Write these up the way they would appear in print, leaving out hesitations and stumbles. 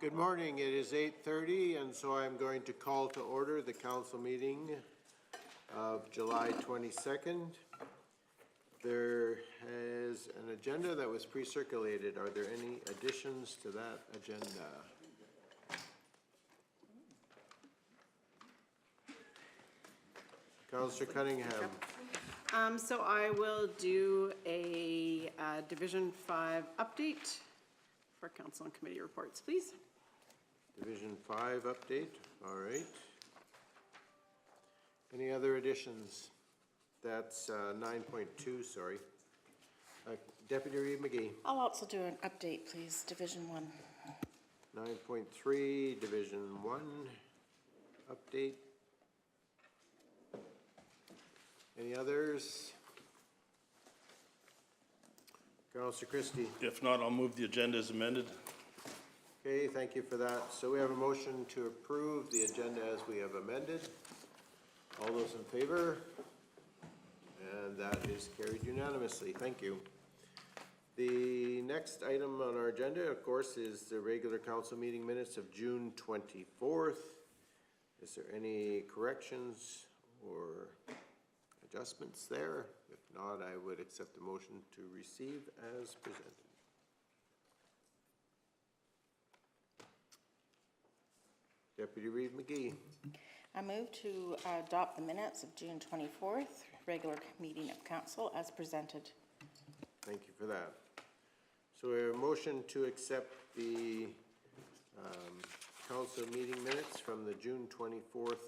Good morning. It is 8:30, and so I'm going to call to order the council meeting of July 22nd. There is an agenda that was pre-circulated. Are there any additions to that agenda? Councillor Cunningham. So I will do a Division 5 update for council and committee reports, please. Division 5 update, all right. Any other additions? That's 9.2, sorry. Deputy Reid McGee. I'll also do an update, please. Division 1. 9.3, Division 1 update. Any others? Councillor Christie. If not, I'll move the agenda as amended. Okay, thank you for that. So we have a motion to approve the agenda as we have amended. All those in favor? And that is carried unanimously. Thank you. The next item on our agenda, of course, is the regular council meeting minutes of June 24th. Is there any corrections or adjustments there? If not, I would accept the motion to receive as presented. Deputy Reid McGee. I move to adopt the minutes of June 24th, regular meeting of council as presented. Thank you for that. So we have a motion to accept the council meeting minutes from the June 24th,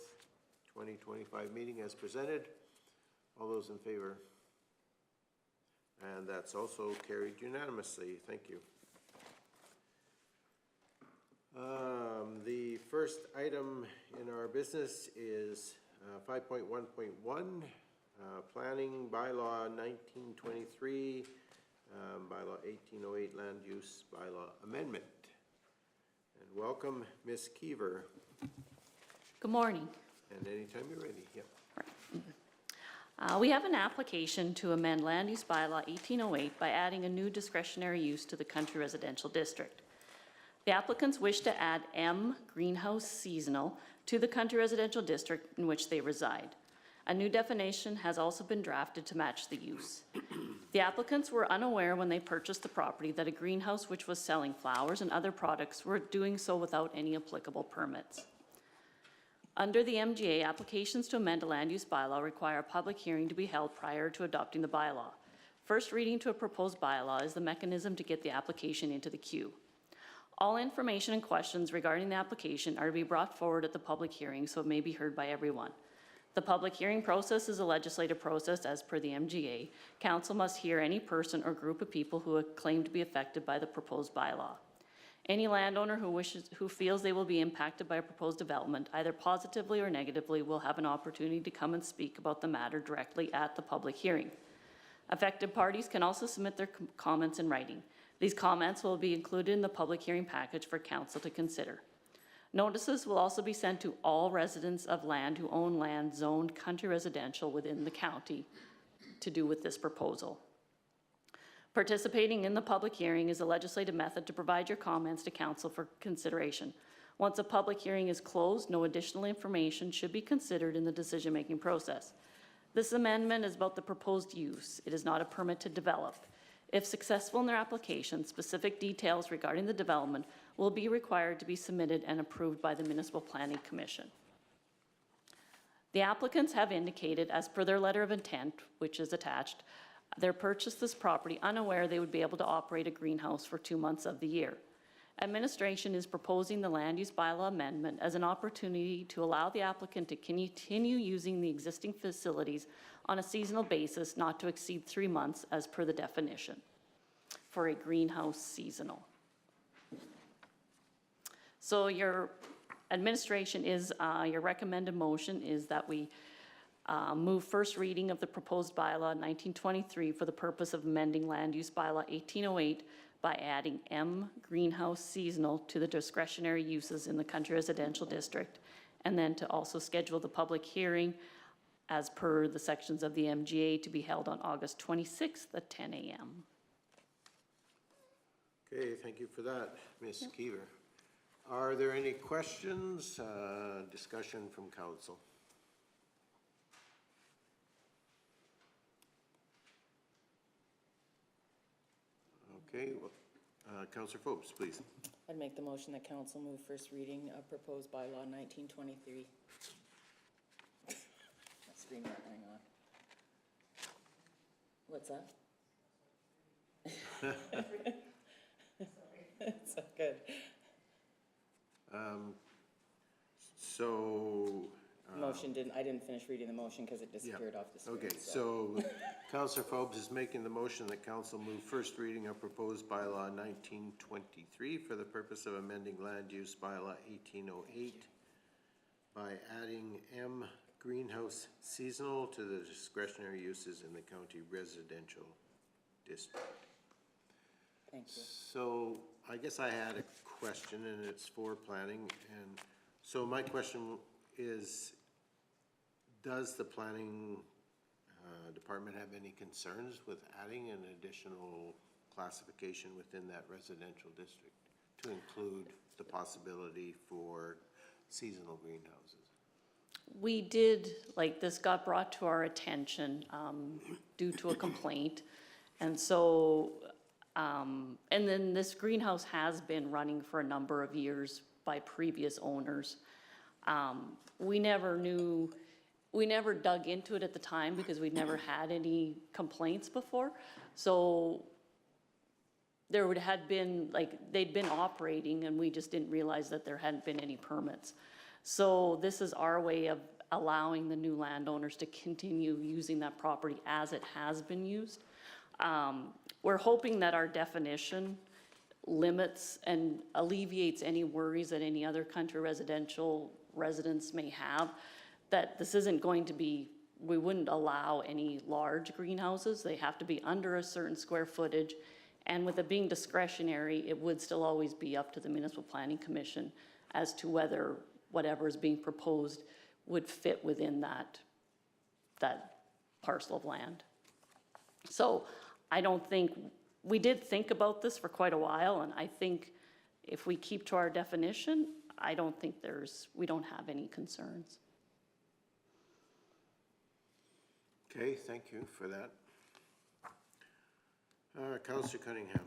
2025 meeting as presented. All those in favor? And that's also carried unanimously. Thank you. The first item in our business is 5.1.1, Planning Bylaw 1923, Bylaw 1808, Land Use Bylaw Amendment. And welcome, Ms. Keever. Good morning. And anytime you're ready. Yep. We have an application to amend Land Use Bylaw 1808 by adding a new discretionary use to the country residential district. The applicants wish to add M greenhouse seasonal to the country residential district in which they reside. A new definition has also been drafted to match the use. The applicants were unaware when they purchased the property that a greenhouse which was selling flowers and other products were doing so without any applicable permits. Under the MGA, applications to amend a land use bylaw require a public hearing to be held prior to adopting the bylaw. First reading to a proposed bylaw is the mechanism to get the application into the queue. All information and questions regarding the application are to be brought forward at the public hearing so it may be heard by everyone. The public hearing process is a legislative process as per the MGA. Council must hear any person or group of people who claim to be affected by the proposed bylaw. Any landowner who feels they will be impacted by a proposed development, either positively or negatively, will have an opportunity to come and speak about the matter directly at the public hearing. Affected parties can also submit their comments in writing. These comments will be included in the public hearing package for council to consider. Notices will also be sent to all residents of land who own land zoned country residential within the county to do with this proposal. Participating in the public hearing is a legislative method to provide your comments to council for consideration. Once a public hearing is closed, no additional information should be considered in the decision-making process. This amendment is about the proposed use. It is not a permit to develop. If successful in their application, specific details regarding the development will be required to be submitted and approved by the Municipal Planning Commission. The applicants have indicated, as per their letter of intent, which is attached, they purchased this property unaware they would be able to operate a greenhouse for 2 months of the year. Administration is proposing the land use bylaw amendment as an opportunity to allow the applicant to continue using the existing facilities on a seasonal basis not to exceed 3 months as per the definition for a greenhouse seasonal. So your administration is, your recommended motion is that we move first reading of the proposed bylaw 1923 for the purpose of amending land use bylaw 1808 by adding M greenhouse seasonal to the discretionary uses in the country residential district, and then to also schedule the public hearing as per the sections of the MGA to be held on August 26th at 10 a.m. Okay, thank you for that, Ms. Keever. Are there any questions, discussion from council? Okay, well, Councillor Phobes, please. I'd make the motion that council move first reading of proposed bylaw 1923. Screen not hang on. What's that? It's so good. So, Motion I didn't finish reading the motion because it disappeared off the screen. okay, so Councillor Phobes is making the motion that council move first reading of proposed bylaw 1923 for the purpose of amending land use bylaw 1808 by adding M greenhouse seasonal to the discretionary uses in the county residential district. Thank you. So I guess I had a question, and it's for planning, and so my question is, does the planning department have any concerns with adding an additional classification within that residential district to include the possibility for seasonal greenhouses? We did, like, this got brought to our attention due to a complaint. And so, and then this greenhouse has been running for a number of years by previous owners. We never dug into it at the time because we'd never had any complaints before. So there had been, like, they'd been operating and we just didn't realize that there hadn't been any permits. So this is our way of allowing the new landowners to continue using that property as it has been used. We're hoping that our definition limits and alleviates any worries that any other country residential residents may have, that this isn't going to be, we wouldn't allow any large greenhouses. They have to be under a certain square footage. And with it being discretionary, it would still always be up to the Municipal Planning Commission as to whether whatever is being proposed would fit within that parcel of land. So I don't think, we did think about this for quite a while, and I think if we keep to our definition, I don't think we don't have any concerns. Okay, thank you for that. Councillor Cunningham.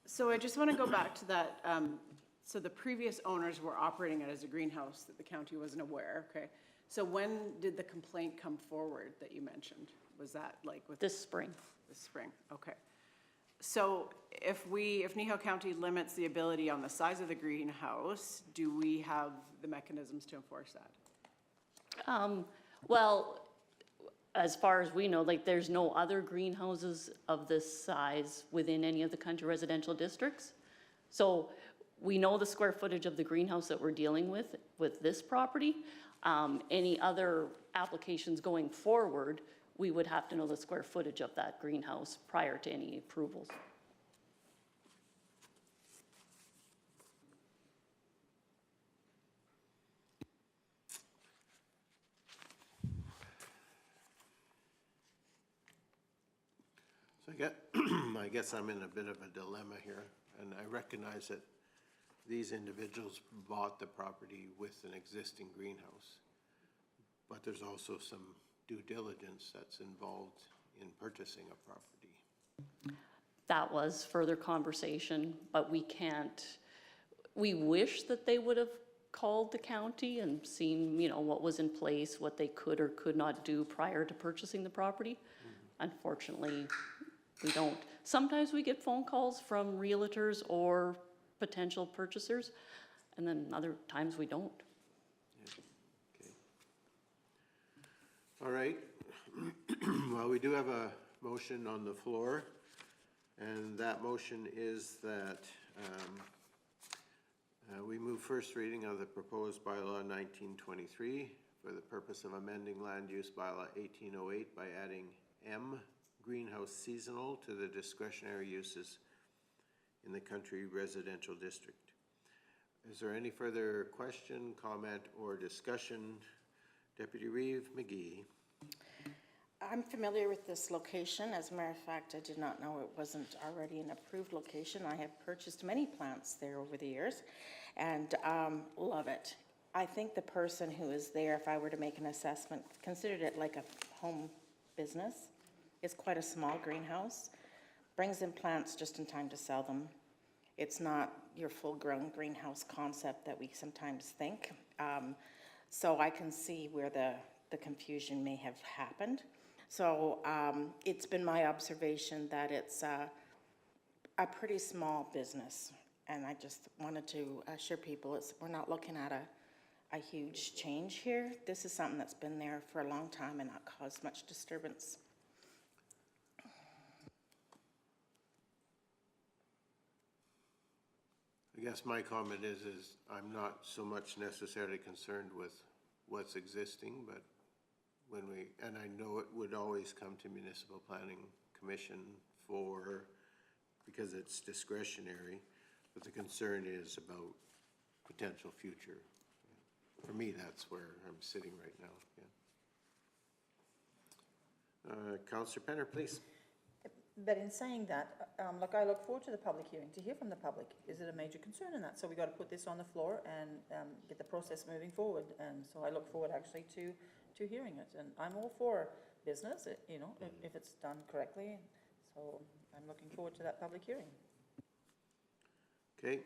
So I just want to go back to that. So the previous owners were operating it as a greenhouse that the county wasn't aware, okay? So when did the complaint come forward that you mentioned? Was that like with? This spring. This spring, okay. So if Kneehill County limits the ability on the size of the greenhouse, do we have the mechanisms to enforce that? Well, as far as we know, like, there's no other greenhouses of this size within any of the country residential districts. So we know the square footage of the greenhouse that we're dealing with this property. Any other applications going forward, we would have to know the square footage of that greenhouse prior to any approvals. So I guess I'm in a bit of a dilemma here, and I recognize that these individuals bought the property with an existing greenhouse, but there's also some due diligence that's involved in purchasing a property. That was further conversation, but we can't, we wish that they would have called the county and seen, what was in place, what they could or could not do prior to purchasing the property. Unfortunately, we don't. Sometimes we get phone calls from realtors or potential purchasers, and then other times we don't. Yeah. Okay. All right. Well, we do have a motion on the floor, and that motion is that we move first reading of the proposed bylaw 1923 for the purpose of amending land use bylaw 1808 by adding M greenhouse seasonal to the discretionary uses in the country residential district. Is there any further question, comment, or discussion? Deputy Reeve McGee. I'm familiar with this location. As a matter of fact, I did not know it wasn't already an approved location. I have purchased many plants there over the years and love it. I think the person who is there, if I were to make an assessment, considered it like a home business. It's quite a small greenhouse. Brings in plants just in time to sell them. It's not your full-grown greenhouse concept that we sometimes think. So I can see where the confusion may have happened. So it's been my observation that it's a pretty small business. And I just wanted to assure people we're not looking at a huge change here. This is something that's been there for a long time and not caused much disturbance. I guess my comment is I'm not so much necessarily concerned with what's existing, but when and I know it would always come to Municipal Planning Commission because it's discretionary, but the concern is about potential future. For me, that's where I'm sitting right now, yeah. Councillor Penner, please. But in saying that, look, I look forward to the public hearing, to hear from the public. Is it a major concern in that? So we got to put this on the floor and get the process moving forward. And so I look forward actually to hearing it. And I'm all for business, you know, if it's done correctly. So I'm looking forward to that public hearing. Okay.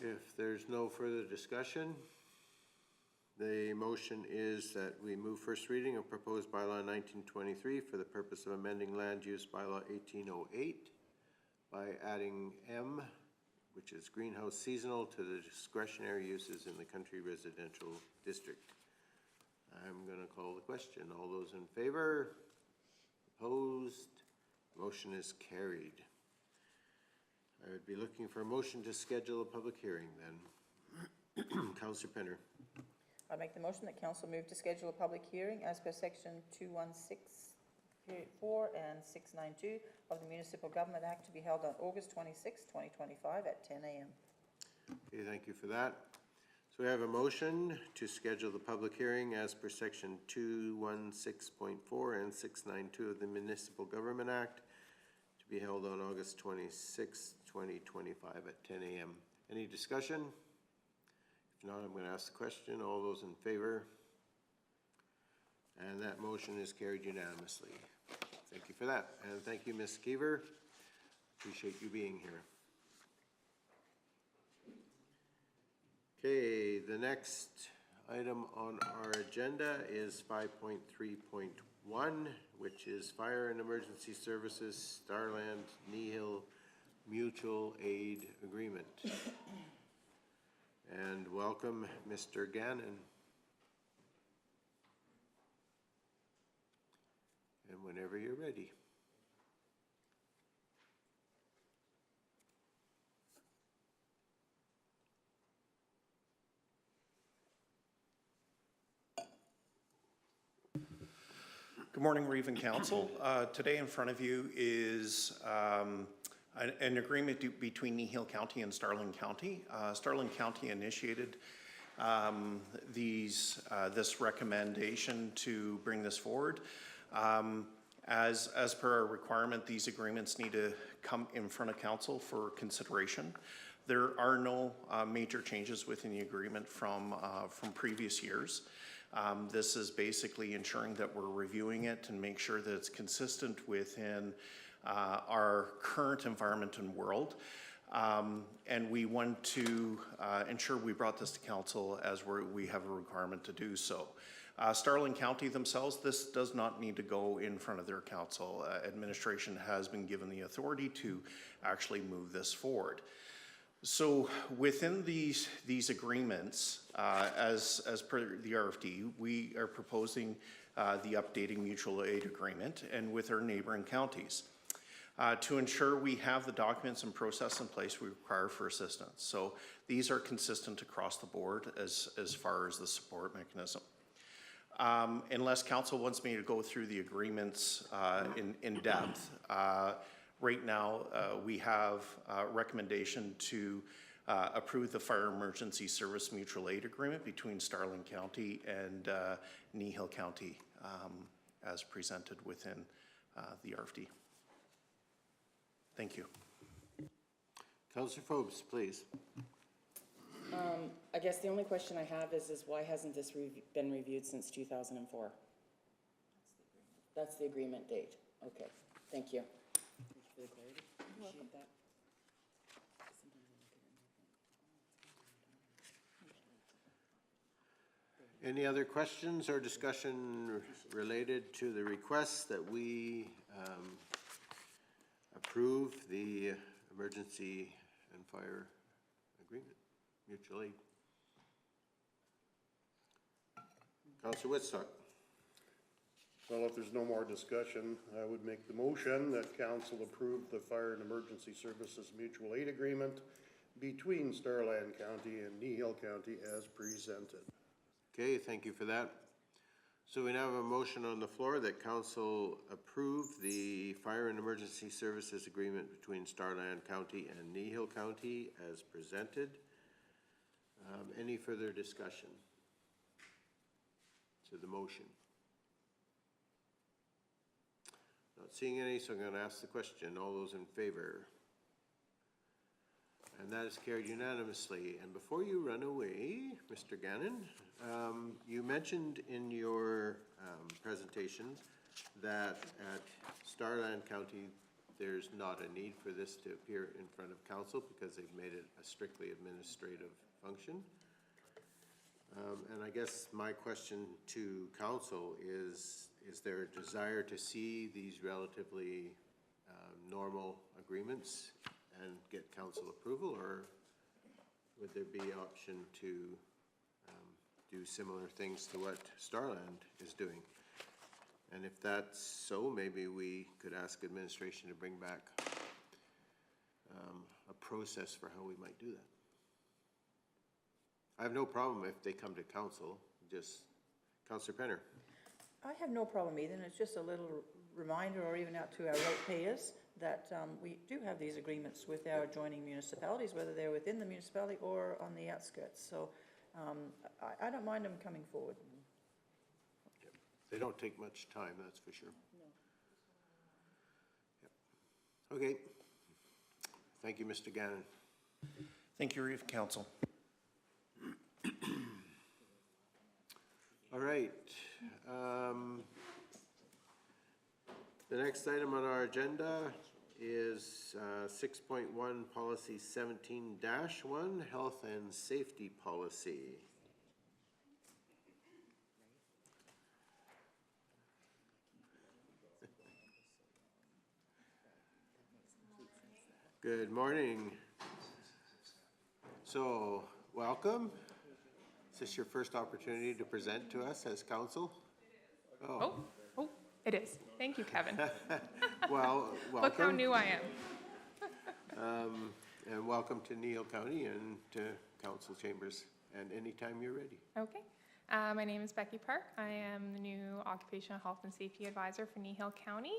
If there's no further discussion, the motion is that we move first reading of proposed bylaw 1923 for the purpose of amending land use bylaw 1808 by adding M, which is greenhouse seasonal, to the discretionary uses in the country residential district. I'm going to call the question. All those in favor? Opposed? Motion is carried. I would be looking for a motion to schedule a public hearing then. Councillor Penner. I make the motion that council move to schedule a public hearing as per section 216.4 and 692 of the Municipal Government Act to be held on August 26, 2025 at 10 a.m. Okay, thank you for that. So we have a motion to schedule the public hearing as per section 216.4 and 692 of the Municipal Government Act to be held on August 26, 2025 at 10 a.m. Any discussion? If not, I'm going to ask the question. All those in favor? And that motion is carried unanimously. Thank you for that. And thank you, Ms. Keever. Appreciate you being here. Okay, the next item on our agenda is 5.3.1, which is Fire and Emergency Services Starland Kneehill Mutual Aid Agreement. And welcome, Mr. Gannon. And whenever you're ready. Good morning, Reeve and Council. Today in front of you is an agreement between Kneehill County and Starland County. Starland County initiated this recommendation to bring this forward. As per our requirement, these agreements need to come in front of council for consideration. There are no major changes within the agreement from previous years. This is basically ensuring that we're reviewing it and make sure that it's consistent within our current environment and world. And we want to ensure we brought this to council as we have a requirement to do so. Starland County themselves, this does not need to go in front of their council. Administration has been given the authority to actually move this forward. So within these agreements, as per the RFD, we are proposing the updating mutual aid agreement and with our neighboring counties to ensure we have the documents and process in place we require for assistance. So these are consistent across the board as far as the support mechanism. Unless council wants me to go through the agreements in depth, right now, we have a recommendation to approve the Fire Emergency Service Mutual Aid Agreement between Starland County and Kneehill County as presented within the RFD. Thank you. Councillor Phobes, please. I guess the only question I have is why hasn't this been reviewed since 2004? That's the agreement date. Okay, thank you. Thank you for the clarity. Appreciate that. Any other questions or discussion related to the request that we approve the emergency and fire agreement, mutual aid? Councillor Woodstock. Well, if there's no more discussion, I would make the motion that council approve the Fire and Emergency Services Mutual Aid Agreement between Starland County and Kneehill County as presented. Okay, thank you for that. So we now have a motion on the floor that council approve the Fire and Emergency Services Agreement between Starland County and Kneehill County as presented. Any further discussion to the motion? Not seeing any, so I'm going to ask the question. All those in favor? And that is carried unanimously. And before you run away, Mr. Gannon, you mentioned in your presentation that at Starland County, there's not a need for this to appear in front of council because they've made it a strictly administrative function. And I guess my question to council is there a desire to see these relatively normal agreements and get council approval, or would there be option to do similar things to what Starland is doing? And if that's so, maybe we could ask administration to bring back a process for how we might do that. I have no problem if they come to council, just Councillor Penner. I have no problem either, and it's just a little reminder, or even out to our ratepayers, that we do have these agreements with our adjoining municipalities, whether they're within the municipality or on the outskirts. So I don't mind them coming forward. They don't take much time, that's for sure. No. Yep. Okay. Thank you, Mr. Gannon. Thank you, Council. All right. The next item on our agenda is 6.1 Policy 17-1, Health and Safety Policy. Good morning. So, welcome. Is this your first opportunity to present to us as council? Oh, it is. Thank you, Kevin. Well, welcome. Look how new I am. And welcome to Kneehill County and to council chambers. And anytime you're ready. Okay. My name is Becky Park. I am the new Occupational Health and Safety Advisor for Kneehill County.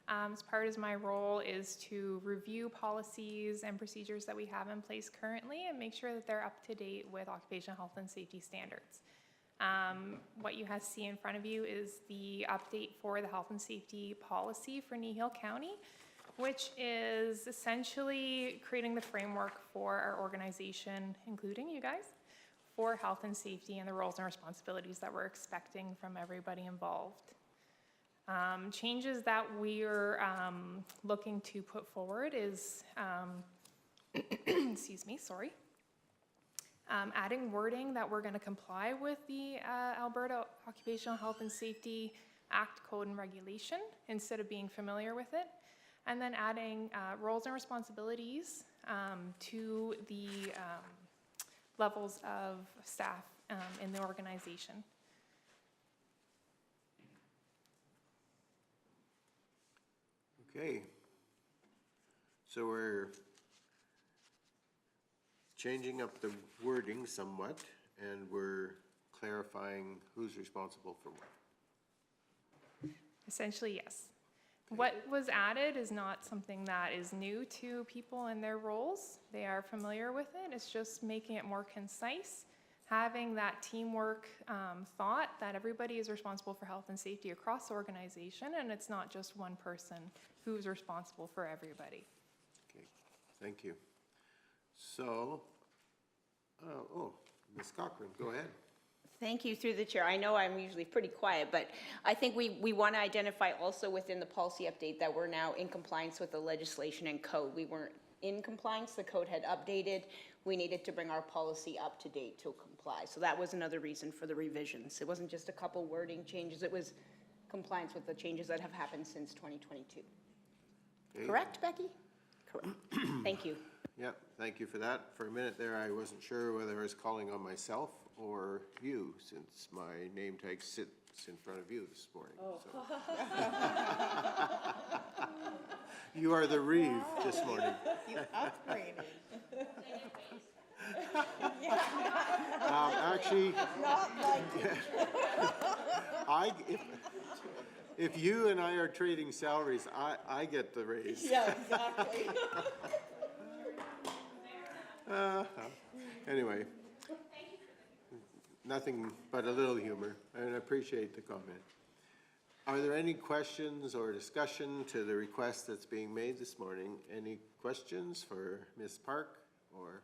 As part of my role is to review policies and procedures that we have in place currently and make sure that they're up to date with occupational health and safety standards. What you have to see in front of you is the update for the health and safety policy for Kneehill County, which is essentially creating the framework for our organization, including you guys, for health and safety and the roles and responsibilities that we're expecting from everybody involved. Changes that we're looking to put forward is, excuse me, sorry. Adding wording that we're going to comply with the Alberta Occupational Health and Safety Act, Code and Regulation instead of being familiar with it. And then adding roles and responsibilities to the levels of staff in the organization. Okay. So we're changing up the wording somewhat, and we're clarifying who's responsible for what. Essentially, yes. What was added is not something that is new to people in their roles. They are familiar with it. It's just making it more concise, having that teamwork thought that everybody is responsible for health and safety across the organization, and it's not just one person who's responsible for everybody. Okay, thank you. So, Ms. Cochran, go ahead. Thank you, through the chair. I know I'm usually pretty quiet, but I think we want to identify also within the policy update that we're now in compliance with the legislation and code. We weren't in compliance, the code had updated. We needed to bring our policy up to date to comply. So that was another reason for the revisions. It wasn't just a couple wording changes, it was compliance with the changes that have happened since 2022. Okay. Correct, Becky? Correct. Thank you. Yeah, thank you for that. For a minute there, I wasn't sure whether I was calling on myself or you, since my name tag sits in front of you this morning. So. You are the Reeve this morning. You upgraded. Actually, Not like if you and I are trading salaries, I get the raise. Yeah, exactly. Anyway, nothing but a little humor, and I appreciate the comment. Are there any questions or discussion to the request that's being made this morning? Any questions for Ms. Park or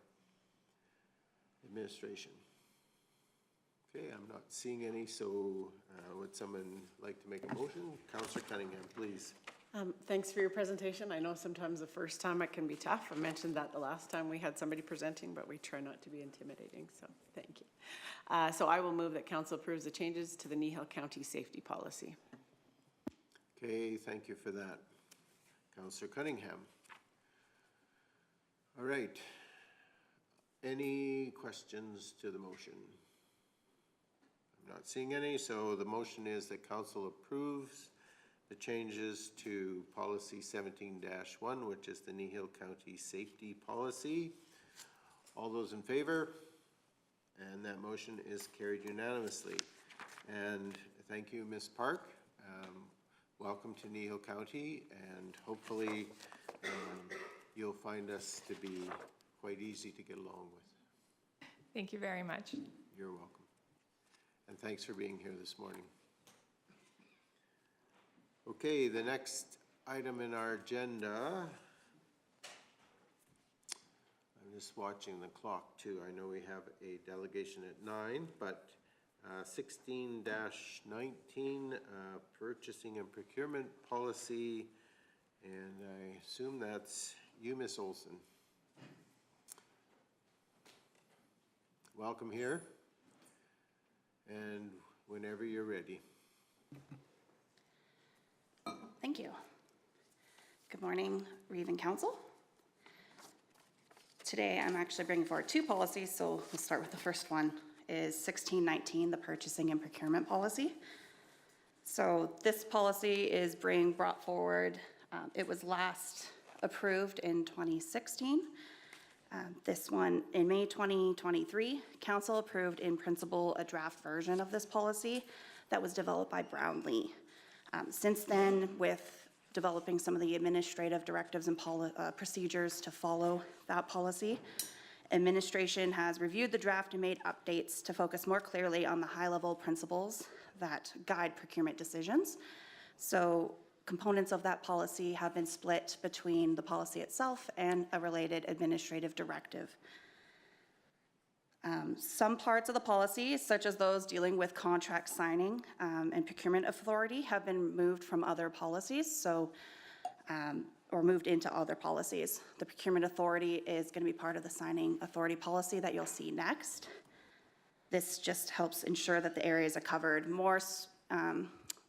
administration? Okay, I'm not seeing any, so would someone like to make a motion? Councillor Cunningham, please. Thanks for your presentation. I know sometimes the first time it can be tough. I mentioned that the last time we had somebody presenting, but we try not to be intimidating, so thank you. So I will move that council approves the changes to the Kneehill County Safety Policy. Okay, thank you for that. Councillor Cunningham. All right. Any questions to the motion? I'm not seeing any, so the motion is that council approves the changes to policy 17-1, which is the Kneehill County Safety Policy. All those in favor? And that motion is carried unanimously. And thank you, Ms. Park. Welcome to Kneehill County, and hopefully you'll find us to be quite easy to get along with. Thank you very much. You're welcome. And thanks for being here this morning. Okay, the next item in our agenda, I'm just watching the clock too. I know we have a delegation at 9, but 16-19, purchasing and procurement policy, and I assume that's you, Ms. Olson. Welcome here, and whenever you're ready. Thank you. Good morning, Reeve and Council. Today I'm actually bringing forward two policies, so we'll start with the first one, is 1619, the purchasing and procurement policy. So this policy is being brought forward. It was last approved in 2016. This one, in May 2023, Council approved in principle a draft version of this policy that was developed by Brownlee. Since then, with developing some of the administrative directives and procedures to follow that policy, administration has reviewed the draft and made updates to focus more clearly on the high-level principles that guide procurement decisions. So components of that policy have been split between the policy itself and a related administrative directive. Some parts of the policy, such as those dealing with contract signing and procurement authority, have been moved from other policies, or moved into other policies. The procurement authority is going to be part of the signing authority policy that you'll see next. This just helps ensure that the areas are covered more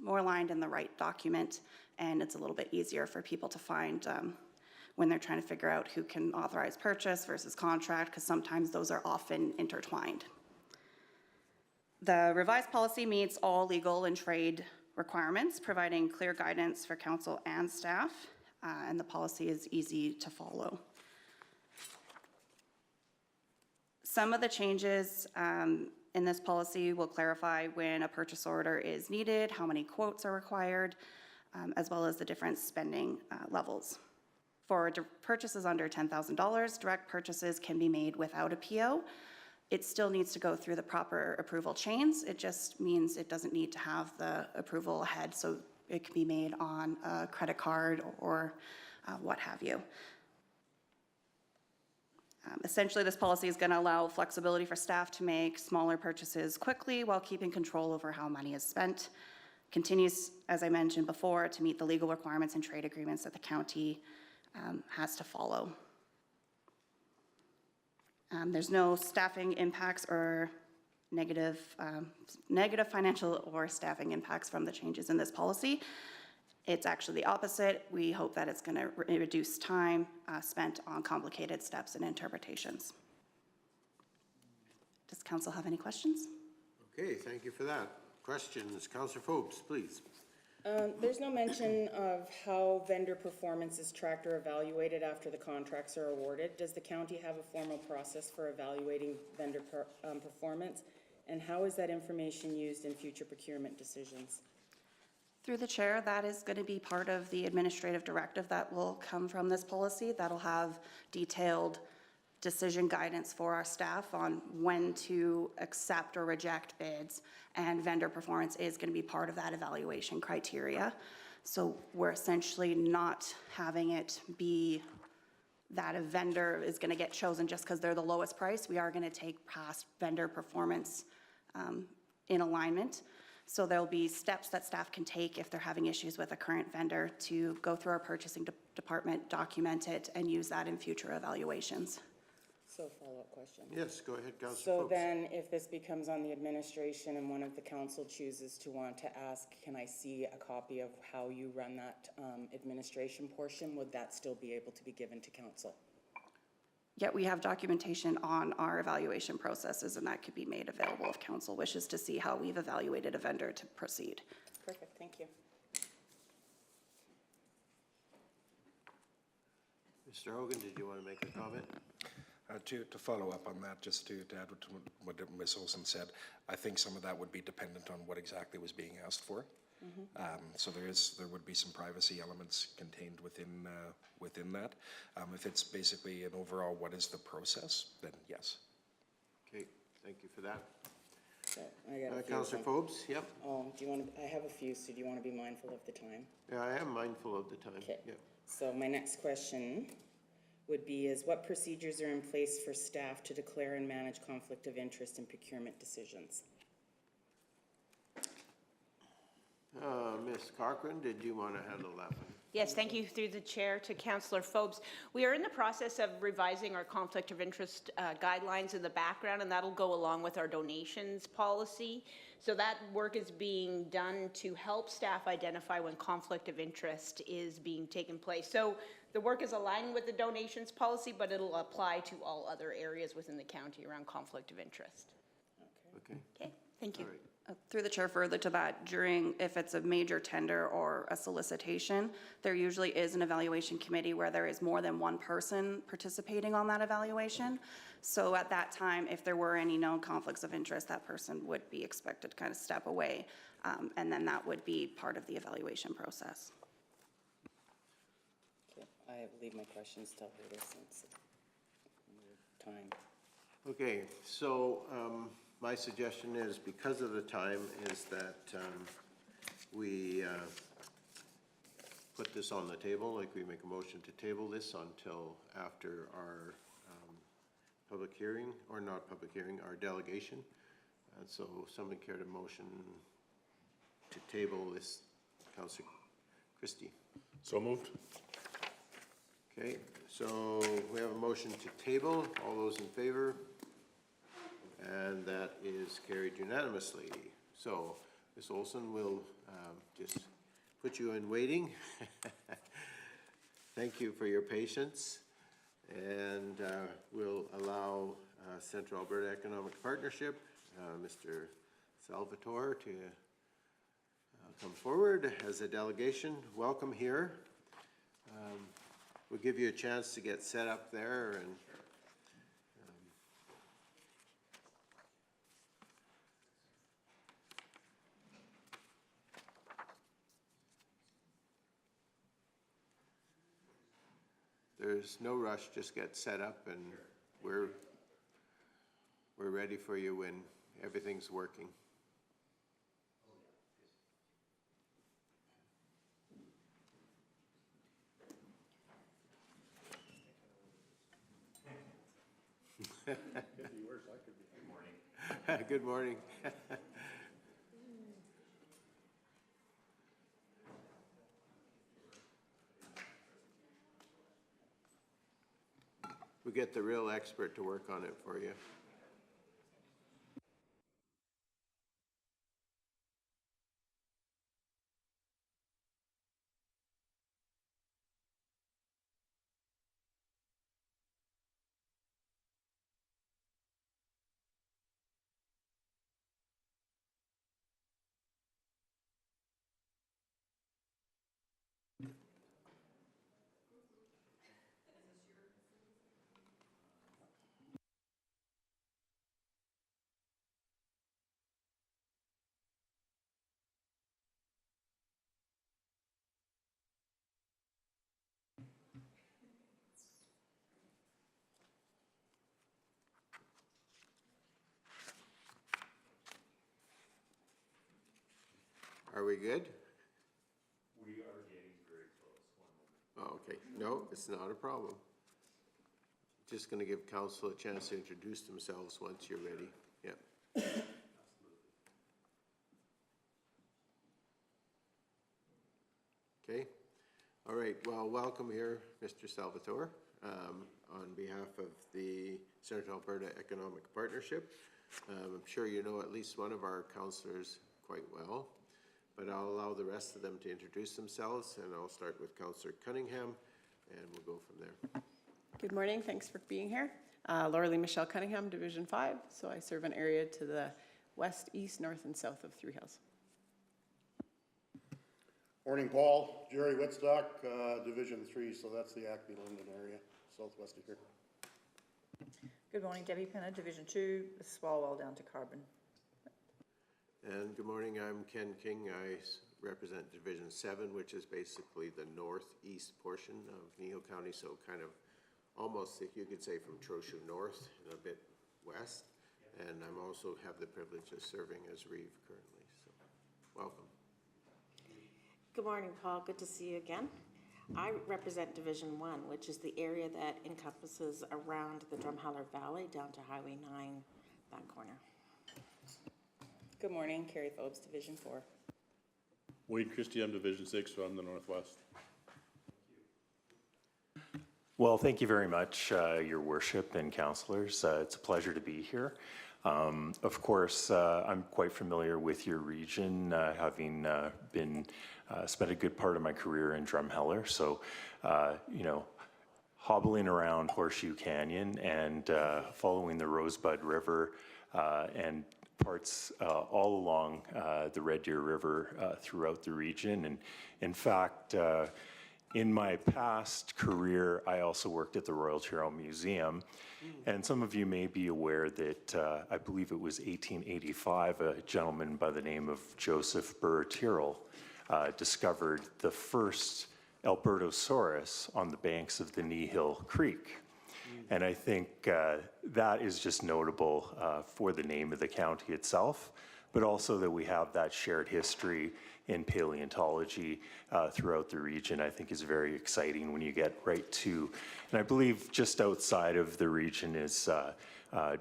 aligned in the right document, and it's a little bit easier for people to find when they're trying to figure out who can authorize purchase versus contract, because sometimes those are often intertwined. The revised policy meets all legal and trade requirements, providing clear guidance for council and staff, and the policy is easy to follow. Some of the changes in this policy will clarify when a purchase order is needed, how many quotes are required, as well as the different spending levels. For purchases under $10,000, direct purchases can be made without a PO. It still needs to go through the proper approval chains. It just means it doesn't need to have the approval ahead, so it can be made on a credit card or what have you. Essentially, this policy is going to allow flexibility for staff to make smaller purchases quickly while keeping control over how money is spent. Continues, as I mentioned before, to meet the legal requirements and trade agreements that the county has to follow. There's no staffing impacts or negative financial or staffing impacts from the changes in this policy. It's actually the opposite. We hope that it's going to reduce time spent on complicated steps and interpretations. Does council have any questions? Okay, thank you for that. Questions? Councillor Phobes, please. There's no mention of how vendor performance is tracked or evaluated after the contracts are awarded. Does the county have a formal process for evaluating vendor performance? And how is that information used in future procurement decisions? Through the chair, that is going to be part of the administrative directive that will come from this policy. That'll have detailed decision guidance for our staff on when to accept or reject bids, and vendor performance is going to be part of that evaluation criteria. So we're essentially not having it be that a vendor is going to get chosen just because they're the lowest price. We are going to take past vendor performance in alignment. So there'll be steps that staff can take if they're having issues with a current vendor to go through our purchasing department, document it, and use that in future evaluations. So follow-up question. Yes, go ahead, Councillor So Phobes. then, if this becomes on the administration and one of the council chooses to want to ask, can I see a copy of how you run that administration portion, would that still be able to be given to council? Yet we have documentation on our evaluation processes, and that could be made available if council wishes to see how we've evaluated a vendor to proceed. Perfect, thank you. Mr. Hogan, did you want to make a comment? To follow up on that, just to add to what Ms. Olson said, I think some of that would be dependent on what exactly was being asked for. So there would be some privacy elements contained within that. If it's basically an overall what is the process, then yes. Okay, thank you for that. So I got a few. Councillor Phobes, yep. Do you want to, I have a few, so do you want to be mindful of the time? Yeah, I am mindful of the time. Okay. Yep. So my next question would be is what procedures are in place for staff to declare and manage conflict of interest in procurement decisions? Ms. Cochran, did you want to handle that one? Yes, thank you through the chair to Councillor Phobes. We are in the process of revising our conflict of interest guidelines in the background, and that'll go along with our donations policy. So that work is being done to help staff identify when conflict of interest is being taken place. So the work is aligned with the donations policy, but it'll apply to all other areas within the county around conflict of interest. Okay. Okay, thank you. All right. Through the chair, further to that, if it's a major tender or a solicitation, there usually is an evaluation committee where there is more than one person participating on that evaluation. So at that time, if there were any known conflicts of interest, that person would be expected to kind of step away. And then that would be part of the evaluation process. Okay, I leave my questions till later since time. Okay, so my suggestion is, because of the time, is that we put this on the table, like we make a motion to table this until after our public hearing, or not public hearing, our delegation. And so somebody care to motion to table this, Councillor Christie? So moved. Okay, so we have a motion to table. All those in favor? And that is carried unanimously. So, Ms. Olson will just put you in waiting. Thank you for your patience. And we'll allow Central Alberta Economic Partnership, Mr. Salvatore, to come forward as a delegation. Welcome here. We'll give you a chance to get set up there and there's no rush, just get set up and we're We're ready for you when everything's working. Good morning. We get the real expert to work on it for you. Are we good? We are getting very close. 1 moment. Oh, okay. No, it's not a problem. Just going to give council a chance to introduce themselves once you're ready. Yeah. Okay. All right. Well, welcome here, Mr. Salvatore, on behalf of the Central Alberta Economic Partnership. I'm sure you know at least one of our councillors quite well, but I'll allow the rest of them to introduce themselves, and I'll start with Councillor Cunningham, and we'll go from there. Good morning, thanks for being here. Laura Lee Michelle Cunningham, Division 5, so I serve an area to the west, east, north, and south of Three Hills. Morning, Paul. Jerry Whitstock, Division 3, so that's the Acme London area, southwest of here. Good morning, Debbie Penner, Division 2, Swalwell down to Carbon. And good morning, I'm Ken King. I represent Division 7, which is basically the northeast portion of Kneehill County, so kind of almost, if you could say, from Trochu north and a bit west. And I'm also have the privilege of serving as Reeve currently, so welcome. Good morning, Paul. Good to see you again. I represent Division 1, which is the area that encompasses around the Drumheller Valley down to Highway 9, that corner. Good morning, Carrie Phobes, Division 4. Wade Christie, I'm Division 6, so I'm the Northwest. Well, thank you very much, Your Worship and councillors. It's a pleasure to be here. Of course, I'm quite familiar with your region, having spent a good part of my career in Drumheller. So, you know, hobbling around Horseshoe Canyon and following the Rosebud River and parts all along the Red Deer River throughout the region. And in fact, in my past career, I also worked at the Royal Tyrrell Museum. And some of you may be aware that I believe it was 1885, a gentleman by the name of Joseph Burr Tyrrell discovered the first Albertosaurus on the banks of the Kneehill Creek. And I think that is just notable for the name of the county itself, but also that we have that shared history in paleontology throughout the region. I think is very exciting when you get right to, and I believe just outside of the region is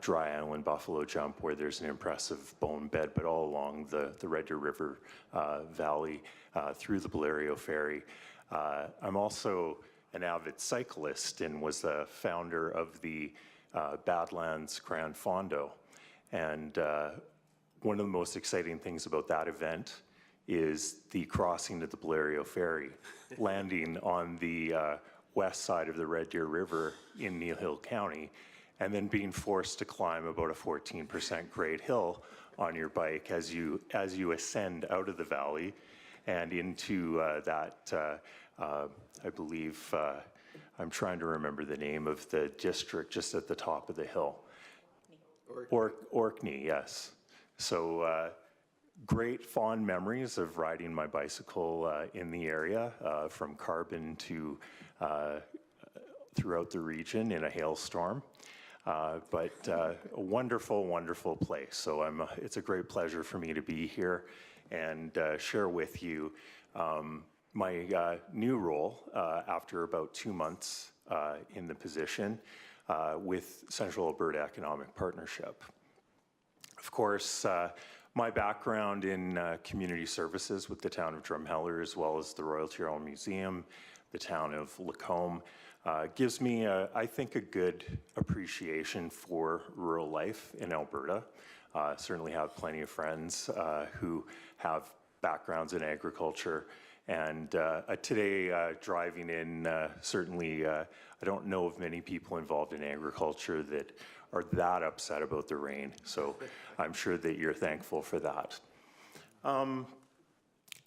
Dry Island Buffalo Jump, where there's an impressive bone bed, but all along the Red Deer River Valley through the Blériot Ferry. I'm also an avid cyclist and was the founder of the Badlands Grand Fondo. And one of the most exciting things about that event is the crossing of the Blériot Ferry, landing on the west side of the Red Deer River in Kneehill County, and then being forced to climb about a 14% grade hill on your bike as you ascend out of the valley and into I believe, I'm trying to remember the name of the district just at the top of the hill. Orkney, yes. So great fond memories of riding my bicycle in the area from Carbon to throughout the region in a hailstorm. but a wonderful, wonderful place. So it's a great pleasure for me to be here and share with you my new role after about 2 months in the position with Central Alberta Economic Partnership. Of course, my background in community services with the town of Drumheller, as well as the Royal Tyrrell Museum, the town of Lacombe, gives me, I think, a good appreciation for rural life in Alberta. Certainly have plenty of friends who have backgrounds in agriculture. And today, driving in, certainly, I don't know of many people involved in agriculture that are that upset about the rain. So I'm sure that you're thankful for that.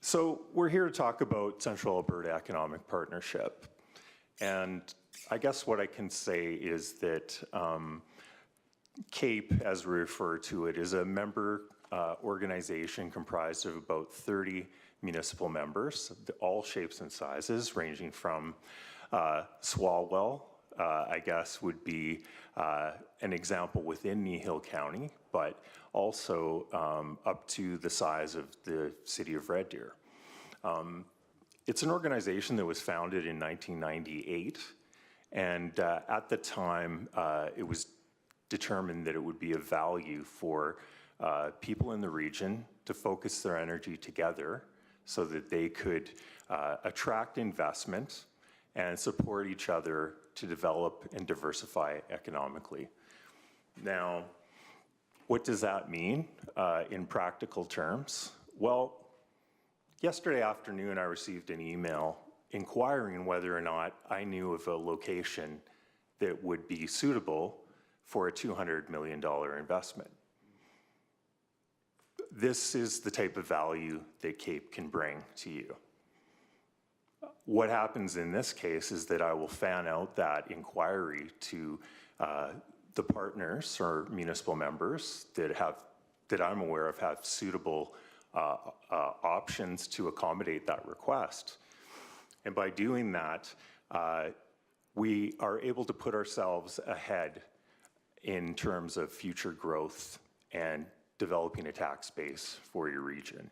So we're here to talk about Central Alberta Economic Partnership. And I guess what I can say is that CAPE, as we refer to it, is a member organization comprised of about 30 municipal members, all shapes and sizes, ranging from Swalwell, I guess, would be an example within Kneehill County, but also up to the size of the city of Red Deer. It's an organization that was founded in 1998, and at the time, it was determined that it would be of value for people in the region to focus their energy together so that they could attract investment and support each other to develop and diversify economically. Now, what does that mean in practical terms? Well, yesterday afternoon I received an email inquiring whether or not I knew of a location that would be suitable for a $200 million investment. This is the type of value that CAPE can bring to you. What happens in this case is that I will fan out that inquiry to the partners or municipal members that I'm aware of have suitable options to accommodate that request. And by doing that, we are able to put ourselves ahead in terms of future growth and developing a tax base for your region.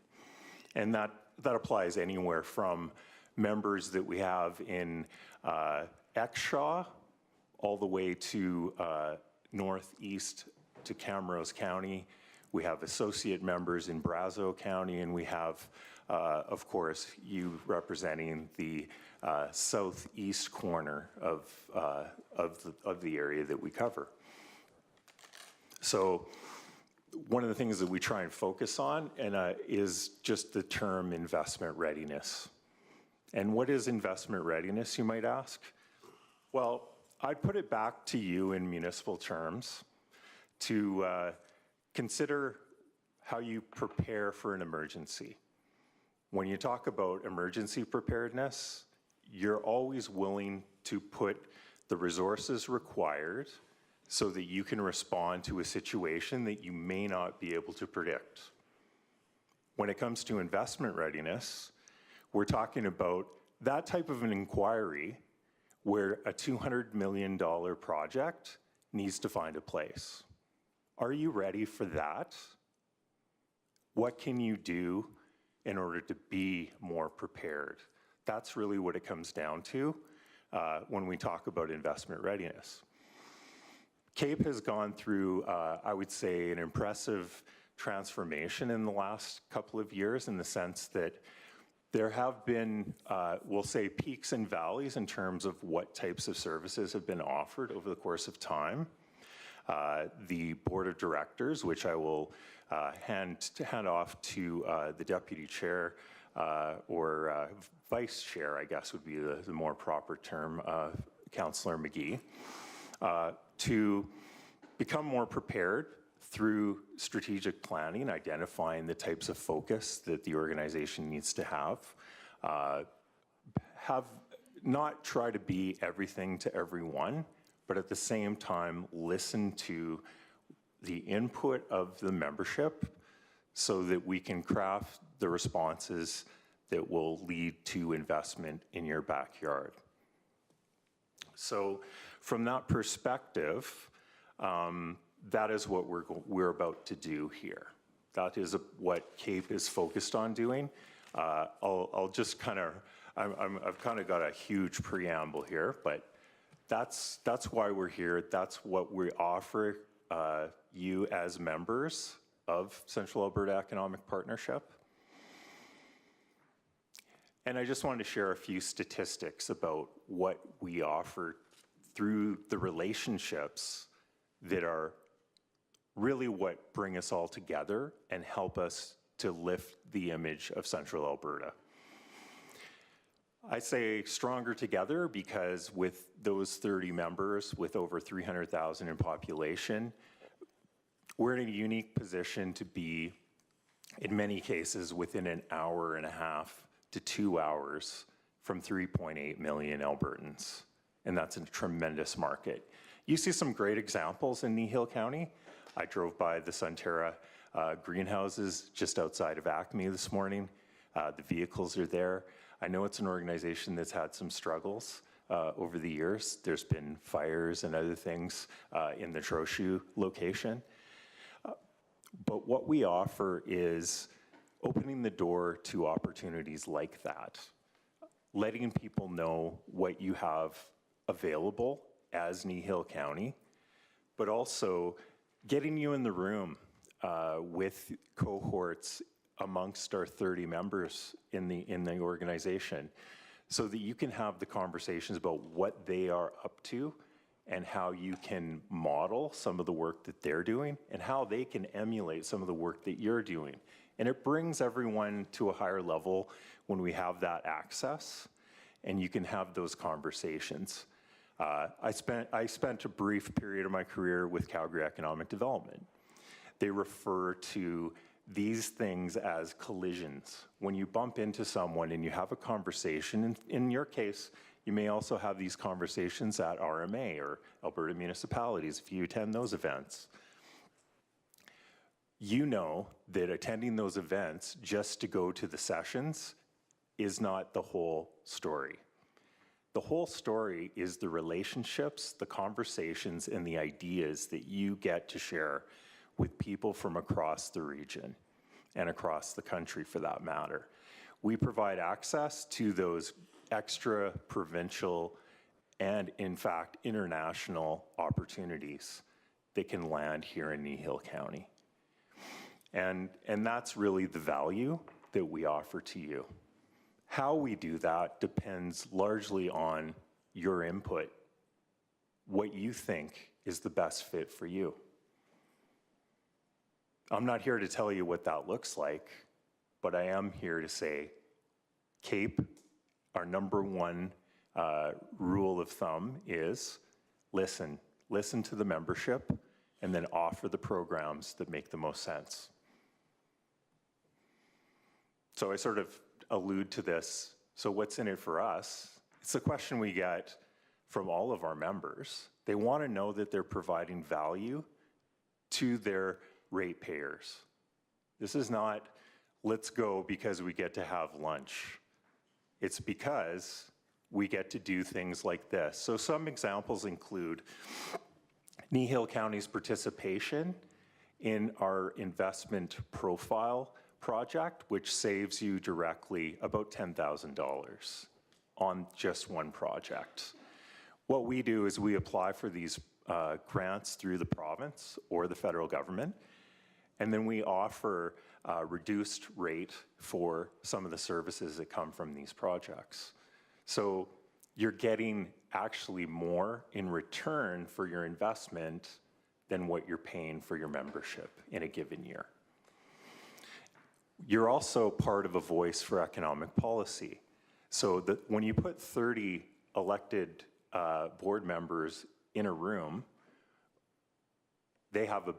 And that applies anywhere from members that we have in Exshaw all the way to northeast to Camrose County. We have associate members in Brazeau County, and we have, of course, you representing the southeast corner of the area that we cover. So one of the things that we try and focus on is just the term investment readiness. And what is investment readiness, you might ask? Well, I'd put it back to you in municipal terms to consider how you prepare for an emergency. When you talk about emergency preparedness, you're always willing to put the resources required so that you can respond to a situation that you may not be able to predict. When it comes to investment readiness, we're talking about that type of an inquiry where a $200 million project needs to find a place. Are you ready for that? What can you do in order to be more prepared? That's really what it comes down to when we talk about investment readiness. CAPE has gone through, I would say, an impressive transformation in the last couple of years in the sense that there have been, we'll say, peaks and valleys in terms of what types of services have been offered over the course of time. The board of directors, which I will hand off to the deputy chair or vice chair, I guess would be the more proper term, Councillor McGee, to become more prepared through strategic planning, identifying the types of focus that the organization needs to have not try to be everything to everyone, but at the same time listen to the input of the membership so that we can craft the responses that will lead to investment in your backyard. So from that perspective, That is what we're about to do here. That is what CAPE is focused on doing. I'll just kind of, I've kind of got a huge preamble here, but that's why we're here. That's what we offer you as members of Central Alberta Economic Partnership. And I just wanted to share a few statistics about what we offer through the relationships that are really what bring us all together and help us to lift the image of Central Alberta. I say stronger together because with those 30 members, with over 300,000 in population, we're in a unique position to be, in many cases, within an hour and a half to 2 hours from 3.8 million Albertans. And that's a tremendous market. You see some great examples in Kneehill County. I drove by the Sunterra greenhouses just outside of Acme this morning. The vehicles are there. I know it's an organization that's had some struggles over the years. There's been fires and other things in the Trochu location. But what we offer is opening the door to opportunities like that, letting people know what you have available as Kneehill County, but also getting you in the room with cohorts amongst our 30 members in the organization so that you can have the conversations about what they are up to and how you can model some of the work that they're doing and how they can emulate some of the work that you're doing. And it brings everyone to a higher level when we have that access and you can have those conversations. I spent a brief period of my career with Calgary Economic Development. They refer to these things as collisions. When you bump into someone and you have a conversation, and in your case, you may also have these conversations at RMA or Alberta municipalities if you attend those events. You know that attending those events just to go to the sessions is not the whole story. The whole story is the relationships, the conversations, and the ideas that you get to share with people from across the region and across the country for that matter. We provide access to those extra provincial and in fact international opportunities that can land here in Kneehill County. And that's really the value that we offer to you. How we do that depends largely on your input, what you think is the best fit for you. I'm not here to tell you what that looks like, but I am here to say, CAPE, our number one rule of thumb is listen to the membership and then offer the programs that make the most sense. So I sort of allude to this. So what's in it for us? It's a question we get from all of our members. They want to know that they're providing value to their ratepayers. This is not, let's go because we get to have lunch. It's because we get to do things like this. So some examples include Kneehill County's participation in our investment profile project, which saves you directly about $10,000 on just one project. What we do is we apply for these grants through the province or the federal government, and then we offer a reduced rate for some of the services that come from these projects. So you're getting actually more in return for your investment than what you're paying for your membership in a given year. You're also part of a voice for economic policy. So that when you put 30 elected board members in a room, they have a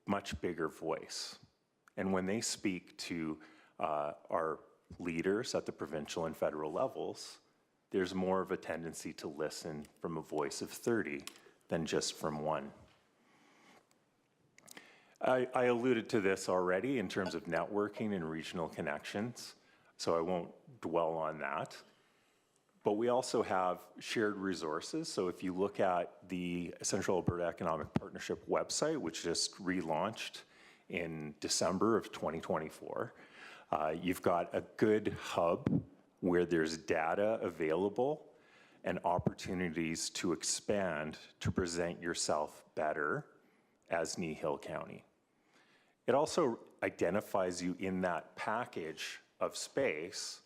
much bigger voice. And when they speak to our leaders at the provincial and federal levels, there's more of a tendency to listen from a voice of 30 than just from one. I alluded to this already in terms of networking and regional connections, so I won't dwell on that. But we also have shared resources. So if you look at the Central Alberta Economic Partnership website, which just relaunched in December of 2024, you've got a good hub where there's data available and opportunities to expand to present yourself better as Kneehill County. It also identifies you in that package of space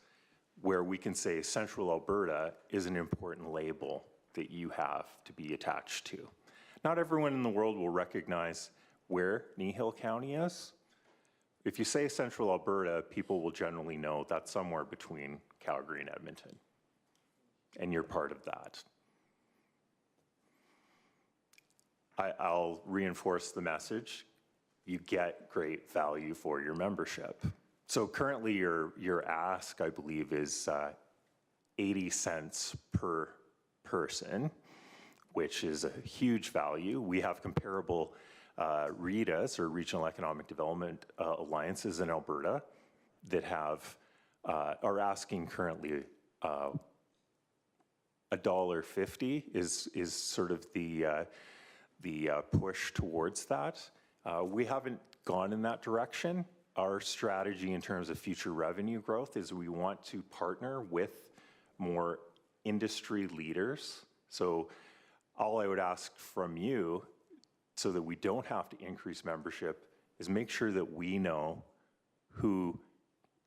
where we can say Central Alberta is an important label that you have to be attached to. Not everyone in the world will recognize where Kneehill County is. If you say Central Alberta, people will generally know that's somewhere between Calgary and Edmonton, and you're part of that. I'll reinforce the message. You get great value for your membership. So currently your ask, I believe, is 80 cents per person, which is a huge value. We have comparable REDAs, or Regional Economic Development Alliances in Alberta, that are asking currently $1.50 is sort of the push towards that. We haven't gone in that direction. Our strategy in terms of future revenue growth is we want to partner with more industry leaders. So all I would ask from you, so that we don't have to increase membership, is make sure that we know who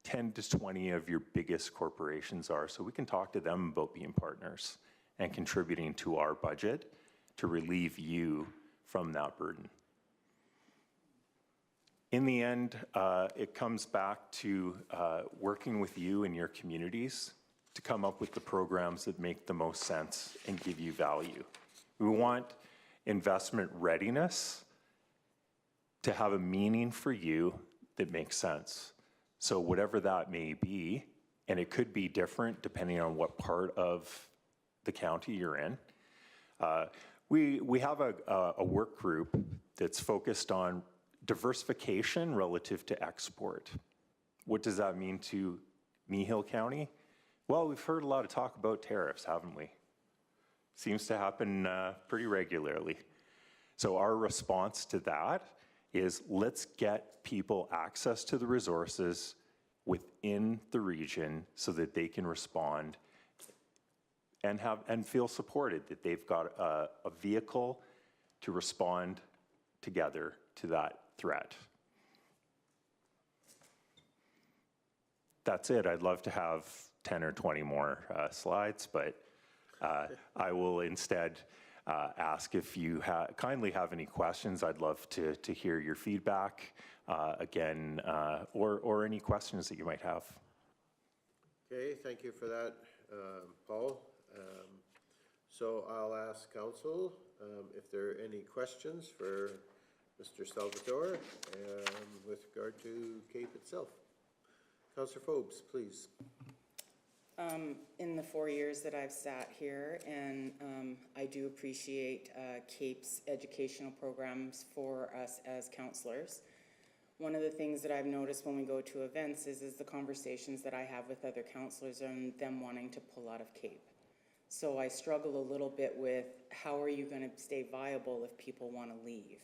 10 to 20 of your biggest corporations are, so we can talk to them about being partners and contributing to our budget to relieve you from that burden. In the end, it comes back to working with you and your communities to come up with the programs that make the most sense and give you value. We want investment readiness to have a meaning for you that makes sense. So whatever that may be, and it could be different depending on what part of the county you're in. We have a work group that's focused on diversification relative to export. What does that mean to Kneehill County? Well, we've heard a lot of talk about tariffs, haven't we? Seems to happen pretty regularly. So our response to that is, let's get people access to the resources within the region so that they can respond and feel supported, that they've got a vehicle to respond together to that threat. That's it. I'd love to have 10 or 20 more slides, but I will instead ask if you kindly have any questions. I'd love to hear your feedback again, or any questions that you might have. Okay, thank you for that, Paul. So I'll ask council if there are any questions for Mr. Salvatore with regard to CAPE itself. Councillor Phobes, please. In the 4 years that I've sat here, and I do appreciate CAPE's educational programs for us as councillors. One of the things that I've noticed when we go to events is the conversations that I have with other councillors and them wanting to pull out of CAPE. So I struggle a little bit with how are you going to stay viable if people want to leave?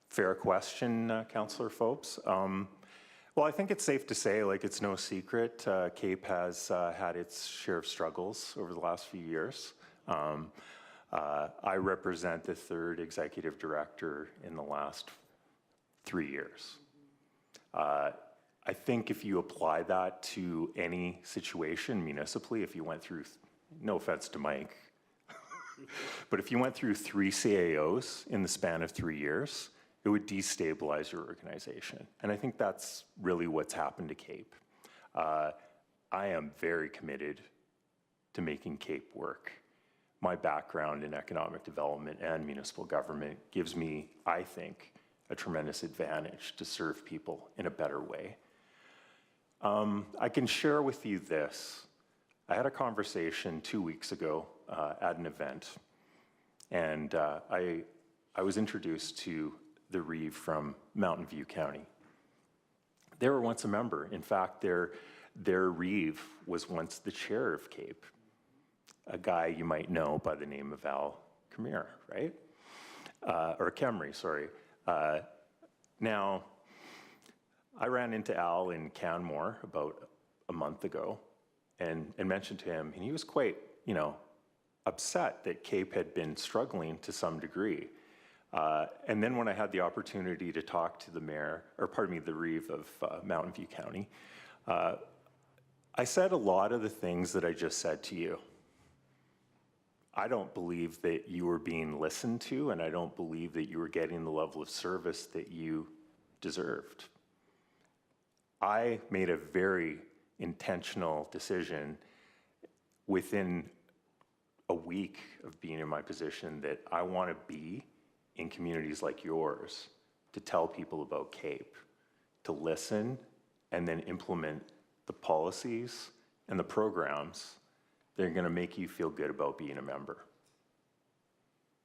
Fair question, Councillor Phobes. Well, I think it's safe to say, like, it's no secret, CAPE has had its share of struggles over the last few years. I represent the third executive director in the last 3 years. I think if you apply that to any situation municipally, if you went through, no offense to Mike, but if you went through 3 CAOs in the span of 3 years, it would destabilize your organization. And I think that's really what's happened to CAPE. I am very committed to making CAPE work. My background in economic development and municipal government gives me, I think, a tremendous advantage to serve people in a better way. I can share with you this. I had a conversation 2 weeks ago at an event, and I was introduced to the Reeve from Mountain View County. They were once a member. In fact, they're their reeve was once the chair of CAPE, a guy you might know by the name of Al Khmer, right? Or Khemri, sorry. Now, I ran into Al in Canmore about a month ago and mentioned to him, and he was quite, upset that CAPE had been struggling to some degree. And then when I had the opportunity to talk to the mayor, or pardon me, the reeve of Mountain View County, I said a lot of the things that I just said to you. I don't believe that you were being listened to, and I don't believe that you were getting the level of service that you deserved. I made a very intentional decision within a week of being in my position that I want to be in communities like yours to tell people about CAPE, to listen and then implement the policies and the programs that are going to make you feel good about being a member.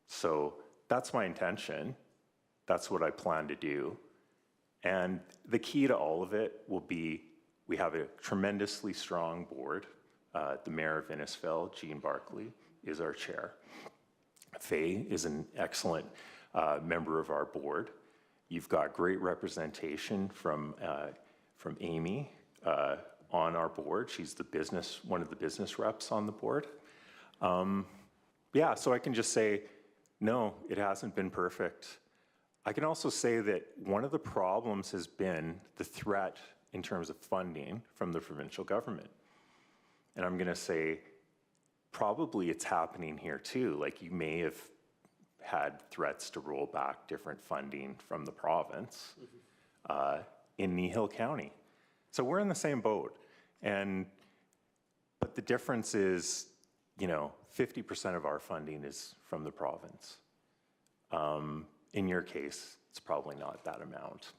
So that's my intention. That's what I plan to do. And the key to all of it will be, we have a tremendously strong board. The mayor of Innisfil, Jean Barkley, is our chair. Faye is an excellent member of our board. You've got great representation from Amy on our board. She's one of the business reps on the board. Yeah, so I can just say, no, it hasn't been perfect. I can also say that one of the problems has been the threat in terms of funding from the provincial government. And I'm going to say, probably it's happening here too. Like, you may have had threats to roll back different funding from the province in Kneehill County. So we're in the same boat. But the difference is, 50% of our funding is from the province. In your case, it's probably not that amount.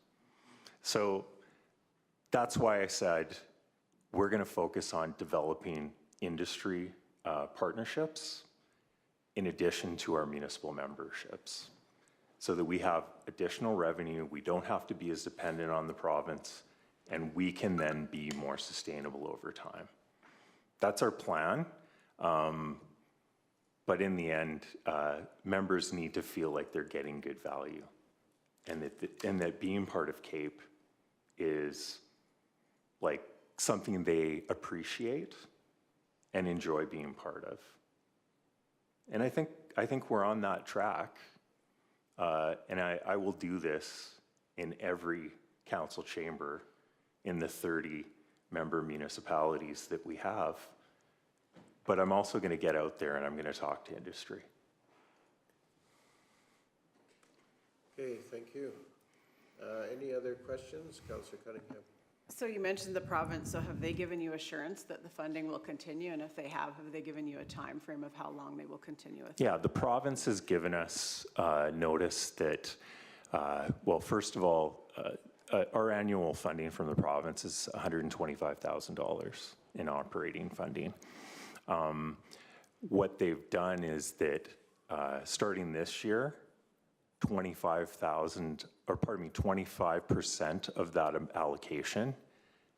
So that's why I said we're going to focus on developing industry partnerships in addition to our municipal memberships, so that we have additional revenue, we don't have to be as dependent on the province, and we can then be more sustainable over time. That's our plan. But in the end, members need to feel like they're getting good value, and that being part of CAPE is like something they appreciate and enjoy being part of. And I think we're on that track. And I will do this in every council chamber in the 30 member municipalities that we have. But I'm also going to get out there and I'm going to talk to industry. Okay, thank you. Any other questions? Councillor Cunningham. So you mentioned the province, so have they given you assurance that the funding will continue? And if they have they given you a time frame of how long they will continue with it? Yeah, the province has given us notice that, well, first of all, our annual funding from the province is $125,000 in operating funding. What they've done is that starting this year, 25% of that allocation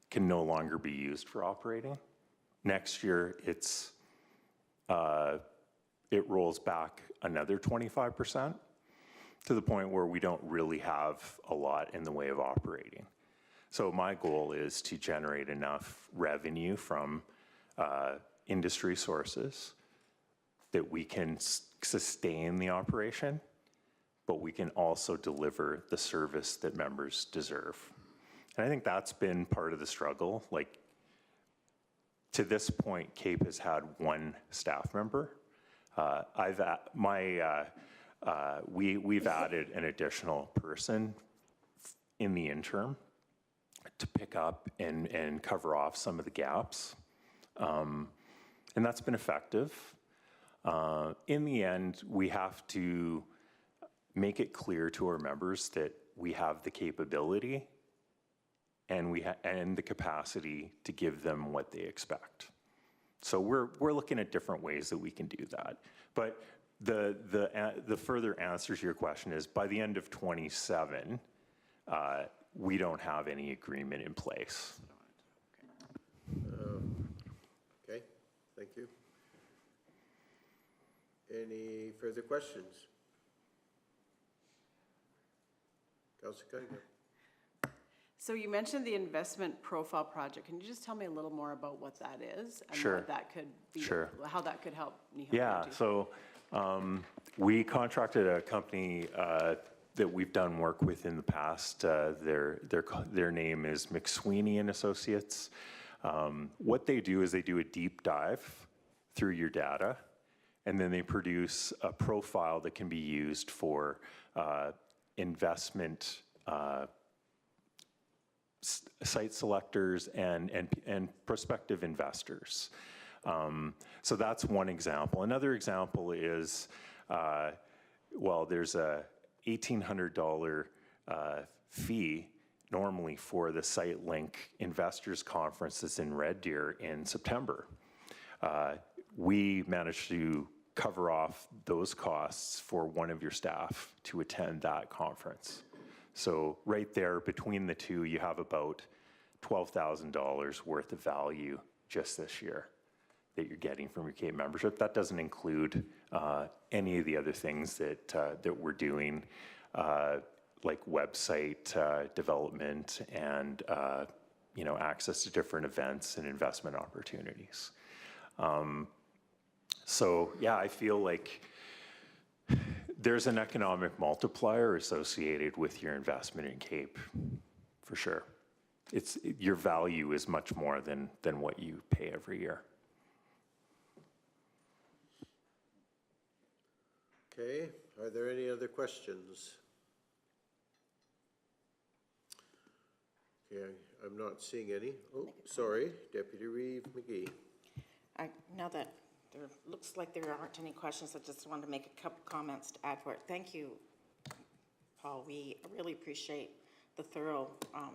can no longer be used for operating. Next year, it rolls back another 25% to the point where we don't really have a lot in the way of operating. So my goal is to generate enough revenue from industry sources that we can sustain the operation, but we can also deliver the service that members deserve. And I think that's been part of the struggle. Like, to this point, CAPE has had one staff member. We've added an additional person in the interim to pick up and cover off some of the gaps. And that's been effective. In the end, we have to make it clear to our members that we have the capability and the capacity to give them what they expect. So we're looking at different ways that we can do that. But the further answer to your question is, by the end of 27, we don't have any agreement in place. Any further questions? Councilor Cunningham. So you mentioned the investment profile project. Can you just tell me a little more about what that is? And Sure. what that could be, Sure. how that could help Kneehill Yeah, County? so we contracted a company that we've done work with in the past. Their name is McSweeney and Associates. What they do is they do a deep dive through your data, and then they produce a profile that can be used for investment site selectors and prospective investors. So that's one example. Another example is, well, there's a $1,800 fee normally for the SiteLink Investors Conference that's in Red Deer in September. We managed to cover off those costs for one of your staff to attend that conference. So right there, between the two, you have about $12,000 worth of value just this year that you're getting from your CAPE membership. That doesn't include any of the other things that we're doing, like website development and access to different events and investment opportunities. So yeah, I feel like there's an economic multiplier associated with your investment in CAPE, for sure. Your value is much more than what you pay every year. Okay, are there any other questions? Okay, I'm not seeing any. Oh, sorry, Deputy Reeve McGee. Now that there looks like there aren't any questions, I just wanted to make a couple comments to add for it. Thank you, Paul. We really appreciate the thorough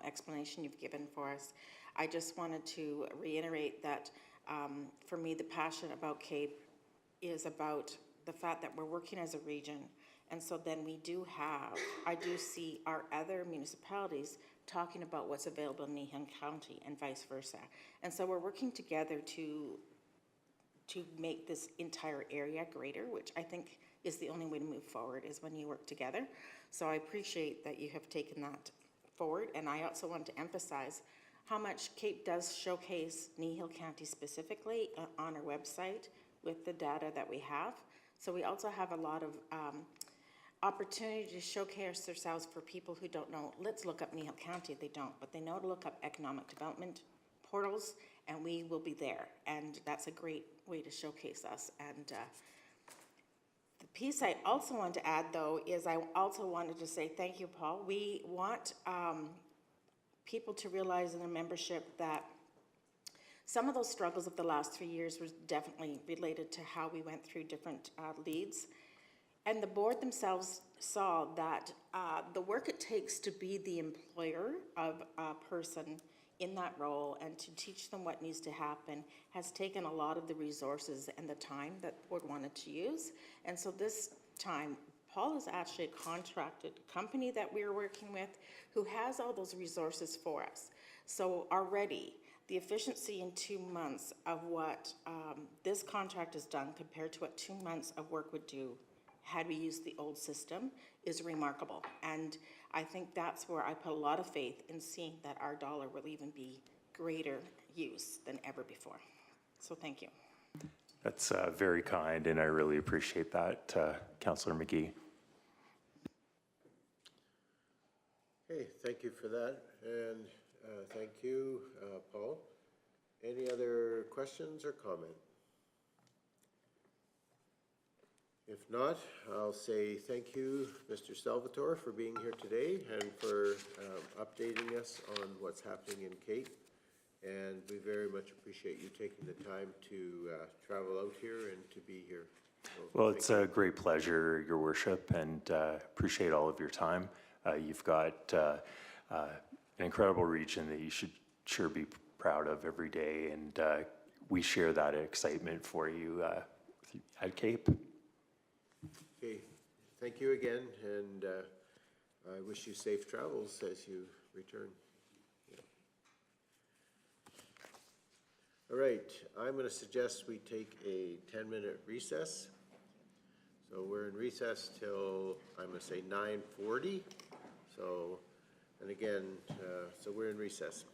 explanation you've given for us. I just wanted to reiterate that for me, the passion about CAPE is about the fact that we're working as a region. And so then I do see our other municipalities talking about what's available in Kneehill County and vice versa. And so we're working together to make this entire area greater, which I think is the only way to move forward, is when you work together. So I appreciate that you have taken that forward. And I also want to emphasize how much CAPE does showcase Kneehill County specifically on our website with the data that we have. So we also have a lot of opportunity to showcase ourselves for people who don't know. Let's look up Kneehill County. They don't, but they know to look up economic development portals, and we will be there. And that's a great way to showcase us. And the piece I also want to add, though, is I also wanted to say thank you, Paul. We want people to realize in their membership that some of those struggles of the last 3 years was definitely related to how we went through different leads. And the board themselves saw that the work it takes to be the employer of a person in that role and to teach them what needs to happen has taken a lot of the resources and the time that the board wanted to use. And so this time, Paul is actually a contracted company that we're working with who has all those resources for us. So already, the efficiency in 2 months of what this contract has done compared to what 2 months of work would do had we used the old system is remarkable. And I think that's where I put a lot of faith in seeing that our dollar will even be greater use than ever before. So thank you. That's very kind, and I really appreciate that, Councillor McGee. Okay, thank you for that, and thank you, Paul. Any other questions or comment? If not, I'll say thank you, Mr. Salvatore, for being here today and for updating us on what's happening in CAPE. And we very much appreciate you taking the time to travel out here and to be here. So well, it's a great pleasure, Your Worship, and appreciate all of your time. You've got an incredible region that you should sure be proud of every day, and we share that excitement for you at CAPE. Okay, thank you again, and I wish you safe travels as you return. Yeah. All right, I'm going to suggest we take a 10-minute recess. So we're in recess till, I'm gonna say 9:40. So, and again, so we're in recess.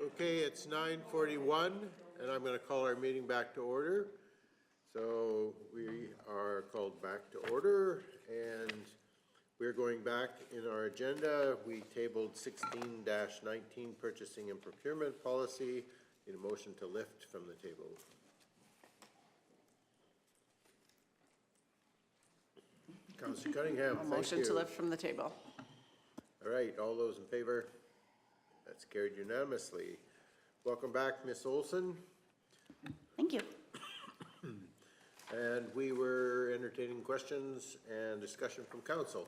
Okay, it's 9:41, and I'm going to call our meeting back to order. So we are called back to order, and we're going back in our agenda. We tabled 16-19 Purchasing and Procurement Policy. Need a motion to lift from the table. Councillor Cunningham, A thank motion to you. lift from the table. All right, all those in favor? That's carried unanimously. Welcome back, Ms. Olson. Thank you. And we were entertaining questions and discussion from council.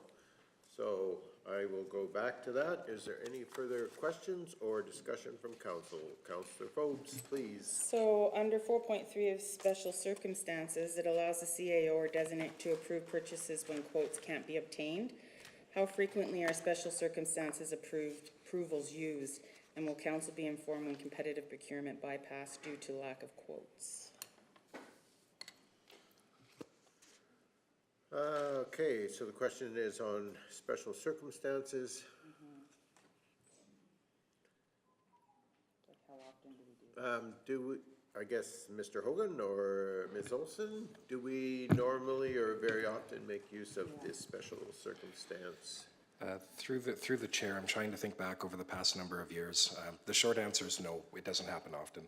So I will go back to that. Is there any further questions or discussion from council? Councillor Phobes, please. So under 4.3 of special circumstances, it allows the CAO or designate to approve purchases when quotes can't be obtained. How frequently are special circumstances approvals used? And will council be informed when competitive procurement bypassed due to lack of quotes? Okay, so the question is on special circumstances. How often do we do I guess, Mr. Hogan or Ms. Olson, do we normally or very often make use of this special circumstance? Through the chair, I'm trying to think back over the past number of years. The short answer is no, it doesn't happen often.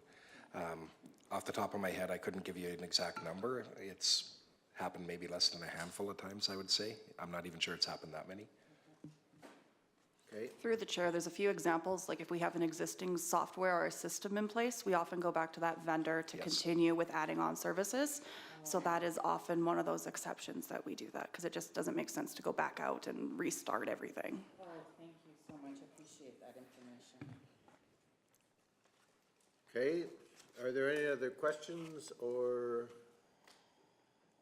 Off the top of my head, I couldn't give you an exact number. It's happened maybe less than a handful of times, I would say. I'm not even sure it's happened that many. Okay. Through the chair, there's a few examples, like if we have an existing software or a system in place, we often go back to that vendor to continue with adding on services. So that is often one of those exceptions that we do that, because it just doesn't make sense to go back out and restart everything. Oh, thank you so much. I appreciate that information. Okay, are there any other questions or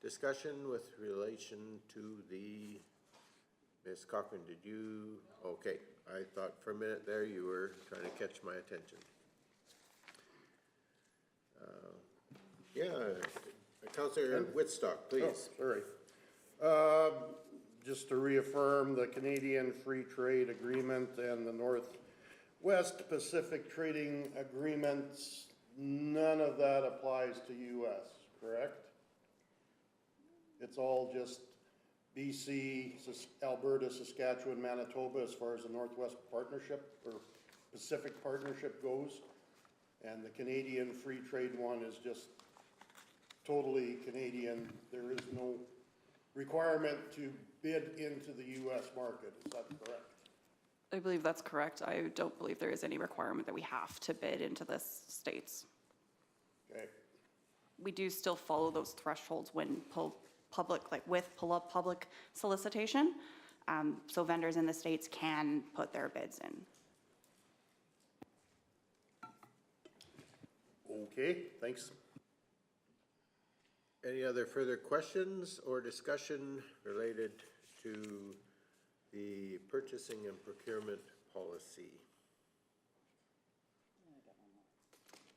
discussion with relation to the, Ms. Cochran, did you, okay, I thought for a minute there you were trying to catch my attention. Councillor Whitstock, please. Oh, sorry. Just to reaffirm the Canadian Free Trade Agreement and the Northwest Pacific Trading Agreements, none of that applies to US, correct? It's all just BC, Alberta, Saskatchewan, Manitoba as far as the Northwest Partnership or Pacific Partnership goes. And the Canadian Free Trade one is just totally Canadian. There is no requirement to bid into the US market. Is that correct? I believe that's correct. I don't believe there is any requirement that we have to bid into the states. Okay. We do still follow those thresholds when public, like with public solicitation. So vendors in the states can put their bids in. Okay, thanks. Any other further questions or discussion related to the purchasing and procurement policy?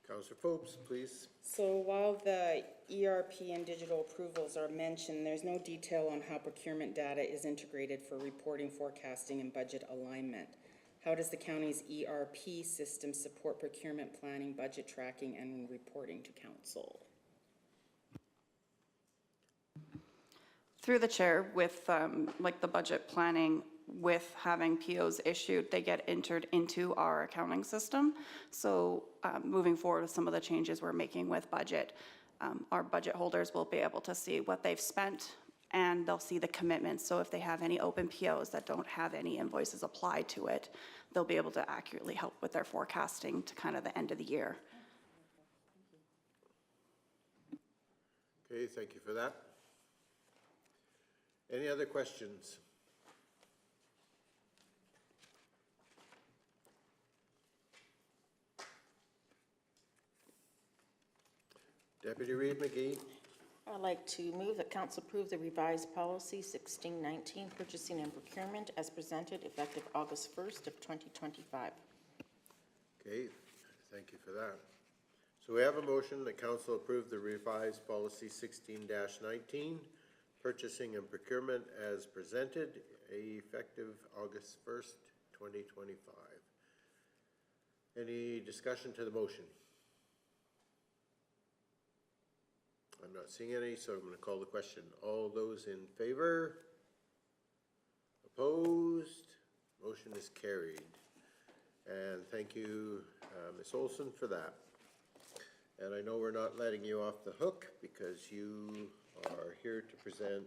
Councillor Phobes, please. So while the ERP and digital approvals are mentioned, there's no detail on how procurement data is integrated for reporting, forecasting, and budget alignment. How does the county's ERP system support procurement planning, budget tracking, and reporting to council? Through the chair, with like the budget planning, with having POs issued, they get entered into our accounting system. So moving forward with some of the changes we're making with budget, our budget holders will be able to see what they've spent and they'll see the commitments. So if they have any open POs that don't have any invoices applied to it, they'll be able to accurately help with their forecasting to kind of the end of the year. Okay, thank you for that. Any other questions? Deputy Reid McGee. I'd like to move that council approve the revised policy 1619, purchasing and procurement as presented effective August 1st of 2025. Okay, thank you for that. So we have a motion that council approve the revised policy 16-19, purchasing and procurement as presented, effective August 1st, 2025. Any discussion to the motion? I'm not seeing any, so I'm going to call the question. All those in favor? Opposed? Motion is carried. And thank you, Ms. Olson, for that. And I know we're not letting you off the hook because you are here to present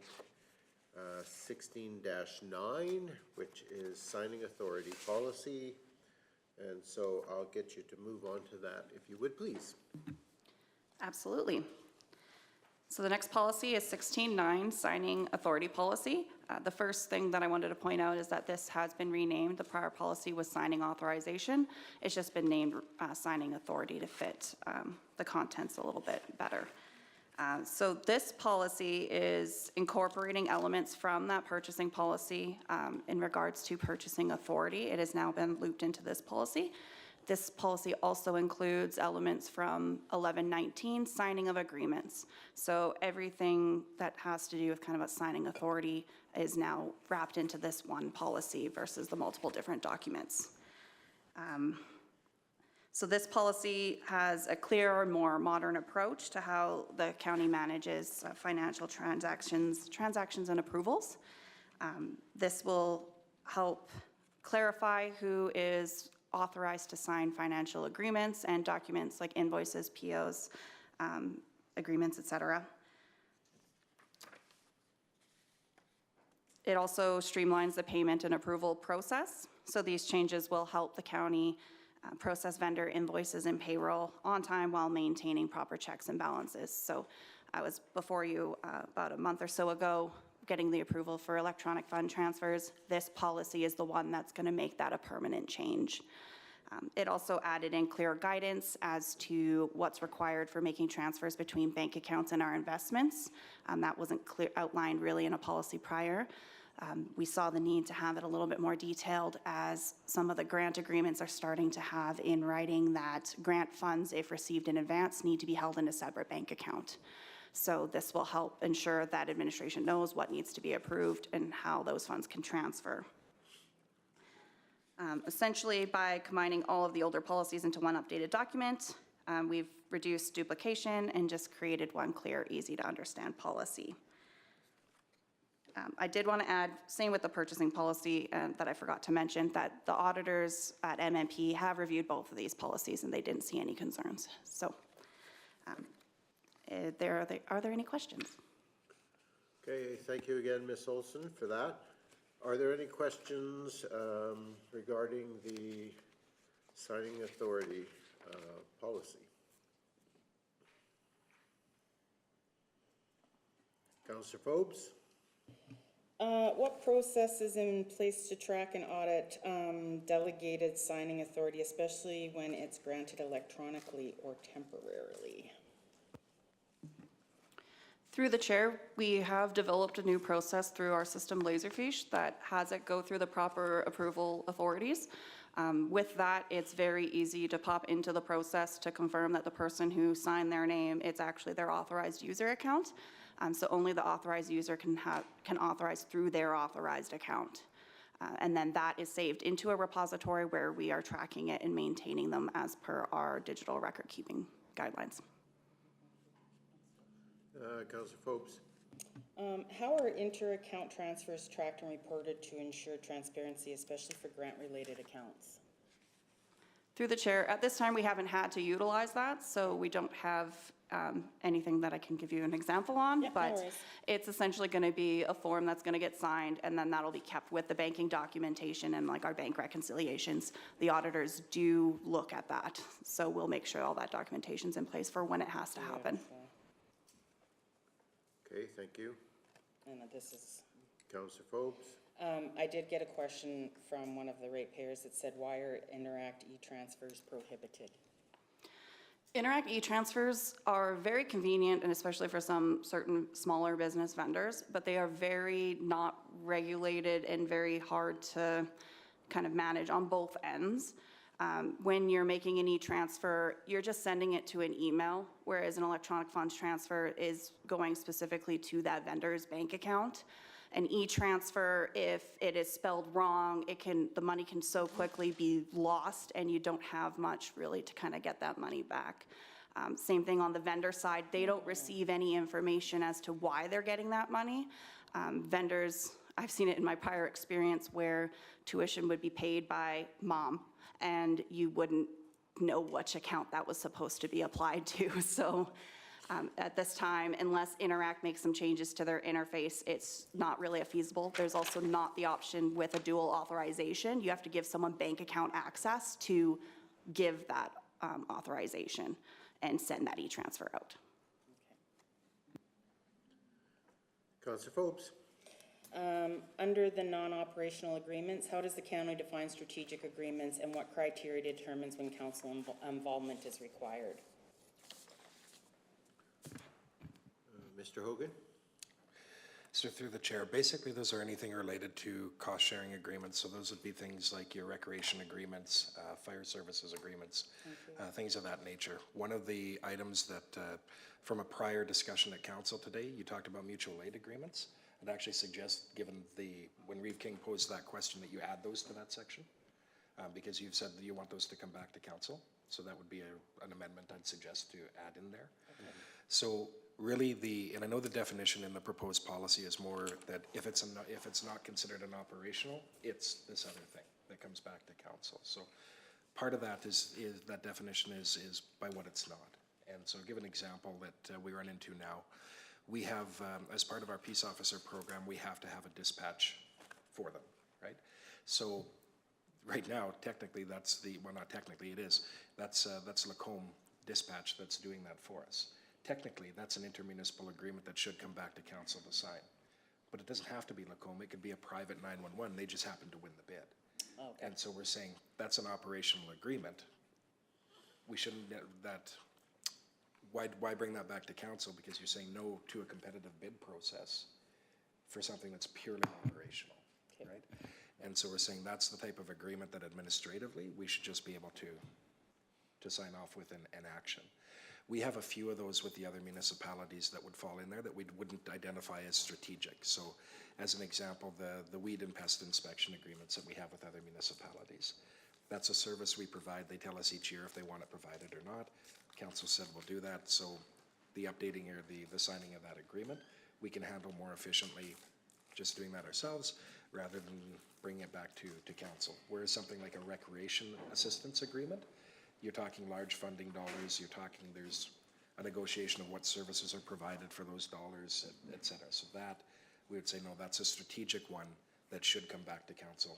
16-9, which is signing authority policy. And so I'll get you to move on to that, if you would, please. Absolutely. So the next policy is 16-9, signing authority policy. The first thing that I wanted to point out is that this has been renamed. The prior policy was signing authorization. It's just been named signing authority to fit the contents a little bit better. So this policy is incorporating elements from that purchasing policy in regards to purchasing authority. It has now been looped into this policy. This policy also includes elements from 1119, signing of agreements. So everything that has to do with kind of a signing authority is now wrapped into this one policy versus the multiple different documents. So this policy has a clearer, more modern approach to how the county manages financial transactions and approvals. This will help clarify who is authorized to sign financial agreements and documents like invoices, POs, agreements, etc. It also streamlines the payment and approval process. So these changes will help the county process vendor invoices and payroll on time while maintaining proper checks and balances. So I was before you about a month or so ago getting the approval for electronic fund transfers. This policy is the one that's going to make that a permanent change. It also added in clear guidance as to what's required for making transfers between bank accounts and our investments. That wasn't outlined really in a policy prior. We saw the need to have it a little bit more detailed as some of the grant agreements are starting to have in writing that grant funds, if received in advance, need to be held in a separate bank account. So this will help ensure that administration knows what needs to be approved and how those funds can transfer. Essentially, by combining all of the older policies into one updated document, we've reduced duplication and just created one clear, easy to understand policy. I did want to add, same with the purchasing policy that I forgot to mention, that the auditors at MMP have reviewed both of these policies and they didn't see any concerns. So are there any questions? Okay, thank you again, Ms. Olson, for that. Are there any questions regarding the signing authority policy? Councillor Forbes? What process is in place to track and audit delegated signing authority, especially when it's granted electronically or temporarily? Through the chair, we have developed a new process through our system Laserfish that has it go through the proper approval authorities. With that, it's very easy to pop into the process to confirm that the person who signed their name, it's actually their authorized user account. So only the authorized user can authorize through their authorized account. And then that is saved into a repository where we are tracking it and maintaining them as per our digital record keeping guidelines. Councillor Forbes? How are inter-account transfers tracked and reported to ensure transparency, especially for grant-related accounts? Through the chair, at this time we haven't had to utilize that, so we don't have anything that I can give you an example on, but no worries. It's essentially going to be a form that's going to get signed, and then that'll be kept with the banking documentation and like our bank reconciliations. The auditors do look at that, so we'll make sure all that documentation's in place for when it has to happen. Okay, thank you. And this is, Councillor Forbes? I did get a question from one of the ratepayers that said, why are Interact e-transfers prohibited? Interact e-transfers are very convenient, and especially for some certain smaller business vendors, but they are very not regulated and very hard to kind of manage on both ends. When you're making an e-transfer, you're just sending it to an email, whereas an electronic funds transfer is going specifically to that vendor's bank account. An e-transfer, if it is spelled wrong, the money can so quickly be lost and you don't have much really to kind of get that money back. Same thing on the vendor side, they don't receive any information as to why they're getting that money. Vendors, I've seen it in my prior experience where tuition would be paid by mom and you wouldn't know which account that was supposed to be applied to. So at this time, unless Interact makes some changes to their interface, it's not really feasible. There's also not the option with a dual authorization. You have to give someone bank account access to give that authorization and send that e-transfer out. Councillor Phobes. Under the non-operational agreements, how does the county define strategic agreements and what criteria determines when council involvement is required? Mr. Hogan. So through the chair, basically those are anything related to cost-sharing agreements. So those would be things like your recreation agreements, fire services agreements, things of that nature. One of the items that, from a prior discussion at council today, you talked about mutual aid agreements. I'd actually suggest, given when Reeve King posed that question, that you add those to that section, because you've said that you want those to come back to council. So that would be an amendment I'd suggest to add in there. Okay. So really and I know the definition in the proposed policy is more that if it's not considered an operational, it's this other thing that comes back to council. So part of that is that definition is by what it's not. And so give an example that we run into now. We have, as part of our peace officer program, we have to have a dispatch for them, right? So right now, technically, not technically, it is. That's Lacombe Dispatch that's doing that for us. Technically, that's an intermunicipal agreement that should come back to council to sign. But it doesn't have to be Lacombe. It could be a private 911. They just happen to win the bid. Okay. And so we're saying that's an operational agreement. We shouldn't why bring that back to council? Because you're saying no to a competitive bid process for something that's purely operational, right? And so we're saying that's the type of agreement that administratively we should just be able to sign off with an action. We have a few of those with the other municipalities that would fall in there that we wouldn't identify as strategic. So as an example, the weed and pest inspection agreements that we have with other municipalities. That's a service we provide. They tell us each year if they want it provided or not. Council said we'll do that. So the updating or the signing of that agreement, we can handle more efficiently just doing that ourselves rather than bringing it back to council. Whereas something like a recreation assistance agreement, you're talking large funding dollars, you're talking there's a negotiation of what services are provided for those dollars, et cetera. So that, we would say, no, that's a strategic one that should come back to council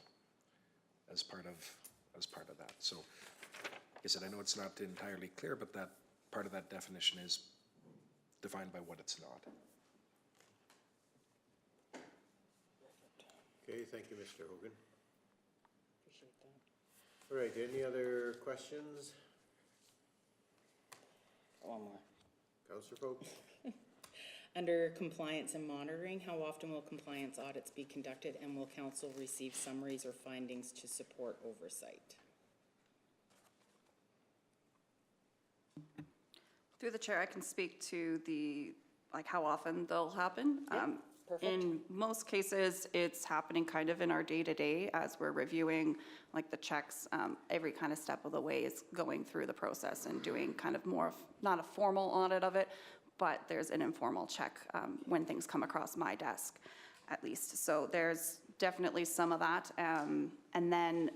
as part of that. So, like I said, I know it's not entirely clear, but that part of that definition is defined by what it's not. Okay, thank you, Mr. Hogan. Appreciate that. All right, any other questions? One more. Councillor Phobes. Under compliance and monitoring, how often will compliance audits be conducted and will council receive summaries or findings to support oversight? Through the chair, I can speak to how often they'll happen. Perfect. In most cases, it's happening kind of in our day-to-day as we're reviewing the checks. Every kind of step of the way is going through the process and doing kind of more of, not a formal audit of it, but there's an informal check when things come across my desk, at least. So there's definitely some of that. And then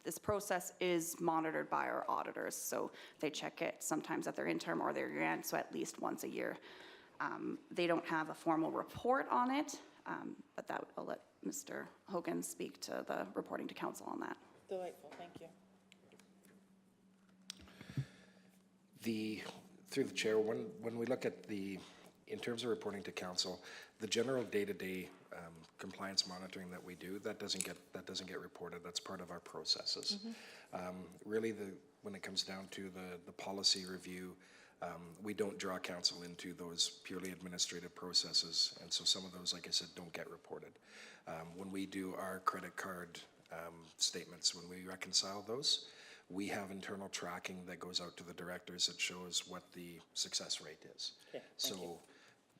this process is monitored by our auditors. So they check it sometimes at their interim or their year end, so at least once a year. They don't have a formal report on it, but I'll let Mr. Hogan speak to the reporting to council on that. Delightful, thank you. Through the chair, when we look at in terms of reporting to council, the general day-to-day compliance monitoring that we do, that doesn't get reported. That's part of our processes. Really, when it comes down to the policy review, we don't draw council into those purely administrative processes, and so some of those, like I said, don't get reported. When we do our credit card statements, when we reconcile those, we have internal tracking that goes out to the directors that shows what the success rate is. Okay, so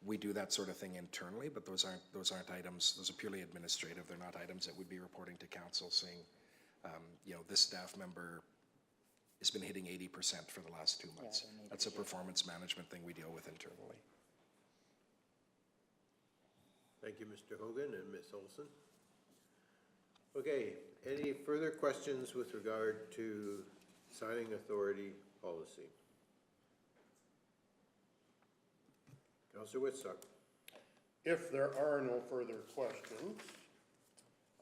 we do that sort of thing internally, but those aren't items, those are purely administrative. They're not items that we'd be reporting to council saying, you know, this staff member has been hitting 80% for the last 2 months. That's a performance management thing we deal with internally. Thank you, Mr. Hogan and Ms. Olson. Okay, any further questions with regard to signing authority policy? Councillor Whitstock. If there are no further questions,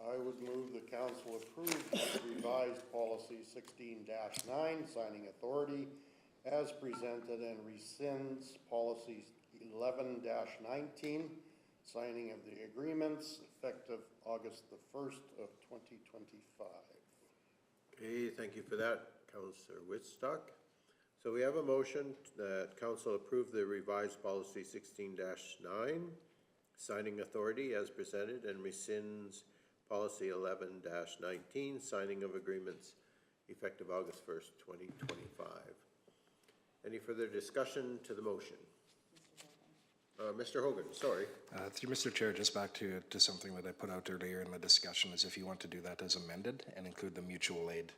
I would move the council approve the revised policy 16-9, signing authority, as presented, and rescinds policy 11-19, signing of the agreements, effective August the 1st of 2025. Okay, thank you for that, Councillor Whitstock. So we have a motion that council approve the revised policy 16-9, signing authority as presented, and rescinds policy 11-19, signing of agreements, effective August 1st, 2025. Any further discussion to the motion? Mr. Hogan, sorry. Through Mr. Chair, just back to something that I put out earlier in the discussion, is if you want to do that as amended and include the mutual aid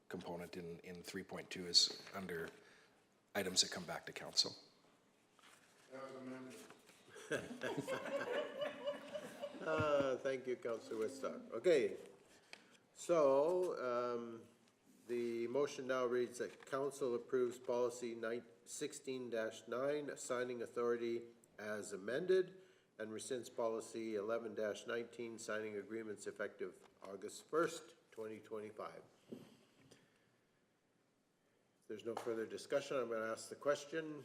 component in 3.2 is under items that come back to council. As amended. Thank you, Councillor Whitstock. Okay, so the motion now reads that council approves policy 16-9, signing authority as amended, and rescinds policy 11-19, signing agreements effective August 1st, 2025. If there's no further discussion, I'm going to ask the question.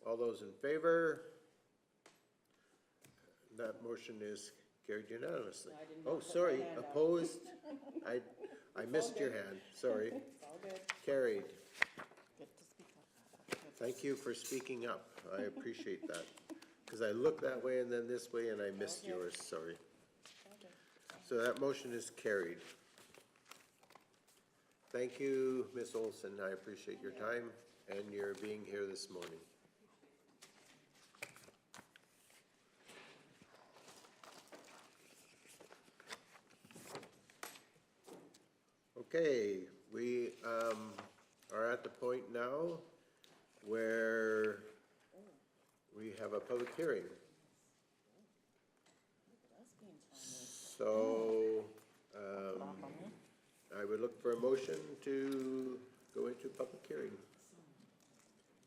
All those in favor? That motion is carried unanimously. Oh, sorry, opposed? I missed your hand, sorry. Carried. Thank you for speaking up. I appreciate that. Because I looked that way and then this way and I missed yours, sorry. So that motion is carried. Thank you, Ms. Olson. I appreciate your time and your being here this morning. Okay, we are at the point now where we have a public hearing. So I would look for a motion to go into public hearing.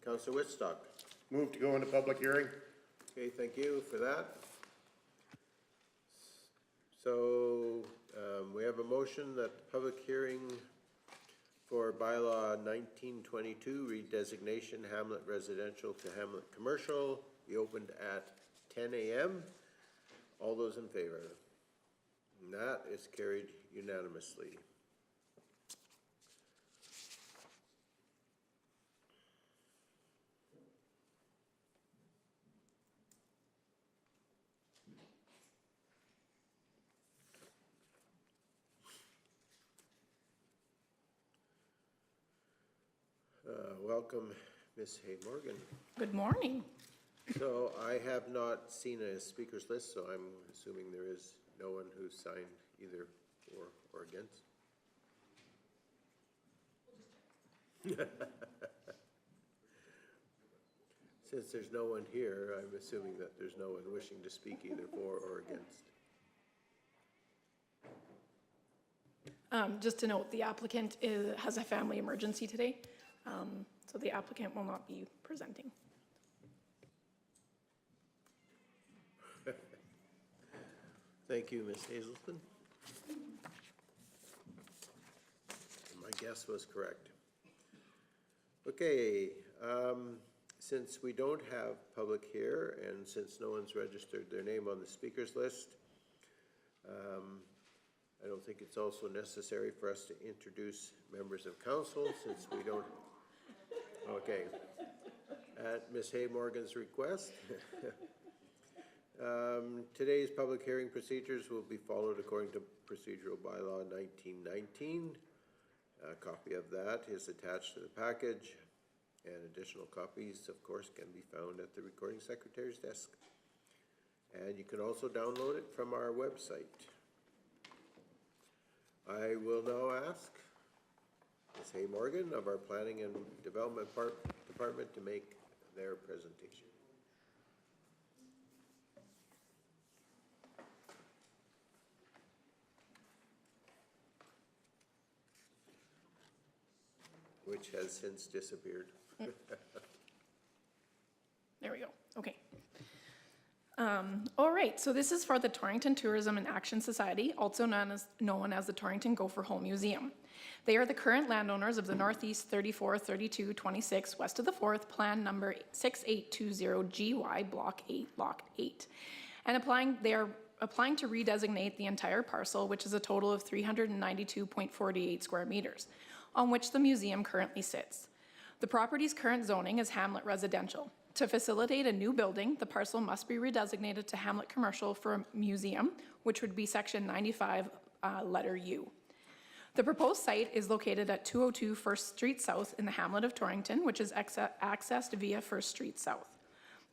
Councillor Whitstock. Move to go into public hearing. Okay, thank you for that. So we have a motion that the public hearing for Bylaw 1922, redesignation Hamlet residential to Hamlet commercial, be opened at 10 a.m. All those in favor? And that is carried unanimously. Welcome, Ms. Hay Morgan. Good morning. So I have not seen a speaker's list, so I'm assuming there is no one who signed either for or against. Since there's no one here, I'm assuming that there's no one wishing to speak either for or against. Just to note, the applicant has a family emergency today, so the applicant will not be presenting. Thank you, Ms. Hazelton. My guess was correct. Okay, since we don't have public here and since no one's registered their name on the speakers list, I don't think it's also necessary for us to introduce members of council since we don't. Okay. At Ms. Hay Morgan's request. Today's public hearing procedures will be followed according to procedural bylaw 1919. A copy of that is attached to the package. And additional copies, of course, can be found at the recording secretary's desk. And you can also download it from our website. I will now ask Ms. Hay Morgan of our Planning and Development Department to make their presentation. Which has since disappeared. There we go, okay. All right, so this is for the Torrington Tourism and Action Society, also known as the Torrington Gopher Hole Museum. They are the current landowners of the Northeast 34, 32, 26, west of the 4th, plan number 6820GY, Block 8, Lot 8. And they are applying to redesignate the entire parcel, which is a total of 392.48 square meters, on which the museum currently sits. The property's current zoning is Hamlet Residential. To facilitate a new building, the parcel must be redesignated to Hamlet Commercial for a museum, which would be section 95, letter U. The proposed site is located at 202 First Street South in the hamlet of Torrington, which is accessed via First Street South.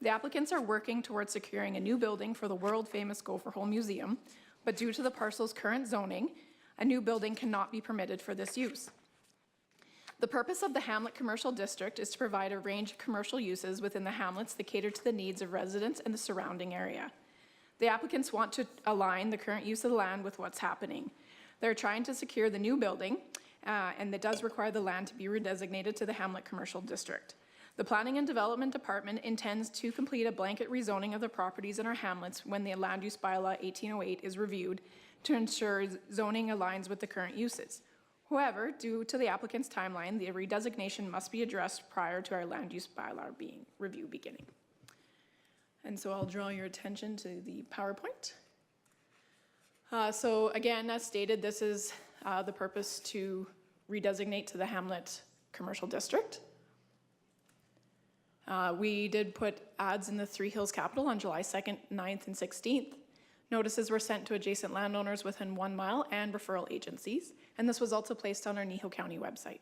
The applicants are working towards securing a new building for the world-famous Gopher Hole Museum, but due to the parcel's current zoning, a new building cannot be permitted for this use. The purpose of the Hamlet Commercial District is to provide a range of commercial uses within the hamlets that cater to the needs of residents and the surrounding area. The applicants want to align the current use of the land with what's happening. They're trying to secure the new building, and it does require the land to be redesignated to the Hamlet Commercial District. The Planning and Development Department intends to complete a blanket rezoning of the properties in our hamlets when the Land Use Bylaw 1808 is reviewed to ensure zoning aligns with the current uses. However, due to the applicant's timeline, the redesignation must be addressed prior to our land use bylaw review beginning. And so I'll draw your attention to the PowerPoint. So again, as stated, this is the purpose to redesignate to the Hamlet Commercial District. We did put ads in the Three Hills Capital on July 2nd, 9th, and 16th. Notices were sent to adjacent landowners within 1 mile and referral agencies, and this was also placed on our Kneehill County website.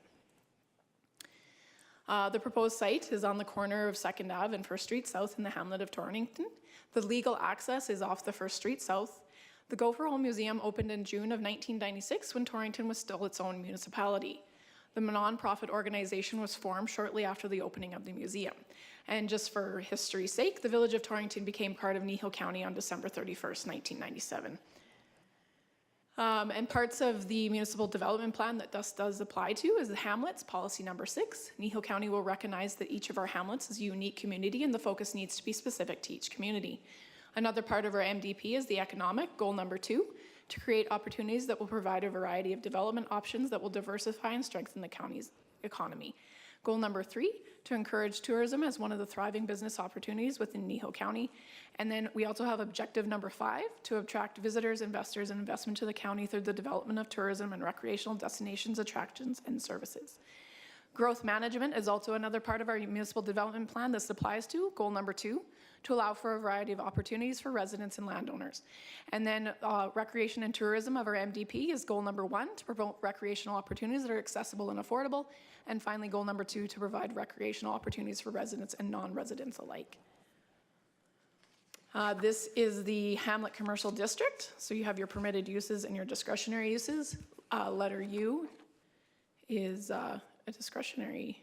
The proposed site is on the corner of 2nd Ave and 1st Street South in the hamlet of Torrington. The legal access is off the 1st Street South. The Gopher Hole Museum opened in June of 1996 when Torrington was still its own municipality. The non-profit organization was formed shortly after the opening of the museum. And just for history's sake, the village of Torrington became part of Kneehill County on December 31st, 1997. And parts of the municipal development plan that this does apply to is the hamlets, policy number 6. Kneehill County will recognize that each of our hamlets is a unique community and the focus needs to be specific to each community. Another part of our MDP is the economic, goal number 2, to create opportunities that will provide a variety of development options that will diversify and strengthen the county's economy. Goal number 3, to encourage tourism as one of the thriving business opportunities within Kneehill County. And then we also have objective number 5, to attract visitors, investors, and investment to the county through the development of tourism and recreational destinations, attractions, and services. Growth management is also another part of our municipal development plan this applies to, goal number 2, to allow for a variety of opportunities for residents and landowners. And then recreation and tourism of our MDP is goal number 1, to promote recreational opportunities that are accessible and affordable. And finally, goal number 2, to provide recreational opportunities for residents and non-residents alike. This is the Hamlet Commercial District. So you have your permitted uses and your discretionary uses. Letter U is a discretionary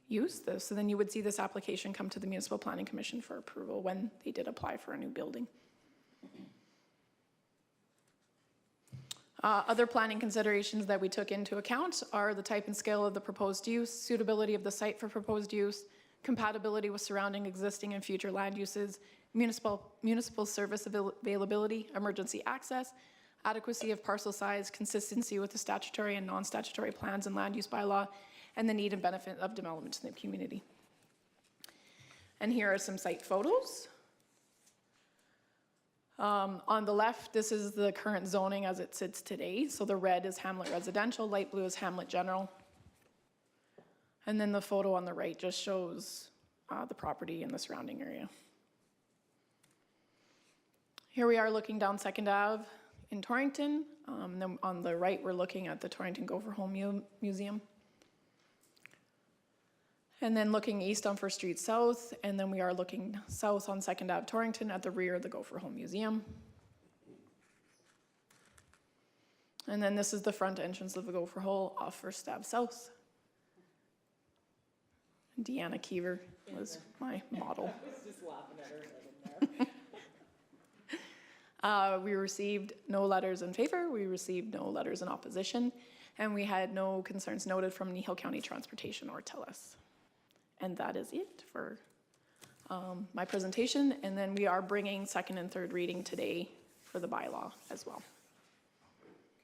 use. So then you would see this application come to the Municipal Planning Commission for approval when they did apply for a new building. Other planning considerations that we took into account are the type and scale of the proposed use, suitability of the site for proposed use, compatibility with surrounding existing and future land uses, municipal service availability, emergency access, adequacy of parcel size, consistency with the statutory and non-statutory plans and land use bylaw, and the need and benefit of development in the community. And here are some site photos. On the left, this is the current zoning as it sits today. So the red is Hamlet Residential, light blue is Hamlet General. And then the photo on the right just shows the property in the surrounding area. Here we are looking down 2nd Ave in Torrington. Then on the right, we're looking at the Torrington Gopher Hole Museum. And then looking east on First Street South, and then we are looking south on Second Ave Torrington at the rear of the Gopher Home Museum. And then this is the front entrance of the Gopher Hole off First Ave South. Deanna Keever was my model. Just laughing at her there. We received no letters in favor, we received no letters in opposition, and we had no concerns noted from Kneehill County Transportation or TELUS. And that is it for my presentation, and then we are bringing second and third reading today for the bylaw as well.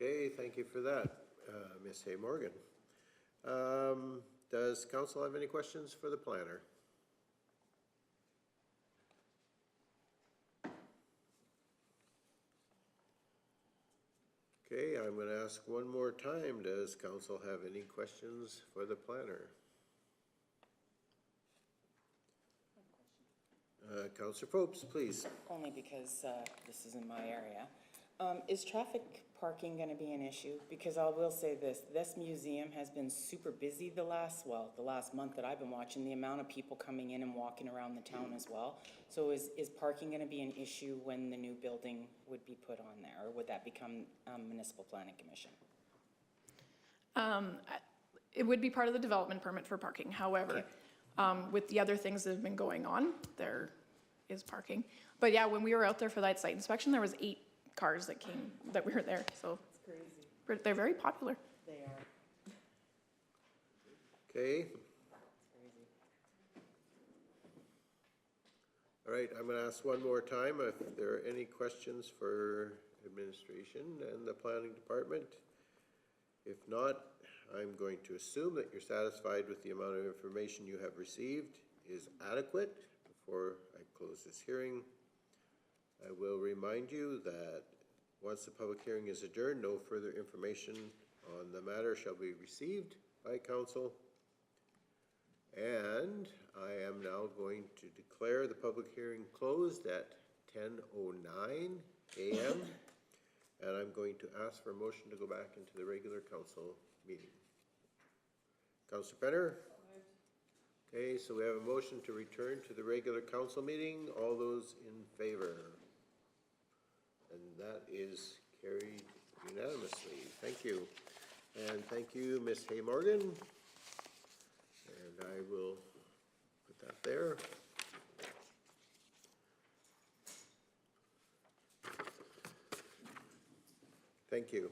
Okay, thank you for that, Ms. Hay Morgan. Does council have any questions for the planner? Okay, I'm going to ask one more time. Does council have any questions for the planner? Councillor Probst, please. Only because this is in my area. Is traffic parking going to be an issue? Because I will say this museum has been super busy the last month that I've been watching, the amount of people coming in and walking around the town as well. So is parking going to be an issue when the new building would be put on there, or would that become Municipal Planning Commission? It would be part of the development permit for parking. However, with the other things that have been going on, there is parking. But yeah, when we were out there for that site inspection, there was 8 cars that we were there, so. It's crazy. They're very popular. They are. Okay. It's crazy. All right, I'm going to ask one more time if there are any questions for administration and the planning department. If not, I'm going to assume that you're satisfied with the amount of information you have received is adequate. Before I close this hearing, I will remind you that once the public hearing is adjourned, no further information on the matter shall be received by council. And I am now going to declare the public hearing closed at 10:09 a.m. And I'm going to ask for a motion to go back into the regular council meeting. Councilor Penner? Okay, so we have a motion to return to the regular council meeting. All those in favor? And that is carried unanimously. Thank you. And thank you, Ms. Hay Morgan. And I will put that there. Thank you.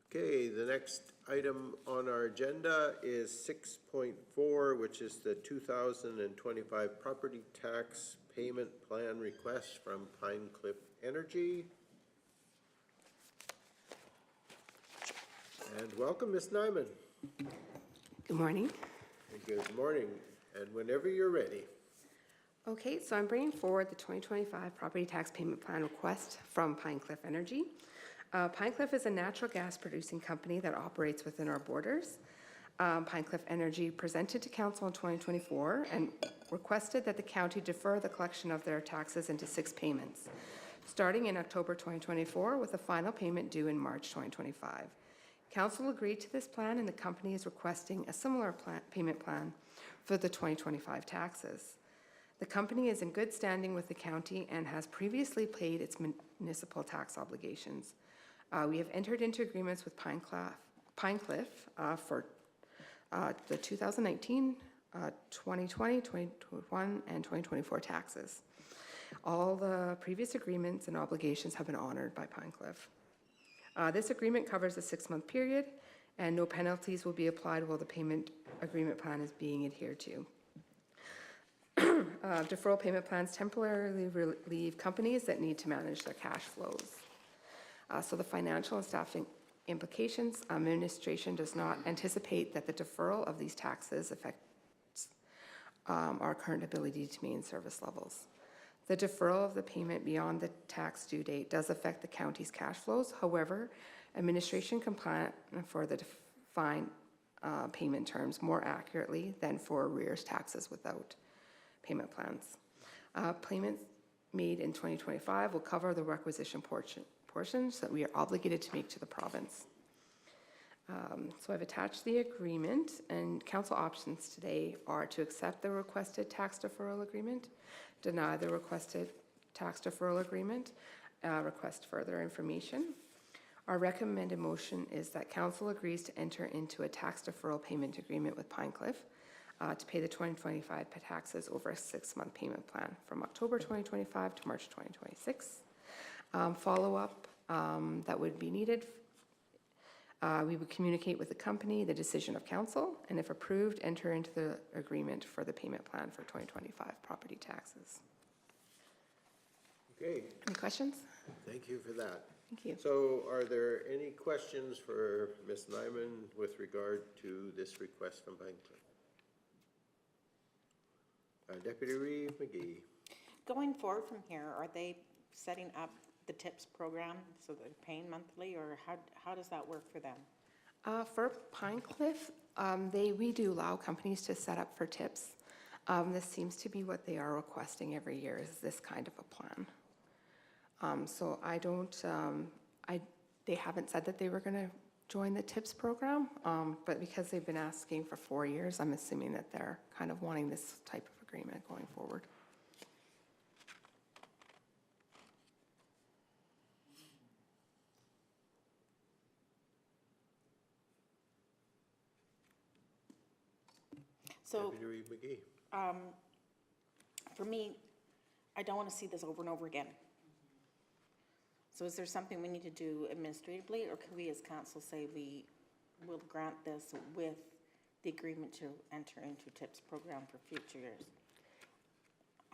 Okay, the next item on our agenda is 6.4, which is the 2025 property tax payment plan request from Pine Cliff Energy. And welcome, Ms. Nyman. Good morning. Good morning, and whenever you're ready. Okay, so I'm bringing forward the 2025 property tax payment plan request from Pine Cliff Energy. Pine Cliff is a natural gas producing company that operates within our borders. Pine Cliff Energy presented to council in 2024 and requested that the county defer the collection of their taxes into 6 payments, starting in October 2024 with a final payment due in March 2025. Council agreed to this plan, and the company is requesting a similar payment plan for the 2025 taxes. The company is in good standing with the county and has previously paid its municipal tax obligations. We have entered into agreements with Pine Cliff for the 2019, 2020, 2021, and 2024 taxes. All the previous agreements and obligations have been honored by Pine Cliff. This agreement covers a 6-month period, and no penalties will be applied while the payment agreement plan is being adhered to. Deferral payment plans temporarily relieve companies that need to manage their cash flows. So the financial and staffing implications, administration does not anticipate that the deferral of these taxes affects our current ability to maintain service levels. The deferral of the payment beyond the tax due date does affect the county's cash flows. However, administration can plan for the defined payment terms more accurately than for arrears taxes without payment plans. Payments made in 2025 will cover the requisition portions that we are obligated to make to the province. So I've attached the agreement, and council options today are to accept the requested tax deferral agreement, deny the requested tax deferral agreement, request further information. Our recommended motion is that council agrees to enter into a tax deferral payment agreement with Pine Cliff to pay the 2025 taxes over a 6-month payment plan from October 2025 to March 2026. Follow-up that would be needed. We would communicate with the company the decision of council, and if approved, enter into the agreement for the payment plan for 2025 property taxes. Okay, Any questions? thank you for that. Thank you. So are there any questions for Ms. Nyman with regard to this request from Pine Cliff? Deputy Reeve McGee. Going forward from here, are they setting up the TIPS program so they're paying monthly, or how does that work for them? For Pine Cliff, we do allow companies to set up for TIPS. This seems to be what they are requesting every year, is this kind of a plan. So I don't, they haven't said that they were going to join the TIPS program, but because they've been asking for 4 years, I'm assuming that they're kind of wanting this type of agreement going forward. So, Deputy Reeve McGee. for me, I don't want to see this over and over again. So is there something we need to do administratively, or can we as council say we will grant this with the agreement to enter into TIPS program for future years?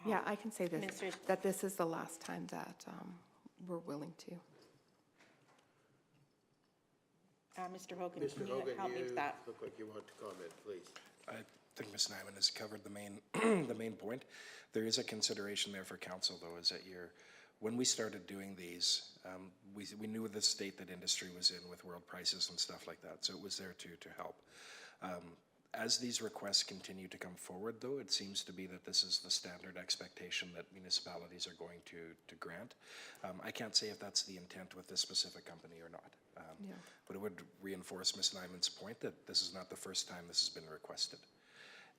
Yeah, I can say this, Administration. that this is the last time that we're willing to. Mr. Hogan, Mr. can you Hogan, help me with that? look like you want to comment, please. I think Ms. Nyman has covered the main, the main point. There is a consideration there for council, though, is that when we started doing these, we knew the state that industry was in with world prices and stuff like that, so it was there to help. As these requests continue to come forward, though, it seems to be that this is the standard expectation that municipalities are going to grant. I can't say if that's the intent with this specific company or not. Yeah. But it would reinforce Ms. Nyman's point that this is not the first time this has been requested.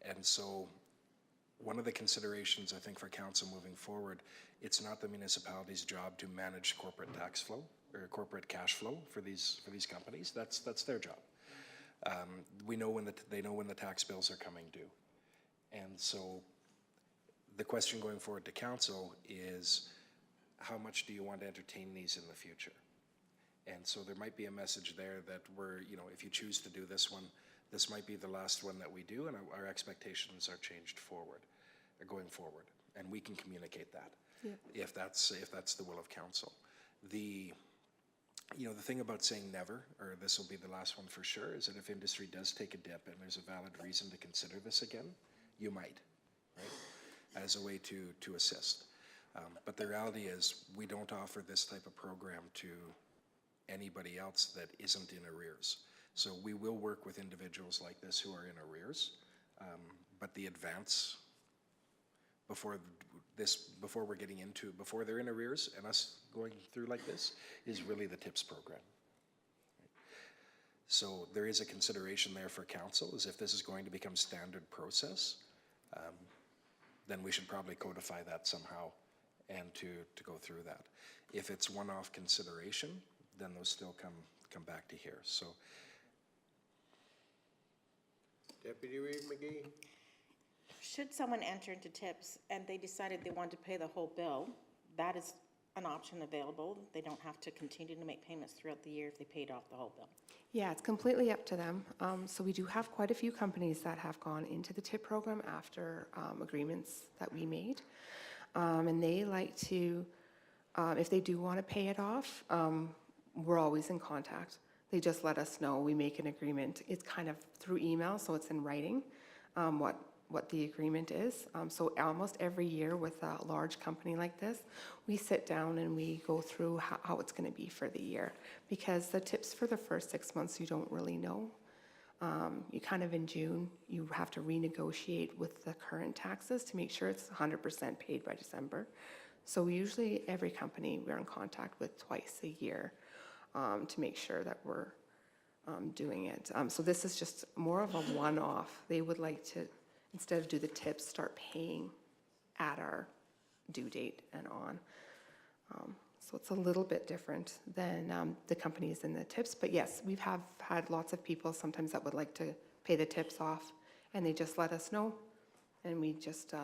And so one of the considerations, I think, for council moving forward, it's not the municipality's job to manage corporate tax flow or corporate cash flow for these companies. That's their job. They know when the tax bills are coming due. And so the question going forward to council is, how much do you want to entertain these in the future? And so there might be a message there that if you choose to do this one, this might be the last one that we do, and our expectations are changed going forward. And we can communicate that if that's the will of council. The thing about saying never, or this will be the last one for sure, is that if industry does take a dip and there's a valid reason to consider this again, you might, right, as a way to assist. But the reality is we don't offer this type of program to anybody else that isn't in arrears. So we will work with individuals like this who are in arrears, but the advance before they're in arrears and us going through like this is really the TIPS program. So there is a consideration there for council, is if this is going to become standard process, then we should probably codify that somehow and to go through that. If it's one-off consideration, then those still come back to here. So, Deputy Reeve McGee. Should someone enter into TIPS and they decided they wanted to pay the whole bill, that is an option available. They don't have to continue to make payments throughout the year if they paid off the whole bill. Yeah, it's completely up to them. So we do have quite a few companies that have gone into the TIP program after agreements that we made. And they like to, if they do want to pay it off, we're always in contact. They just let us know, we make an agreement. It's kind of through email, so it's in writing, what the agreement is. So almost every year with a large company like this, we sit down and we go through how it's going to be for the year. Because the tips for the first 6 months, you don't really know. You kind of in June, you have to renegotiate with the current taxes to make sure it's 100% paid by December. So usually every company we're in contact with twice a year to make sure that we're doing it. So this is just more of a one-off. They would like to, instead of do the tips, start paying at our due date and on. So it's a little bit different than the companies in the tips. But yes, we've had lots of people sometimes that would like to pay the tips off, and they just let us know, and we just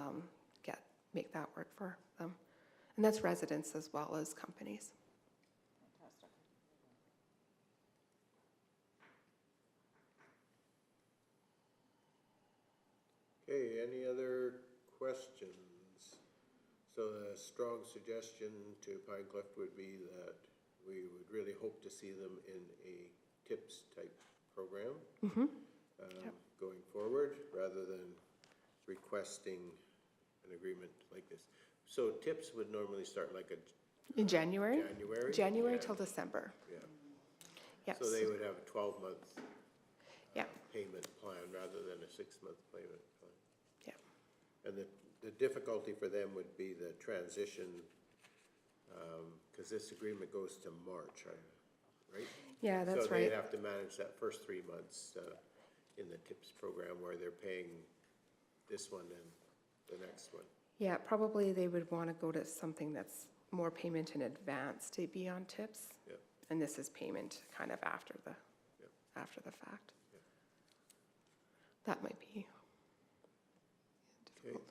make that work for them. And that's residents as well as companies. Okay, any other questions? So a strong suggestion to Pine Cliff would be that we would really hope to see them in a TIPS type program going forward, rather than requesting an agreement like this. So TIPS would normally start like In January? January till December. Yeah. Yes. So they would have a 12-month Yeah. payment plan rather than a 6-month payment plan. Yeah. And the difficulty for them would be the transition, because this agreement goes to March, right? Yeah, that's So right. they'd have to manage that first 3 months in the TIPS program where they're paying this one and the next one. Yeah, probably they would want to go to something that's more payment in advance to be on tips. Yeah. And this is payment kind of after the fact. Yeah. That might be Okay. difficult.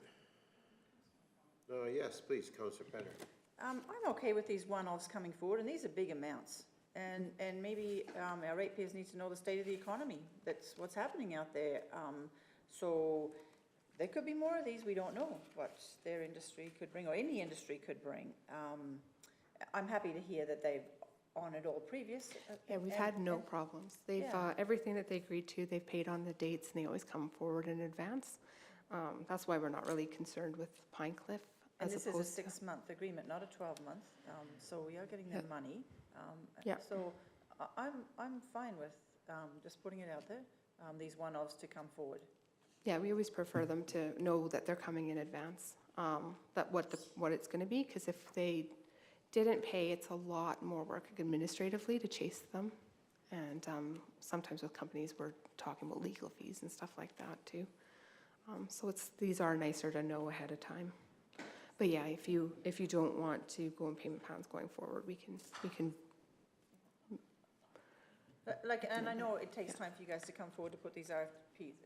No, yes, please, Councillor Penner. I'm okay with these one-offs coming forward, and these are big amounts. And maybe our ratepayers need to know the state of the economy. That's what's happening out there. So there could be more of these. We don't know what their industry could bring, or any industry could bring. I'm happy to hear that they've honored all previous. Yeah, we've had no problems. They've, everything that they agreed to, they've paid on the dates, and they always come forward in advance. That's why we're not really concerned with Pine Cliff. And as this is a opposed to- 6-month agreement, not a 12-month. So we are getting them money. Yeah. So I'm fine with just putting it out there, these one-offs to come forward. Yeah, we always prefer them to know that they're coming in advance, that what it's going to be, because if they didn't pay, it's a lot more work administratively to chase them. And sometimes with companies, we're talking about legal fees and stuff like that too. So these are nicer to know ahead of time. But yeah, if you don't want to go in payment plans going forward, we can. And I know it takes time for you guys to come forward to put these RFPs,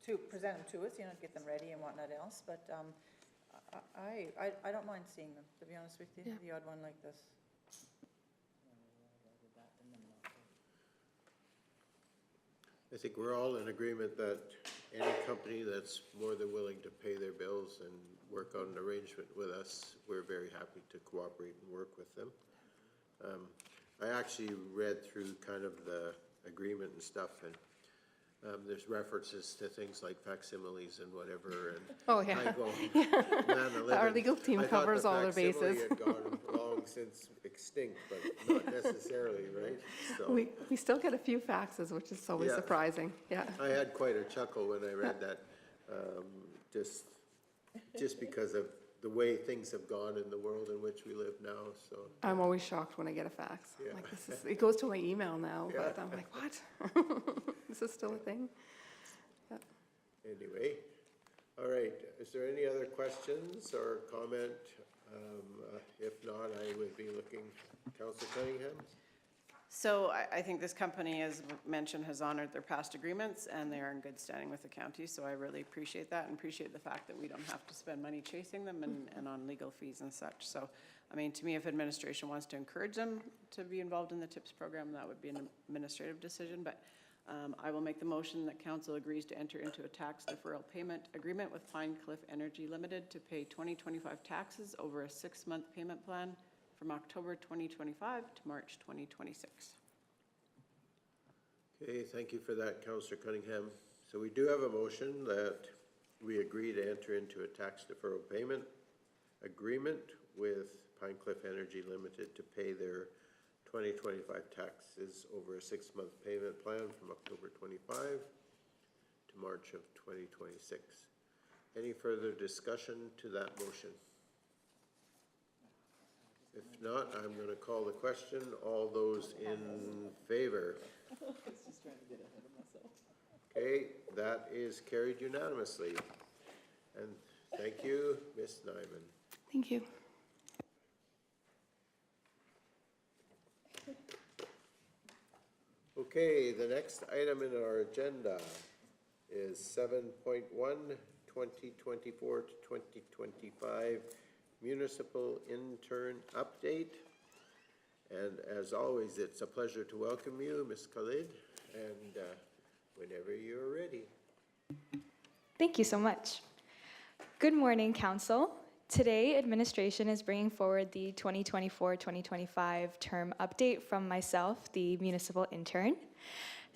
to present them to us, get them ready and whatnot else. But I don't mind seeing them, to be honest with you, the odd one like this. I think we're all in agreement that any company that's more than willing to pay their bills and work out an arrangement with us, we're very happy to cooperate and work with them. I actually read through kind of the agreement and stuff, and there's references to things like facsimiles and whatever, and Oh, yeah. I go, man, Our legal team covers all their bases. I thought the facsimile had gone long since extinct, but not necessarily, right? So We still get a few faxes, which is always Yeah. surprising, yeah. I had quite a chuckle when I read that, just because of the way things have gone in the world in which we live now, so. I'm always shocked when I get a fax. Yeah. Like, it goes to my email now, but Yeah. I'm like, what? Is this still a thing? Yeah. Anyway, all right, is there any other questions or comment? If not, I would be looking, Councillor Cunningham? So I think this company, as mentioned, has honored their past agreements, and they are in good standing with the county, so I really appreciate that, and appreciate the fact that we don't have to spend money chasing them and on legal fees and such. So, I mean, to me, if administration wants to encourage them to be involved in the TIPS program, that would be an administrative decision, but I will make the motion that council agrees to enter into a tax deferral payment agreement with Pine Cliff Energy Limited to pay 2025 taxes over a 6-month payment plan from October 2025 to March 2026. Okay, thank you for that, Councillor Cunningham. So we do have a motion that we agree to enter into a tax deferral payment agreement with Pine Cliff Energy Limited to pay their 2025 taxes over a 6-month payment plan from October 25 to March of 2026. Any further discussion to that motion? If not, I'm going to call the question. All those in favor? Okay, that is carried unanimously. And thank you, Ms. Nyman. Thank you. Okay, the next item in our agenda is 7.1, 2024 to 2025 Municipal Intern Update. And as always, it's a pleasure to welcome you, Ms. Khalid, and whenever you're ready. Thank you so much. Good morning, Council. Today, administration is bringing forward the 2024-2025 term update from myself, the municipal intern.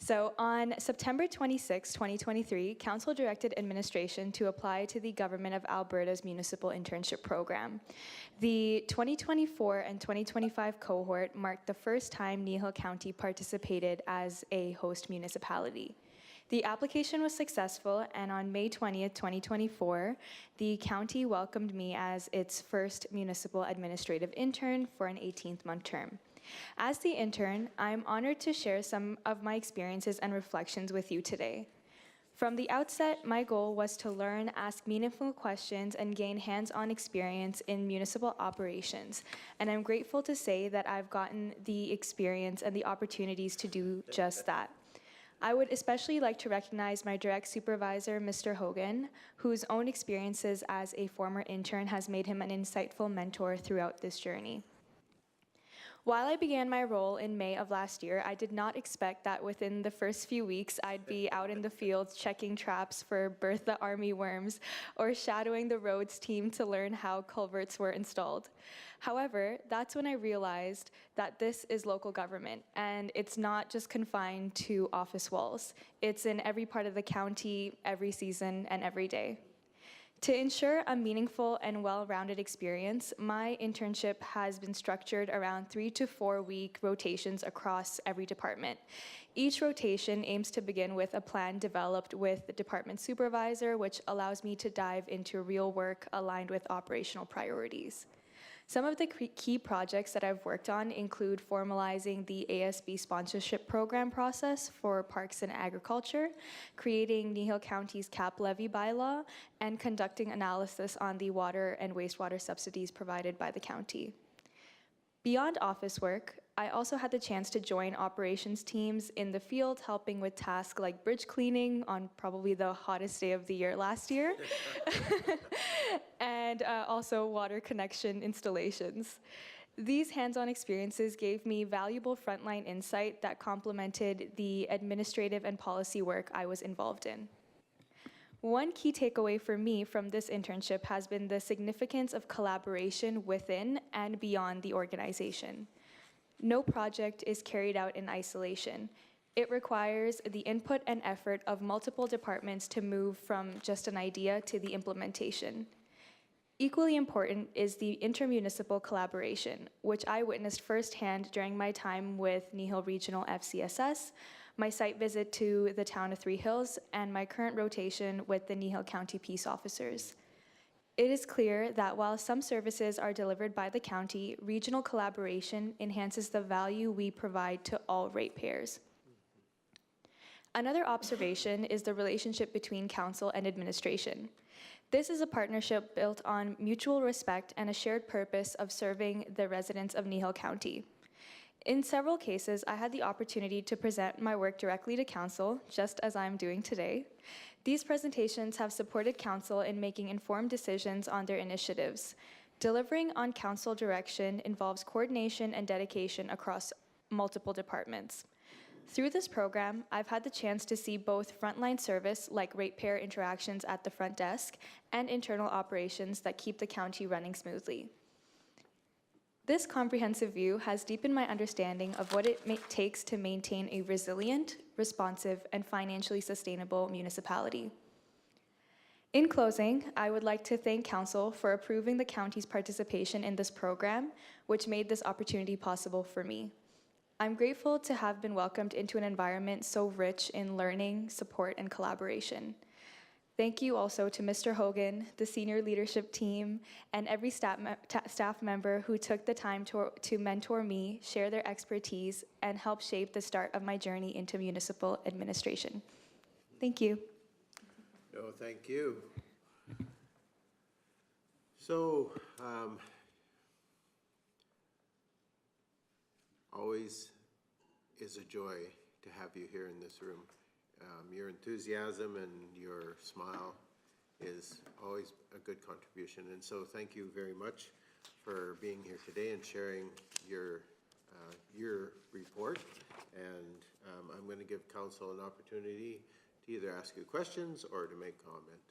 So on September 26, 2023, Council directed administration to apply to the Government of Alberta's Municipal Internship Program. The 2024 and 2025 cohort marked the first time Kneehill County participated as a host municipality. The application was successful, and on May 20th, 2024, the county welcomed me as its first municipal administrative intern for an 18-month term. As the intern, I'm honored to share some of my experiences and reflections with you today. From the outset, my goal was to learn, ask meaningful questions, and gain hands-on experience in municipal operations, and I'm grateful to say that I've gotten the experience and the opportunities to do just that. I would especially like to recognize my direct supervisor, Mr. Hogan, whose own experiences as a former intern has made him an insightful mentor throughout this journey. While I began my role in May of last year, I did not expect that within the first few weeks, I'd be out in the field checking traps for Bertha Army worms or shadowing the roads team to learn how culverts were installed. However, that's when I realized that this is local government, and it's not just confined to office walls. It's in every part of the county, every season, and every day. To ensure a meaningful and well-rounded experience, my internship has been structured around 3 to 4 week rotations across every department. Each rotation aims to begin with a plan developed with the department supervisor, which allows me to dive into real work aligned with operational priorities. Some of the key projects that I've worked on include formalizing the ASB sponsorship program process for parks and agriculture, creating Kneehill County's cap levy bylaw, and conducting analysis on the water and wastewater subsidies provided by the county. Beyond office work, I also had the chance to join operations teams in the field, helping with tasks like bridge cleaning on probably the hottest day of the year last year, and also water connection installations. These hands-on experiences gave me valuable frontline insight that complemented the administrative and policy work I was involved in. One key takeaway for me from this internship has been the significance of collaboration within and beyond the organization. No project is carried out in isolation. It requires the input and effort of multiple departments to move from just an idea to the implementation. Equally important is the intermunicipal collaboration, which I witnessed firsthand during my time with Kneehill Regional FCSS, my site visit to the town of Three Hills, and my current rotation with the Kneehill County Peace Officers. It is clear that while some services are delivered by the county, regional collaboration enhances the value we provide to all ratepayers. Another observation is the relationship between council and administration. This is a partnership built on mutual respect and a shared purpose of serving the residents of Kneehill County. In several cases, I had the opportunity to present my work directly to council, just as I'm doing today. These presentations have supported council in making informed decisions on their initiatives. Delivering on council direction involves coordination and dedication across multiple departments. Through this program, I've had the chance to see both frontline service, like ratepayer interactions at the front desk, and internal operations that keep the county running smoothly. This comprehensive view has deepened my understanding of what it takes to maintain a resilient, responsive, and financially sustainable municipality. In closing, I would like to thank Council for approving the county's participation in this program, which made this opportunity possible for me. I'm grateful to have been welcomed into an environment so rich in learning, support, and collaboration. Thank you also to Mr. Hogan, the senior leadership team, and every staff member who took the time to mentor me, share their expertise, and help shape the start of my journey into municipal administration. Thank you. No, thank you. So, always is a joy to have you here in this room. Your enthusiasm and your smile is always a good contribution. And so thank you very much for being here today and sharing your report. And I'm going to give council an opportunity to either ask you questions or to make comment.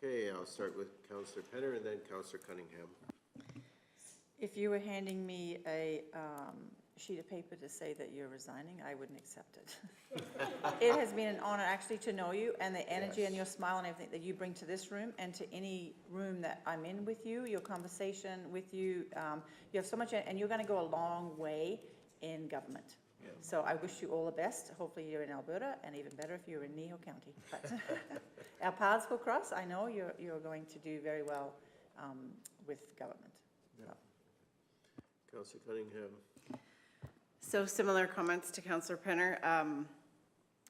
So, okay, I'll start with Councillor Penner and then Councillor Cunningham. If you were handing me a sheet of paper to say that you're resigning, I wouldn't accept it. It has been an honor actually to know you, and the energy and your smile and everything that you bring to this room and to any room that I'm in with you, your conversation with you. You have so much, and you're going to go a long way in government. Yeah. So I wish you all the best. Hopefully you're in Alberta, and even better if you're in Kneehill County. But our paths will cross. I know you're going to do very well with government. Yeah. Councillor Cunningham. So similar comments to Councillor Penner.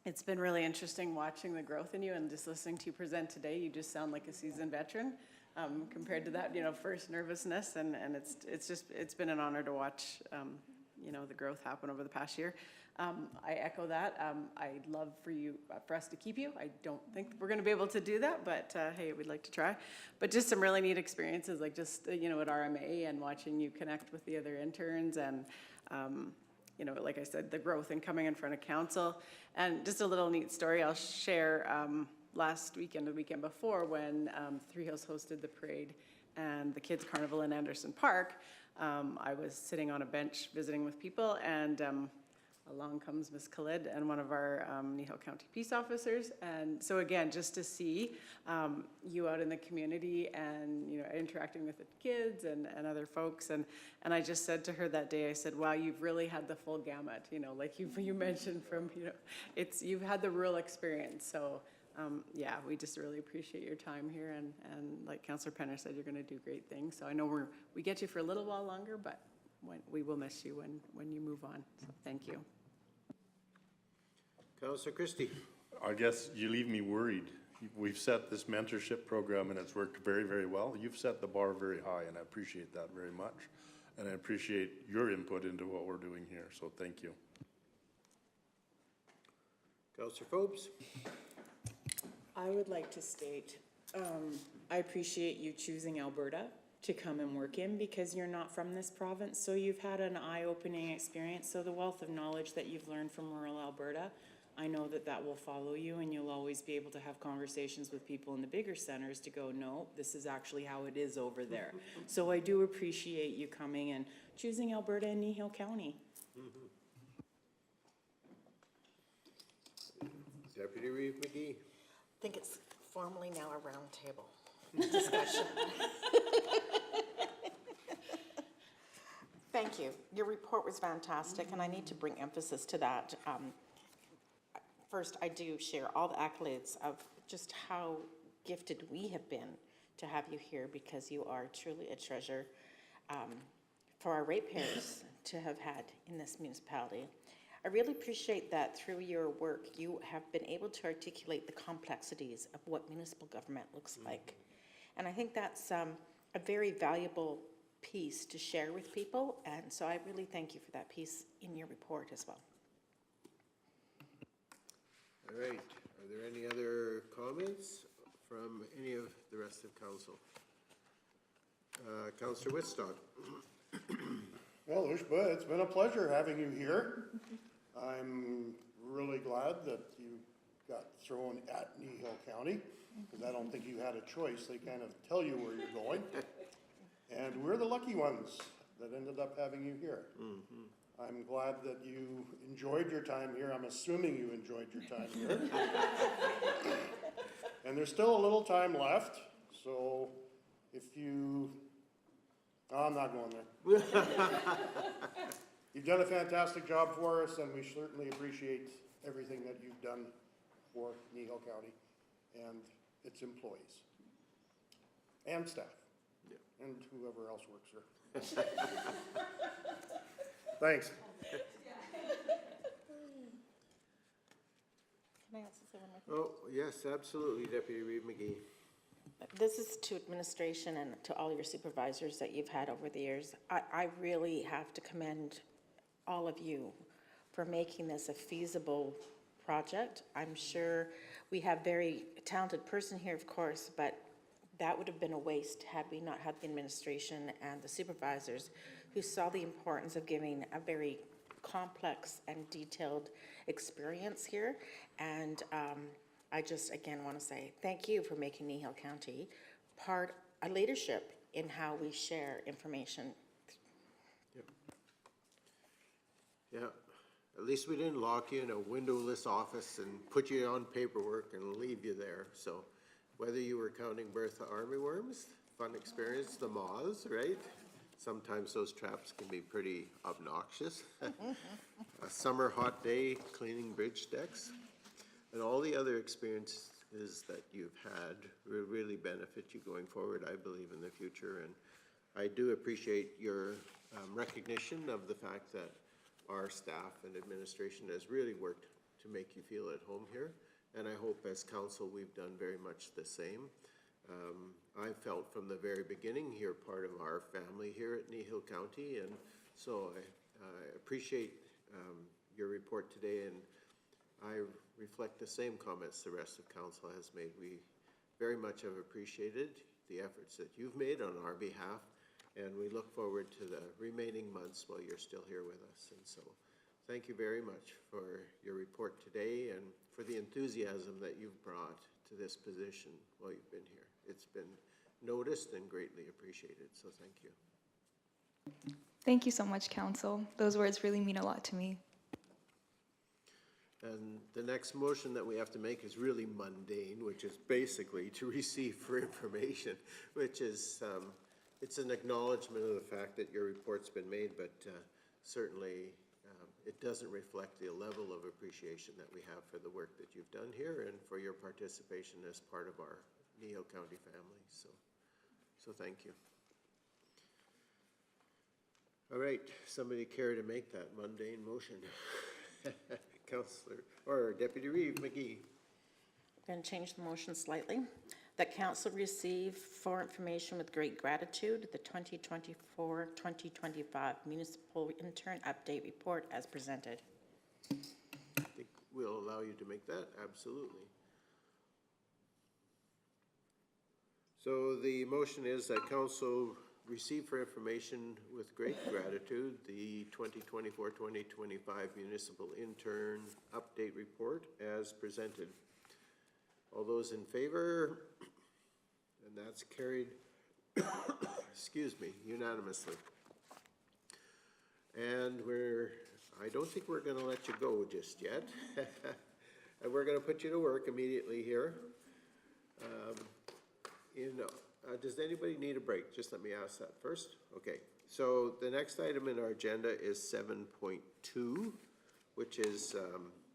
It's been really interesting watching the growth in you and just listening to you present today. You just sound like a seasoned veteran compared to that, first nervousness. And it's been an honor to watch, the growth happen over the past year. I echo that. I'd love for us to keep you. I don't think we're going to be able to do that, but hey, we'd like to try. But just some really neat experiences, like just, at RMA and watching you connect with the other interns and, like I said, the growth and coming in front of council. And just a little neat story I'll share. Last weekend, the weekend before, when Three Hills hosted the parade and the Kids Carnival in Anderson Park, I was sitting on a bench visiting with people, and along comes Ms. Khalid and one of our Kneehill County peace officers. And so again, just to see you out in the community and, interacting with the kids and other folks. And I just said to her that day, I said, wow, you've really had the full gamut, like you mentioned from, you've had the real experience. So yeah, we just really appreciate your time here. And like Councillor Penner said, you're going to do great things. So I know we get you for a little while longer, but we will miss you when you move on. So thank you. Councillor Christie. I guess you leave me worried. We've set this mentorship program and it's worked very, very well. You've set the bar very high, and I appreciate that very much. And I appreciate your input into what we're doing here, so thank you. Councillor Phobes. I would like to state, I appreciate you choosing Alberta to come and work in, because you're not from this province, so you've had an eye-opening experience. So the wealth of knowledge that you've learned from rural Alberta, I know that will follow you, and you'll always be able to have conversations with people in the bigger centers to go, no, this is actually how it is over there. So I do appreciate you coming and choosing Alberta and Kneehill County. Deputy Reeve McGee. I think it's formally now a round table discussion. Thank you. Your report was fantastic, and I need to bring emphasis to that. First, I do share all the accolades of just how gifted we have been to have you here, because you are truly a treasure for our ratepayers to have had in this municipality. I really appreciate that through your work, you have been able to articulate the complexities of what municipal government looks like. And I think that's a very valuable piece to share with people. And so I really thank you for that piece in your report as well. All right. Are there any other comments from any of the rest of council? Councillor Whitstock. Well, Ushba, it's been a pleasure having you here. I'm really glad that you got thrown at Kneehill County, because I don't think you had a choice. They kind of tell you where you're going. And we're the lucky ones that ended up having you here. I'm glad that you enjoyed your time here. I'm assuming you enjoyed your time here. And there's still a little time left, so if you... Oh, I'm not going there. You've done a fantastic job for us, and we certainly appreciate everything that you've done for Kneehill County. and its employees. And staff. And whoever else works here. Thanks. Can I also say one more thing? Oh, yes, absolutely, Deputy Reeve McGee. This is to administration and to all your supervisors that you've had over the years. I really have to commend all of you for making this a feasible project. I'm sure we have very talented person here, of course, but that would have been a waste had we not had the administration and the supervisors who saw the importance of giving a very complex and detailed experience here. And I just, again, want to say thank you for making Kneehill County a leadership in how we share information. Yeah, at least we didn't lock you in a windowless office and put you on paperwork and leave you there. So whether you were counting Bertha armyworms, fun experience, the moths, right? Sometimes those traps can be pretty obnoxious. A summer hot day cleaning bridge decks, and all the other experiences that you've had will really benefit you going forward, I believe, in the future. And I do appreciate your recognition of the fact that our staff and administration has really worked to make you feel at home here. And I hope as council we've done very much the same. I felt from the very beginning you're part of our family here at Kneehill County, and so I appreciate your report today, and I reflect the same comments the rest of council has made. We very much have appreciated the efforts that you've made on our behalf, and we look forward to the remaining months while you're still here with us. And so thank you very much for your report today and for the enthusiasm that you've brought to this position while you've been here. It's been noticed and greatly appreciated, so thank you. Thank you so much, Council. Those words really mean a lot to me. And the next motion that we have to make is really mundane, which is basically to receive for information, which is, it's an acknowledgement of the fact that your report's been made, but certainly it doesn't reflect the level of appreciation that we have for the work that you've done here and for your participation as part of our Kneehill County family. So thank you. All right, somebody care to make that mundane motion? Councillor, or Deputy Reeve McGee. I'm going to change the motion slightly. That council receive for information with great gratitude the 2024-2025 Municipal Intern Update Report as presented. I think we'll allow you to make that, absolutely. So the motion is that council receive for information with great gratitude the 2024-2025 Municipal Intern Update Report as presented. All those in favor? And that's carried, excuse me, unanimously. And I don't think we're gonna let you go just yet. And we're gonna put you to work immediately here. Does anybody need a break? Just let me ask that first. Okay, so the next item in our agenda is 7.2, which is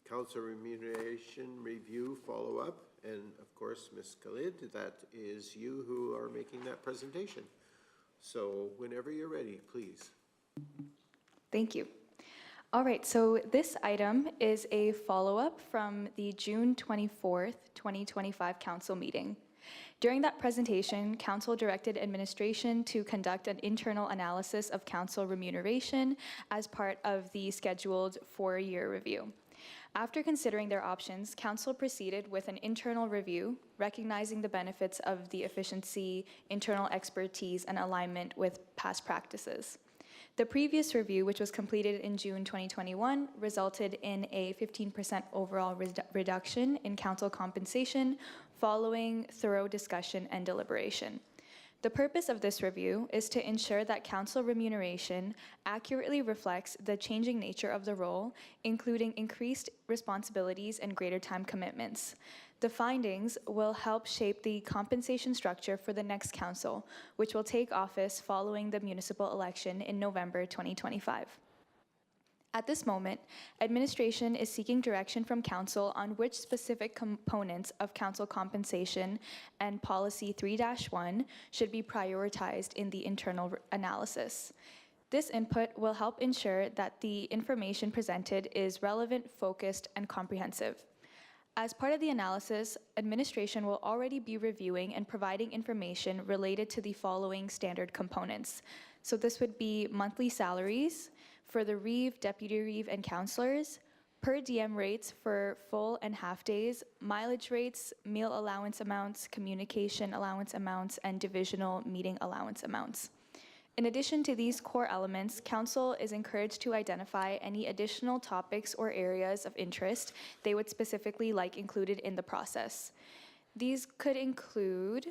council remuneration review follow-up. And of course, Ms. Khalid, that is you who are making that presentation. So whenever you're ready, please. Thank you. All right, so this item is a follow-up from the June 24th, 2025 council meeting. During that presentation, council directed administration to conduct an internal analysis of council remuneration as part of the scheduled 4-year review. After considering their options, council proceeded with an internal review, recognizing the benefits of the efficiency, internal expertise, and alignment with past practices. The previous review, which was completed in June 2021, resulted in a 15% overall reduction in council compensation following thorough discussion and deliberation. The purpose of this review is to ensure that council remuneration accurately reflects the changing nature of the role, including increased responsibilities and greater time commitments. The findings will help shape the compensation structure for the next council, which will take office following the municipal election in November 2025. At this moment, administration is seeking direction from council on which specific components of council compensation and policy 3-1 should be prioritized in the internal analysis. This input will help ensure that the information presented is relevant, focused, and comprehensive. As part of the analysis, administration will already be reviewing and providing information related to the following standard components. So this would be monthly salaries for the reeve, deputy reeve, and councillors, per diem rates for full and half days, mileage rates, meal allowance amounts, communication allowance amounts, and divisional meeting allowance amounts. In addition to these core elements, council is encouraged to identify any additional topics or areas of interest they would specifically like included in the process. These could include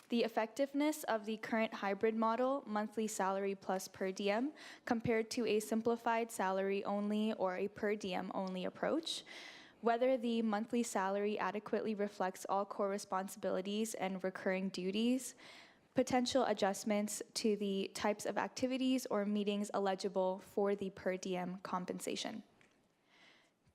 the effectiveness of the current hybrid model, monthly salary plus per diem, compared to a simplified salary only or a per diem only approach, whether the monthly salary adequately reflects all core responsibilities and recurring duties, potential adjustments to the types of activities or meetings eligible for the per diem compensation.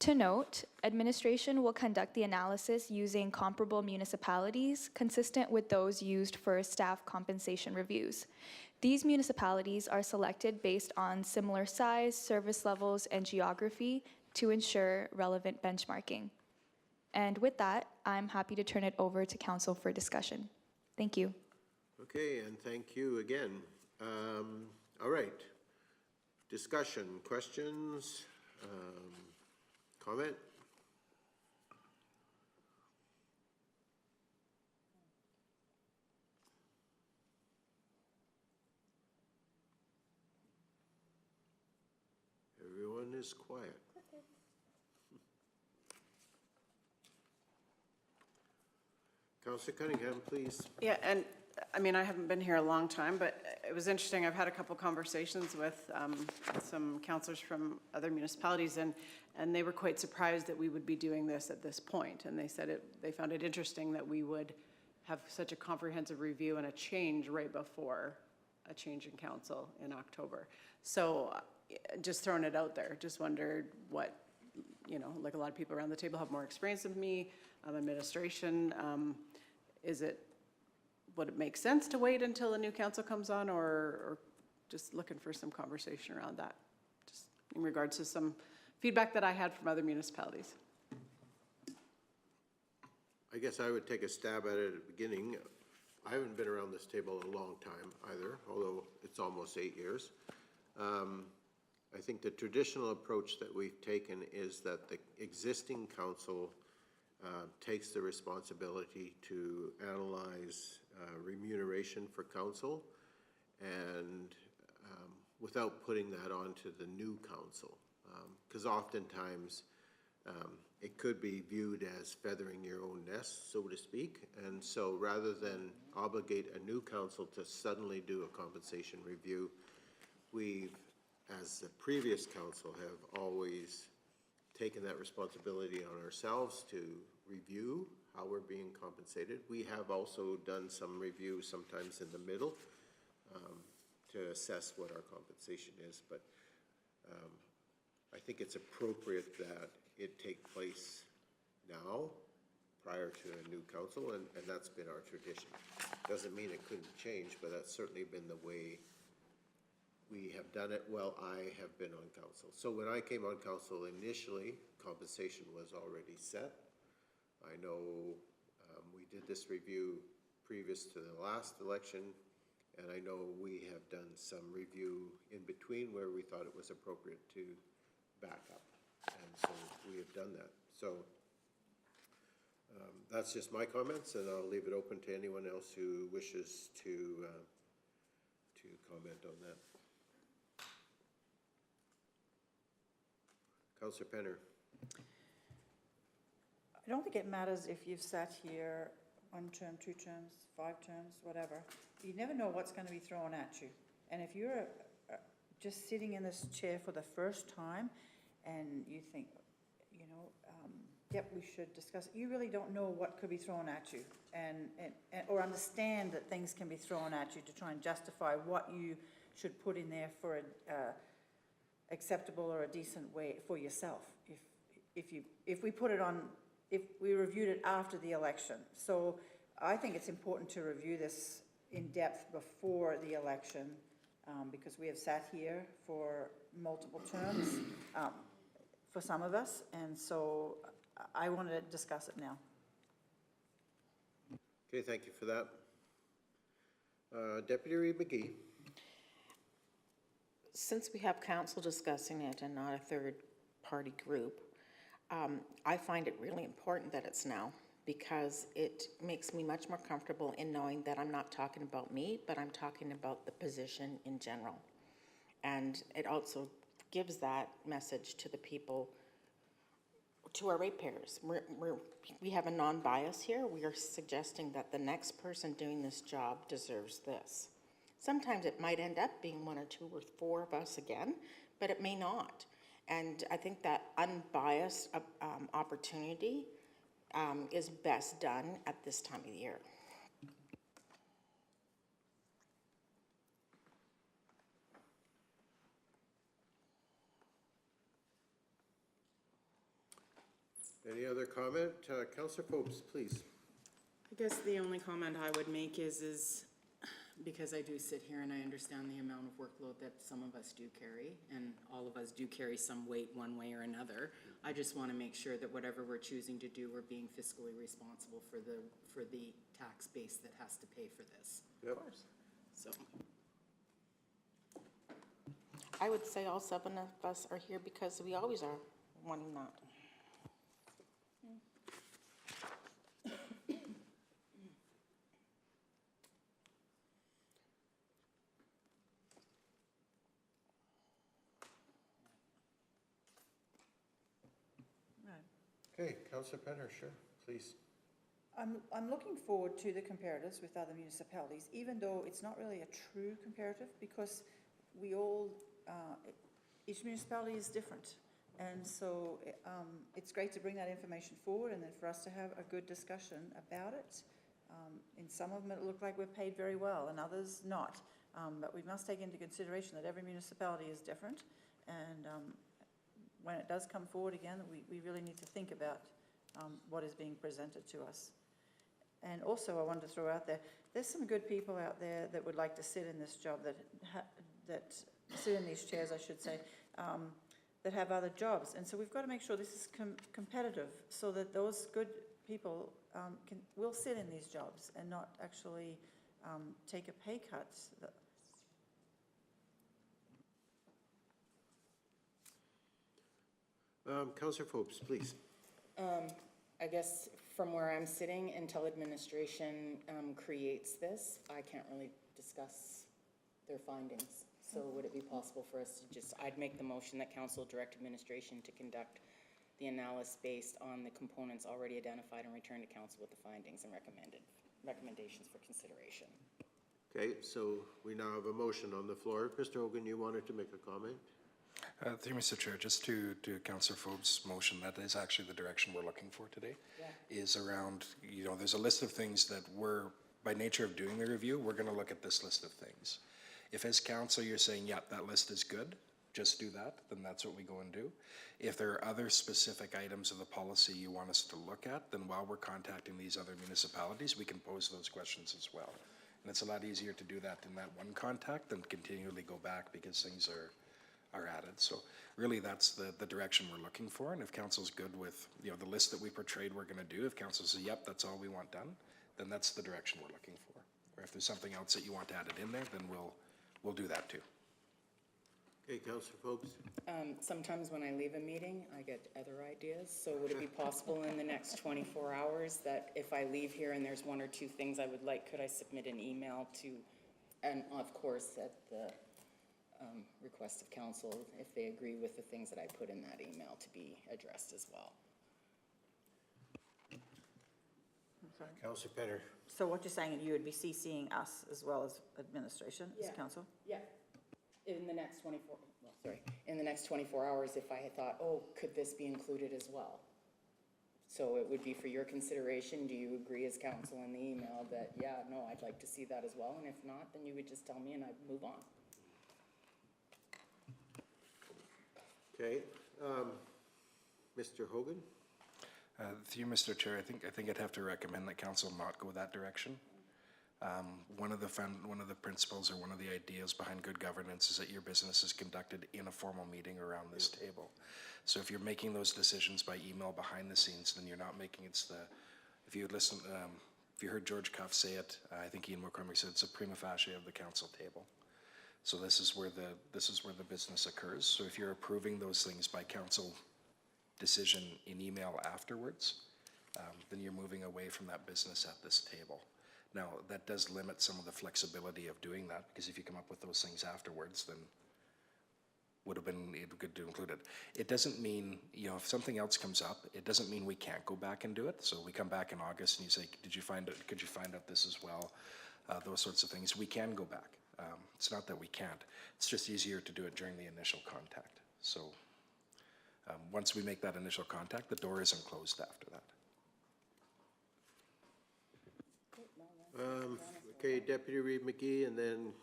To note, administration will conduct the analysis using comparable municipalities consistent with those used for staff compensation reviews. These municipalities are selected based on similar size, service levels, and geography to ensure relevant benchmarking. And with that, I'm happy to turn it over to council for discussion. Thank you. Okay, and thank you again. All right. Discussion, questions, comment? Everyone is quiet. Councillor Cunningham, please. Yeah, and I mean, I haven't been here a long time, but it was interesting. I've had a couple conversations with some councillors from other municipalities, and they were quite surprised that we would be doing this at this point. And they said they found it interesting that we would have such a comprehensive review and a change right before a change in council in October. So just throwing it out there, just wondered what, you know, like a lot of people around the table have more experience than me, administration. Would it make sense to wait until a new council comes on, or just looking for some conversation around that, just in regards to some feedback that I had from other municipalities? I guess I would take a stab at it at the beginning. I haven't been around this table a long time either, although it's almost 8 years. I think the traditional approach that we've taken is that the existing council takes the responsibility to analyze remuneration for council, and without putting that onto the new council, because oftentimes it could be viewed as feathering your own nest, so to speak. And so rather than obligate a new council to suddenly do a compensation review, we've, as the previous council, have always taken that responsibility on ourselves to review how we're being compensated. We have also done some reviews sometimes in the middle to assess what our compensation is, but I think it's appropriate that it take place now prior to a new council, and that's been our tradition. Doesn't mean it couldn't change, but that's certainly been the way we have done it while I have been on council. So when I came on council initially, compensation was already set. I know we did this review previous to the last election, and I know we have done some review in between where we thought it was appropriate to back up. And so we have done that. So that's just my comments, and I'll leave it open to anyone else who wishes to comment on that. Councillor Penner. I don't think it matters if you've sat here 1 term, 2 terms, 5 terms, whatever. You never know what's going to be thrown at you. And if you're just sitting in this chair for the first time and you think, you know, yep, we should discuss it, you really don't know what could be thrown at you, or understand that things can be thrown at you to try and justify what you should put in there for acceptable or a decent way for yourself if we put it on, if we reviewed it after the election. So I think it's important to review this in depth before the election, because we have sat here for multiple terms, for some of us, and so I want to discuss it now. Okay, thank you for that. Deputy Reed McGee. Since we have council discussing it and not a third-party group, I find it really important that it's now, because it makes me much more comfortable in knowing that I'm not talking about me, but I'm talking about the position in general. And it also gives that message to the people, to our ratepayers. We have a non-bias here. We are suggesting that the next person doing this job deserves this. Sometimes it might end up being one or two or four of us again, but it may not. And I think that unbiased opportunity is best done at this time of the year. Any other comment? Councillor Phopes, please. I guess the only comment I would make is because I do sit here and I understand the amount of workload that some of us do carry, and all of us do carry some weight one way or another. I just want to make sure that whatever we're choosing to do, we're being fiscally responsible for the tax base that has to pay for this. Yep. Of course. So. I would say all 7 of us are here because we always are wanting that. Okay, Councillor Penner, sure, please. I'm looking forward to the comparatives with other municipalities, even though it's not really a true comparative, because we all, each municipality is different. And so it's great to bring that information forward and then for us to have a good discussion about it. In some of them it looked like we're paid very well and others not. But we must take into consideration that every municipality is different, and when it does come forward again, we really need to think about what is being presented to us. And also I wanted to throw out there, there's some good people out there that would like to sit in this job, that sit in these chairs, I should say, that have other jobs. And so we've got to make sure this is competitive, so that those good people will sit in these jobs and not actually take a pay cut. Councillor Phopes, please. I guess from where I'm sitting, until administration creates this, I can't really discuss their findings. So would it be possible for us to just, I'd make the motion that council direct administration to conduct the analysis based on the components already identified and return to council with the findings and recommendations for consideration. Okay, so we now have a motion on the floor. Mr. Hogan, you wanted to make a comment? Thank you, Mr. Chair. Just to Councillor Phopes' motion, that is actually the direction we're looking for today. Yeah. Is around, there's a list of things that we're, by nature of doing the review, we're going to look at this list of things. If as council you're saying, yeah, that list is good, just do that, then that's what we go and do. If there are other specific items of the policy you want us to look at, then while we're contacting these other municipalities, we can pose those questions as well. And it's a lot easier to do that in that one contact than continually go back because things are added. So really that's the direction we're looking for. And if council's good with the list that we portrayed we're going to do, if council says, yep, that's all we want done, then that's the direction we're looking for. Or if there's something else that you want added in there, then we'll do that too. Okay, Councillor Phopes. Sometimes when I leave a meeting, I get other ideas. So would it be possible in the next 24 hours that if I leave here and there's 1 or 2 things I would like, could I submit an email to, and of course at the request of council, if they agree with the things that I put in that email, to be addressed as well? Councillor Penner. So what you're saying, you would be CCing us as well as administration, as council? Yeah. In the next 24 hours, if I had thought, oh, could this be included as well? So it would be for your consideration. Do you agree as council in the email that, yeah, no, I'd like to see that as well? And if not, then you would just tell me and I'd move on. Okay, Mr. Hogan? Through you, Mr. Chair, I think I'd have to recommend that council not go that direction. One of the principles or one of the ideas behind good governance is that your business is conducted in a formal meeting around this table. So if you're making those decisions by email behind the scenes, then you're not making if you listen, if you heard George Cuff say it, I think Ian McCormick said it's a prima facie of the council table. So this is where the business occurs. So if you're approving those things by council decision in email afterwards, then you're moving away from that business at this table. Now, that does limit some of the flexibility of doing that, because if you come up with those things afterwards, then would have been good to include it. It doesn't mean, if something else comes up, it doesn't mean we can't go back and do it. So we come back in August and you say, could you find out this as well? Those sorts of things, we can go back. It's not that we can't. It's just easier to do it during the initial contact. So once we make that initial contact, the door isn't closed after that. Okay, Deputy Reeve McGee, and then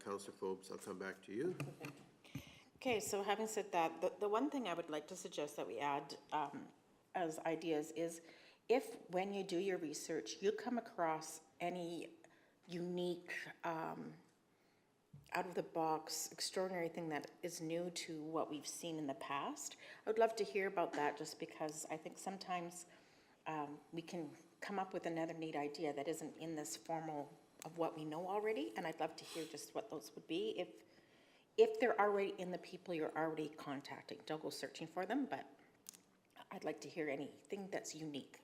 Councillor Phobes, I'll come back to you. Okay, so having said that, the one thing I would like to suggest that we add as ideas is if, when you do your research, you come across any unique, out-of-the-box, extraordinary thing that is new to what we've seen in the past, I would love to hear about that, just because I think sometimes we can come up with another neat idea that isn't in this formal of what we know already, and I'd love to hear just what those would be. If they're already in the people you're already contacting, don't go searching for them, but I'd like to hear anything that's unique.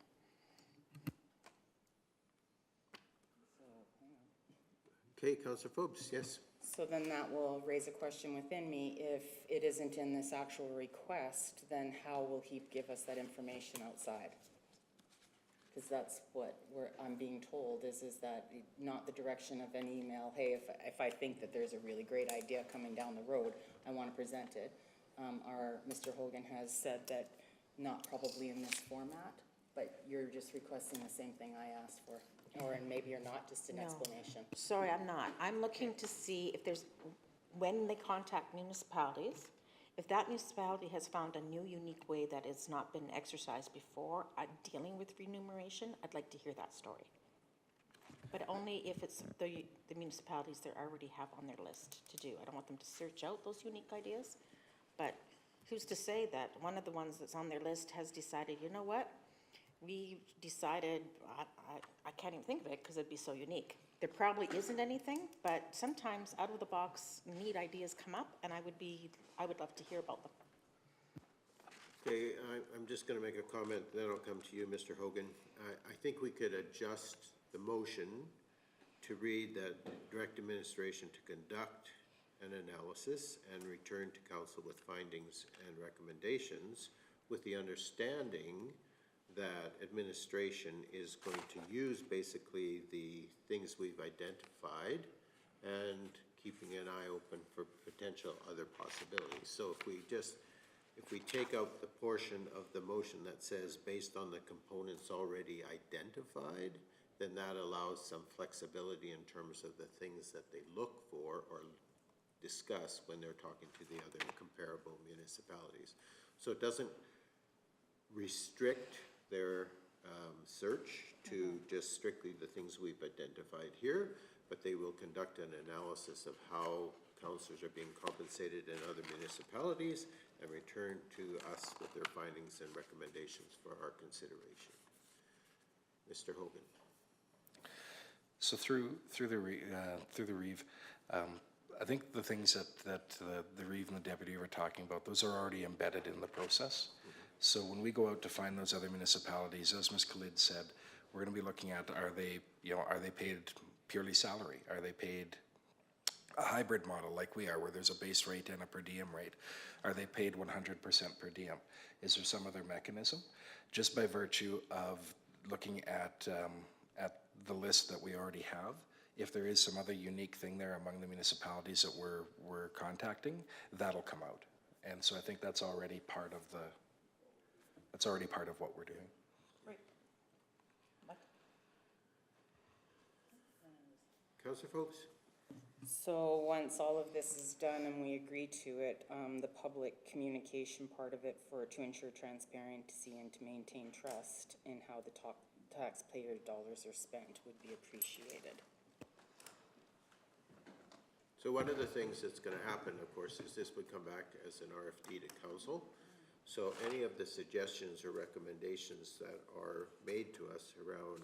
Okay, Councillor Phobes, yes. So then that will raise a question within me. If it isn't in this actual request, then how will he give us that information outside? Because that's what I'm being told is that not the direction of an email, hey, if I think that there's a really great idea coming down the road, I want to present it. Mr. Hogan has said that not probably in this format, but you're just requesting the same thing I asked for. Or maybe you're not, just an explanation. Sorry, I'm not. I'm looking to see if there's, when they contact municipalities, if that municipality has found a new, unique way that has not been exercised before dealing with remuneration, I'd like to hear that story. But only if it's the municipalities they already have on their list to do. I don't want them to search out those unique ideas. But who's to say that one of the ones that's on their list has decided, you know what? We decided, I can't even think of it because it'd be so unique. There probably isn't anything, but sometimes out of the box neat ideas come up, and I would love to hear about them. Okay, I'm just going to make a comment, then I'll come to you, Mr. Hogan. I think we could adjust the motion to read that direct administration to conduct an analysis and return to council with findings and recommendations, with the understanding that administration is going to use basically the things we've identified and keeping an eye open for potential other possibilities. So if we take out the portion of the motion that says based on the components already identified, then that allows some flexibility in terms of the things that they look for or discuss when they're talking to the other comparable municipalities. So it doesn't restrict their search to just strictly the things we've identified here, but they will conduct an analysis of how councillors are being compensated in other municipalities and return to us with their findings and recommendations for our consideration. Mr. Hogan. So through the Reeve, I think the things that the Reeve and the deputy were talking about, those are already embedded in the process. So when we go out to find those other municipalities, as Ms. Khalid said, we're going to be looking at, are they paid purely salary? Are they paid a hybrid model like we are, where there's a base rate and a per diem rate? Are they paid 100% per diem? Is there some other mechanism? Just by virtue of looking at the list that we already have, if there is some other unique thing there among the municipalities that we're contacting, that'll come out. And so I think that's already part of what we're doing. Right. Councillor Phobes? So once all of this is done and we agree to it, the public communication part of it to ensure transparency and to maintain trust in how the taxpayer dollars are spent would be appreciated. So one of the things that's gonna happen, of course, is this would come back as an RFD to council. So any of the suggestions or recommendations that are made to us around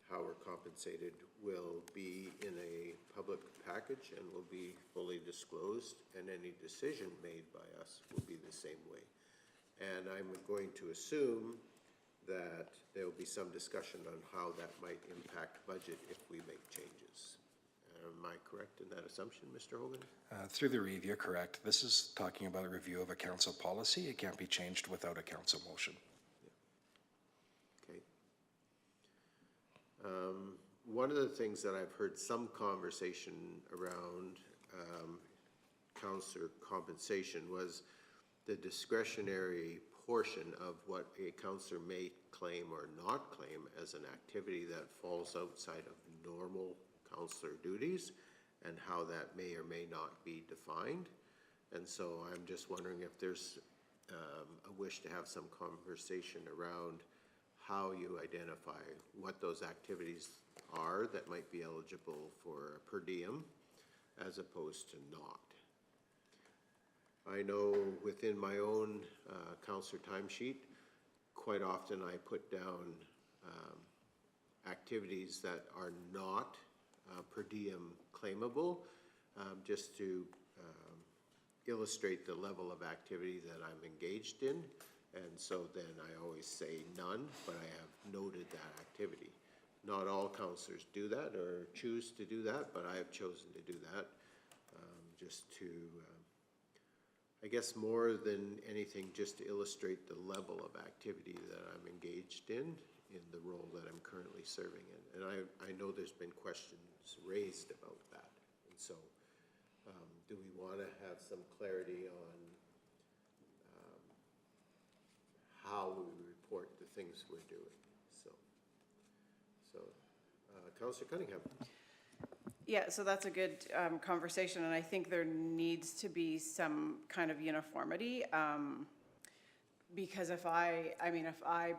how we're compensated will be in a public package and will be fully disclosed, and any decision made by us will be the same way. And I'm going to assume that there will be some discussion on how that might impact budget if we make changes. Am I correct in that assumption, Mr. Hogan? Through the review, correct. This is talking about a review of a council policy. It can't be changed without a council motion. Okay. One of the things that I've heard some conversation around councillor compensation was the discretionary portion of what a councillor may claim or not claim as an activity that falls outside of normal councillor duties, and how that may or may not be defined. And so I'm just wondering if there's a wish to have some conversation around how you identify what those activities are that might be eligible for a per diem as opposed to not. I know within my own councillor timesheet, quite often I put down activities that are not per diem claimable, just to illustrate the level of activity that I'm engaged in. And so then I always say none, but I have noted that activity. Not all councillors do that or choose to do that, but I have chosen to do that just to, I guess more than anything, just to illustrate the level of activity that I'm engaged in the role that I'm currently serving in. And I know there's been questions raised about that. And so do we want to have some clarity on how we report the things we're doing? So Councillor Cunningham. Yeah, so that's a good conversation, and I think there needs to be some kind of uniformity. Because if I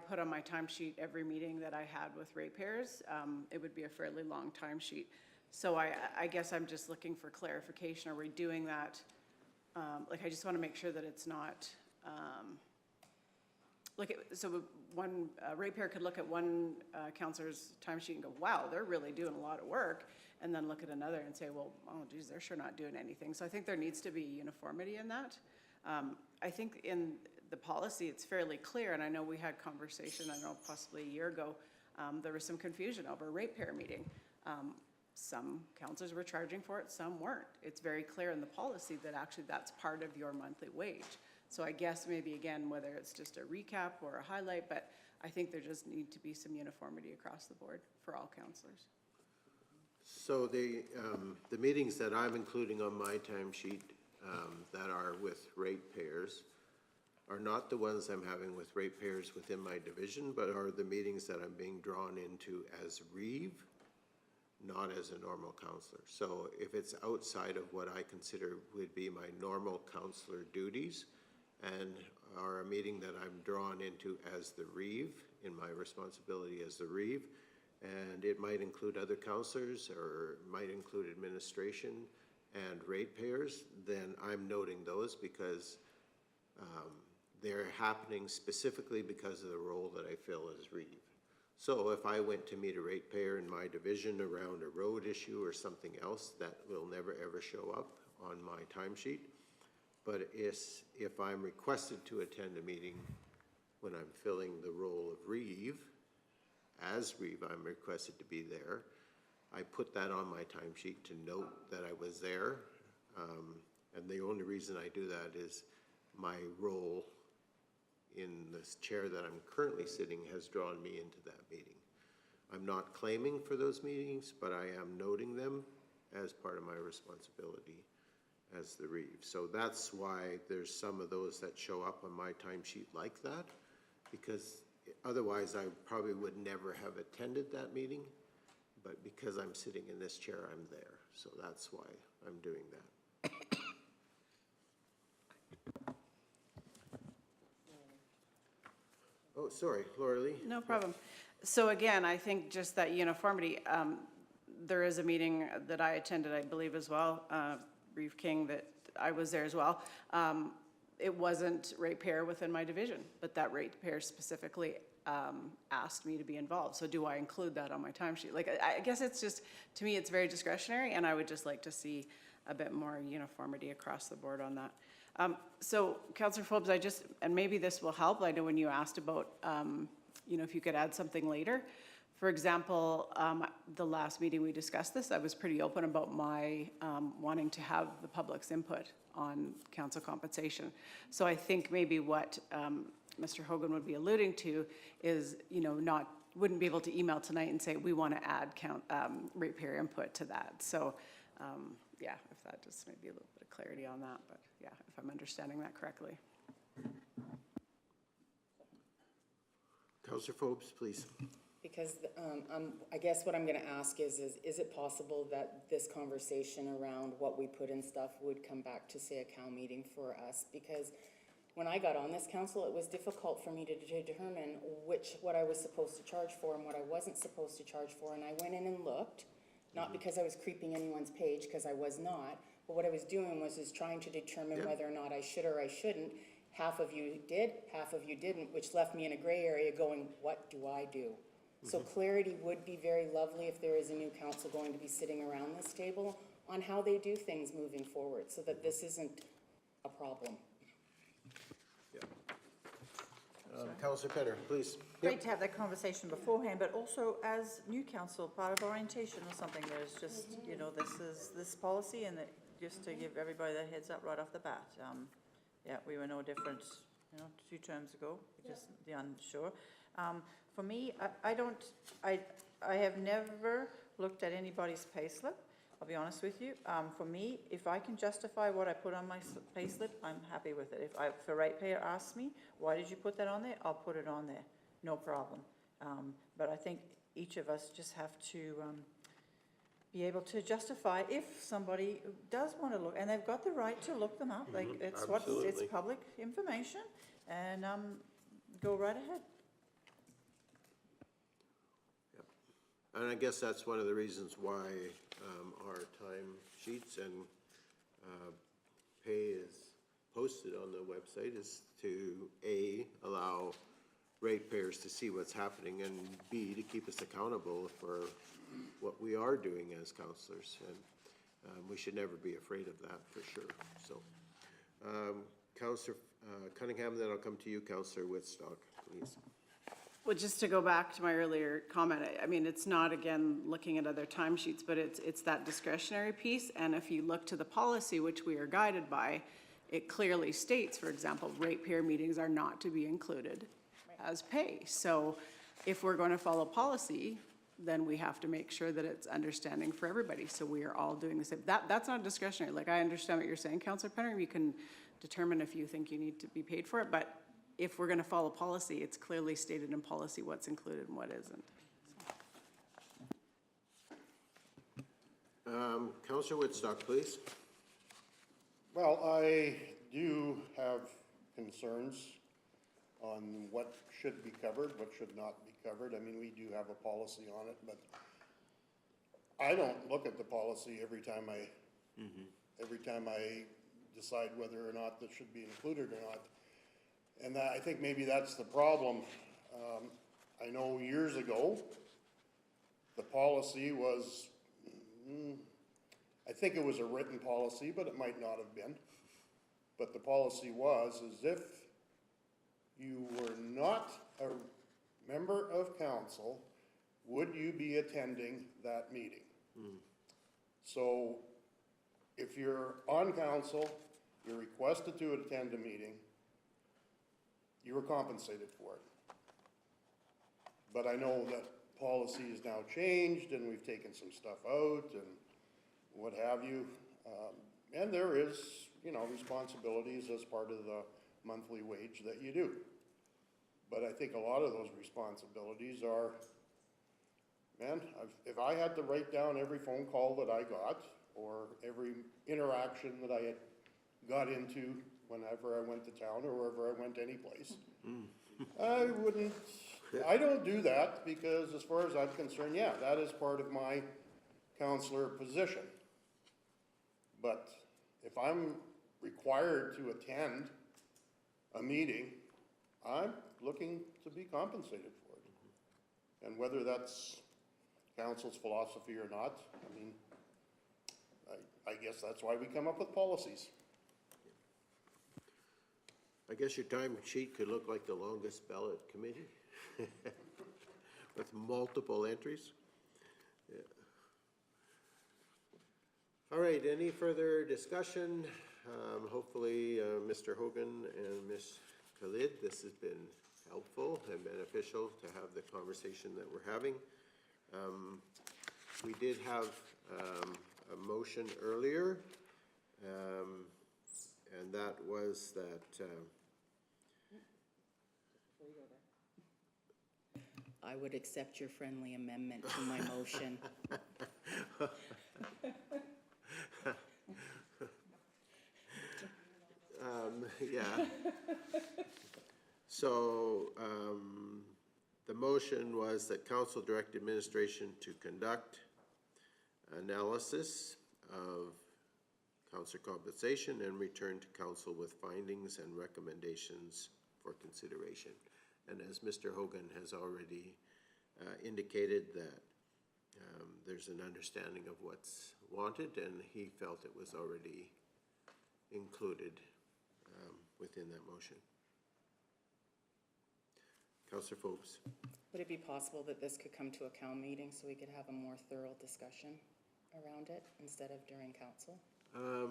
put on my timesheet every meeting that I had with ratepayers, it would be a fairly long timesheet. So I guess I'm just looking for clarification. Are we doing that? I just want to make sure that it's not, so one ratepayer could look at one councillor's timesheet and go, wow, they're really doing a lot of work. And then look at another and say, well, oh geez, they're sure not doing anything. So I think there needs to be uniformity in that. I think in the policy, it's fairly clear, and I know we had conversation, I know possibly a year ago, there was some confusion over a ratepayer meeting. Some councillors were charging for it, some weren't. It's very clear in the policy that actually that's part of your monthly wage. So I guess maybe again, whether it's just a recap or a highlight, but I think there just need to be some uniformity across the board for all councillors. So the meetings that I'm including on my timesheet that are with ratepayers are not the ones I'm having with ratepayers within my division, but are the meetings that I'm being drawn into as Reeve, not as a normal councillor. So if it's outside of what I consider would be my normal councillor duties, and are a meeting that I'm drawn into as the Reeve, in my responsibility as the Reeve, and it might include other councillors or might include administration and ratepayers, then I'm noting those because they're happening specifically because of the role that I fill as Reeve. So if I went to meet a ratepayer in my division around a road issue or something else, that will never ever show up on my timesheet. But if I'm requested to attend a meeting when I'm filling the role of Reeve, as Reeve, I'm requested to be there. I put that on my timesheet to note that I was there. And the only reason I do that is my role in this chair that I'm currently sitting has drawn me into that meeting. I'm not claiming for those meetings, but I am noting them as part of my responsibility as the Reeve. So that's why there's some of those that show up on my timesheet like that, because otherwise I probably would never have attended that meeting, but because I'm sitting in this chair, I'm there, so that's why I'm doing that. Oh, sorry, Laura Lee? No problem. So again, I think just that uniformity, there is a meeting that I attended, I believe as well, Reeve King, that I was there as well. It wasn't ratepayer within my division, but that ratepayer specifically asked me to be involved. So do I include that on my timesheet? Like, I guess it's just, to me, it's very discretionary, and I would just like to see a bit more uniformity across the board on that. So Councillor Phillips, and maybe this will help, I know when you asked about, if you could add something later. For example, the last meeting we discussed this, I was pretty open about my wanting to have the public's input on council compensation. So I think maybe what Mr. Hogan would be alluding to is, wouldn't be able to email tonight and say, we want to add ratepayer input to that. So, yeah, if that just maybe a little bit of clarity on that, but yeah, if I'm understanding that correctly. Councillor Phillips, please. Because I guess what I'm going to ask is it possible that this conversation around what we put in stuff would come back to, say, a COW meeting for us? Because when I got on this council, it was difficult for me to determine what I was supposed to charge for and what I wasn't supposed to charge for. And I went in and looked, not because I was creeping anyone's page, because I was not, but what I was doing was trying to determine whether or not I should or I shouldn't. Half of you did, half of you didn't, which left me in a gray area going, what do I do? So clarity would be very lovely if there is a new council going to be sitting around this table on how they do things moving forward, so that this isn't a problem. Yeah. Councillor Penner, please. Great to have that conversation beforehand, but also as new council, part of orientation or something, there's just, this is this policy, and just to give everybody that heads up right off the bat. Yeah, we were no different, 2 terms ago, just the unsure. For me, I have never looked at anybody's payslip, I'll be honest with you. For me, if I can justify what I put on my payslip, I'm happy with it. If a ratepayer asks me, why did you put that on there? I'll put it on there, no problem. But I think each of us just have to be able to justify if somebody does want to look, and they've got the right to look them up. Like, it's public information, and go right ahead. And I guess that's one of the reasons why our time sheets and pay is posted on the website, is to A, allow ratepayers to see what's happening, and B, to keep us accountable for what we are doing as councillors. And we should never be afraid of that, for sure. So, Councillor Cunningham, then I'll come to you, Councillor Whitstock, please. Well, just to go back to my earlier comment, I mean, it's not, again, looking at other timesheets, but it's that discretionary piece. And if you look to the policy, which we are guided by, it clearly states, for example, ratepayer meetings are not to be included as pay. So if we're going to follow policy, then we have to make sure that it's understanding for everybody. So we are all doing the same. That's not discretionary. Like, I understand what you're saying, Councillor Penner. You can determine if you think you need to be paid for it, but if we're going to follow policy, it's clearly stated in policy what's included and what isn't. Councillor Whitstock, please. Well, I do have concerns on what should be covered, what should not be covered. I mean, we do have a policy on it, but I don't look at the policy every time I decide whether or not that should be included or not. And I think maybe that's the problem. I know years ago, the policy was, I think it was a written policy, but it might not have been. But the policy was, is if you were not a member of council, would you be attending that meeting? So if you're on council, you're requested to attend a meeting, you were compensated for it. But I know that policy is now changed, and we've taken some stuff out and what have you. And there is, responsibilities as part of the monthly wage that you do. But I think a lot of those responsibilities are man, if I had to write down every phone call that I got, or every interaction that I had got into whenever I went to town or wherever I went anyplace, I don't do that, because as far as I'm concerned, yeah, that is part of my counselor position. But if I'm required to attend a meeting, I'm looking to be compensated for it. And whether that's council's philosophy or not, I mean, I guess that's why we come up with policies. I guess your time sheet could look like the longest ballot committee with multiple entries. Yeah. All right, any further discussion? Hopefully, Mr. Hogan and Ms. Khalid, this has been helpful and beneficial to have the conversation that we're having. We did have a motion earlier, and that was that I would accept your friendly amendment to my motion. yeah. So, the motion was that council direct administration to conduct analysis of councillor compensation and return to council with findings and recommendations for consideration. And as Mr. Hogan has already indicated, that there's an understanding of what's wanted, and he felt it was already included within that motion. Councillor Forbes. Would it be possible that this could come to a COW meeting so we could have a more thorough discussion around it instead of during council,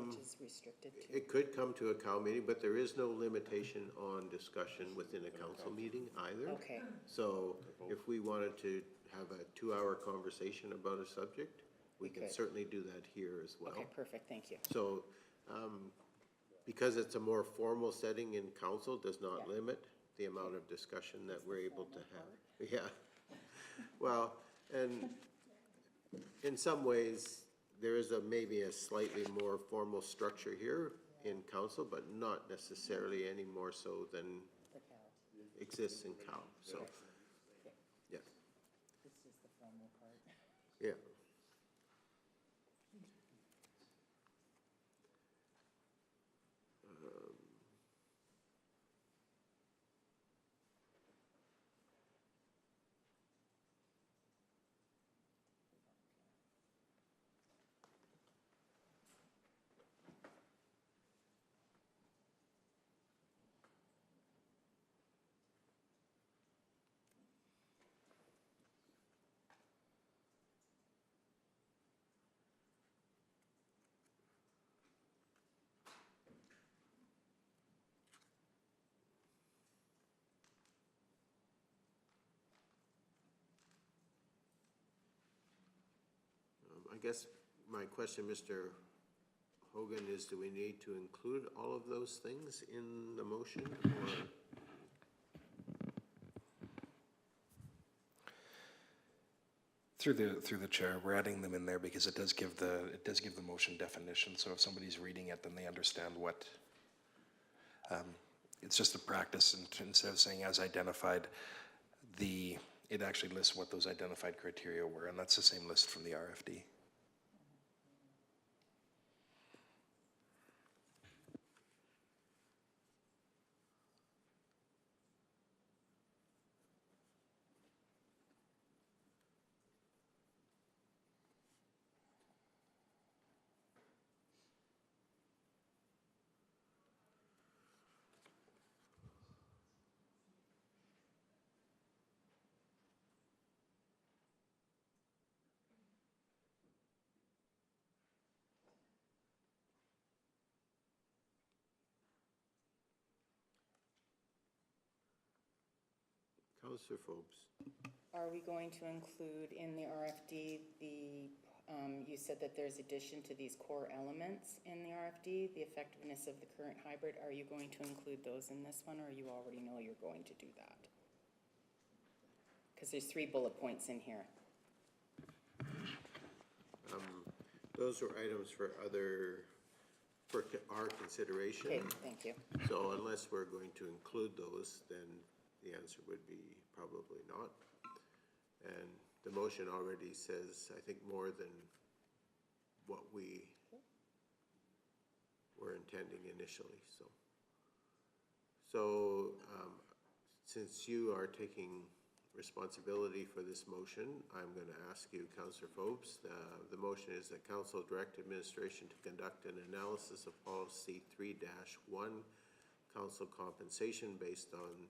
which is restricted to? It could come to a COW meeting, but there is no limitation on discussion within a council meeting either. Okay. So if we wanted to have a 2-hour conversation about a subject, we can certainly do that here as well. Okay, perfect, thank you. So, because it's a more formal setting in council, does not limit the amount of discussion that we're able to have. Yeah. Well, and in some ways, there is maybe a slightly more formal structure here in council, but not necessarily any more so than exists in COW. So, yeah. This is the formal part. Yeah. I guess my question, Mr. Hogan, is do we need to include all of those things in the motion? Or? Through the chair, we're adding them in there because it does give the motion definition. So if somebody's reading it, then they understand what. It's just a practice, and instead of saying as identified, it actually lists what those identified criteria were, and that's the same list from the RFD. Councillor Forbes. Are we going to include in the RFD you said that there's addition to these core elements in the RFD, the effectiveness of the current hybrid. Are you going to include those in this one, or you already know you're going to do that? Because there's 3 bullet points in here. Those are items for our consideration. Okay, thank you. So unless we're going to include those, then the answer would be probably not. And the motion already says, I think, more than what we were intending initially, so. So, since you are taking responsibility for this motion, I'm going to ask you, Councillor Phobes, the motion is that Council direct administration to conduct an analysis of policy 3-1, council compensation based on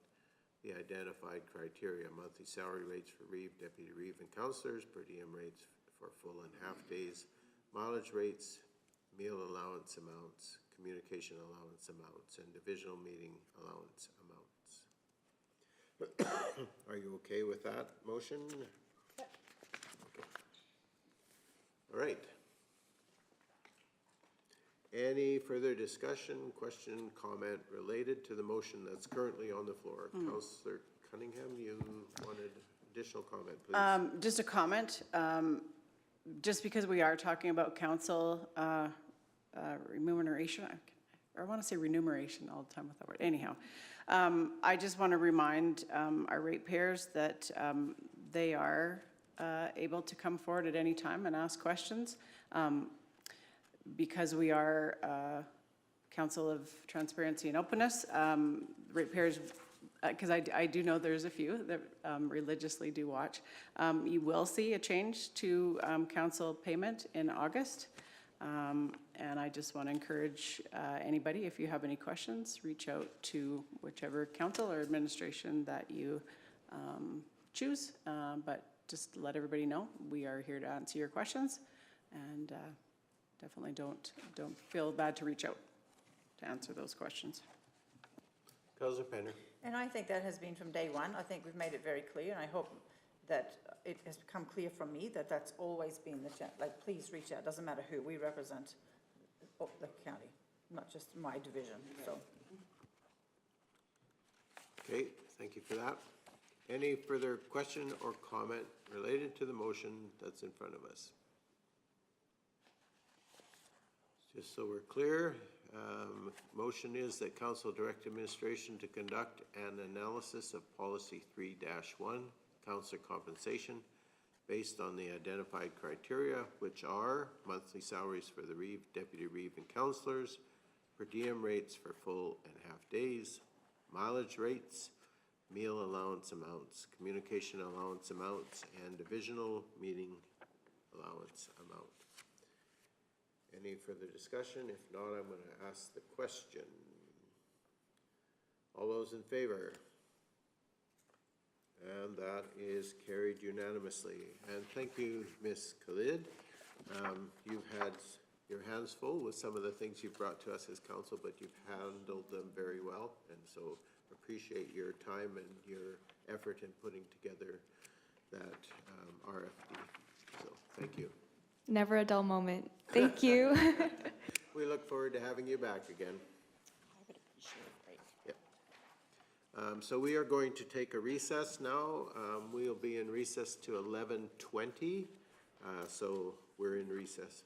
the identified criteria, monthly salary rates for Reeve, deputy Reeve, and councillors, per diem rates for full and half days, mileage rates, meal allowance amounts, communication allowance amounts, and divisional meeting allowance amounts. Are you okay with that motion? Okay. All right. Any further discussion, question, comment related to the motion that's currently on the floor? Councillor Cunningham, you wanted additional comment, please? Just a comment. Just because we are talking about council remuneration, I want to say remuneration all the time with that word. Anyhow, I just want to remind our ratepayers that they are able to come forward at any time and ask questions. Because we are Council of Transparency and Openness, ratepayers, because I do know there's a few that religiously do watch, you will see a change to council payment in August. And I just want to encourage anybody, if you have any questions, reach out to whichever council or administration that you choose. But just let everybody know, we are here to answer your questions, and definitely don't feel bad to reach out to answer those questions. Councillor Penner. And I think that has been from day one. I think we've made it very clear, and I hope that it has become clear from me that that's always been the chat. Like, please reach out. Doesn't matter who. We represent the county, not just my division. So. Okay, thank you for that. Any further question or comment related to the motion that's in front of us? Just so we're clear, motion is that council direct administration to conduct an analysis of policy 3-1, councillor compensation, based on the identified criteria, which are monthly salaries for the Reeve, deputy Reeve, and councillors, per diem rates for full and half days, mileage rates, meal allowance amounts, communication allowance amounts, and divisional meeting allowance amount. Any further discussion? If not, I'm going to ask the question. All those in favor? And that is carried unanimously. And thank you, Ms. Khalid. You've had your hands full with some of the things you've brought to us as council, but you've handled them very well. And so appreciate your time and your effort in putting together that RFP. So thank you. Never a dull moment. Thank you. We look forward to having you back again. I would appreciate a break. Yep. So we are going to take a recess now. We'll be in recess to 11:20. So we're in recess.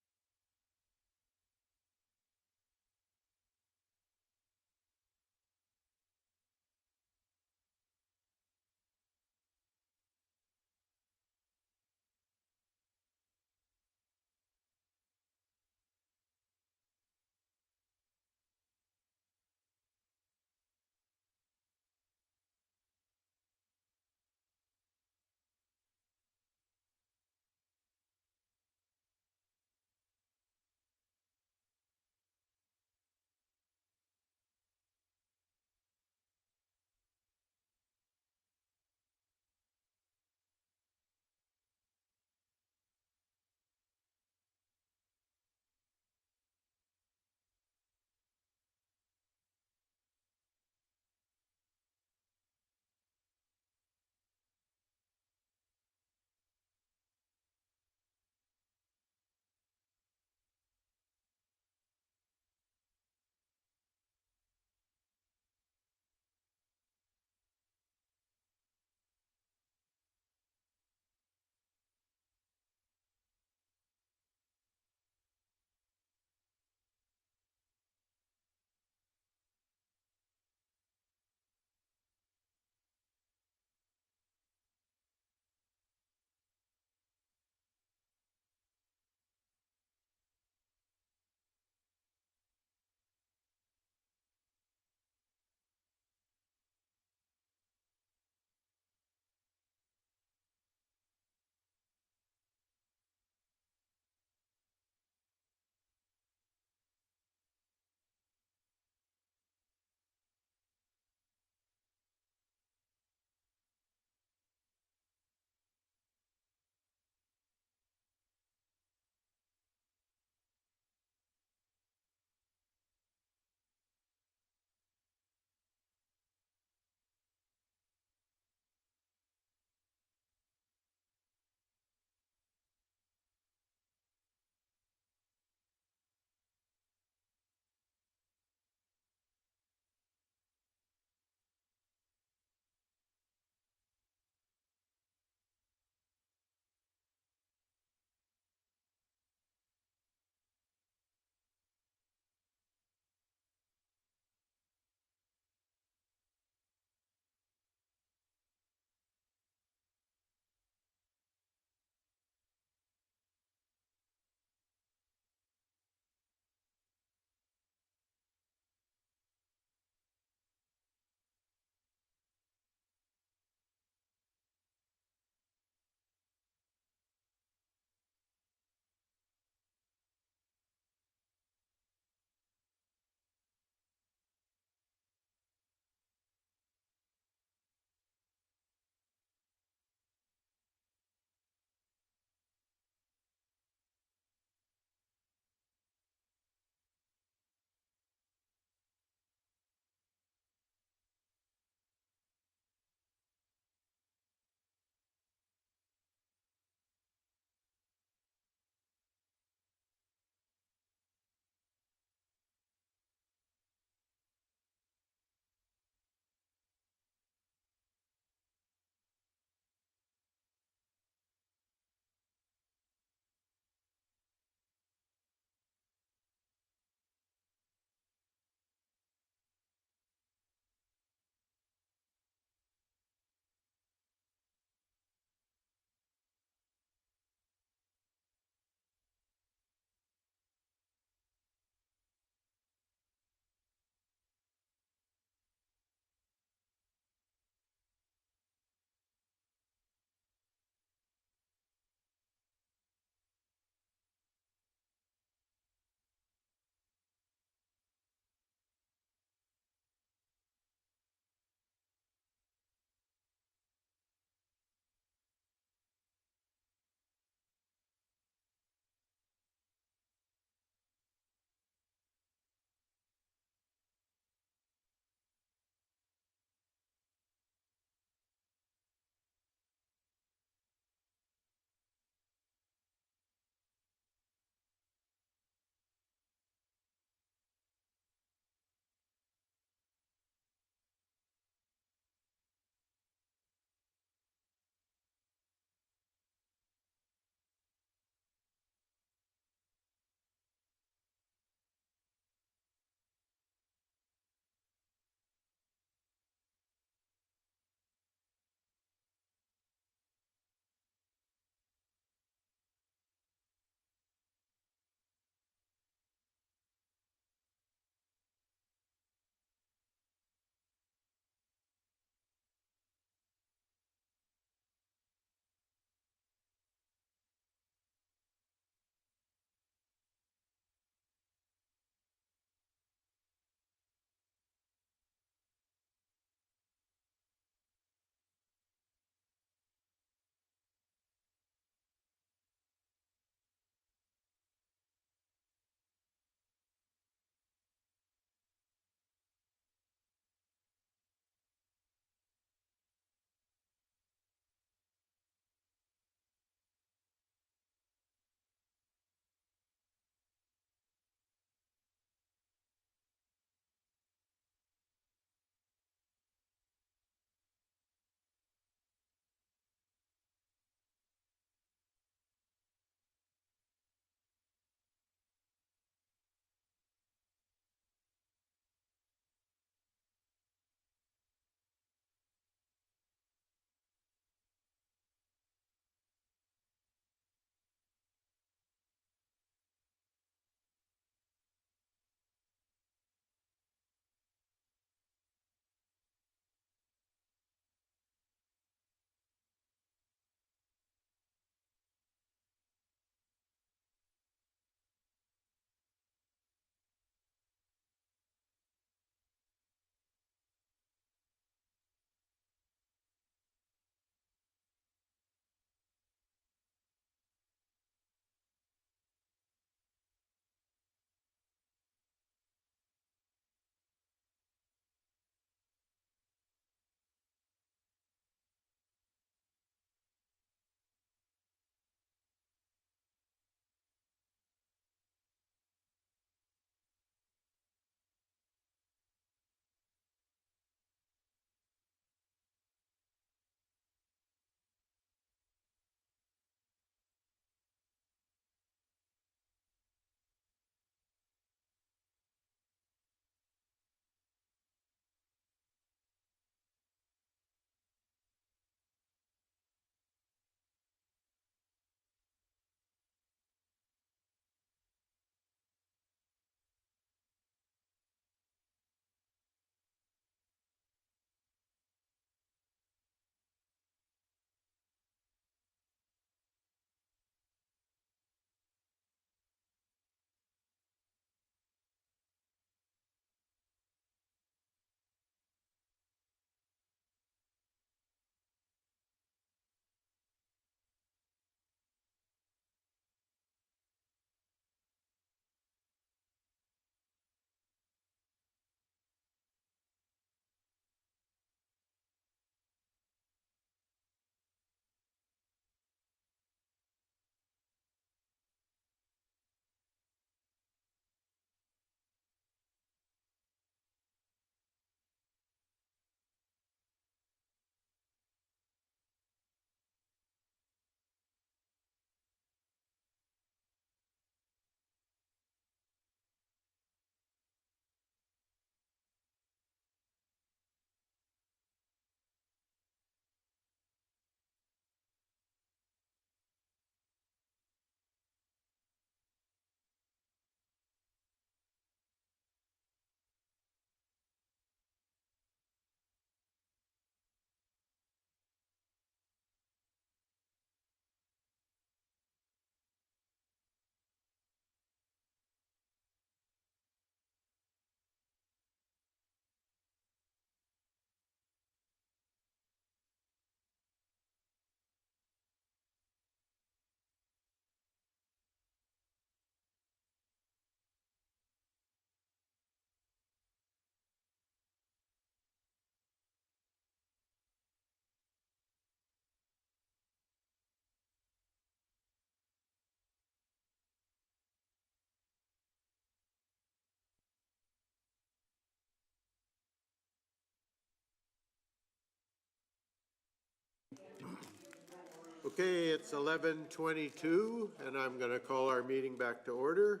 Okay, it's 11:22, and I'm going to call our meeting back to order.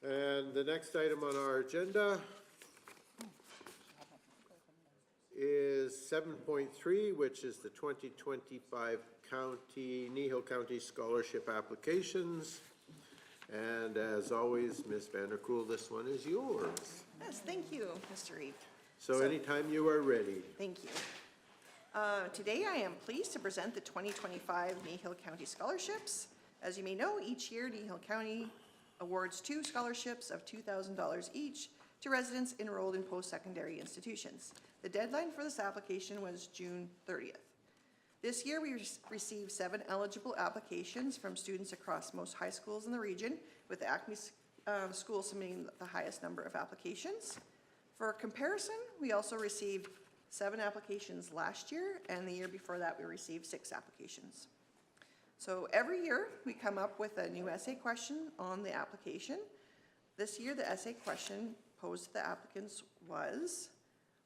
And the next item on our agenda is 7.3, which is the 2025 Kneehill County Scholarship Applications. And as always, Ms. Vanderkool, this one is yours. Yes, thank you, Mr. Reeve. So anytime you are ready. Thank you. Today I am pleased to present the 2025 Kneehill County Scholarships. As you may know, each year Kneehill County awards 2 scholarships of $2,000 each to residents enrolled in post-secondary institutions. The deadline for this application was June 30th. This year we received 7 eligible applications from students across most high schools in the region, with the Acme school submitting the highest number of applications. For comparison, we also received 7 applications last year, and the year before that we received 6 applications. So every year we come up with a new essay question on the application. This year the essay question posed to the applicants was,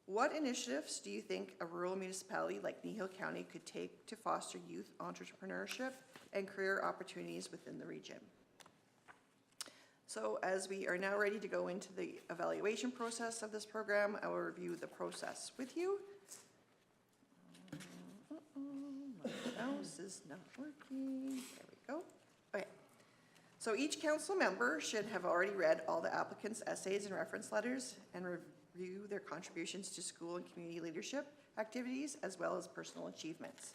what initiatives do you think a rural municipality like Kneehill County could take to foster youth entrepreneurship and career opportunities within the region? So as we are now ready to go into the evaluation process of this program, I will review the process with you. My mouse is not working. There we go. Okay. So each council member should have already read all the applicants' essays and reference letters and review their contributions to school and community leadership activities, as well as personal achievements.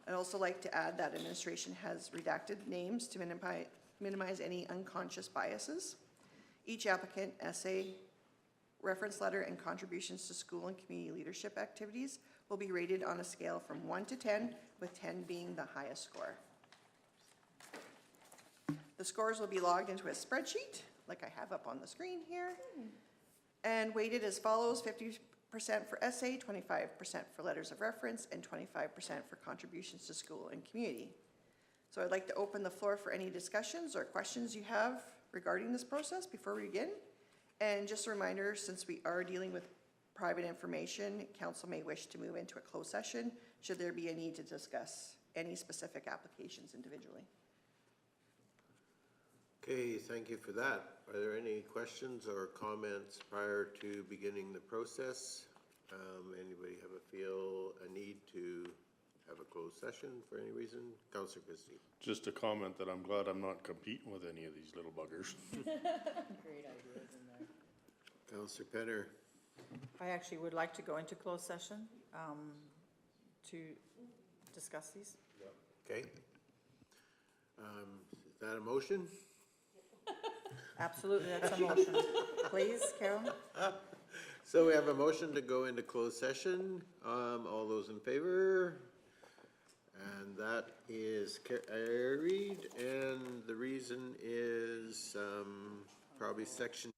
I'd also like to add that administration has redacted names to minimize any unconscious biases. Each applicant essay, reference letter, and contributions to school and community leadership activities will be rated on a scale from 1 to 10, with 10 being the highest score. The scores will be logged into a spreadsheet, like I have up on the screen here, and weighted as follows: 50% for essay, 25% for letters of reference, and 25% for contributions to school and community. So I'd like to open the floor for any discussions or questions you have regarding this process before we begin. And just a reminder, since we are dealing with private information, council may wish to move into a closed session should there be a need to discuss any specific applications individually. Okay, thank you for that. Are there any questions or comments prior to beginning the process? Anybody have a need to have a closed session for any reason? Councillor Christie. Just a comment that I'm glad I'm not competing with any of these little buggers. Great ideas in there. Councillor Penner. I actually would like to go into closed session to discuss these. Okay. Is that a motion? Absolutely, that's a motion. Please, Carol? So we have a motion to go into closed session. All those in favor? And that is carried, and the reason is probably section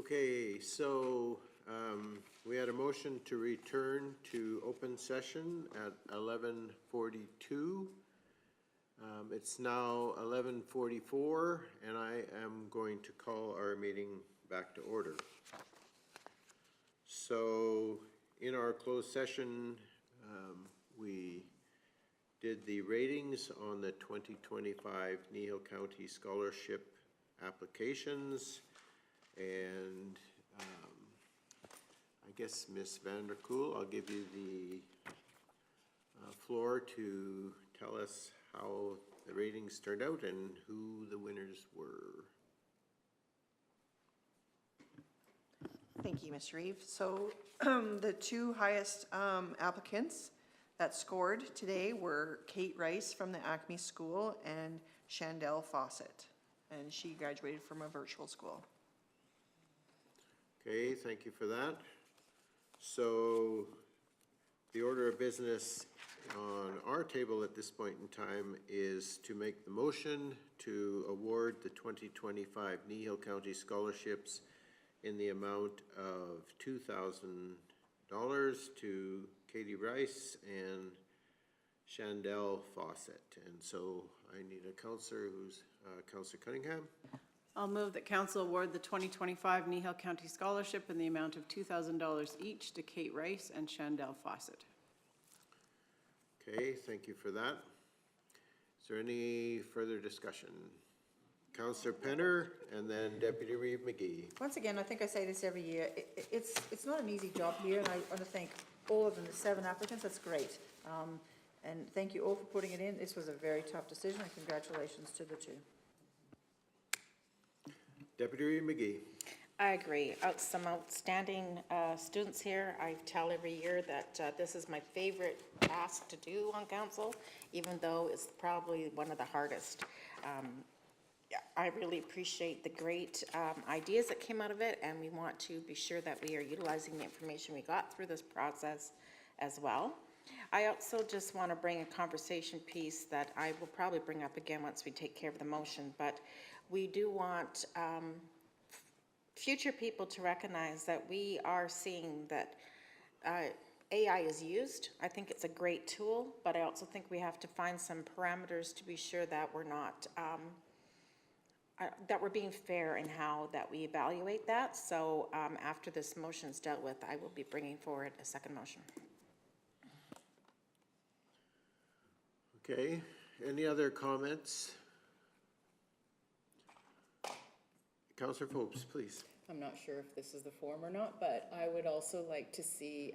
Okay, so we had a motion to return to open session at 11:42. It's now 11:44, and I am going to call our meeting back to order. So in our closed session, we did the ratings on the 2025 Kneehill County Scholarship applications. And I guess Ms. Vanderkool, I'll give you the floor to tell us how the ratings turned out and who the winners were. Thank you, Ms. Reeve. So the two highest applicants that scored today were Kate Rice from the Acme School and Chandel Fawcett, and she graduated from a virtual school. Okay, thank you for that. So the order of business on our table at this point in time is to make the motion to award the 2025 Kneehill County Scholarships in the amount of $2,000 to Katie Rice and Chandel Fawcett. And so I need a counselor who's Counselor Cunningham. I'll move that council award the 2025 Kneehill County Scholarship in the amount of $2,000 each to Kate Rice and Chandel Fawcett. Okay, thank you for that. Is there any further discussion? Councillor Penner and then Deputy Reeve McGee. Once again, I think I say this every year, it's not an easy job here, and I want to thank all of them, the 7 applicants, that's great. And thank you all for putting it in. This was a very tough decision, and congratulations to the 2. Deputy Reeve McGee. I agree. Some outstanding students here. I tell every year that this is my favorite task to do on council, even though it's probably one of the hardest. I really appreciate the great ideas that came out of it, and we want to be sure that we are utilizing the information we got through this process as well. I also just want to bring a conversation piece that I will probably bring up again once we take care of the motion, but we do want future people to recognize that we are seeing that AI is used. I think it's a great tool, but I also think we have to find some parameters to be sure that we're not that we're being fair in how that we evaluate that. So after this motion is dealt with, I will be bringing forward a second motion. Okay, any other comments? Councillor Phopes, please. I'm not sure if this is the form or not, but I would also like to see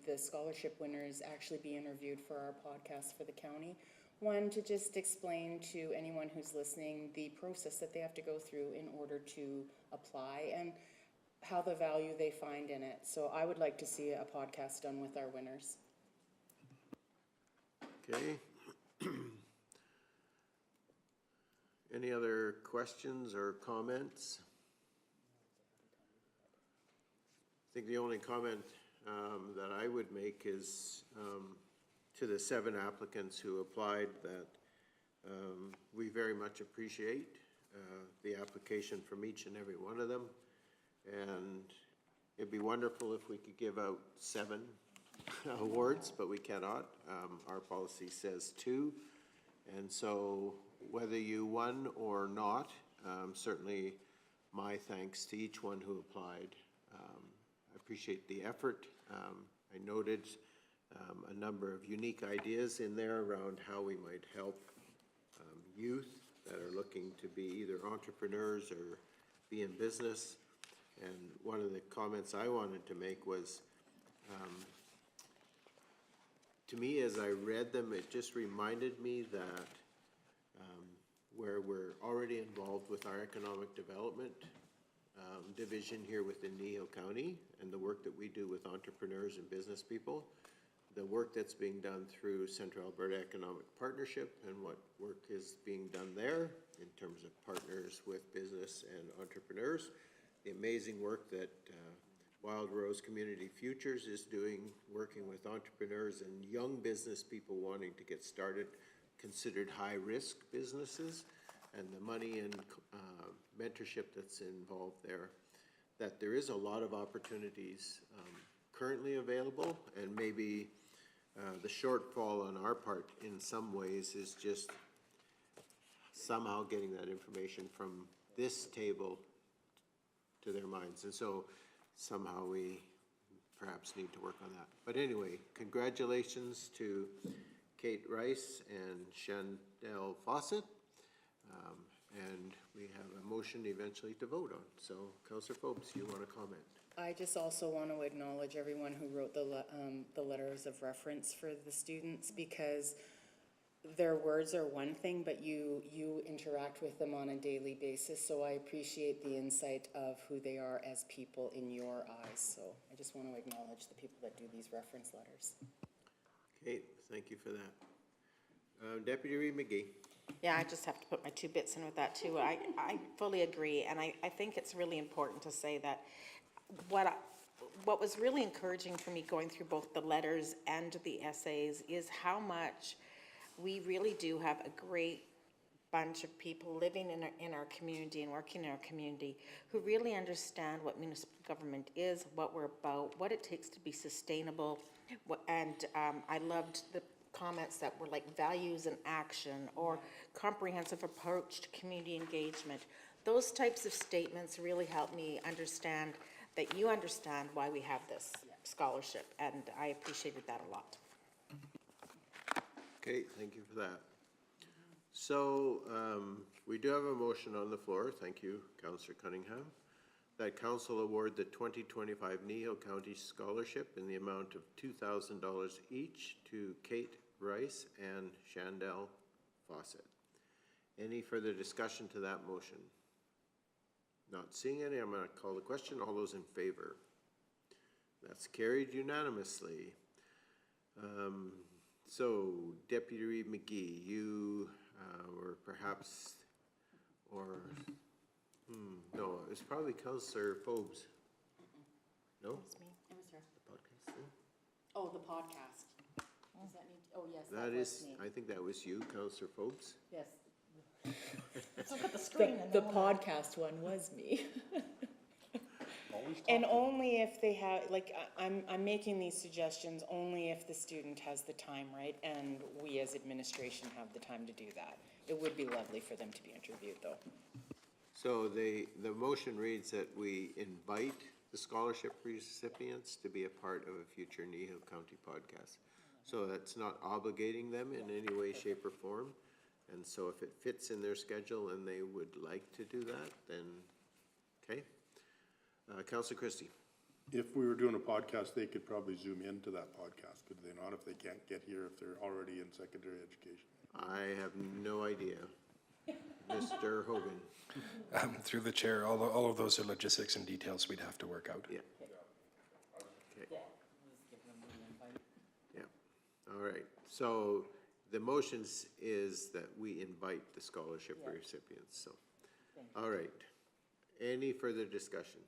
the scholarship winners actually be interviewed for our podcast for the county. One, to just explain to anyone who's listening the process that they have to go through in order to apply and how the value they find in it. So I would like to see a podcast done with our winners. Okay. Any other questions or comments? I think the only comment that I would make is to the 7 applicants who applied that we very much appreciate the application from each and every one of them. And it'd be wonderful if we could give out 7 awards, but we cannot. Our policy says 2. And so whether you won or not, certainly my thanks to each one who applied. I appreciate the effort. I noted a number of unique ideas in there around how we might help youth that are looking to be either entrepreneurs or be in business. And one of the comments I wanted to make was, to me, as I read them, it just reminded me that where we're already involved with our economic development division here within Kneehill County and the work that we do with entrepreneurs and business people, the work that's being done through Central Alberta Economic Partnership and what work is being done there in terms of partners with business and entrepreneurs, the amazing work that Wild Rose Community Futures is doing, working with entrepreneurs and young business people wanting to get started, considered high-risk businesses, and the money and mentorship that's involved there. that there is a lot of opportunities currently available, and maybe the shortfall on our part in some ways is just somehow getting that information from this table to their minds. And so somehow we perhaps need to work on that. But anyway, congratulations to Kate Rice and Chandel Fawcett. And we have a motion eventually to vote on. So Councillor Phobes, you want to comment? I just also want to acknowledge everyone who wrote the letters of reference for the students, because their words are one thing, but you interact with them on a daily basis. So I appreciate the insight of who they are as people in your eyes. So I just want to acknowledge the people that do these reference letters. Okay, thank you for that. Deputy Reed McGee. Yeah, I just have to put my 2 bits in with that too. I fully agree, and I think it's really important to say that what was really encouraging for me going through both the letters and the essays is how much we really do have a great bunch of people living in our community and working in our community who really understand what municipal government is, what we're about, what it takes to be sustainable. And I loved the comments that were like values and action, or comprehensive approach to community engagement. Those types of statements really help me understand that you understand why we have this scholarship, and I appreciated that a lot. Okay, thank you for that. So we do have a motion on the floor. Thank you, Councillor Cunningham. That council award the 2025 Kneehill County Scholarship in the amount of $2,000 each to Kate Rice and Chandel Fawcett. Any further discussion to that motion? Not seeing any, I'm going to call the question. All those in favor? That's carried unanimously. So, Deputy Reed McGee, you were perhaps, or no, it's probably Councillor Phobes. No? It was me. It was her. The podcast thing? Oh, the podcast. Does that need, oh, yes, That is, I think that was you, Councillor Phobes. Yes. Let's look at the screen. The podcast one was me. And only if they have, like, I'm making these suggestions only if the student has the time, right? And we as administration have the time to do that. It would be lovely for them to be interviewed, though. So the motion reads that we invite the scholarship recipients to be a part of a future Kneehill County podcast. So that's not obligating them in any way, shape, or form. And so if it fits in their schedule and they would like to do that, then, okay. Councillor Christie. If we were doing a podcast, they could probably zoom into that podcast, could they not, if they can't get here, if they're already in secondary education? I have no idea. Mr. Hogan. Through the chair, all of those are logistics and details we'd have to work out. Yeah. Okay. Yeah. All right. So the motions is that we invite the scholarship recipients. So, all right. Any further discussion?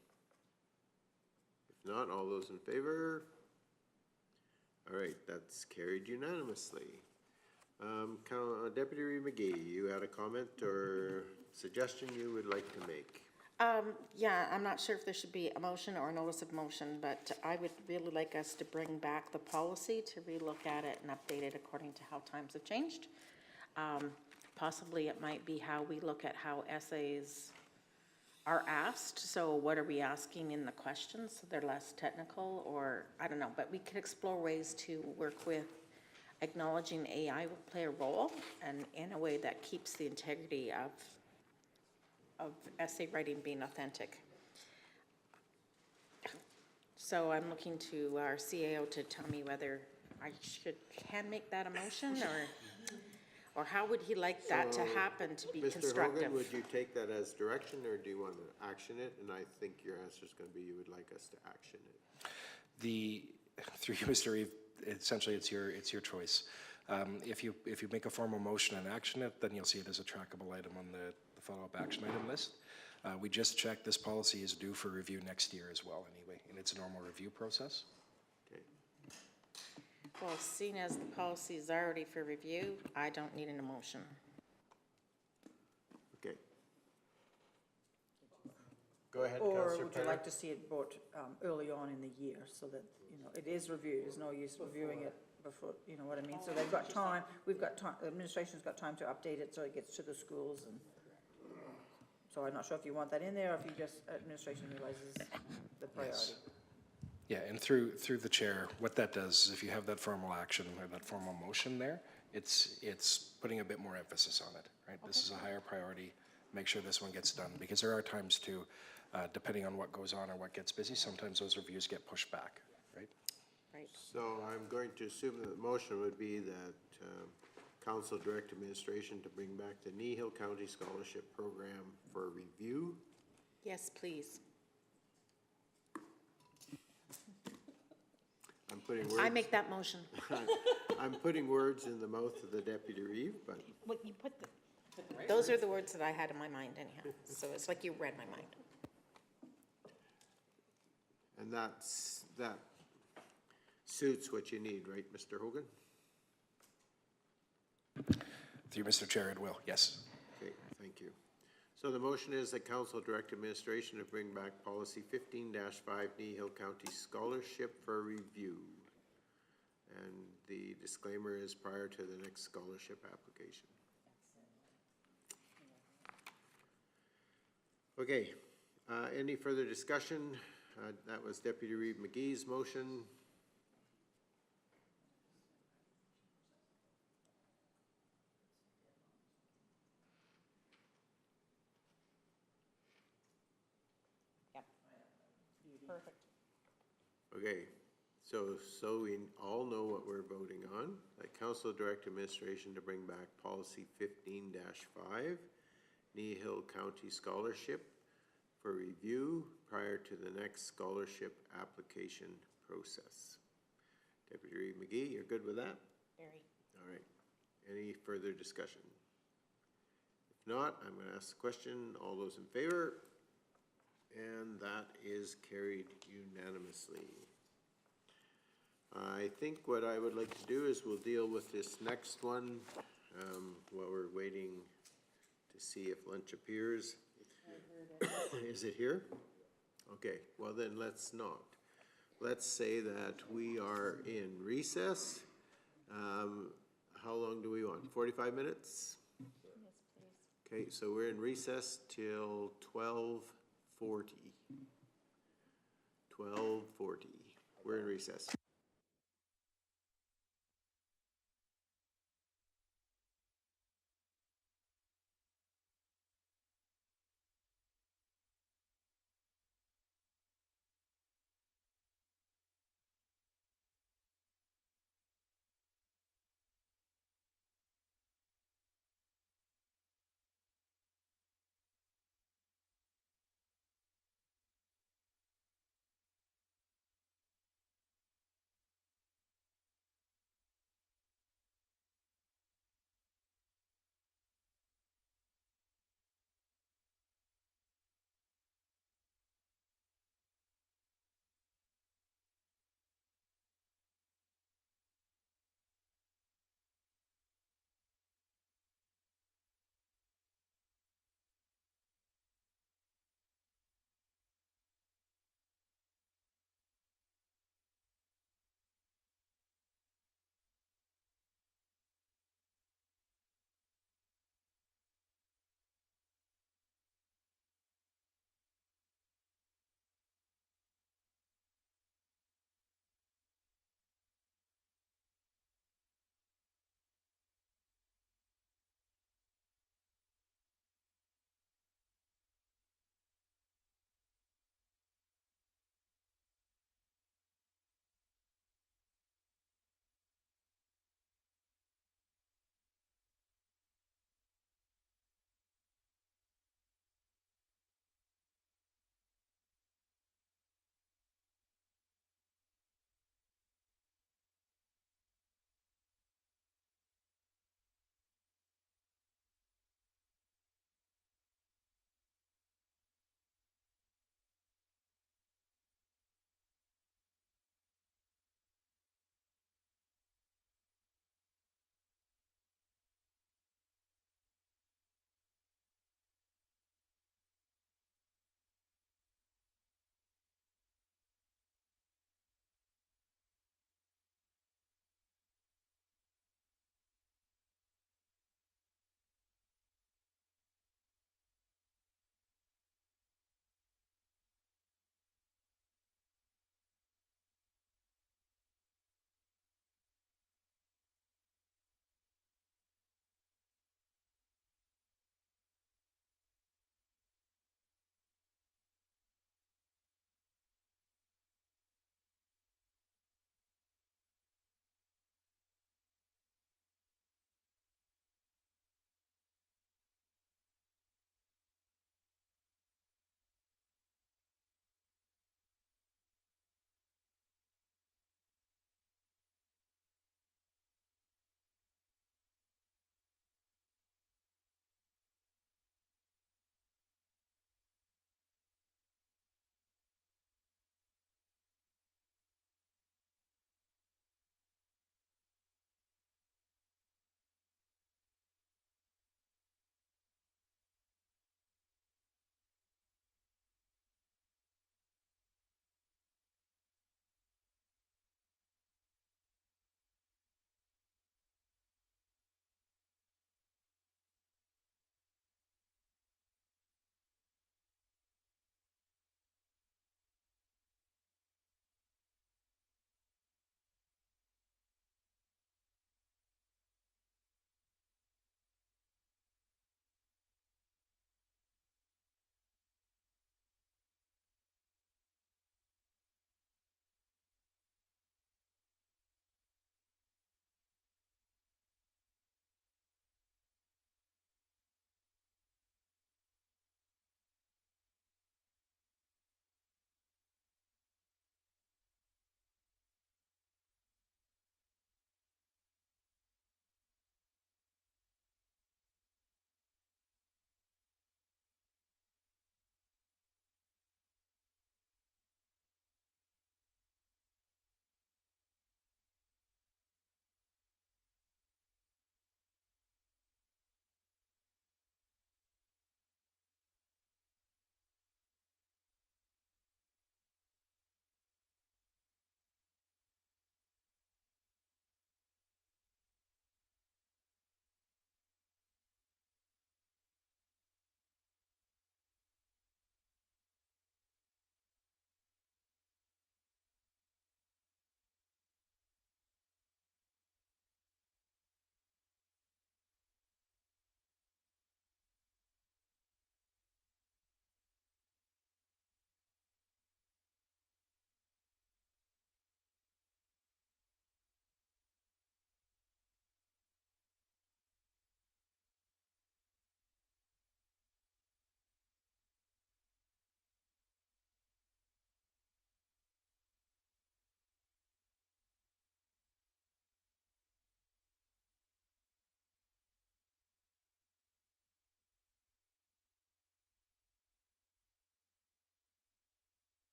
If not, all those in favor? All right, that's carried unanimously. Deputy Reed McGee, you had a comment or suggestion you would like to make? Yeah, I'm not sure if there should be a motion or a notice of motion, but I would really like us to bring back the policy to relook at it and update it according to how times have changed. Possibly it might be how we look at how essays are asked. So what are we asking in the questions? So they're less technical, or I don't know, but we could explore ways to work with acknowledging AI will play a role, and in a way that keeps the integrity of essay writing being authentic. So I'm looking to our CAO to tell me whether I can make that a motion, or how would he like that to happen to be constructive? Mr. Hogan, would you take that as direction, or do you want to action it? And I think your answer is going to be you would like us to action it. Through you, Mr. Reeve, essentially it's your choice. If you make a formal motion and action it, then you'll see it as a trackable item on the follow-up action item list. We just checked this policy is due for review next year as well anyway, and it's a normal review process. Okay. Well, seeing as the policy is already for review, I don't need an emotion. Okay. Go ahead, Or Councillor would you Perry. like to see it brought early on in the year so that, it is reviewed, there's no use reviewing it before, you know what I mean? So they've got time, we've got time, the administration's got time to update it so it gets to the schools and, so I'm not sure if you want that in there or if you just, administration realizes the priority. Yeah, and through the chair, what that does is if you have that formal action or that formal motion there, it's putting a bit more emphasis on it, right? This is a higher priority, make sure this one gets done, because there are times too, depending on what goes on or what gets busy, sometimes those reviews get pushed back, right? Right. So I'm going to assume that the motion would be that council direct administration to bring back the Kneehill County Scholarship Program for review. Yes, please. I'm putting words. I make that motion. I'm putting words in the mouth of the Deputy Reeve, but What you put those are the words that I had in my mind anyhow, so it's like you read my mind. and that suits what you need, right, Mr. Hogan? Through Mr. Chair, it will, yes. Okay, thank you. So the motion is that council direct administration to bring back policy 15-5 Kneehill County Scholarship for review. And the disclaimer is prior to the next scholarship application. Okay, any further discussion? That was Deputy Reeve McGee's motion. Perfect. Okay, so we all know what we're voting on. That council direct administration to bring back policy 15-5, Kneehill County Scholarship for review prior to the next scholarship application process. Deputy Reeve McGee, you're good with that? Very. All right. Any further discussion? If not, I'm going to ask the question. All those in favor? And that is carried unanimously. I think what I would like to do is we'll deal with this next one while we're waiting to see if lunch appears. Is it here? Okay, well then let's not. Let's say that we are in recess. How long do we want? 45 minutes? Yes, please. Okay, so we're in recess till 12:40. 12:40. We're in recess.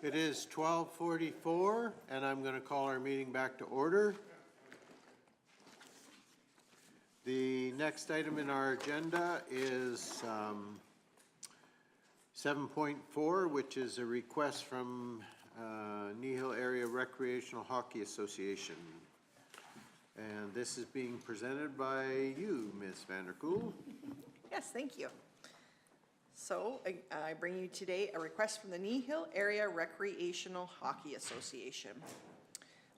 It is 12:44, and I'm going to call our meeting back to order. The next item in our agenda is 7.4, which is a request from Kneehill Area Recreational Hockey Association. And this is being presented by you, Ms. Vanderkool. Yes, thank you. So I bring you today a request from the Kneehill Area Recreational Hockey Association.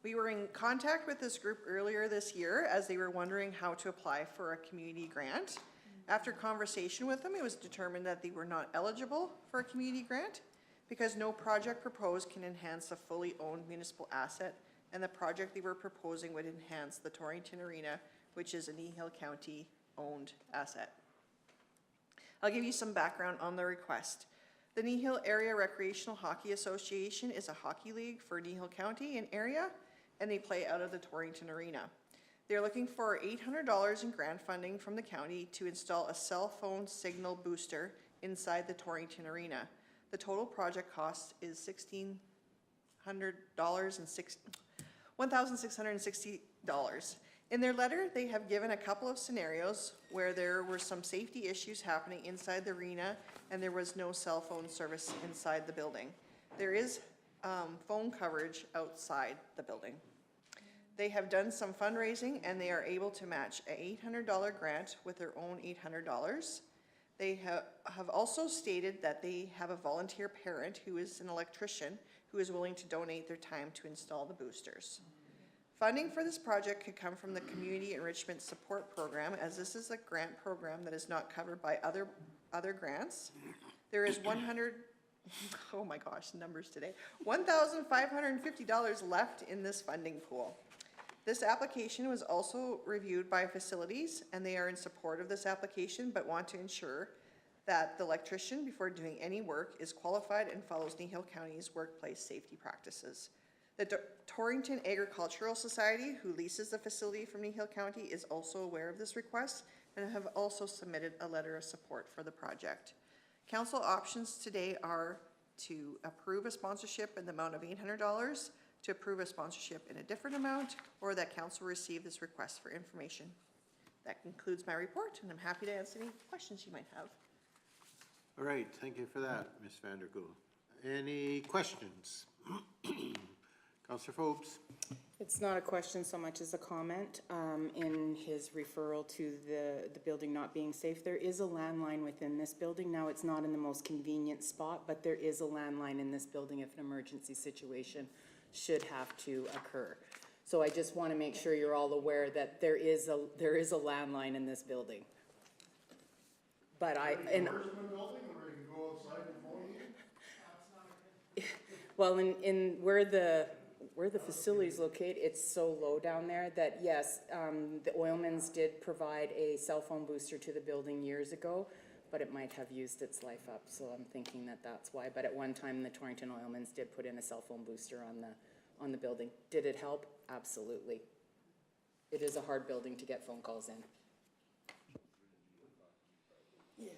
We were in contact with this group earlier this year as they were wondering how to apply for a community grant. After conversation with them, it was determined that they were not eligible for a community grant because no project proposed can enhance a fully owned municipal asset, and the project they were proposing would enhance the Torrington Arena, which is a Kneehill County owned asset. I'll give you some background on the request. The Kneehill Area Recreational Hockey Association is a hockey league for Kneehill County and area, and they play out of the Torrington Arena. They're looking for $800 in grant funding from the county to install a cell phone signal booster inside the Torrington Arena. The total project cost is $1,660. In their letter, they have given a couple of scenarios where there were some safety issues happening inside the arena and there was no cell phone service inside the building. There is phone coverage outside the building. They have done some fundraising and they are able to match an $800 grant with their own $800. They have also stated that they have a volunteer parent who is an electrician who is willing to donate their time to install the boosters. Funding for this project could come from the Community Enrichment Support Program, as this is a grant program that is not covered by other grants. There is oh my gosh, numbers today, $1,550 left in this funding pool. This application was also reviewed by facilities, and they are in support of this application, but want to ensure that the electrician, before doing any work, is qualified and follows Kneehill County's workplace safety practices. The Torrington Agricultural Society, who leases the facility from Kneehill County, is also aware of this request and have also submitted a letter of support for the project. Council options today are to approve a sponsorship in the amount of $800, to approve a sponsorship in a different amount, or that council receive this request for information. That concludes my report, and I'm happy to answer any questions you might have. All right, thank you for that, Ms. Vanderkool. Any questions? Councillor Forbes. It's not a question so much as a comment. In his referral to the building not being safe, there is a landline within this building. Now, it's not in the most convenient spot, but there is a landline in this building if an emergency situation should have to occur. So I just want to make sure you're all aware that there is a landline in this building. But well, in where the facility is located, it's so low down there that yes, the Oilmans did provide a cell phone booster to the building years ago, but it might have used its life up. So I'm thinking that that's why. But at one time, the Torrington Oilmans did put in a cell phone booster on the building. Did it help? Absolutely. It is a hard building to get phone calls in. Yeah.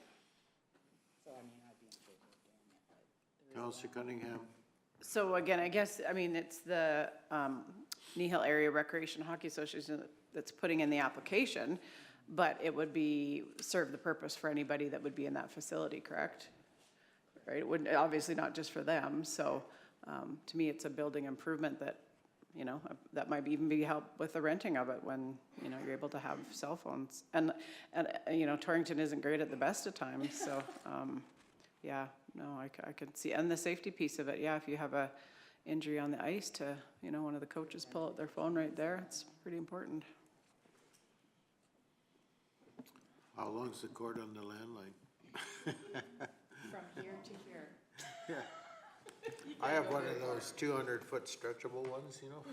So I mean, I'd be in favor of doing it. Councillor Cunningham. So again, I guess, I mean, it's the Kneehill Area Recreation Hockey Association that's putting in the application, but it would serve the purpose for anybody that would be in that facility, correct? Right, it wouldn't, obviously not just for them, so to me, it's a building improvement that, you know, that might even be help with the renting of it when, you know, you're able to have cell phones. And you know, Torrington isn't great at the best of times, so yeah, no, I could see, and the safety piece of it, yeah, if you have a injury on the ice to, you know, one of the coaches pull out their phone right there, it's pretty important. How long's the cord on the landline? From here to here. Yeah. I have one of those 200-foot stretchable ones, you know?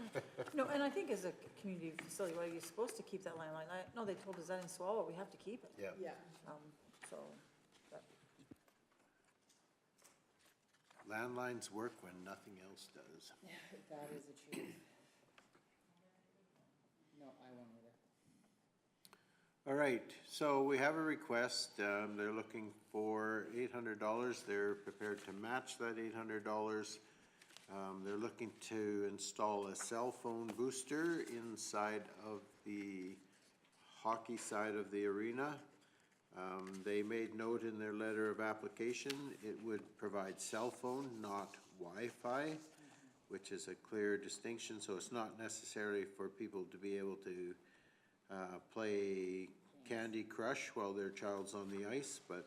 No, and I think as a community facility, well, you're supposed to keep that landline. No, they told us that in Swallow, we have to keep it. Yeah. Yeah. So, but Landlines work when nothing else does. That is the truth. No, I won't either. All right, so we have a request. They're looking for $800. They're prepared to match that $800. They're looking to install a cell phone booster inside of the hockey side of the arena. They made note in their letter of application, it would provide cell phone, not Wi-Fi, which is a clear distinction, so it's not necessarily for people to be able to play Candy Crush while their child's on the ice, but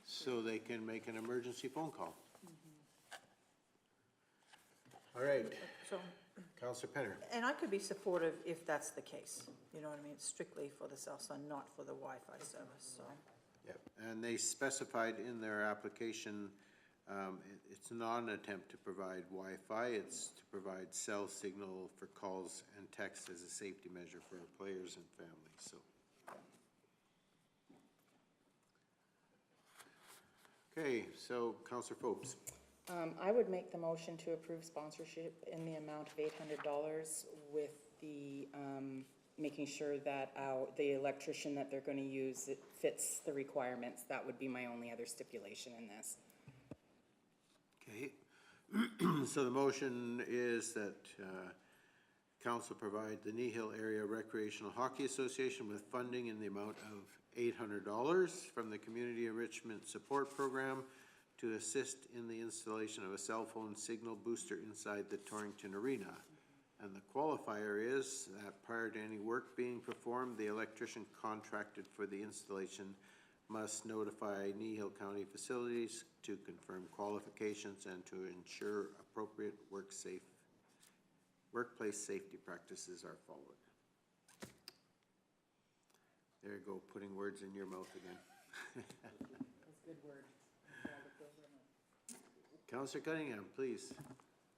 so they can make an emergency phone call. All right, So, Councillor Penner. and I could be supportive if that's the case, you know what I mean? It's strictly for the cell phone, not for the Wi-Fi service, so. Yep, and they specified in their application, it's not an attempt to provide Wi-Fi, it's to provide cell signal for calls and text as a safety measure for our players and families, so. Okay, so Councillor Phopes. I would make the motion to approve sponsorship in the amount of $800 with the, making sure that the electrician that they're going to use, it fits the requirements. That would be my only other stipulation in this. Okay, so the motion is that council provide the Kneehill Area Recreational Hockey Association with funding in the amount of $800 from the Community Enrichment Support Program to assist in the installation of a cell phone signal booster inside the Torrington Arena. And the qualifier is that prior to any work being performed, the electrician contracted for the installation must notify Kneehill County Facilities to confirm qualifications and to ensure appropriate workplace safety practices are followed. There you go, putting words in your mouth again. That's a good word. Councillor Cunningham, please.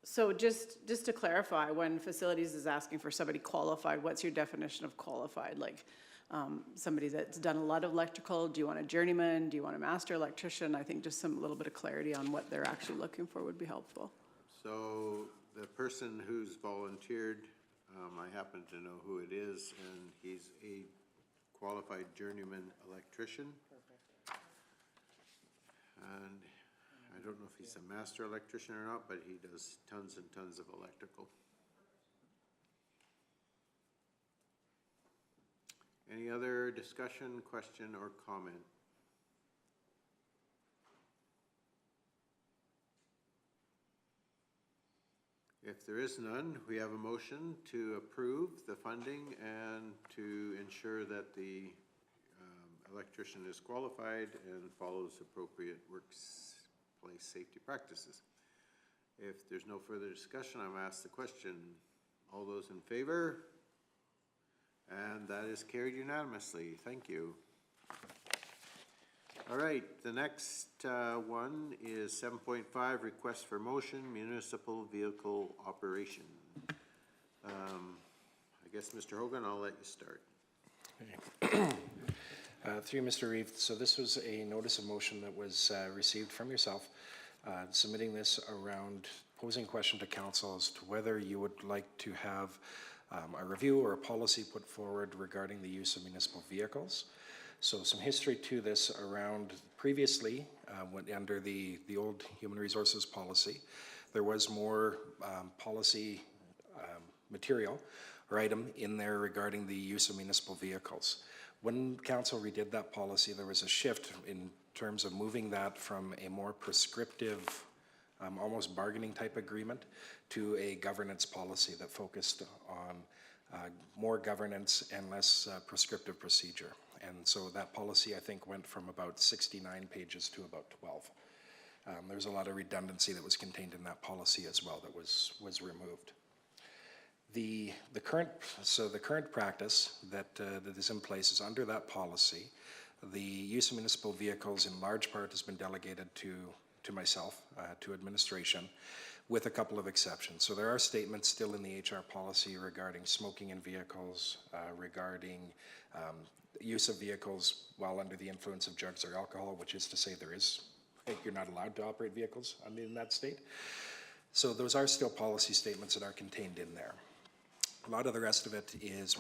So just to clarify, when facilities is asking for somebody qualified, what's your definition of qualified? Like somebody that's done a lot of electrical, do you want a journeyman, do you want a master electrician? I think just some little bit of clarity on what they're actually looking for would be helpful. So the person who's volunteered, I happen to know who it is, and he's a qualified journeyman electrician. Perfect. And I don't know if he's a master electrician or not, but he does tons and tons of electrical. Any other discussion, question, or comment? If there is none, we have a motion to approve the funding and to ensure that the electrician is qualified and follows appropriate workplace safety practices. If there's no further discussion, I'm asked the question. All those in favor? And that is carried unanimously. Thank you. All right, the next one is 7.5, request for motion, municipal vehicle operation. I guess, Mr. Hogan, I'll let you start. Through Mr. Reeve, so this was a notice of motion that was received from yourself, submitting this around posing a question to council as to whether you would like to have a review or a policy put forward regarding the use of municipal vehicles. So some history to this around previously, under the old human resources policy, there was more policy material or item in there regarding the use of municipal vehicles. When council redid that policy, there was a shift in terms of moving that from a more prescriptive, almost bargaining type agreement to a governance policy that focused on more governance and less prescriptive procedure. And so that policy, I think, went from about 69 pages to about 12. There's a lot of redundancy that was contained in that policy as well that was removed. The current practice that is in place is under that policy. The use of municipal vehicles in large part has been delegated to myself, to administration, with a couple of exceptions. So there are statements still in the HR policy regarding smoking in vehicles, regarding use of vehicles while under the influence of drugs or alcohol, which is to say you're not allowed to operate vehicles in that state. So those are still policy statements that are contained in there. A lot of the rest of it is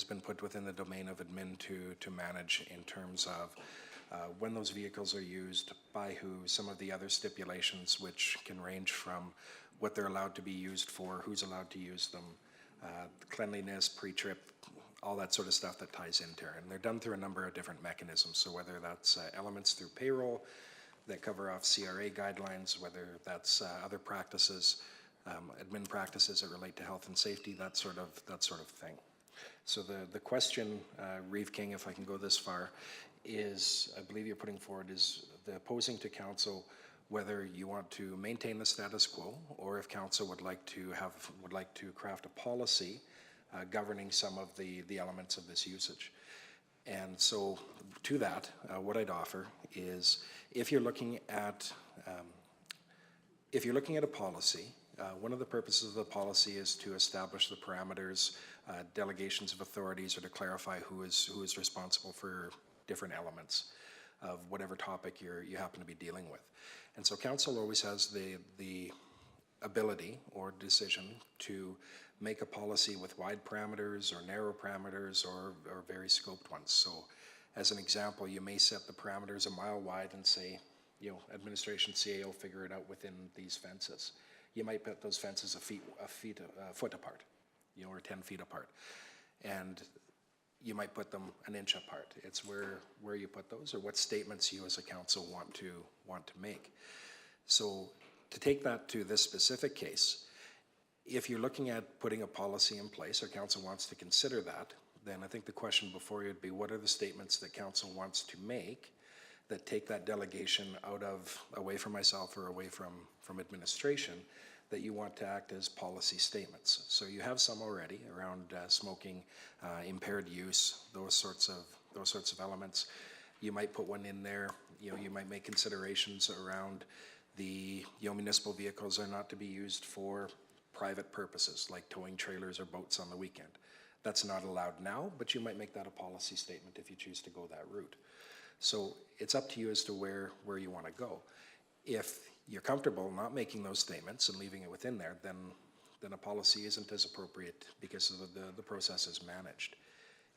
been put within the domain of admin to manage in terms of when those vehicles are used, by who, some of the other stipulations which can range from what they're allowed to be used for, who's allowed to use them, cleanliness, pre-trip, all that sort of stuff that ties into it. And they're done through a number of different mechanisms. So whether that's elements through payroll that cover off CRA guidelines, whether that's other practices, admin practices that relate to health and safety, that sort of thing. So the question, Reeve King, if I can go this far, is, I believe you're putting forward, is the posing to council whether you want to maintain the status quo, or if council would like to craft a policy governing some of the elements of this usage. And so to that, what I'd offer is, if you're looking at a policy, one of the purposes of the policy is to establish the parameters, delegations of authorities, or to clarify who is responsible for different elements of whatever topic you happen to be dealing with. And so council always has the ability or decision to make a policy with wide parameters or narrow parameters or very scoped ones. So as an example, you may set the parameters a mile wide and say, administration CA will figure it out within these fences. You might put those fences a foot apart, or 10 feet apart. And you might put them an inch apart. It's where you put those, or what statements you as a council want to make. So to take that to this specific case, if you're looking at putting a policy in place, or council wants to consider that, then I think the question before you would be, what are the statements that council wants to make that take that delegation away from myself or away from administration, that you want to act as policy statements. So you have some already around smoking, impaired use, those sorts of elements. You might put one in there. You might make considerations around the municipal vehicles are not to be used for private purposes like towing trailers or boats on the weekend. That's not allowed now, but you might make that a policy statement if you choose to go that route. So it's up to you as to where you want to go. If you're comfortable not making those statements and leaving it within there, then a policy isn't as appropriate because of the process is managed.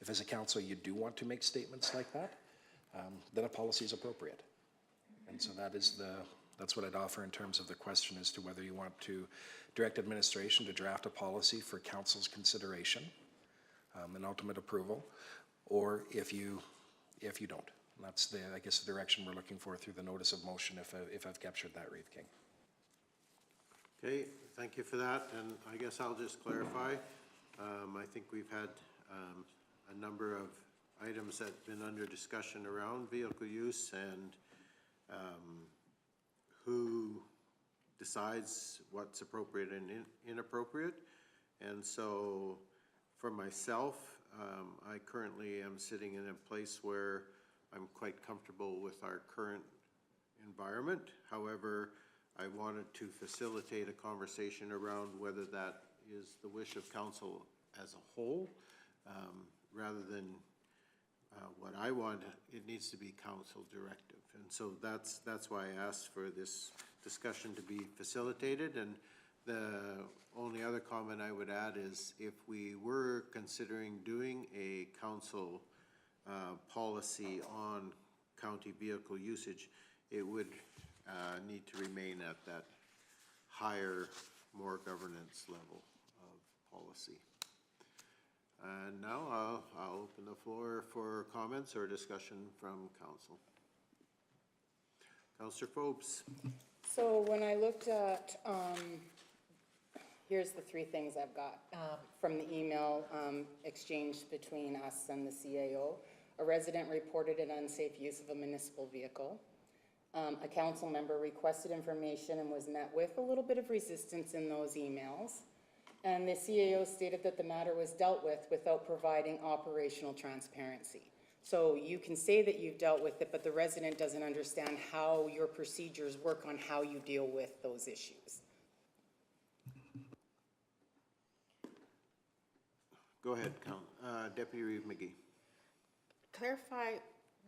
If as a council you do want to make statements like that, then a policy is appropriate. And so that's what I'd offer in terms of the question as to whether you want to direct administration to draft a policy for council's consideration and ultimate approval, or if you don't. And that's I guess the direction we're looking for through the notice of motion, if I've captured that, Reeve King. Okay, thank you for that, and I guess I'll just clarify. I think we've had a number of items that have been under discussion around vehicle use and who decides what's appropriate and inappropriate. And so for myself, I currently am sitting in a place where I'm quite comfortable with our current environment. However, I wanted to facilitate a conversation around whether that is the wish of council as a whole, rather than what I want. It needs to be council directive. And so that's why I asked for this discussion to be facilitated. And the only other comment I would add is, if we were considering doing a council policy on county vehicle usage, it would need to remain at that higher, more governance level of policy. And now I'll open the floor for comments or discussion from council. Councillor Phobes. So when I looked at, here's the three things I've got from the email exchanged between us and the CAO. A resident reported an unsafe use of a municipal vehicle. A council member requested information and was met with a little bit of resistance in those emails. And the CAO stated that the matter was dealt with without providing operational transparency. So you can say that you've dealt with it, but the resident doesn't understand how your procedures work on how you deal with those issues. Go ahead, Deputy Reeve McGee. Clarify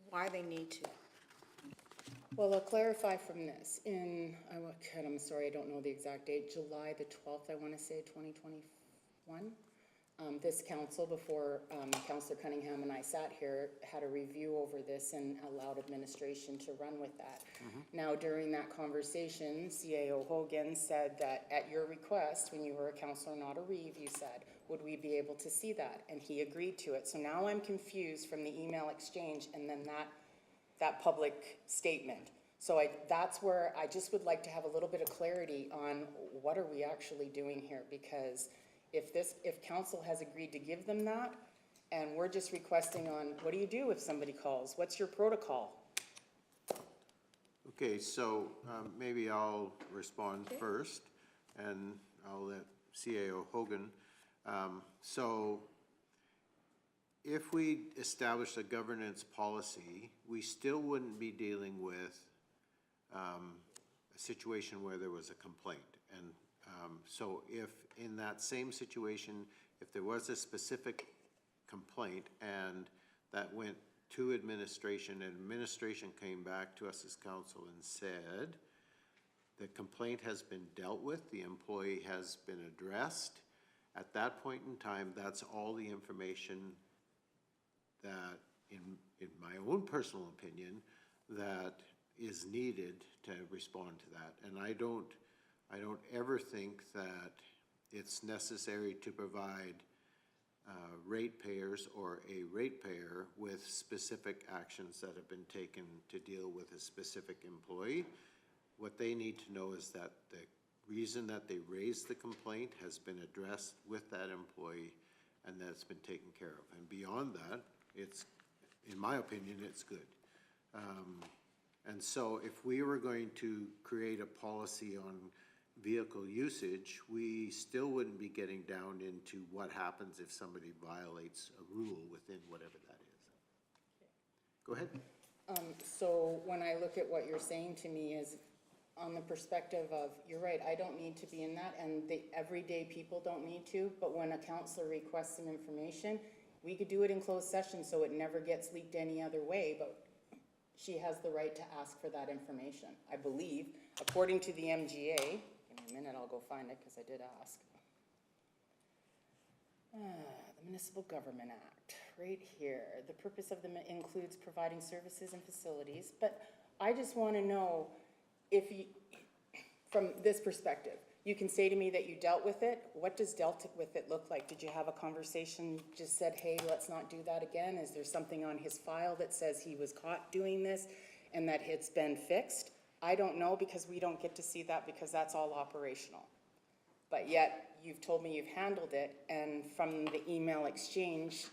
why they need to. Well, I'll clarify from this. I'm sorry, I don't know the exact date, July the 12th, I want to say, 2021. This council, before Councillor Cunningham and I sat here, had a review over this and allowed administration to run with that. Now, during that conversation, CAO Hogan said that at your request, when you were a councillor, not a reeve, you said, would we be able to see that? And he agreed to it. So now I'm confused from the email exchange and then that public statement. So that's where I just would like to have a little bit of clarity on what are we actually doing here, because if council has agreed to give them that, and we're just requesting on, what do you do if somebody calls? What's your protocol? Okay, so maybe I'll respond first, and I'll let CAO Hogan. So if we establish a governance policy, we still wouldn't be dealing with a situation where there was a complaint. And so if in that same situation, if there was a specific complaint and that went to administration, and administration came back to us as council and said, the complaint has been dealt with, the employee has been addressed, at that point in time, that's all the information that, in my own personal opinion, that is needed to respond to that. And I don't ever think that it's necessary to provide ratepayers or a ratepayer with specific actions that have been taken to deal with a specific employee. What they need to know is that the reason that they raised the complaint has been addressed with that employee and that it's been taken care of. And beyond that, it's, in my opinion, it's good. And so if we were going to create a policy on vehicle usage, we still wouldn't be getting down into what happens if somebody violates a rule within whatever that is. Go ahead. So when I look at what you're saying to me is, on the perspective of, you're right, I don't need to be in that, and the everyday people don't need to, but when a counselor requests some information, we could do it in closed session so it never gets leaked any other way, but she has the right to ask for that information, I believe, according to the MGA. Give me a minute, I'll go find it, because I did ask. The Municipal Government Act, right here. The purpose of them includes providing services and facilities, but I just want to know if you, from this perspective, you can say to me that you dealt with it. What does dealt with it look like? Did you have a conversation, just said, hey, let's not do that again? Is there something on his file that says he was caught doing this and that it's been fixed? I don't know, because we don't get to see that, because that's all operational. But yet, you've told me you've handled it, and from the email exchange,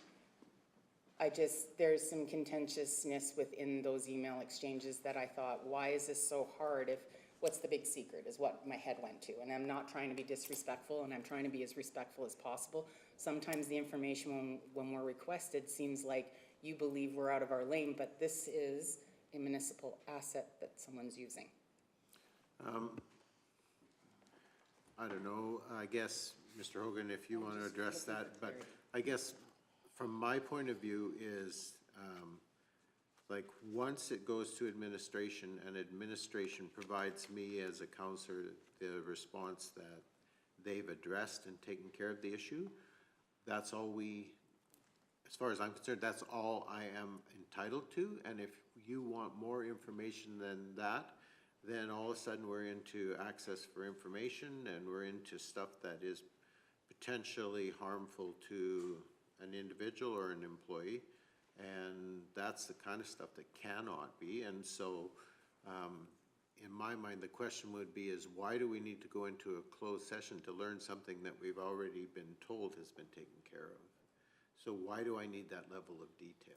there's some contentiousness within those email exchanges that I thought, why is this so hard if, what's the big secret, is what my head went to. And I'm not trying to be disrespectful, and I'm trying to be as respectful as possible. Sometimes the information when we're requested seems like you believe we're out of our lane, but this is a municipal asset that someone's using. I don't know, I guess, Mr. Hogan, if you want to address that, but I guess from my point of view is, like, once it goes to administration and administration provides me as a counselor the response that they've addressed and taken care of the issue, that's all we, as far as I'm concerned, that's all I am entitled to. And if you want more information than that, then all of a sudden we're into access for information and we're into stuff that is potentially harmful to an individual or an employee. And that's the kind of stuff that cannot be. And so in my mind, the question would be is, why do we need to go into a closed session to learn something that we've already been told has been taken care of? So why do I need that level of detail?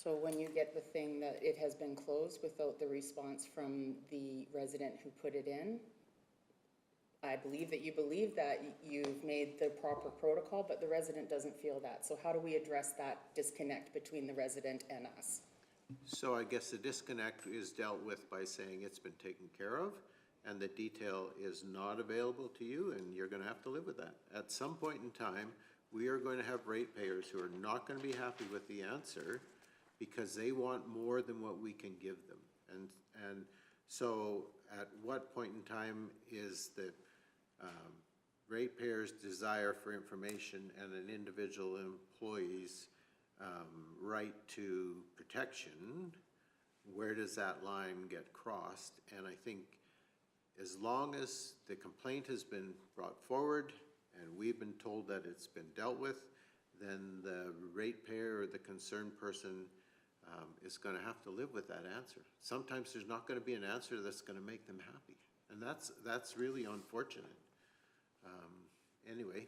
So when you get the thing that it has been closed without the response from the resident who put it in, I believe that you believe that you've made the proper protocol, but the resident doesn't feel that. So how do we address that disconnect between the resident and us? So I guess the disconnect is dealt with by saying it's been taken care of and the detail is not available to you, and you're going to have to live with that. At some point in time, we are going to have ratepayers who are not going to be happy with the answer because they want more than what we can give them. And so at what point in time is the ratepayers' desire for information and an individual employee's right to protection, where does that line get crossed? And I think as long as the complaint has been brought forward and we've been told that it's been dealt with, then the ratepayer or the concerned person is going to have to live with that answer. Sometimes there's not going to be an answer that's going to make them happy, and that's really unfortunate. Anyway,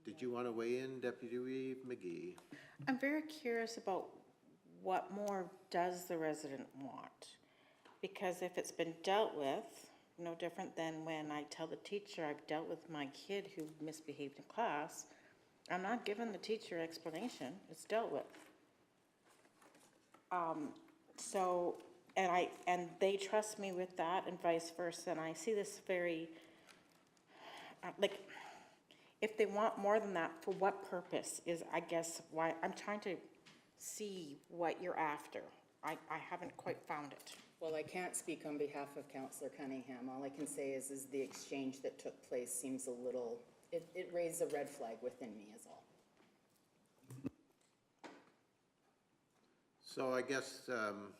did you want to weigh in, Deputy McGee? I'm very curious about what more does the resident want? Because if it's been dealt with, no different than when I tell the teacher I've dealt with my kid who misbehaved in class, I'm not giving the teacher explanation, it's dealt with. And they trust me with that and vice versa, and I see this very, like, if they want more than that, for what purpose is, I guess, why, I'm trying to see what you're after. I haven't quite found it. Well, I can't speak on behalf of Councillor Cunningham. All I can say is the exchange that took place seems a little, it raised a red flag within me is all. So I guess I'm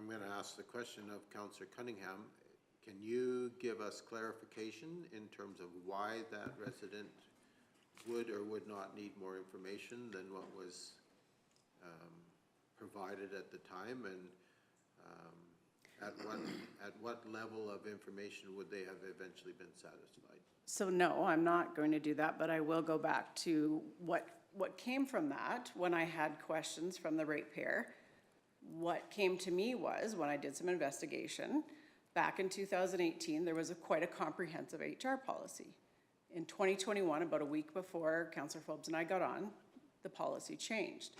going to ask the question of Councillor Cunningham. Can you give us clarification in terms of why that resident would or would not need more information than what was provided at the time, and at what level of information would they have eventually been satisfied? So no, I'm not going to do that, but I will go back to what came from that when I had questions from the ratepayer. What came to me was, when I did some investigation, back in 2018, there was quite a comprehensive HR policy. In 2021, about a week before Councillor Phillips and I got on, the policy changed.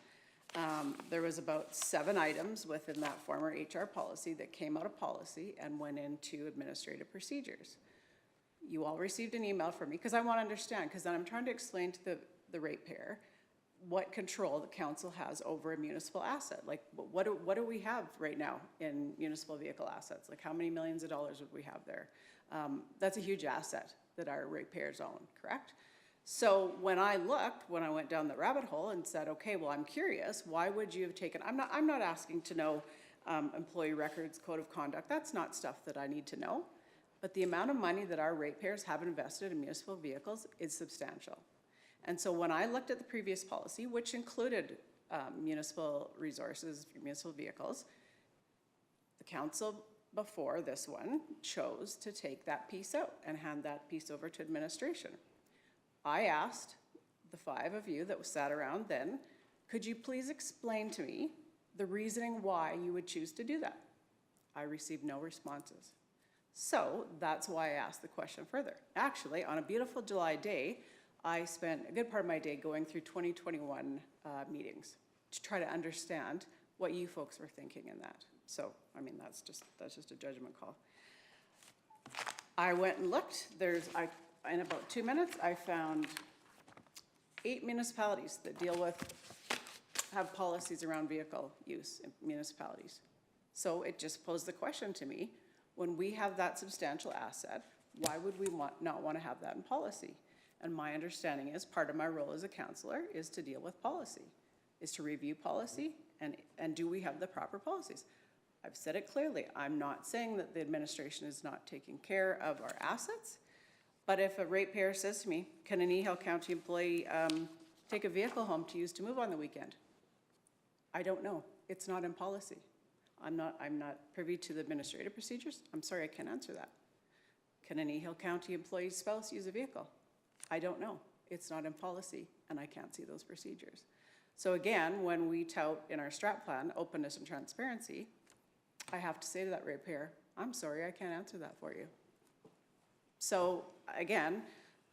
There was about 7 items within that former HR policy that came out of policy and went into administrative procedures. You all received an email from me, because I want to understand, because then I'm trying to explain to the ratepayer what control the council has over a municipal asset. Like, what do we have right now in municipal vehicle assets? Like, how many millions of dollars would we have there? That's a huge asset that our ratepayers own, correct? So when I went down the rabbit hole and said, okay, well, I'm curious, why would you have taken, I'm not asking to know employee records, code of conduct, that's not stuff that I need to know. But the amount of money that our ratepayers have invested in municipal vehicles is substantial. And so when I looked at the previous policy, which included municipal resources, municipal vehicles, the council before this one chose to take that piece out and hand that piece over to administration. I asked the 5 of you that sat around then, could you please explain to me the reasoning why you would choose to do that? I received no responses. So that's why I asked the question further. Actually, on a beautiful July day, I spent a good part of my day going through 2021 meetings to try to understand what you folks were thinking in that. So, I mean, that's just a judgment call. I went and looked. In about 2 minutes, I found 8 municipalities that have policies around vehicle use in municipalities. So it just posed the question to me, when we have that substantial asset, why would we not want to have that in policy? And my understanding is part of my role as a councillor is to deal with policy, is to review policy and do we have the proper policies? I've said it clearly. I'm not saying that the administration is not taking care of our assets, but if a ratepayer says to me, can a Kneehill County employee take a vehicle home to use to move on the weekend? I don't know. It's not in policy. I'm not privy to the administrative procedures. I'm sorry, I can't answer that. Can a Kneehill County employee's spouse use a vehicle? I don't know. It's not in policy, and I can't see those procedures. So again, when we tout in our strat plan, openness and transparency, I have to say to that ratepayer, I'm sorry, I can't answer that for you. So again,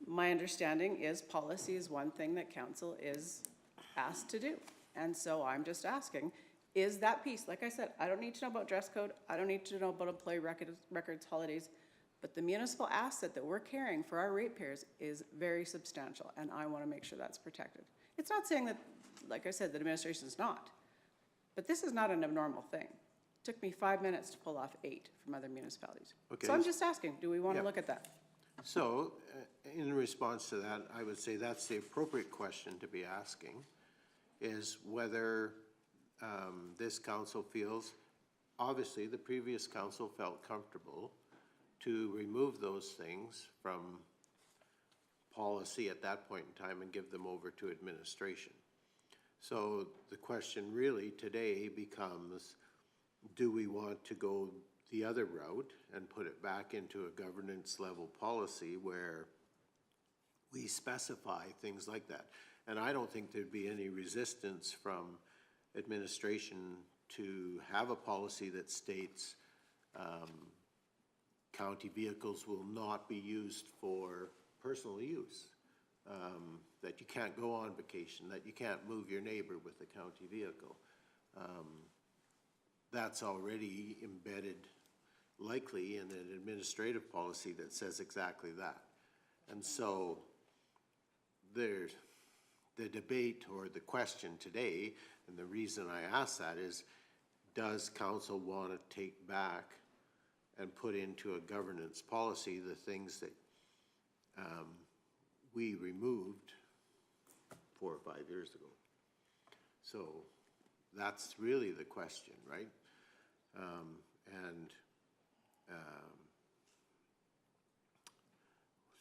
my understanding is policy is one thing that council is asked to do. And so I'm just asking, is that piece, like I said, I don't need to know about dress code, I don't need to know about employee records, holidays, but the municipal asset that we're carrying for our ratepayers is very substantial, and I want to make sure that's protected. It's not saying that, like I said, the administration is not, but this is not an abnormal thing. took me 5 minutes to pull off 8 from other municipalities. Okay. So I'm just asking, do we want to Yep. look at that? So, in response to that, I would say that's the appropriate question to be asking, is whether this council feels, obviously, the previous council felt comfortable to remove those things from policy at that point in time and give them over to administration. So the question really today becomes, do we want to go the other route and put it back into a governance level policy where we specify things like that? And I don't think there'd be any resistance from administration to have a policy that states county vehicles will not be used for personal use, that you can't go on vacation, that you can't move your neighbor with a county vehicle. That's already embedded likely in an administrative policy that says exactly that. And so there's the debate or the question today, and the reason I ask that is, does council want to take back and put into a governance policy the things that we removed 4 or 5 years ago? So that's really the question, right?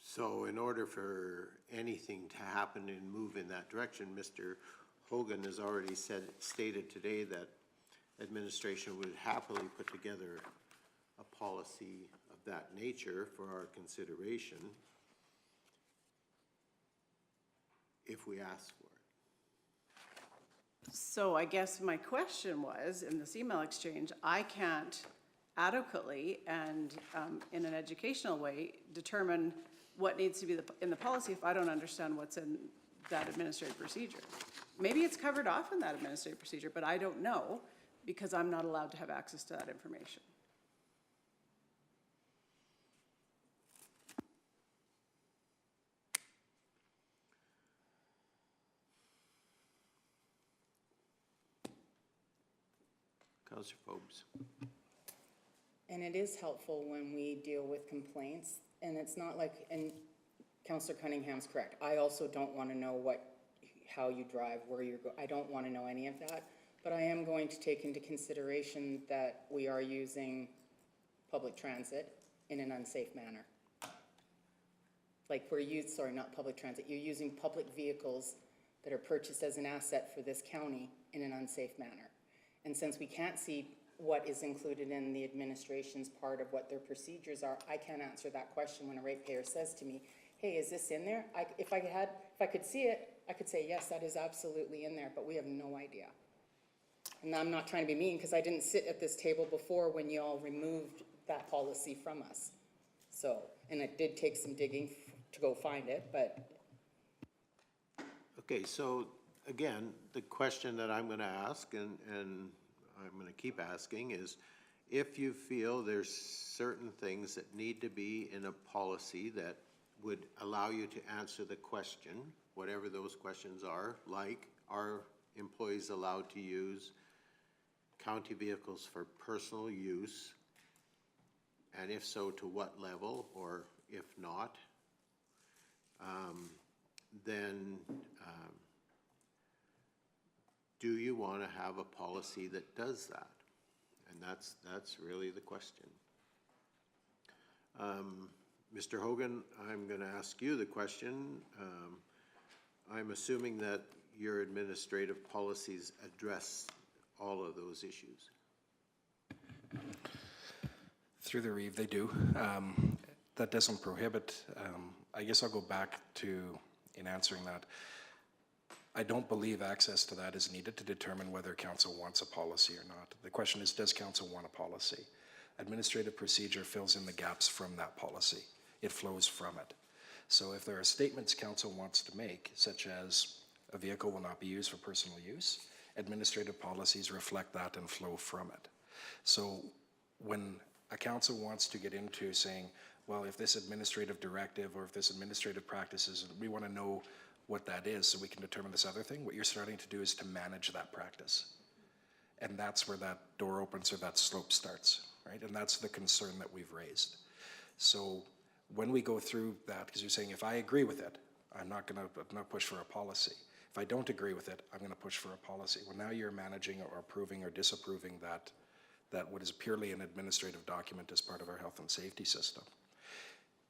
So in order for anything to happen and move in that direction, Mr. Hogan has already stated today that administration would happily put together a policy of that nature for our consideration if we ask for it. So I guess my question was, in this email exchange, I can't adequately and in an educational way determine what needs to be in the policy if I don't understand what's in that administrative procedure. Maybe it's covered off in that administrative procedure, but I don't know because I'm not allowed to have access to that information. Councillor Forbes. And it is helpful when we deal with complaints, and it's not like, and Councillor Cunningham's correct, I also don't want to know how you drive, where you're I don't want to know any of that, but I am going to take into consideration that we are using public transit in an unsafe manner. Like sorry, not public transit, you're using public vehicles that are purchased as an asset for this county in an unsafe manner. And since we can't see what is included in the administration's part of what their procedures are, I can't answer that question when a ratepayer says to me, hey, is this in there? If I could see it, I could say, yes, that is absolutely in there, but we have no idea. And I'm not trying to be mean, because I didn't sit at this table before when you all removed that policy from us. So, and it did take some digging to go find it, but. Okay, so again, the question that I'm going to ask, and I'm going to keep asking, is if you feel there's certain things that need to be in a policy that would allow you to answer the question, whatever those questions are, like, are employees allowed to use county vehicles for personal use? And if so, to what level, or if not, then do you want to have a policy that does that? And that's really the question. Mr. Hogan, I'm going to ask you the question. I'm assuming that your administrative policies address all of those issues. Through the Reeve, they do. That doesn't prohibit, I guess I'll go back to, in answering that, I don't believe access to that is needed to determine whether council wants a policy or not. The question is, does council want a policy? Administrative procedure fills in the gaps from that policy. It flows from it. So if there are statements council wants to make, such as a vehicle will not be used for personal use, administrative policies reflect that and flow from it. So when a council wants to get into saying, well, if this administrative directive or if this administrative practices, we want to know what that is so we can determine this other thing, what you're starting to do is to manage that practice. and that's where that door opens or that slope starts, right? And that's the concern that we've raised. So when we go through that, because you're saying if I agree with it, I'm not push for a policy. If I don't agree with it, I'm going to push for a policy. Well, now you're managing or approving or disapproving that what is purely an administrative document as part of our health and safety system.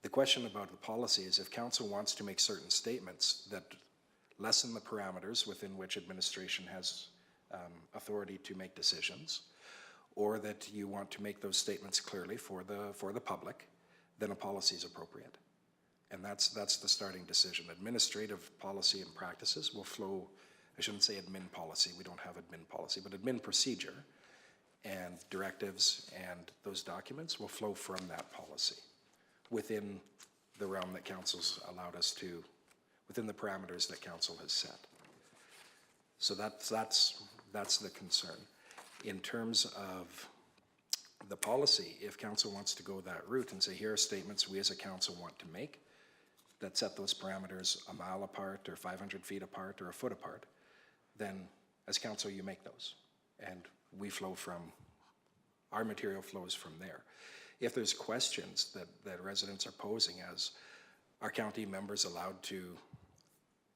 The question about the policy is if council wants to make certain statements that lessen the parameters within which administration has authority to make decisions, or that you want to make those statements clearly for the public, then a policy is appropriate. And that's the starting decision. Administrative policy and practices will flow, I shouldn't say admin policy, we don't have admin policy, but admin procedure and directives and those documents will flow from that policy within the realm that council's allowed us to, within the parameters that council has set. So that's the concern. In terms of the policy, if council wants to go that route and say, here are statements we as a council want to make that set those parameters a mile apart or 500 feet apart or a foot apart, then as council you make those. And we flow from, our material flows from there. If there's questions that residents are posing as, are county members allowed to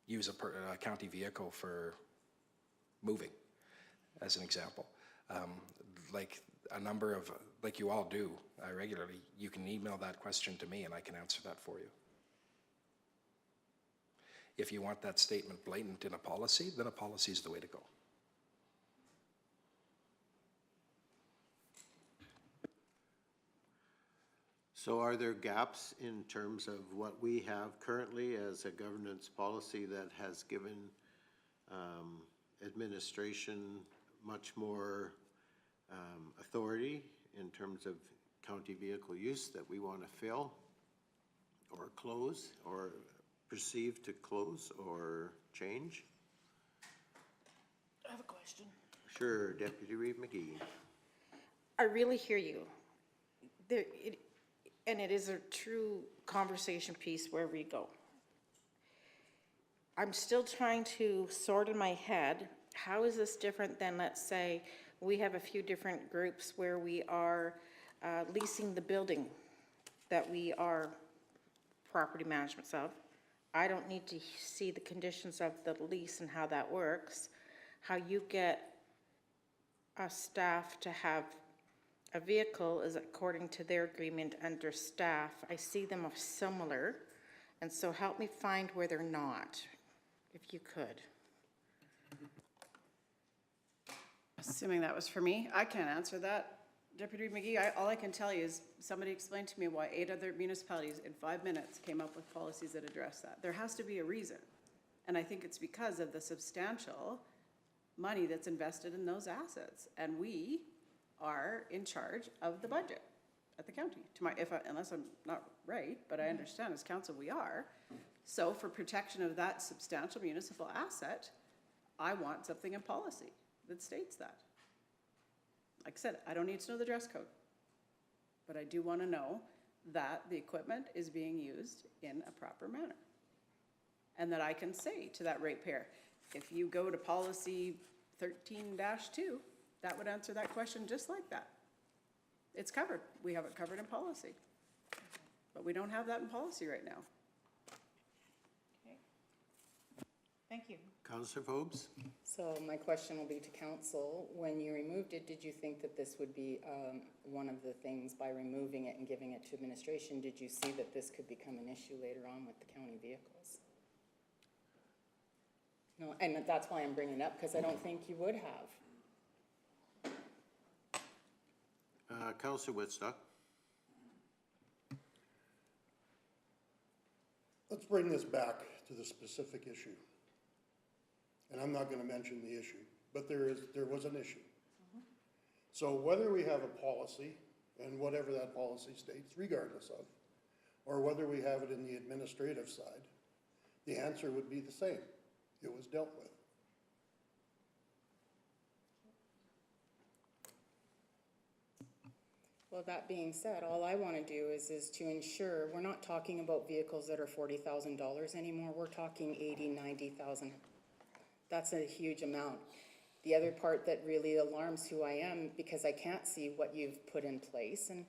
use a county vehicle for moving, as an example? Like a number of, like you all do regularly, you can email that question to me and I can answer that for you. If you want that statement blatant in a policy, then a policy is the way to go. So are there gaps in terms of what we have currently as a governance policy that has given administration much more authority in terms of county vehicle use that we want to fill or close or perceive to close or change? I have a question. Sure, Deputy Reeve McGee. I really hear you. And it is a true conversation piece wherever you go. I'm still trying to sort in my head, how is this different than, let's say, we have a few different groups where we are leasing the building that we are property management of. I don't need to see the conditions of the lease and how that works. How you get a staff to have a vehicle is according to their agreement under staff. I see them as similar, and so help me find where they're not, if you could. Assuming that was for me, I can't answer that. Deputy McGee, all I can tell you is somebody explained to me why 8 other municipalities in 5 minutes came up with policies that address that. There has to be a reason. And I think it's because of the substantial money that's invested in those assets. And we are in charge of the budget at the county, unless I'm not right, but I understand as council we are. So for protection of that substantial municipal asset, I want something in policy that states that. Like I said, I don't need to know the dress code, but I do want to know that the equipment is being used in a proper manner. And that I can say to that ratepayer, if you go to policy 13-2, that would answer that question just like that. It's covered. We have it covered in policy. But we don't have that in policy right now. Okay. Thank you. Councillor Forbes? So my question will be to council. When you removed it, did you think that this would be one of the things by removing it and giving it to administration? Did you see that this could become an issue later on with the county vehicles? No, and that's why I'm bringing it up, because I don't think you would have. Councillor Whitstock? Let's bring this back to the specific issue. And I'm not going to mention the issue, but there was an issue. So whether we have a policy, and whatever that policy states, regardless of, or whether we have it in the administrative side, the answer would be the same. It was dealt with. Well, that being said, all I want to do is to ensure, we're not talking about vehicles that are $40,000 anymore. We're talking $80,000, $90,000. That's a huge amount. The other part that really alarms who I am, because I can't see what you've put in place, and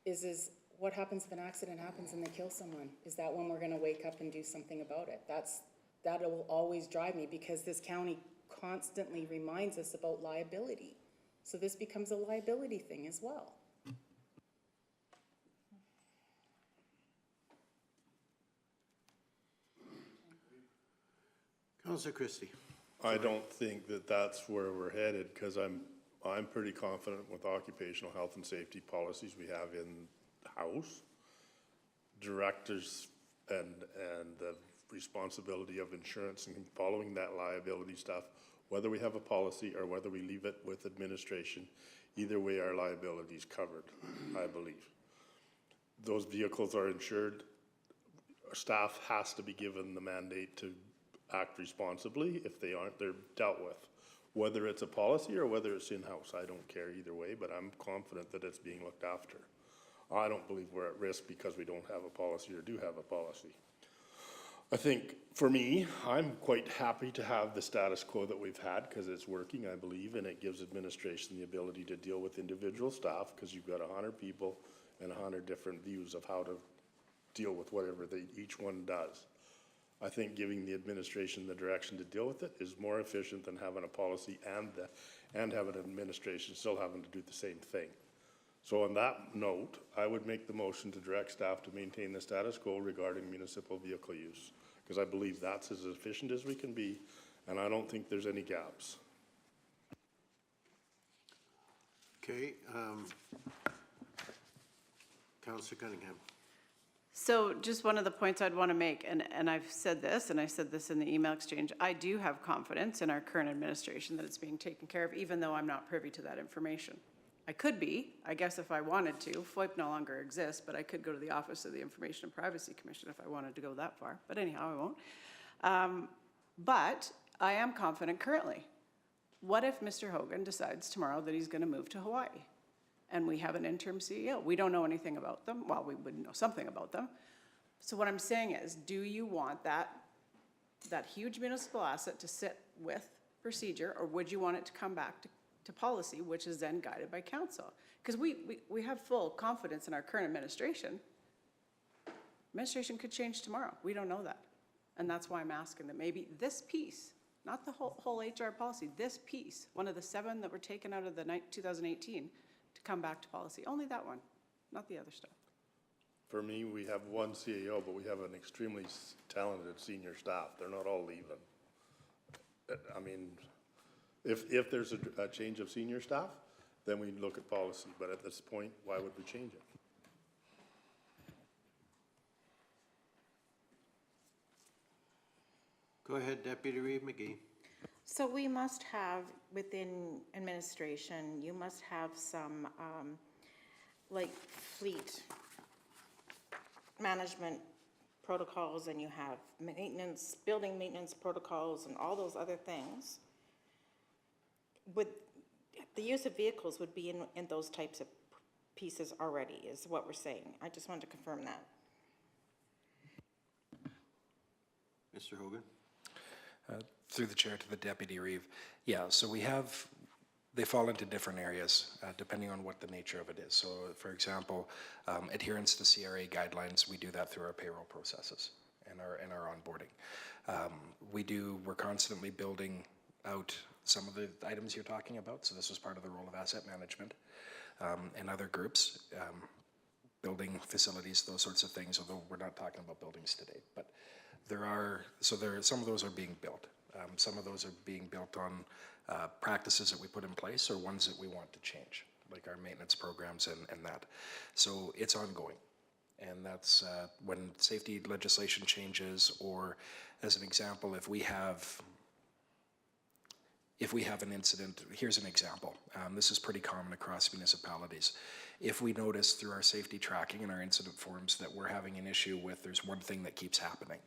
is what happens if an accident happens and they kill someone? Is that when we're gonna wake up and do something about it? That'll always drive me, because this county constantly reminds us about liability. So this becomes a liability thing as well. Councillor Christie. I don't think that that's where we're headed, because I'm pretty confident with occupational health and safety policies we have in the house. Directors and the responsibility of insurance and following that liability stuff, whether we have a policy or whether we leave it with administration, either way our liability is covered, I believe. Those vehicles are insured. Staff has to be given the mandate to act responsibly. If they aren't, they're dealt with. Whether it's a policy or whether it's in-house, I don't care either way, but I'm confident that it's being looked after. I don't believe we're at risk because we don't have a policy or do have a policy. I think, for me, I'm quite happy to have the status quo that we've had, because it's working, I believe, and it gives administration the ability to deal with individual staff, because you've got 100 people and 100 different views of how to deal with whatever each one does. I think giving the administration the direction to deal with it is more efficient than having a policy and having an administration still having to do the same thing. So on that note, I would make the motion to direct staff to maintain the status quo regarding municipal vehicle use, because I believe that's as efficient as we can be, and I don't think there's any gaps. Okay, Councillor Cunningham. So just one of the points I'd want to make, and I've said this, and I said this in the email exchange, I do have confidence in our current administration that it's being taken care of, even though I'm not privy to that information. I could be, I guess if I wanted to. FOIP no longer exists, but I could go to the Office of the Information and Privacy Commission if I wanted to go that far. But anyhow, I won't. But I am confident currently. What if Mr. Hogan decides tomorrow that he's going to move to Hawaii? And we have an interim CEO. We don't know anything about them. Well, we would know something about them. So what I'm saying is, do you want that huge municipal asset to sit with procedure, or would you want it to come back to policy, which is then guided by council? Because we have full confidence in our current administration. Administration could change tomorrow. We don't know that. And that's why I'm asking that maybe this piece, not the whole HR policy, this piece, one of the 7 that were taken out of the 2018, to come back to policy. Only that one, not the other stuff. For me, we have one CEO, but we have an extremely talented senior staff. They're not all leaving. I mean, if there's a change of senior staff, then we look at policy. But at this point, why would we change it? Go ahead, Deputy Reeve McGee. So we must have, within administration, you must have some, like fleet management protocols, and you have maintenance, building maintenance protocols, and all those other things. The use of vehicles would be in those types of pieces already, is what we're saying. I just wanted to confirm that. Mr. Hogan? Through the chair to the Deputy Reeve. Yeah, so they fall into different areas depending on what the nature of it is. So for example, adherence to CRA guidelines, we do that through our payroll processes and our onboarding. We're constantly building out some of the items you're talking about. So this was part of the role of asset management and other groups, building facilities, those sorts of things, although we're not talking about buildings today. But some of those are being built. Some of those are being built on practices that we put in place or ones that we want to change, like our maintenance programs and that. So it's ongoing. And that's when safety legislation changes, or as an example, if we have an incident, here's an example. This is pretty common across municipalities. If we notice through our safety tracking and our incident forms that we're having an issue with, there's one thing that keeps happening.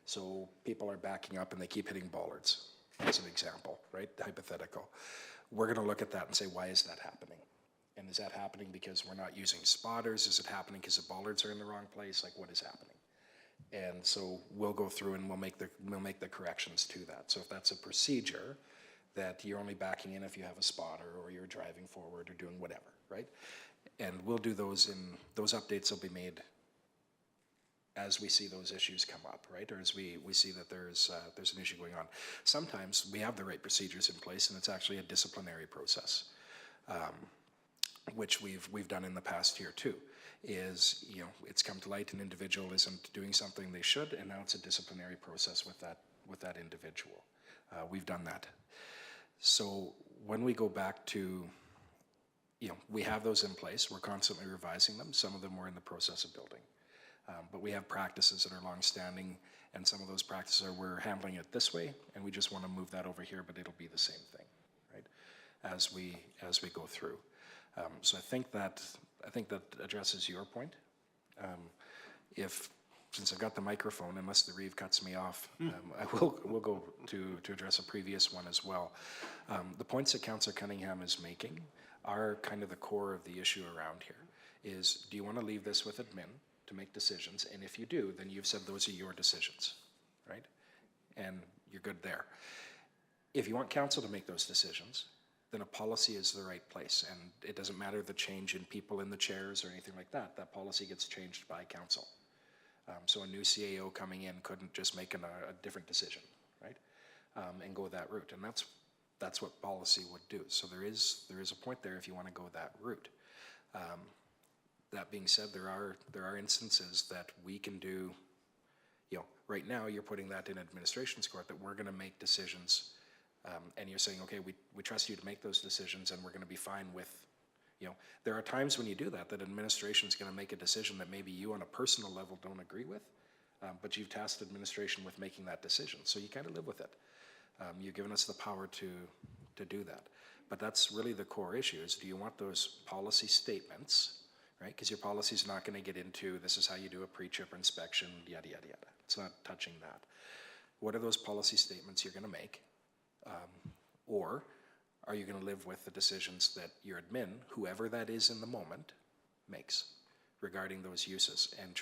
So people are backing up and they keep hitting bollards, as an example, right? Hypothetical. We're going to look at that and say, why is that happening? And is that happening because we're not using spotters? Is it happening because the bollards are in the wrong place? Like, what is happening? And so we'll go through and we'll make the corrections to that. So if that's a procedure, that you're only backing in if you have a spotter or you're driving forward or doing whatever, right? And we'll do those those updates will be made as we see those issues come up, right? Or as we see that there's an issue going on. Sometimes we have the right procedures in place and it's actually a disciplinary process, which we've done in the past year too, is, you know, it's come to light an individual isn't doing something they should, and now it's a disciplinary process with that individual. We've done that. So when we go back to, you know, we have those in place, we're constantly revising them. Some of them we're in the process of building. But we have practices that are longstanding, and some of those practices are we're handling it this way, and we just want to move that over here, but it'll be the same thing, right? As we go through. So I think that addresses your point. Since I've got the microphone, unless the Reeve cuts me off, we'll go to address a previous one as well. The points that Councillor Cunningham is making are kind of the core of the issue around here. Is, do you want to leave this with admin to make decisions? And if you do, then you've said those are your decisions, right? And you're good there. If you want council to make those decisions, then a policy is the right place. And it doesn't matter the change in people in the chairs or anything like that. That policy gets changed by council. So a new CAO coming in couldn't just make a different decision, right? And go that route. And that's what policy would do. So there is a point there if you want to go that route. That being said, there are instances that we can do, you know, right now you're putting that in administration's court that we're going to make decisions, and you're saying, okay, we trust you to make those decisions, and we're going to be fine with, you know, there are times when you do that administration is going to make a decision that maybe you on a personal level don't agree with, but you've tasked administration with making that decision, so you kind of live with it. You've given us the power to do that. But that's really the core issue is, do you want those policy statements, right? Because your policy is not going to get into this is how you do a pre-trip inspection, yada, yada, yada. It's not touching that. What are those policy statements you're going to make? Or are you going to live with the decisions that your admin, whoever that is in the moment, makes regarding those uses and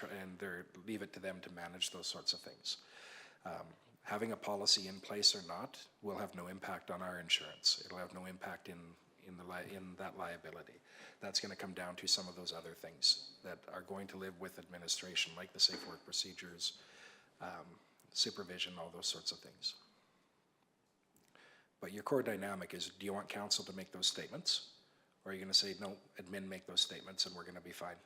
leave it to them to manage those sorts of things? Having a policy in place or not will have no impact on our insurance. It'll have no impact in that liability. That's going to come down to some of those other things that are going to live with administration, like the safe work procedures, supervision, all those sorts of things. But your core dynamic is, do you want council to make those statements? Or are you going to say, no, admin make those statements and we're going to be fine?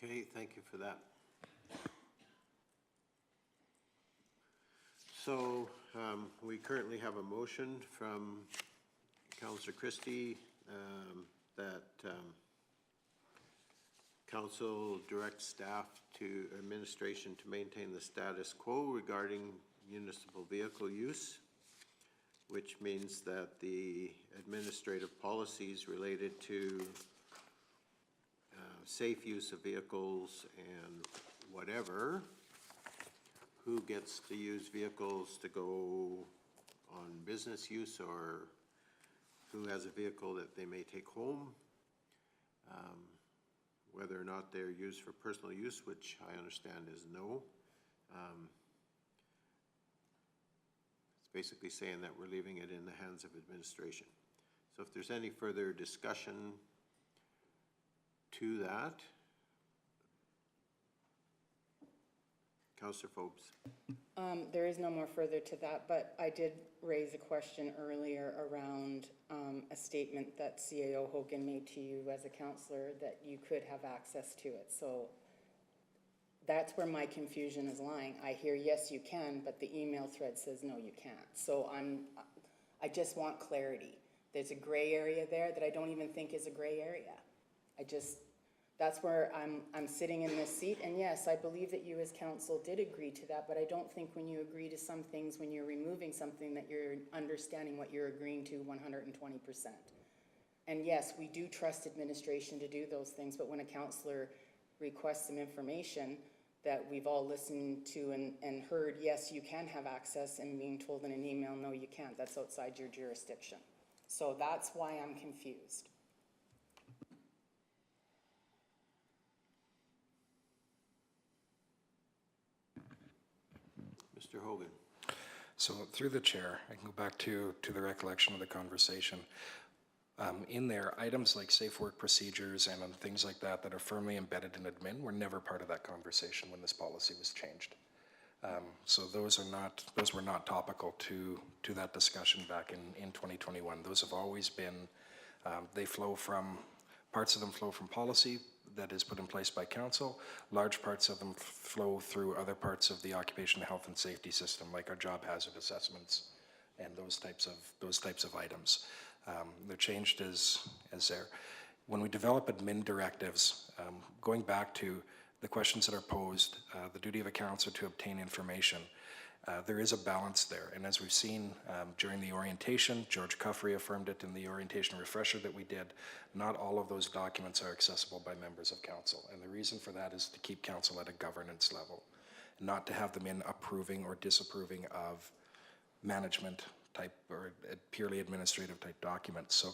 Okay, thank you for that. So we currently have a motion from Councillor Christie that council directs staff to administration to maintain the status quo regarding municipal vehicle use, which means that the administrative policies related to safe use of vehicles and whatever, who gets to use vehicles to go on business use or who has a vehicle that they may take home, whether or not they're used for personal use, which I understand is no. It's basically saying that we're leaving it in the hands of administration. So if there's any further discussion to that, Councillor Forbes. There is no more further to that, but I did raise a question earlier around a statement that CAO Hogan made to you as a councillor that you could have access to it. So that's where my confusion is lying. I hear yes you can, but the email thread says no you can't. So I just want clarity. There's a gray area there that I don't even think is a gray area. That's where I'm sitting in this seat, and yes, I believe that you as council did agree to that, but I don't think when you agree to some things, when you're removing something, that you're understanding what you're agreeing to 120%. And yes, we do trust administration to do those things, but when a councillor requests some information that we've all listened to and heard, yes, you can have access, and being told in an email, no, you can't, that's outside your jurisdiction. So that's why I'm confused. Mr. Hogan. So through the chair, I can go back to the recollection of the conversation. In there, items like safe work procedures and things like that that are firmly embedded in admin were never part of that conversation when this policy was changed. So those were not topical to that discussion back in 2021. Those have always been, parts of them flow from policy that is put in place by council. Large parts of them flow through other parts of the occupational health and safety system, like our job hazard assessments and those types of items. They're changed as there. When we develop admin directives, going back to the questions that are posed, the duty of a councillor to obtain information, there is a balance there. And as we've seen during the orientation, George Cuff reaffirmed it in the orientation refresher that we did, not all of those documents are accessible by members of council. And the reason for that is to keep council at a governance level, not to have them in approving or disapproving of management type or purely administrative type documents. So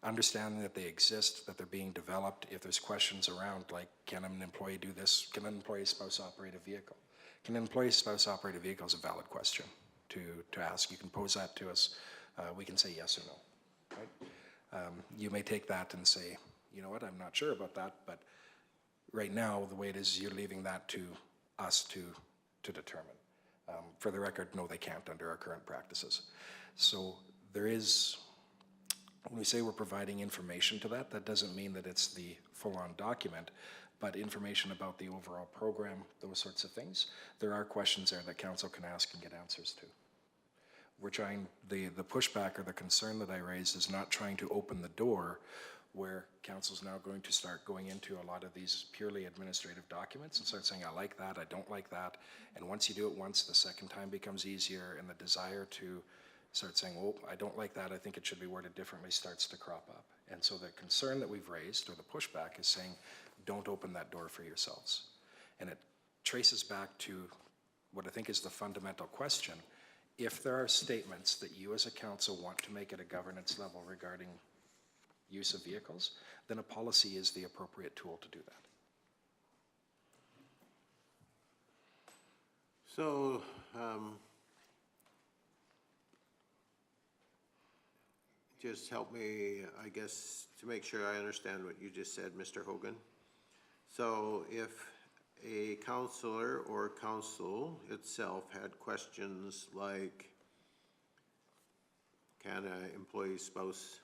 understanding that they exist, that they're being developed, if there's questions around like, can an employee do this? Can an employee's spouse operate a vehicle? Can an employee's spouse operate a vehicle is a valid question to ask. You can pose that to us. We can say yes or no, right? You may take that and say, you know what, I'm not sure about that, but right now, the way it is, you're leaving that to us to determine. For the record, no, they can't under our current practices. So there is, when we say we're providing information to that, that doesn't mean that it's the full-on document, but information about the overall program, those sorts of things. There are questions there that council can ask and get answers to. We're trying, the pushback or the concern that I raised is not trying to open the door where council's now going to start going into a lot of these purely administrative documents and start saying, I like that, I don't like that. And once you do it once, the second time becomes easier, and the desire to start saying, oh, I don't like that, I think it should be worded differently, starts to crop up. And so the concern that we've raised, or the pushback, is saying, don't open that door for yourselves. And it traces back to what I think is the fundamental question. If there are statements that you as a council want to make at a governance level regarding use of vehicles, then a policy is the appropriate tool to do that. So, just help me, I guess, to make sure I understand what you just said, Mr. Hogan. So if a councillor or council itself had questions like, can an employee's spouse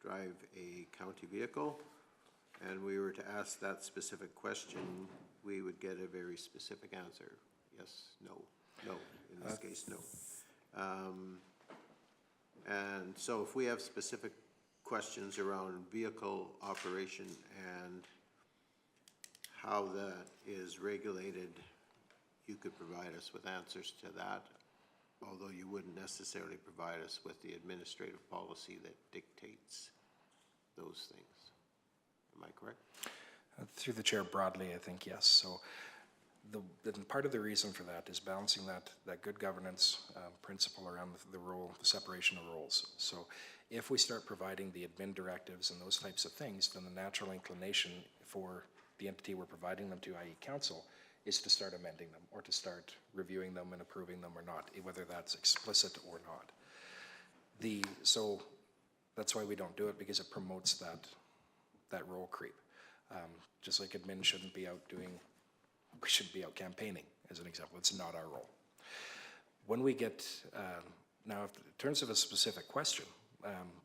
drive a county vehicle? And we were to ask that specific question, we would get a very specific answer. Yes, no, no, in this case, no. And so if we have specific questions around vehicle operation and how that is regulated, you could provide us with answers to that, although you wouldn't necessarily provide us with the administrative policy that dictates those things. Am I correct? Through the chair, broadly, I think yes. So part of the reason for that is balancing that good governance principle around the role, the separation of roles. So if we start providing the admin directives and those types of things, then the natural inclination for the entity we're providing them to, i.e. council, is to start amending them or to start reviewing them and approving them or not, whether that's explicit or not. So that's why we don't do it, because it promotes that role creep. Just like admin shouldn't be out doing, we should be out campaigning, as an example. It's not our role. When we get, now in terms of a specific question,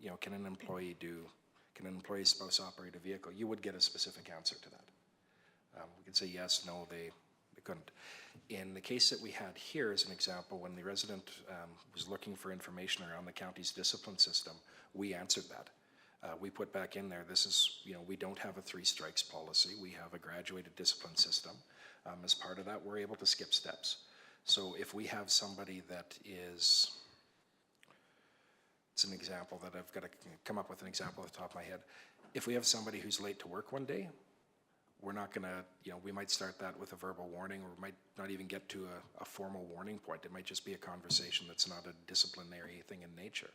you know, can an employee's spouse operate a vehicle? You would get a specific answer to that. We could say yes, no, they couldn't. In the case that we had here as an example, when the resident was looking for information around the county's discipline system, we answered that. We put back in there, this is, you know, we don't have a 3 strikes policy. We have a graduated discipline system. As part of that, we're able to skip steps. So if we have somebody that is, it's an example that I've got to come up with an example off the top of my head. If we have somebody who's late to work one day, we're not going to, you know, we might start that with a verbal warning, or we might not even get to a formal warning point. It might just be a conversation that's not a disciplinary thing in nature.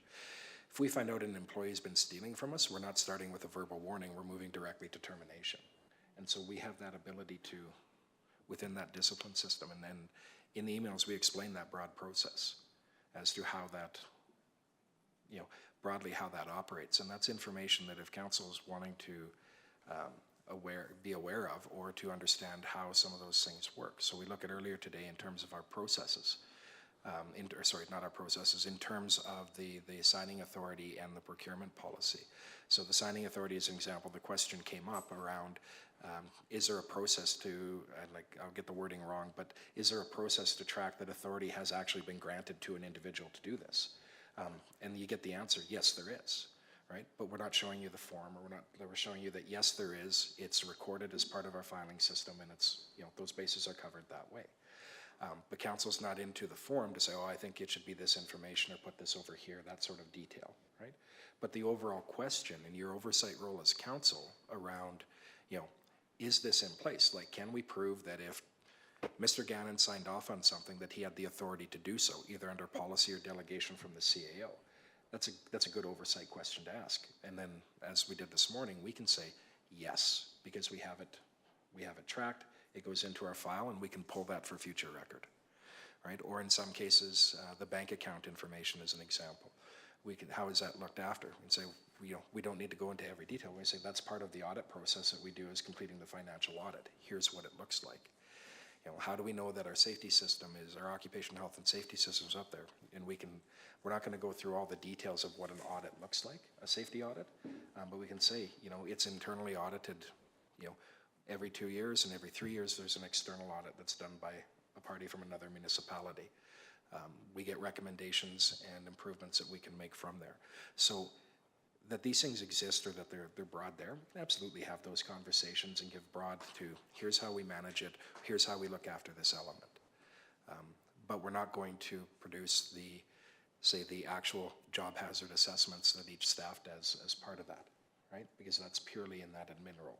If we find out an employee's been stealing from us, we're not starting with a verbal warning, we're moving directly to termination. And so we have that ability to, within that discipline system, and then in the emails we explain that broad process. as to how that, broadly how that operates. And that's information that if council is wanting to be aware of, or to understand how some of those things work. So we look at earlier today in terms of our processes, not our processes, in terms of the signing authority and the procurement policy. So the signing authority, as an example, the question came up around, is there a process to, I'll get the wording wrong, but is there a process to track that authority has actually been granted to an individual to do this? And you get the answer, yes, there is. Right? But we're not showing you the form, or we're showing you that yes, there is, it's recorded as part of our filing system, and it's, those bases are covered that way. But council's not into the form to say, oh, I think it should be this information, or put this over here, that sort of detail, right? But the overall question in your oversight role as council around, is this in place? Like, can we prove that if Mr. Gannon signed off on something, that he had the authority to do so, either under policy or delegation from the CAO? That's a good oversight question to ask. And then, as we did this morning, we can say yes, because we have it tracked, it goes into our file, and we can pull that for future record, right? Or in some cases, the bank account information is an example. How is that looked after? And say, we don't need to go into every detail. We say that's part of the audit process that we do, is completing the financial audit. Here's what it looks like. How do we know that our safety system is, our occupational health and safety system's up there? And we're not going to go through all the details of what an audit looks like, a safety audit, but we can say, it's internally audited, every 2 years, and every 3 years there's an external audit that's done by a party from another municipality. We get recommendations and improvements that we can make from there. So that these things exist, or that they're broad there, absolutely have those conversations and give broad to, here's how we manage it, here's how we look after this element. But we're not going to produce the actual job hazard assessments that each staff does as part of that, right? Because that's purely in that admin role.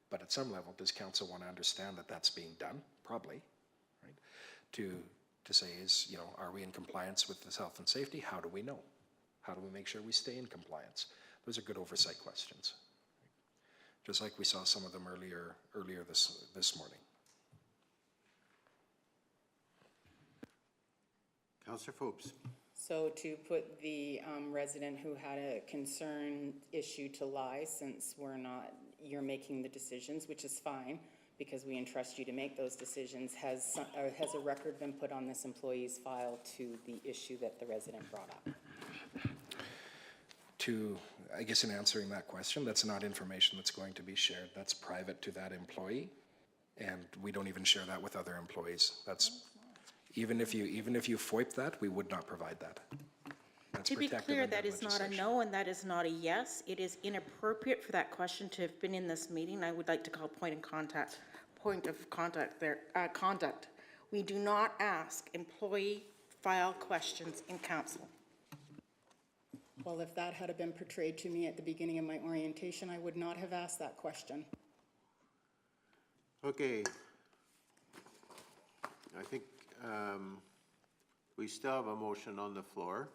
But at some level, does council want to understand that that's being done? Probably, right? To say are we in compliance with this health and safety? How do we know? How do we make sure we stay in compliance? Those are good oversight questions. Just like we saw some of them earlier this morning. Councillor Phopes. So to put the resident who had a concern issue to lie, since you're making the decisions, which is fine, because we entrust you to make those decisions, has a record been put on this employee's file to the issue that the resident brought up? I guess in answering that question, that's not information that's going to be shared. That's private to that employee, and we don't even share that with other employees. That's even if you FOIP that, we would not provide that. That's to be clear, under that is not a no and that is not a yes. It is inappropriate for that question to have been in this meeting. I would like to call point of contact there, conduct. We do not ask employee file questions in council. Well, if that had been portrayed to me at the beginning of my orientation, I would not have asked that question. Okay. I think we still have a motion on the floor.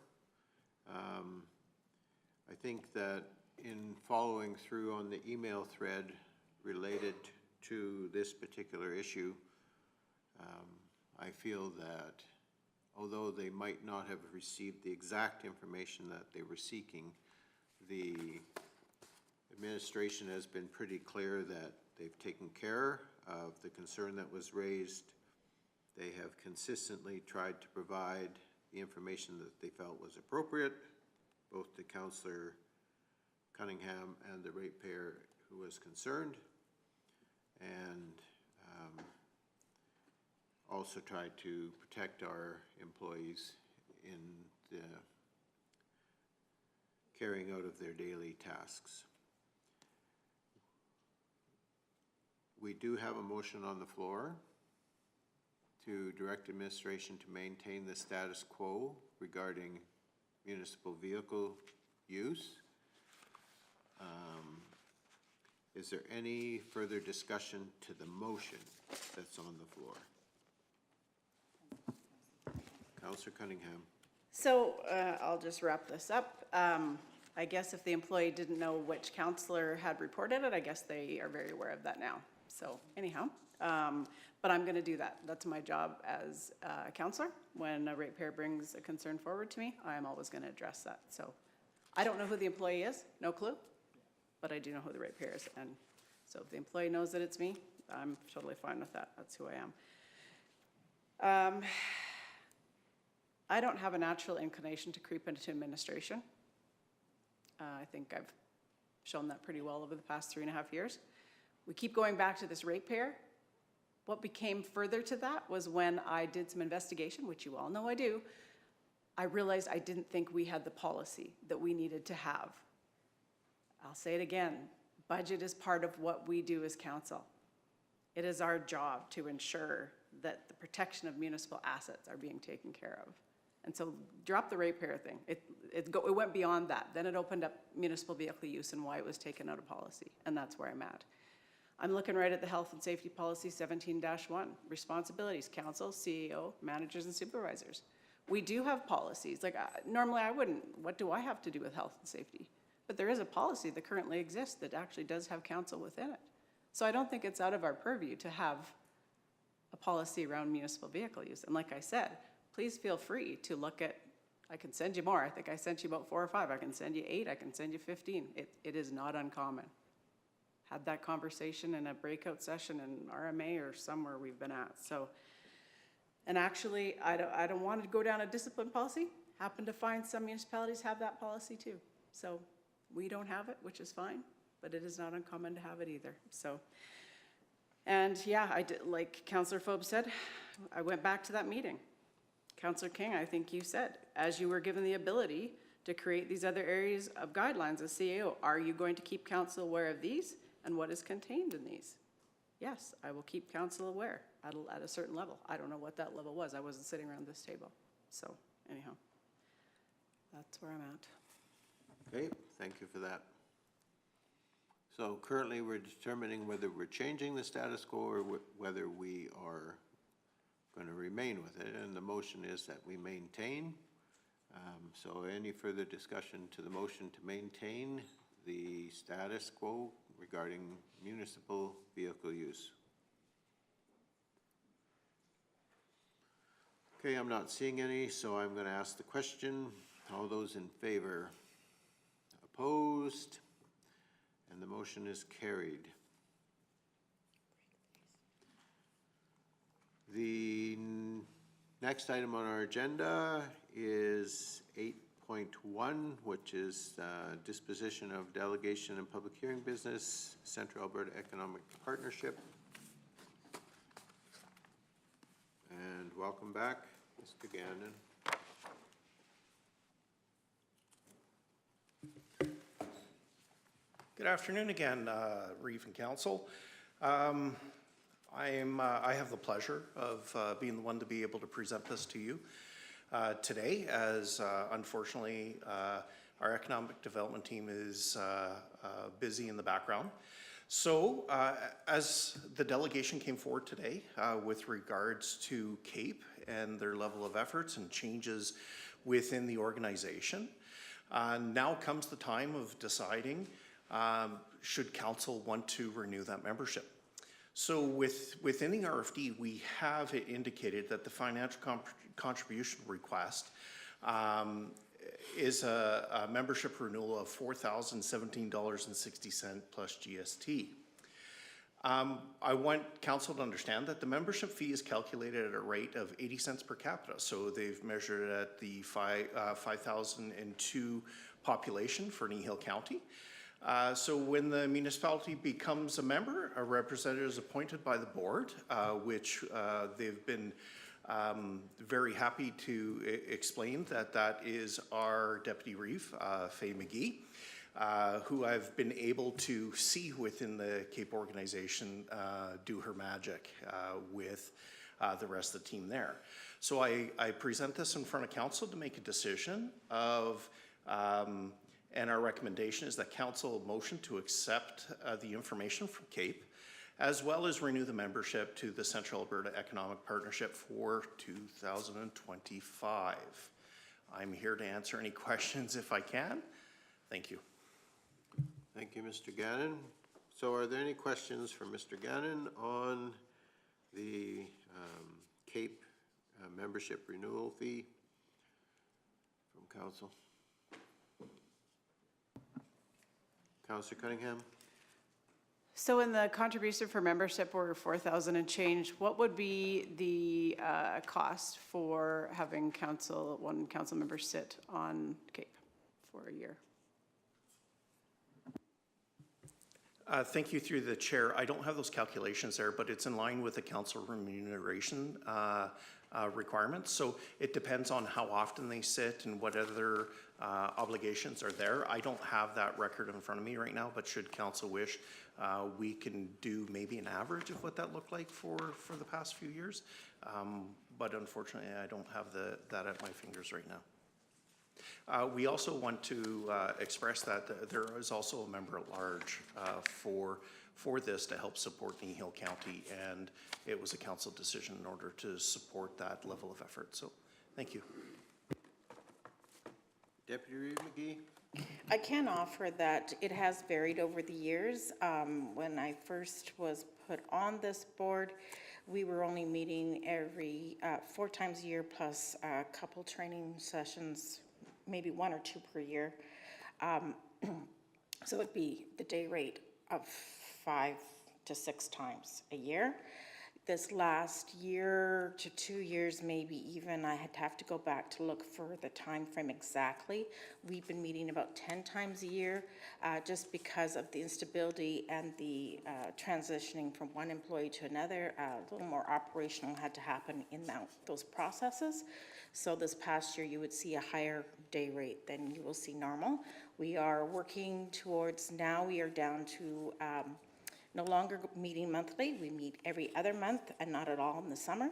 I think that in following through on the email thread related to this particular issue, I feel that although they might not have received the exact information that they were seeking, the administration has been pretty clear that they've taken care of the concern that was raised. They have consistently tried to provide the information that they felt was appropriate, both to Councillor Cunningham and the ratepayer who was concerned, and also tried to protect our employees in the carrying out of their daily tasks. We do have a motion on the floor to direct administration to maintain the status quo regarding municipal vehicle use. Is there any further discussion to the motion that's on the floor? Councillor Cunningham. So I'll just wrap this up. I guess if the employee didn't know which councillor had reported it, I guess they are very aware of that now. So anyhow, but I'm going to do that. That's my job as a counselor. When a ratepayer brings a concern forward to me, I'm always going to address that. So I don't know who the employee is, no clue, but I do know who the ratepayer is. And so if the employee knows that it's me, I'm totally fine with that. That's who I am. I don't have a natural inclination to creep into administration. I think I've shown that pretty well over the past 3.5 years. We keep going back to this ratepayer. What became further to that was when I did some investigation, which you all know I do. I realized I didn't think we had the policy that we needed to have. I'll say it again, budget is part of what we do as council. It is our job to ensure that the protection of municipal assets are being taken care of. And so drop the ratepayer thing. It went beyond that. Then it opened up municipal vehicle use and why it was taken out of policy. And that's where I'm at. I'm looking right at the health and safety policy 17-1, responsibilities, council, CEO, managers and supervisors. We do have policies. Like normally I wouldn't, what do I have to do with health and safety? But there is a policy that currently exists that actually does have council within it. So I don't think it's out of our purview to have a policy around municipal vehicle use. And like I said, please feel free to look at, I can send you more. I think I sent you about 4 or 5. I can send you 8. I can send you 15. It is not uncommon. Had that conversation in a breakout session in RMA or somewhere we've been at. So, and actually, I don't want to go down a discipline policy. Happen to find some municipalities have that policy too. So we don't have it, which is fine, but it is not uncommon to have it either. So, and yeah, I did, like Councillor Fobe said, I went back to that meeting. Councillor King, I think you said, as you were given the ability to create these other areas of guidelines as CAO, are you going to keep council aware of these and what is contained in these? Yes, I will keep council aware at a certain level. I don't know what that level was. I wasn't sitting around this table. So anyhow, that's where I'm at. Okay, thank you for that. So currently we're determining whether we're changing the status quo or whether we are going to remain with it. And the motion is that we maintain. So any further discussion to the motion to maintain the status quo regarding municipal vehicle use? Okay, I'm not seeing any, so I'm going to ask the question. All those in favor? Opposed? And the motion is carried. The next item on our agenda is 8.1, which is disposition of delegation and public hearing business, Central Alberta Economic Partnership. And welcome back, Mr. Gannon. Good afternoon again, Reeve and Council. I have the pleasure of being the one to be able to present this to you today, as unfortunately our economic development team is busy in the background. So as the delegation came forward today with regards to CAPE and their level of efforts and changes within the organization, now comes the time of deciding should council want to renew that membership. So within the RFD, we have indicated that the financial contribution request is a membership renewal of $4,017.60 plus GST. I want council to understand that the membership fee is calculated at a rate of 80 cents per capita. So they've measured it at the 5,002 population for Kneehill County. So when the municipality becomes a member, a representative is appointed by the board, which they've been very happy to explain that is our Deputy Reeve, Faye McGee, who I've been able to see within the CAPE organization do her magic with the rest of the team there. So I present this in front of council to make a decision of and our recommendation is that council motion to accept the information from CAPE, as well as renew the membership to the Central Alberta Economic Partnership for 2025. I'm here to answer any questions if I can. Thank you. Thank you, Mr. Gannon. Is So are there any questions for Mr. Gannon on the CAPE membership renewal fee from council? Councillor Cunningham? So in the contribution for membership, we're 4,000 and change. What would be the cost for having one council member sit on CAPE for a year? Thank you through the chair. I don't have those calculations there, but it's in line with the council remuneration requirements. So it depends on how often they sit and what other obligations are there. I don't have that record in front of me right now, but should council wish, we can do maybe an average of what that looked like for the past few years. But unfortunately, I don't have that at my fingers right now. We also want to express that there is also a member at large for this to help support Kneehill County, and it was a council decision in order to support that level of effort. So, thank you. Deputy Reeve McGee? I can offer that it has varied over the years. When I first was put on this board, we were only meeting every 4 times a year plus a couple training sessions, maybe 1 or 2 per year. So it'd be the day rate of 5 to 6 times a year. This last year to 2 years, maybe even, I had to have to go back to look for the time frame exactly. We've been meeting about 10 times a year, just because of the instability and the transitioning from one employee to another. A little more operational had to happen in those processes. So this past year, you would see a higher day rate than you will see normal. We are working towards, now we are down to no longer meeting monthly. We meet every other month and not at all in the summer.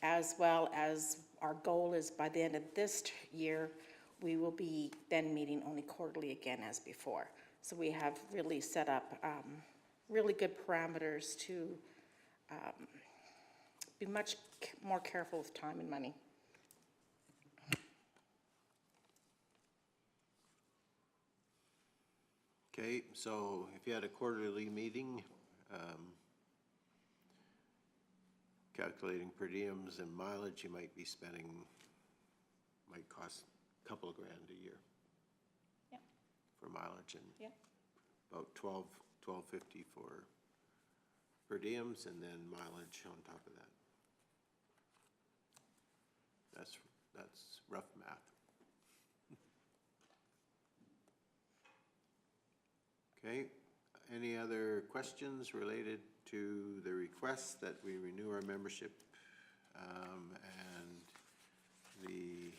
As well as our goal is by the end of this year, we will be then meeting only quarterly again as before. So we have really set up really good parameters to be much more careful with time and money. Okay, so if you had a quarterly meeting, calculating per diems and mileage, you might be spending, might cost a couple of grand a year. Yeah. For mileage and yeah. About $12.50 for per diems and then mileage on top of that. That's rough math. Okay, any other questions related to the request that we renew our membership and the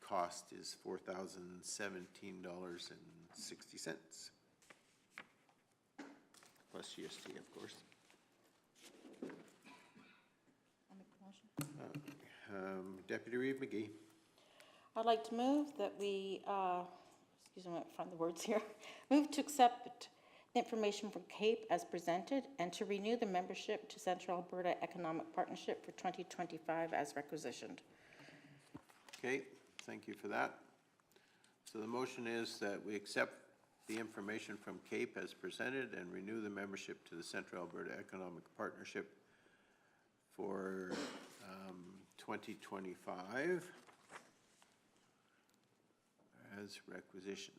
cost is $4,017.60 plus GST, of course. I'll make the motion. Deputy Reeve McGee. I'd like to move that we, excuse me, I might find the words here, move to accept the information from CAPE as presented and to renew the membership to Central Alberta Economic Partnership for 2025 as requisitioned. Okay, thank you for that. So the motion is that we accept the information from CAPE as presented and renew the membership to the Central Alberta Economic Partnership for 2025 as requisitioned.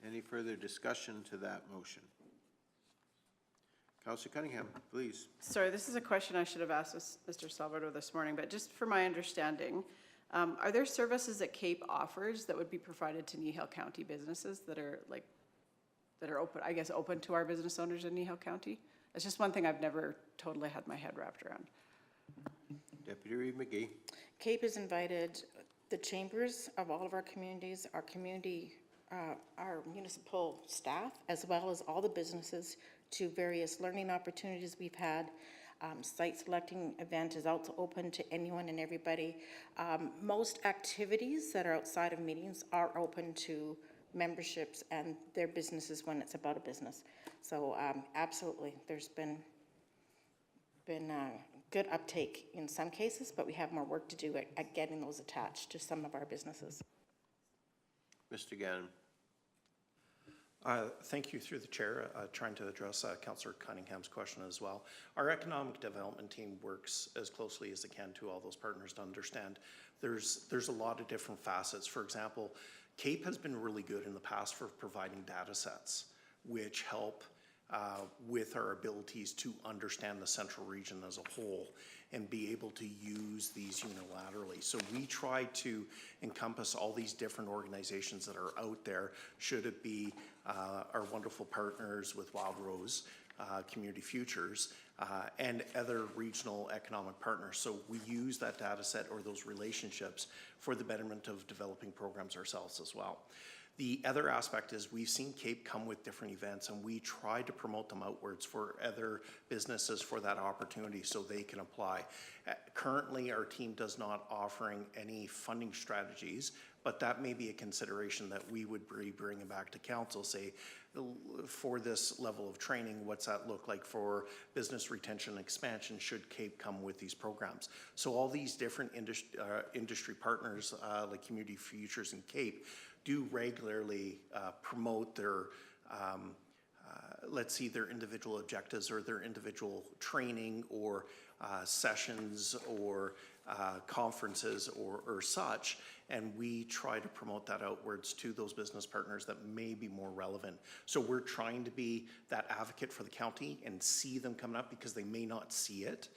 Any further discussion to that motion? Councillor Cunningham, please. Sorry, this is a question I should have asked Mr. Salvador this morning, but just for my understanding, are there services that CAPE offers that would be provided to Kneehill County businesses that are open, I guess, open to our business owners in Kneehill County? It's just one thing I've never totally had my head wrapped around. Deputy Reeve McGee. CAPE has invited the chambers of all of our communities, our community, our municipal staff, as well as all the businesses to various learning opportunities we've had. Site selecting event is also open to anyone and everybody. Most activities that are outside of meetings are open to memberships and their businesses when it's about a business. So absolutely, there's been good uptake in some cases, but we have more work to do at getting those attached to some of our businesses. Mr. Gannon. Thank you through the chair. Trying to address Councillor Cunningham's question as well. Our economic development team works as closely as they can to all those partners to understand there's a lot of different facets. For example, CAPE has been really good in the past for providing data sets which help with our abilities to understand the central region as a whole and be able to use these unilaterally. So we try to encompass all these different organizations that are out there, should it be our wonderful partners with Wild Rose, Community Futures, and other regional economic partners. So we use that data set or those relationships for the betterment of developing programs ourselves as well. The other aspect is we've seen CAPE come with different events, and we try to promote them outwards for other businesses for that opportunity so they can apply. Currently, our team does not offering any funding strategies, but that may be a consideration that we would be bringing back to council, say, for this level of training, what's that look like for business retention and expansion should CAPE come with these programs? So all these different industry partners like Community Futures and CAPE do regularly promote their, let's see, their individual objectives or their individual training or sessions or conferences or such, and we try to promote that outwards to those business partners that may be more relevant. So we're trying to be that advocate for the county and see them coming up because they may not see it,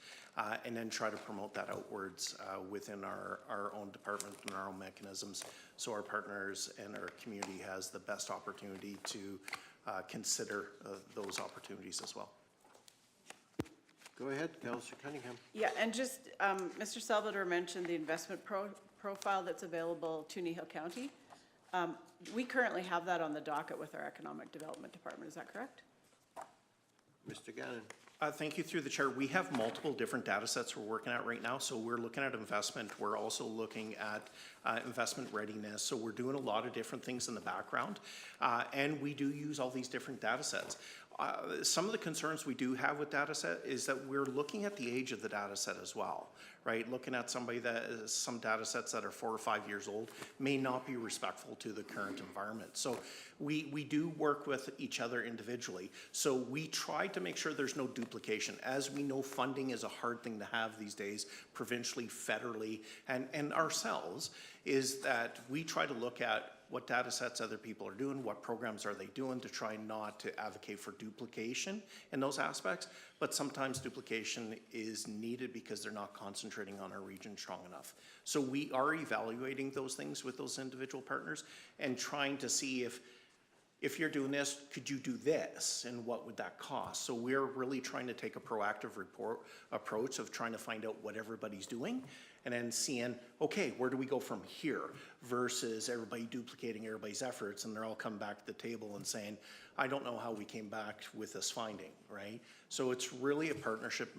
and then try to promote that outwards within our own department and our own mechanisms so our partners and our community has the best opportunity to consider those opportunities as well. Go ahead, Councillor Cunningham. Yeah, and just, Mr. Salvador mentioned the investment profile that's available to Kneehill County. We currently have that on the docket with our Economic Development Department, is that correct? Mr. Gannon. Thank you through the chair. We have multiple different data sets we're working at right now. So we're looking at investment. We're also looking at investment readiness. So we're doing a lot of different things in the background. And we do use all these different data sets. Some of the concerns we do have with data set is that we're looking at the age of the data set as well, right? Looking at somebody that is, some data sets that are 4 or 5 years old may not be respectful to the current environment. So we do work with each other individually. So we try to make sure there's no duplication. As we know, funding is a hard thing to have these days, provincially, federally, and ourselves, is that we try to look at what data sets other people are doing, what programs are they doing to try not to advocate for duplication in those aspects. But sometimes duplication is needed because they're not concentrating on our region strong enough. So we are evaluating those things with those individual partners and trying to see if you're doing this, could you do this and what would that cost? So we're really trying to take a proactive approach of trying to find out what everybody's doing and then seeing, okay, where do we go from here versus everybody duplicating everybody's efforts and they're all coming back to the table and saying, I don't know how we came back with this finding, right? So it's really a partnership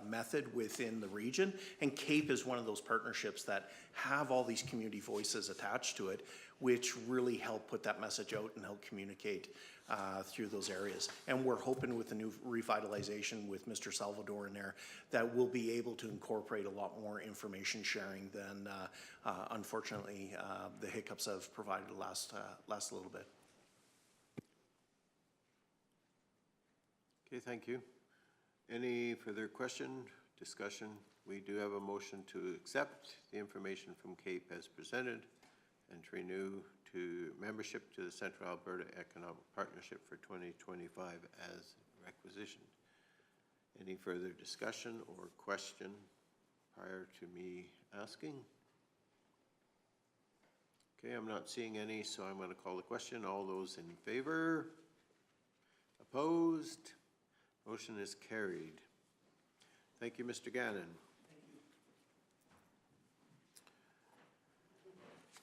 method within the region, and CAPE is one of those partnerships that have all these community voices attached to it, which really help put that message out and help communicate through those areas. And we're hoping with the new revitalization with Mr. Salvador in there that we'll be able to incorporate a lot more information sharing than unfortunately the hiccups have provided last little bit. Okay, thank you. Any further question, discussion? We do have a motion to accept the information from CAPE as presented and to renew to membership to the Central Alberta Economic Partnership for 2025 as requisitioned. Any further discussion or question prior to me asking? Okay, I'm not seeing any, so I'm going to call the question. All those in favor? Opposed? Motion is carried. Thank you, Mr. Gannon.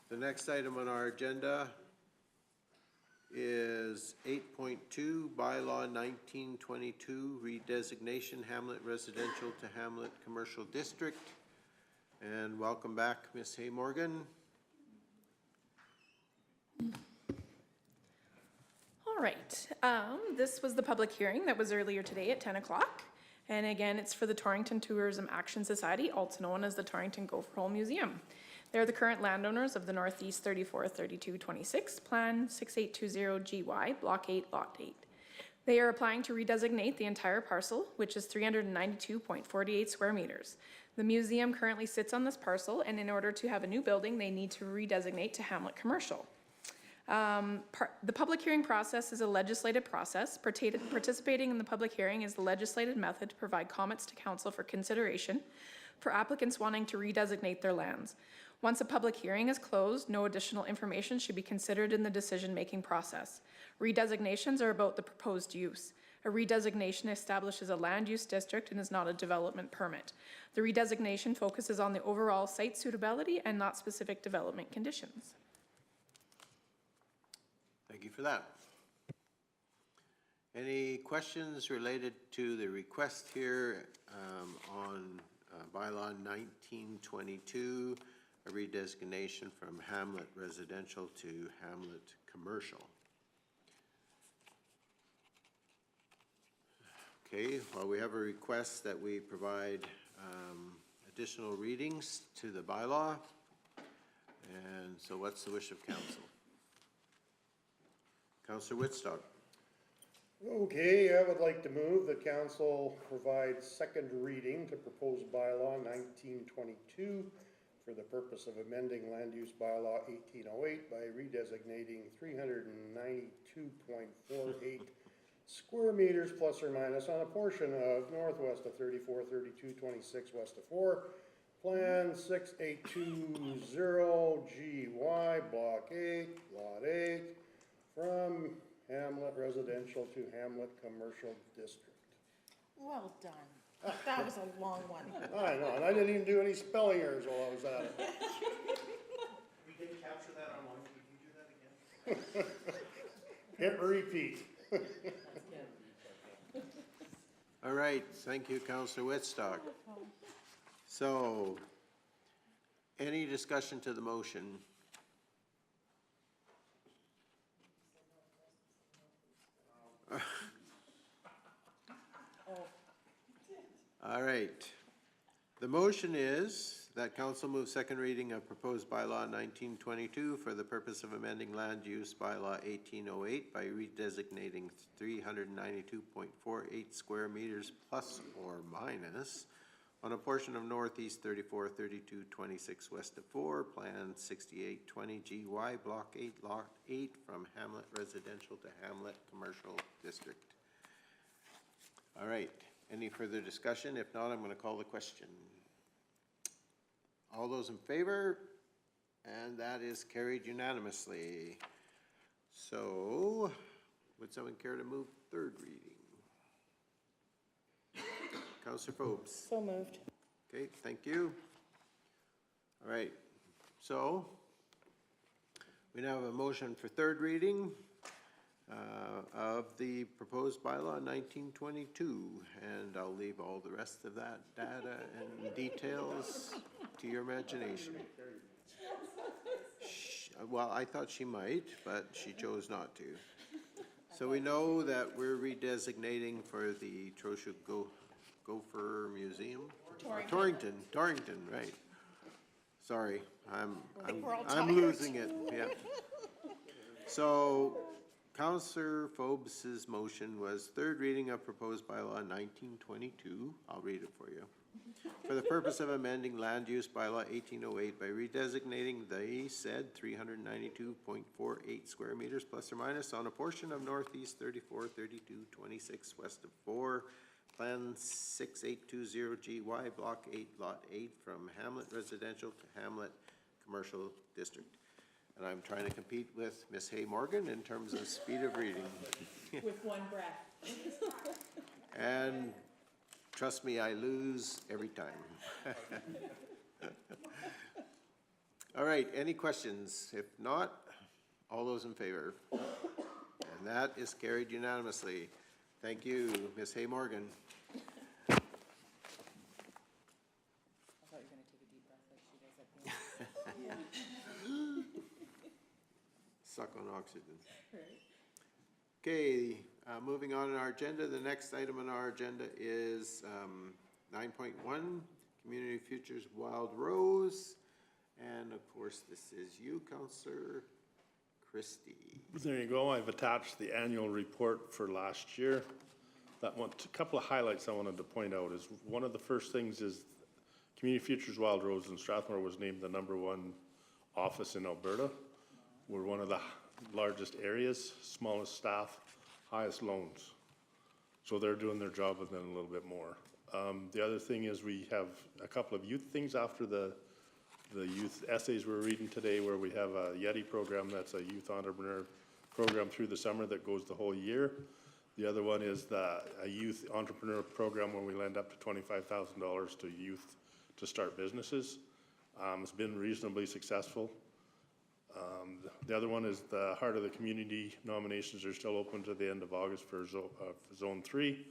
The next item on our agenda is 8.2, Bylaw 1922, Redesignation, Hamlet Residential to Hamlet Commercial District. And welcome back, Ms. Hay Morgan. All right, this was the public hearing that was earlier today at 10 o'clock. And again, it's for the Torrington Tourism Action Society, also known as the Torrington Gopher Hole Museum. They are the current landowners of the Northeast 343226, Plan 6820GY, Block 8, Lot 8. They are applying to redesignate the entire parcel, which is 392.48 square meters. The museum currently sits on this parcel, and in order to have a new building, they need to redesignate to Hamlet Commercial. The public hearing process is a legislative process. Participating in the public hearing is the legislative method to provide comments to council for consideration for applicants wanting to redesignate their lands. Once a public hearing is closed, no additional information should be considered in the decision-making process. Redesignations are about the proposed use. A redesignation establishes a land use district and is not a development permit. The redesignation focuses on the overall site suitability and not specific development conditions. Thank you for that. Any questions related to the request here on bylaw 1922, a redesignation from Hamlet Residential to Hamlet Commercial? Okay, well, we have a request that we provide additional readings to the bylaw. And so what's the wish of council? Councillor Whitstock. Okay, I would like to move that council provide second reading to proposed bylaw 1922 for the purpose of amending land use bylaw 1808 by redesignating 392.48 square meters plus or minus on a portion of northwest of 343226 west of 4, Plan 6820GY, Block 8, Lot 8, from Hamlet Residential to Hamlet Commercial District. Well done. That was a long one. I know, and I didn't even do any spelling errors while I was at it. We did capture that online. Can you do that again? Hit repeat. All right, thank you, Councillor Whitstock. So, any discussion to the motion? All right. The motion is that council move second reading of proposed bylaw 1922 for the purpose of amending land use bylaw 1808 by redesignating 392.48 square meters plus or minus on a portion of northeast 343226 west of 4, Plan 6820GY, Block 8, Lot 8, from Hamlet Residential to Hamlet Commercial District. All right. Any further discussion? If not, I'm going to call the question. All those in favor? And that is carried unanimously. So, would someone care to move third reading? Councillor Phobes. So moved. Okay, thank you. All right, so we now have a motion for third reading of the proposed bylaw 1922, and I'll leave all the rest of that data and details to your imagination. Well, I thought she might, but she chose not to. So we know that we're redesignating for the Trochu Gopher Museum? Torrington, right. Sorry, I'm losing it, yeah. So, Councillor Phobes' motion was third reading of proposed bylaw 1922. I'll read it for you. For the purpose of amending land use bylaw 1808 by redesignating the said 392.48 square meters plus or minus on a portion of northeast 343226 west of 4, Plan 6820GY, Block 8, Lot 8, from Hamlet Residential to Hamlet Commercial District. And I'm trying to compete with Miss Hay Morgan in terms of speed of reading. With one breath. And trust me, I lose every time. All right, any questions? If not, all those in favor? And that is carried unanimously. Thank you, Ms. Hay Morgan. I thought you were going to take a deep breath like she does at the end. Suck on oxygen. Okay, moving on in our agenda, the next item on our agenda is 9.1, Community Futures Wild Rose. And of course, this is you, Counselor Christie. There you go. I've attached the annual report for last year. That one, a couple of highlights I wanted to point out is one of the first things is Community Futures Wild Rose in Strathmore was named the #1 office in Alberta. We're one of the largest areas, smallest staff, highest loans. So they're doing their job and then a little bit more. The other thing is we have a couple of youth things after the youth essays we're reading today, where we have a Yeti program that's a youth entrepreneur program through the summer that goes the whole year. The other one is a youth entrepreneur program where we lend up to $25,000 to youth to start businesses. It's been reasonably successful. The other one is the Heart of the Community nominations are still open to the end of August for Zone 3,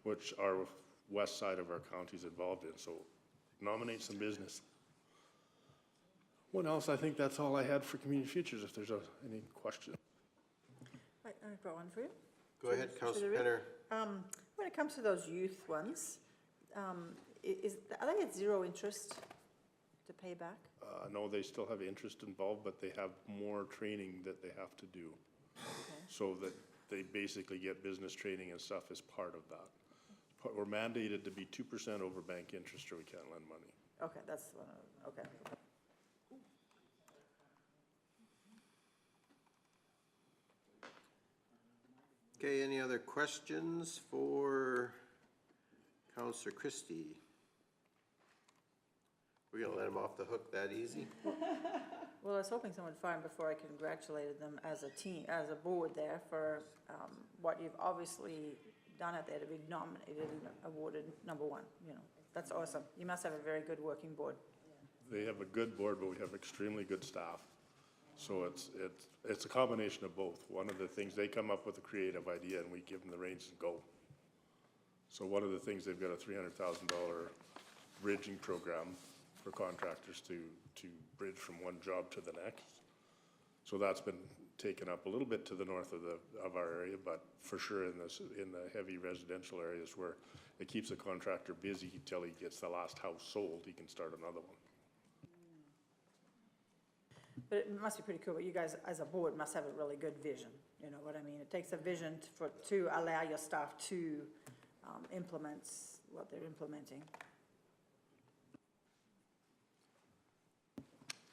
which our west side of our county is involved in. So nominate some business. What else? I think that's all I had for Community Futures, if there's any question. Right, I've got one for you. Go ahead, Councillor Penner. When it comes to those youth ones, are they at zero interest to pay back? No, they still have interest involved, but they have more training that they have to do. Okay. So that they basically get business training and stuff as part of that. We're mandated to be 2% over bank interest or we can't lend money. Okay, that's, okay. Okay, any other questions for Councillor Christie? We're gonna let him off the hook that easy? Well, I was hoping someone would find before I congratulated them as a team, as a board there for what you've obviously done out there to be nominated and awarded #1, you know. That's awesome. You must have a very good working board. They have a good board, but we have extremely good staff. So it's a combination of both. One of the things, they come up with a creative idea and we give them the reins and go. So one of the things, they've got a $300,000 bridging program for contractors to bridge from one job to the next. So that's been taken up a little bit to the north of our area, but for sure in the heavy residential areas where it keeps a contractor busy until he gets the last house sold, he can start another one. But it must be pretty cool, but you guys as a board must have a really good vision, you know what I mean? It takes a vision to allow your staff to implement what they're implementing.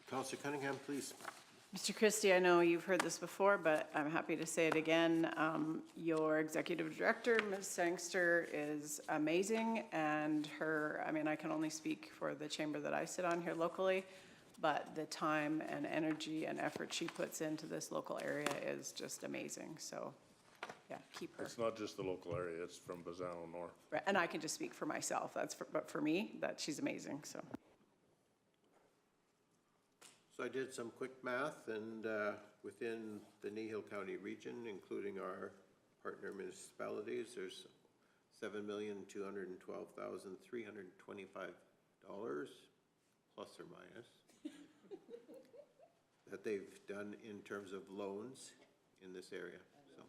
Councillor Cunningham, please. Mr. Christie, I know you've heard this before, but I'm happy to say it again. Your executive director, Ms. Sangster, is amazing, and I can only speak for the chamber that I sit on here locally, but the time and energy and effort she puts into this local area is just amazing. So, yeah, keep her. It's not just the local area, it's from Bazzano North. Right, and I can just speak for myself. But for me, that she's amazing. So. So I did some quick math, and within the Kneehill County region, including our partner municipalities, there's $7,212,325 plus or minus that they've done in terms of loans in this area. So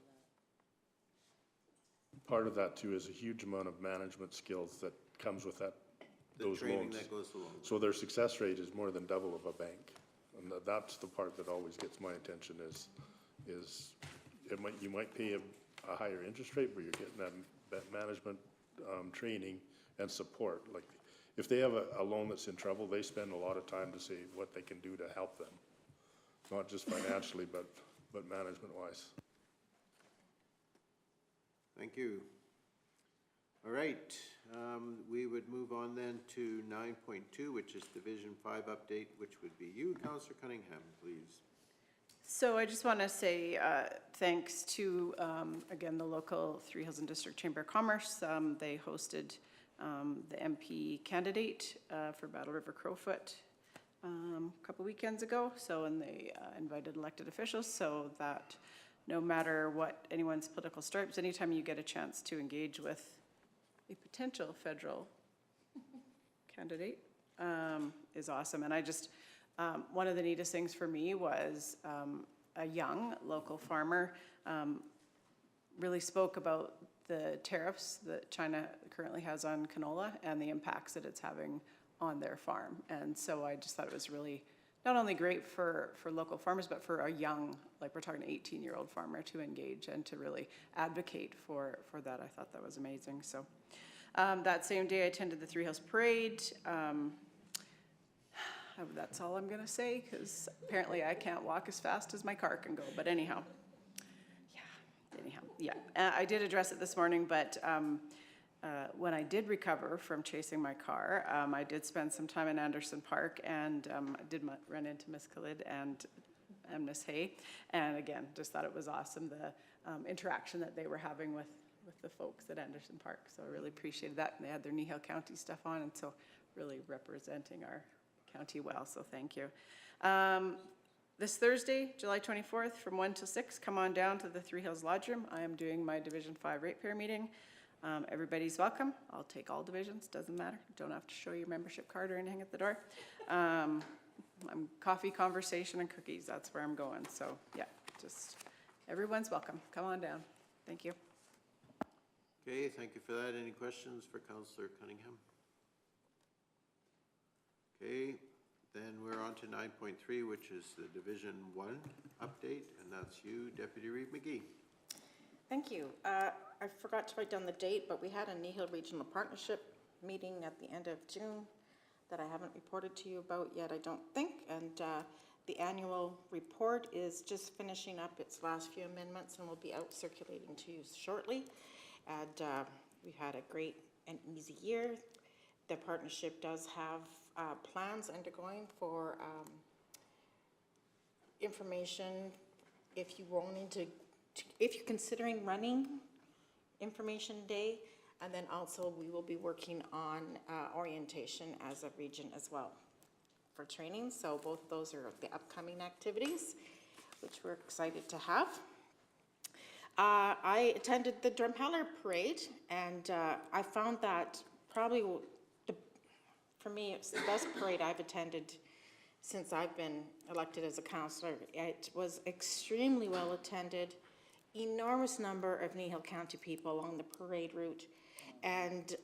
Part of that too is a huge amount of management skills that comes with that, those training loans. that goes along. So their success rate is more than double of a bank. And that's the part that always gets my attention is you might pay a higher interest rate, but you're getting that management training and support. Like if they have a loan that's in trouble, they spend a lot of time to see what they can do to help them. Not just financially, but management wise. Thank you. All right, we would move on then to 9.2, which is Division 5 update, which would be you, Councillor Cunningham, please. So I just want to say thanks to, again, the local Three Hills and District Chamber of Commerce. They hosted the MP candidate for Battle River Crowfoot a couple weekends ago. So, and they invited elected officials so that no matter what anyone's political stripes, anytime you get a chance to engage with a potential federal candidate is awesome. And I just, one of the neatest things for me was a young local farmer really spoke about the tariffs that China currently has on canola and the impacts that it's having on their farm. And so I just thought it was really not only great for local farmers, but for a young, like we're talking 18-year-old farmer to engage and to really advocate for that. I thought that was amazing. So that same day I attended the Three Hills Parade. That's all I'm gonna say, because apparently I can't walk as fast as my car can go, but anyhow. I did address it this morning, but when I did recover from chasing my car, I did spend some time in Anderson Park, and I did run into Miss Khalid and Miss Hay, and again, just thought it was awesome, the interaction that they were having with the folks at Anderson Park, so I really appreciated that, and they had their Kneehill County stuff on, and so really representing our county well, so thank you. This Thursday, July 24th, from 1 to 6, come on down to the Three Hills Lodge Room. I am doing my Division 5 ratepayer meeting. Everybody's welcome. I'll take all divisions, doesn't matter. Don't have to show your membership card or anything at the door. I'm coffee, conversation, and cookies. That's where I'm going. So yeah, just everyone's welcome. Come on down. Thank you. Okay, thank you for that. Any questions for Councillor Cunningham? Okay, then we're on to 9.3, which is the Division 1 update, and that's you, Deputy Reeve McGee. Thank you. I forgot to write down the date, but we had a Kneehill Regional Partnership meeting at the end of June that I haven't reported to you about yet, I don't think. And the annual report is just finishing up its last few amendments and will be out circulating to you shortly. And we've had a great and easy year. The partnership does have plans undergoing for information if you wanted to, if you're considering running Information Day, and then also we will be working on orientation as a region as well for training. So both those are the upcoming activities, which we're excited to have. I attended the Drumheller Parade, and I found that probably for me, it's the best parade I've attended since I've been elected as a councillor. It was extremely well attended, enormous number of Kneehill County people along the parade route, and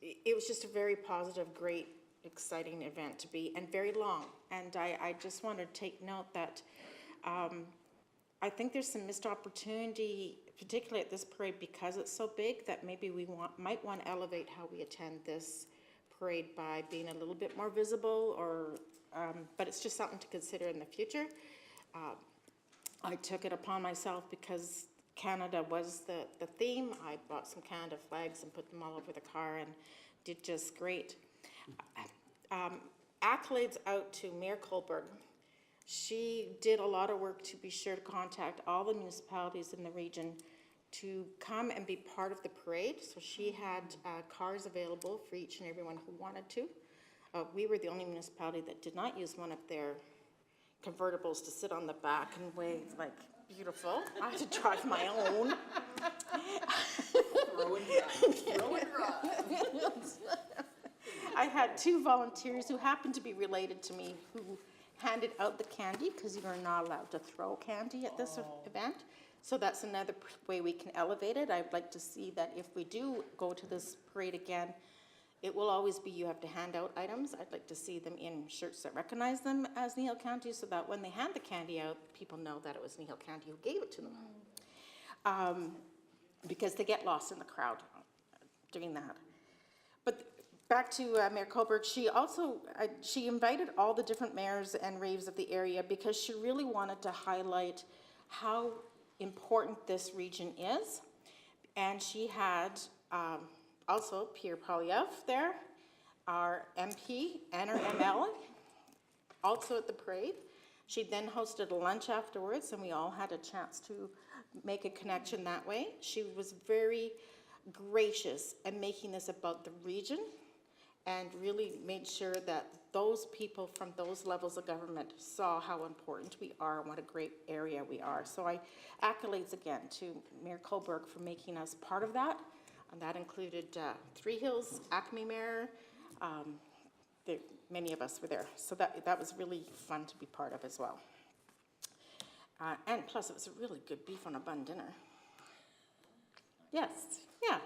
it was just a very positive, great, exciting event to be, and very long. And I just want to take note that I think there's some missed opportunity, particularly at this parade, because it's so big, that maybe we might want to elevate how we attend this parade by being a little bit more visible, or but it's just something to consider in the future. I took it upon myself because Canada was the theme. I bought some Canada flags and put them all over the car and did just great. Accolades out to Mayor Kohlberg. She did a lot of work to be sure to contact all the municipalities in the region to come and be part of the parade. So she had cars available for each and everyone who wanted to. We were the only municipality that did not use one of their convertibles to sit on the back and wave like beautiful. I had to drive my own. Throw and drive. I had two volunteers who happened to be related to me who handed out the candy, because you are not allowed to throw candy at this event. So that's another way we can elevate it. I'd like to see that if we do go to this parade again, it will always be you have to hand out items. I'd like to see them in shirts that recognize them as Kneehill County, so that when they hand the candy out, people know that it was Kneehill County who gave it to them. Because they get lost in the crowd doing that. But back to Mayor Kohlberg, she also, she invited all the different mayors and raves of the area because she really wanted to highlight how important this region is. And she had also Pierre Poilievre there, our MP and our ML, also at the parade. She then hosted a lunch afterwards, and we all had a chance to make a connection that way. She was very gracious in making this about the region, and really made sure that those people from those levels of government saw how important we are and what a great area we are. So accolades again to Mayor Kohlberg for making us part of that. And that included Three Hills, Acme Mayor, many of us were there. So that was really fun to be part of as well. And plus it was a really good beef on a bun dinner. Yes, yeah.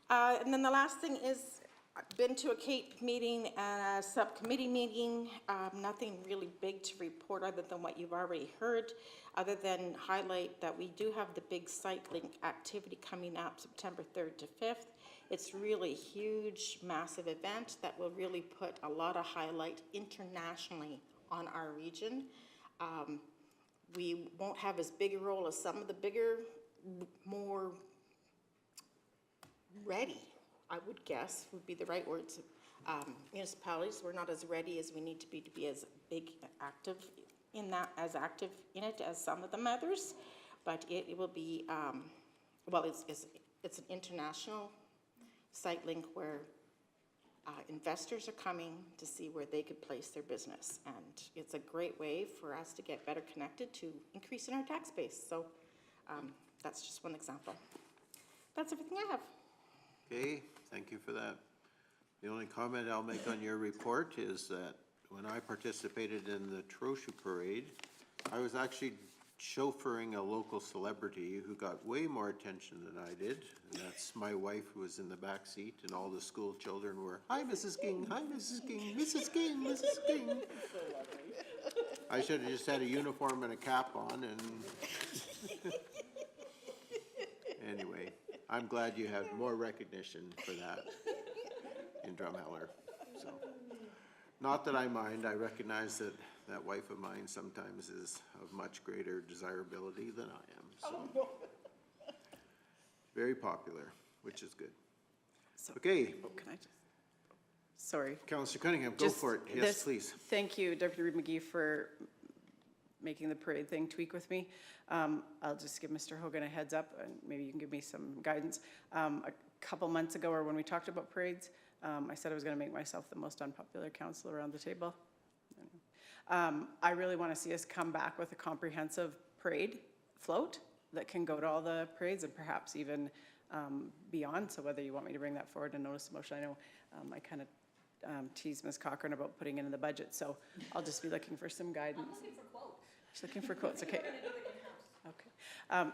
And then the last thing is, I've been to a CAPE meeting and a subcommittee meeting, nothing really big to report other than what you've already heard, other than highlight that we do have the big cycling activity coming up September 3rd to 5th. It's really huge, massive event that will really put a lot of highlight internationally on our region. We won't have as big a role as some of the bigger, more ready, I would guess, would be the right words. Municipalities, we're not as ready as we need to be as big, active in that, as active in it as some of them others. But it will be, well, it's an international site link where investors are coming to see where they could place their business. And it's a great way for us to get better connected to increasing our tax base. So that's just one example. That's everything I have. Okay, thank you for that. The only comment I'll make on your report is that when I participated in the Trochu Parade, I was actually chauffeuring a local celebrity who got way more attention than I did. And that's my wife, who was in the back seat, and all the school children were, "Hi, Mrs. King, hi, Mrs. King, Mrs. King, Mrs. King." I should have just had a uniform and a cap on, and anyway, I'm glad you have more recognition for that in Drumheller. So, not that I mind, I recognize that that wife of mine sometimes is of much greater desirability than I am, so. Very popular, which is good. So- Okay, Oh, can I just, sorry. Councillor Cunningham, go Just for it. Yes, this- please. Thank you, Deputy Reed McGee, for making the parade thing tweak with me. I'll just give Mr. Hogan a heads up, and maybe you can give me some guidance. A couple months ago, or when we talked about parades, I said I was gonna make myself the most unpopular councillor around the table. I really wanna see us come back with a comprehensive parade float that can go to all the parades and perhaps even beyond. So whether you want me to bring that forward and notice a motion, I know I kind of teased Ms. Cochran about putting it in the budget, so I'll just be looking for some guidance. I'm looking for quotes. Just looking for quotes, okay. We're gonna do it in-house. Okay,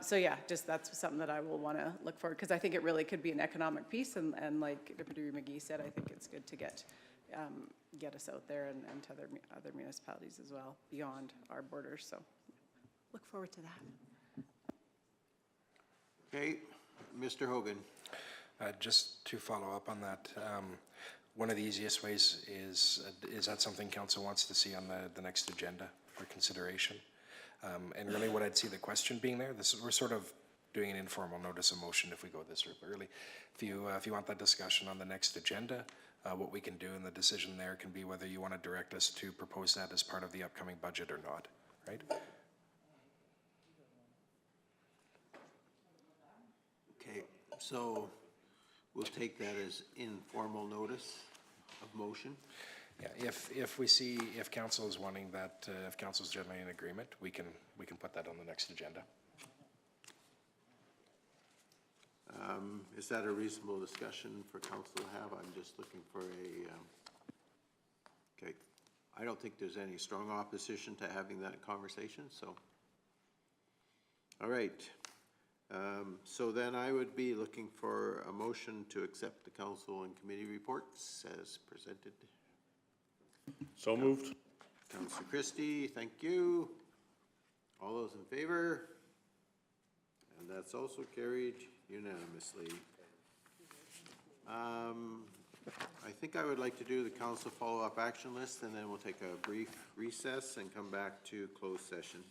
so yeah, just that's something that I will want to look for, because I think it really could be an economic piece, and like Deputy McGee said, I think it's good to get us out there and to other municipalities as well, beyond our borders, so look forward to that. Okay, Mr. Hogan. Just to follow up on that, one of the easiest ways is that something council wants to see on the next agenda for consideration? And really what I'd see the question being there, we're sort of doing an informal notice of motion if we go this route, but really, if you want that discussion on the next agenda, what we can do and the decision there can be whether you want to direct us to propose that as part of the upcoming budget or not, right? Okay, so we'll take that as informal notice of motion. Yeah, if we see, if council is wanting that, if council is generally in agreement, we can put that on the next agenda. Is that a reasonable discussion for council to have? I'm just looking for okay. I don't think there's any strong opposition to having that conversation, so. All right. So then I would be looking for a motion to accept the council and committee reports as presented. So moved. Councillor Christie, thank you. All those in favor? And that's also carried unanimously. I think I would like to do the council follow-up action list, and then we'll take a brief recess and come back to closed session.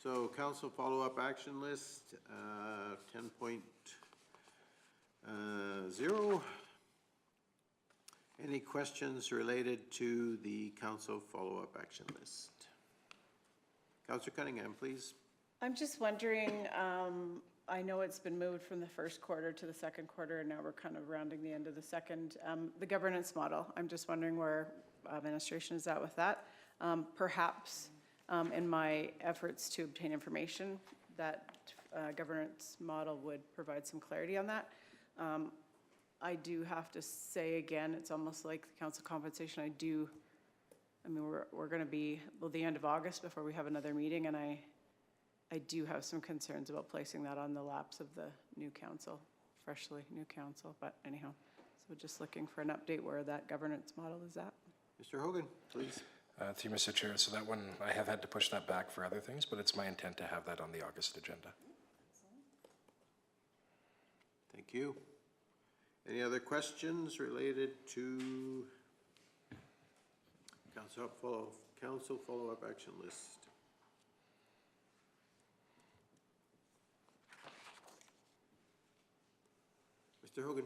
So council follow-up action list, 10.0. Any questions related to the council follow-up action list? Councillor Cunningham, please. I'm just wondering, I know it's been moved from the first quarter to the second quarter, and now we're kind of rounding the end of the second. The governance model, I'm just wondering where administration is at with that. Perhaps in my efforts to obtain information, that governance model would provide some clarity on that. I do have to say again, it's almost like the council compensation. I mean, we're going to be, well, the end of August before we have another meeting, and I do have some concerns about placing that on the laps of the new council, freshly new council, but anyhow. So just looking for an update where that governance model is at. Mr. Hogan, please. Through Mr. Chair, so that one, I have had to push that back for other things, but it's my intent to have that on the August agenda. Thank you. Any other questions related to council follow-up action list? Mr. Hogan.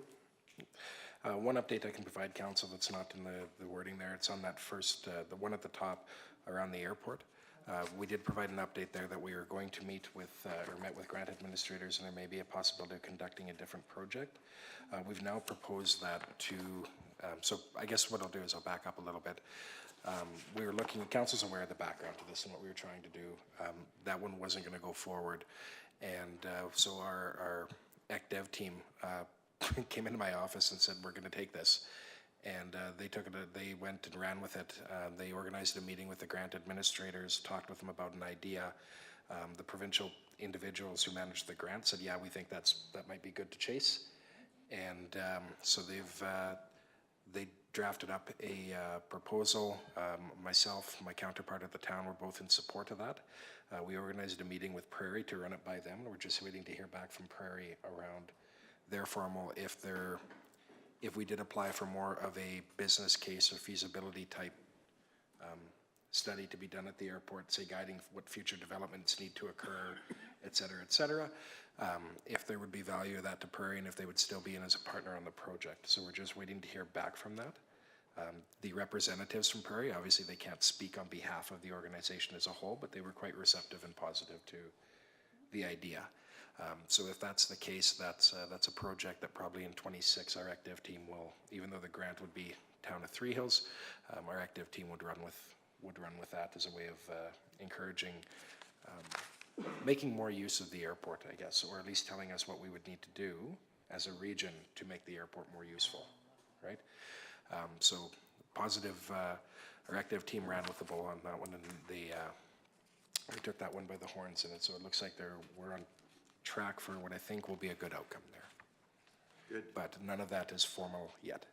One update I can provide council that's not in the wording there, it's on that first, the one at the top around the airport. We did provide an update there that we are going to meet with, or met with grant administrators, and there may be a possibility of conducting a different project. We've now proposed that to, so I guess what I'll do is I'll back up a little bit. We were looking, council's aware of the background to this and what we were trying to do. That one wasn't going to go forward. And so our ECDev team came into my office and said, we're going to take this. And they took it, they went and ran with it. They organized a meeting with the grant administrators, talked with them about an idea. The provincial individuals who managed the grant said, yeah, we think that might be good to chase. And so they drafted up a proposal. Myself, my counterpart at the town were both in support of that. We organized a meeting with Prairie to run it by them. We're just waiting to hear back from Prairie around their formal, if we did apply for more of a business case or feasibility type study to be done at the airport, say guiding what future developments need to occur, et cetera, if there would be value of that to Prairie and if they would still be in as a partner on the project. So we're just waiting to hear back from that. The representatives from Prairie, obviously they can't speak on behalf of the organization as a whole, but they were quite receptive and positive to the idea. So if that's the case, that's a project that probably in 26 our ECDev team will, even though the grant would be Town of Three Hills, our ECDev team would run with that as a way of encouraging, making more use of the airport, I guess, or at least telling us what we would need to do as a region to make the airport more useful, right? So positive, our ECDev team ran with the bull on that one, and they took that one by the horns in it. So it looks like we're on track for what I think will be a good outcome there. Good. But none of that is formal yet.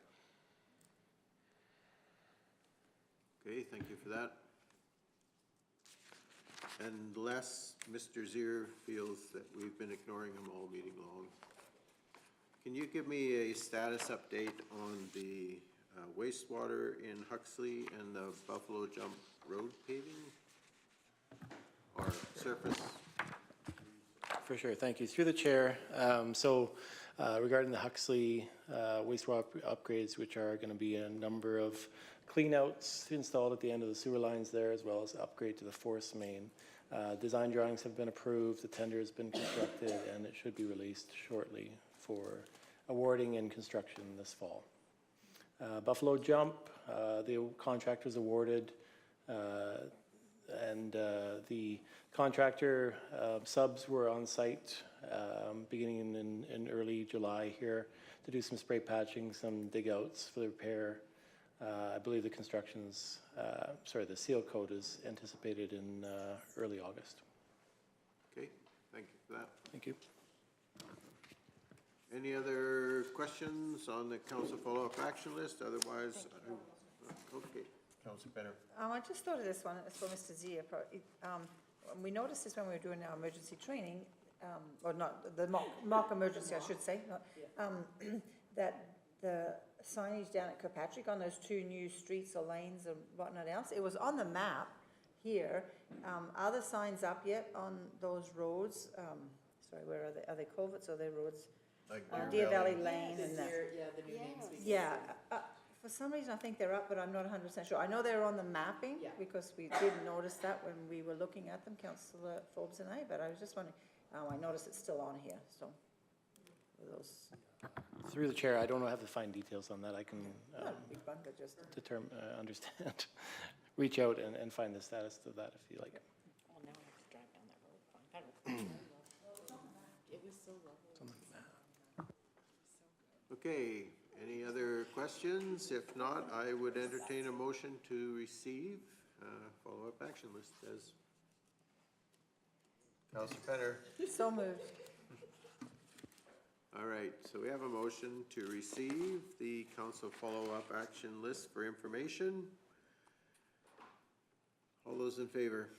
Okay, thank you for that. Unless Mr. Zier feels that we've been ignoring him all meeting long, can you give me a status update on the wastewater in Huxley and the Buffalo Jump Road paving or surface? For sure, thank you. Through the chair, regarding the Huxley wastewater upgrades, which are going to be a number of cleanouts installed at the end of the sewer lines there, as well as upgrade to the force main. Design drawings have been approved, the tender has been constructed, and it should be released shortly for awarding and construction this fall. Buffalo Jump, the contract was awarded, and the contractor subs were on site beginning in early July here to do some spray patching, some dig outs for the repair. I believe the the seal coat is anticipated in early August. Okay, thank you for that. Thank you. Any other questions on the council follow-up action list? Otherwise, okay, Councilor Benner. I just thought of this one, it's for Mr. Zier. We noticed this when we were doing our emergency training, or not, the mock emergency, I should say, that the signage down at Kirkpatrick on those two new streets or lanes and whatnot else, it was on the map here. Are the signs up yet on those roads? Sorry, where are they? Are they culverts or are they roads? Like Deer Valley Lane and the new names. yeah. For some reason, I think they're up, but I'm not 100% sure. I know they're on the mapping because we did notice that when we were looking at them, Councillor Forbes and I, but I was just wondering, I noticed it's still on here, so. Those. Through the chair, I don't have the fine details on that. I can understand, reach out and find the status of that if you like. Well, now I have to drive down that road. It was so lovely. Okay, any other questions? If not, I would entertain a motion to receive follow-up action list as Councilor Penner. So moved. All right, so we have a motion to receive the council follow-up action list for information. All those in favor?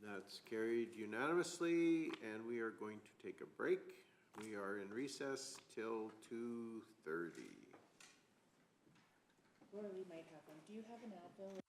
That's carried unanimously, and we are going to take a break. We are in recess till 2:30. Or we might have one. Do you have an Advil?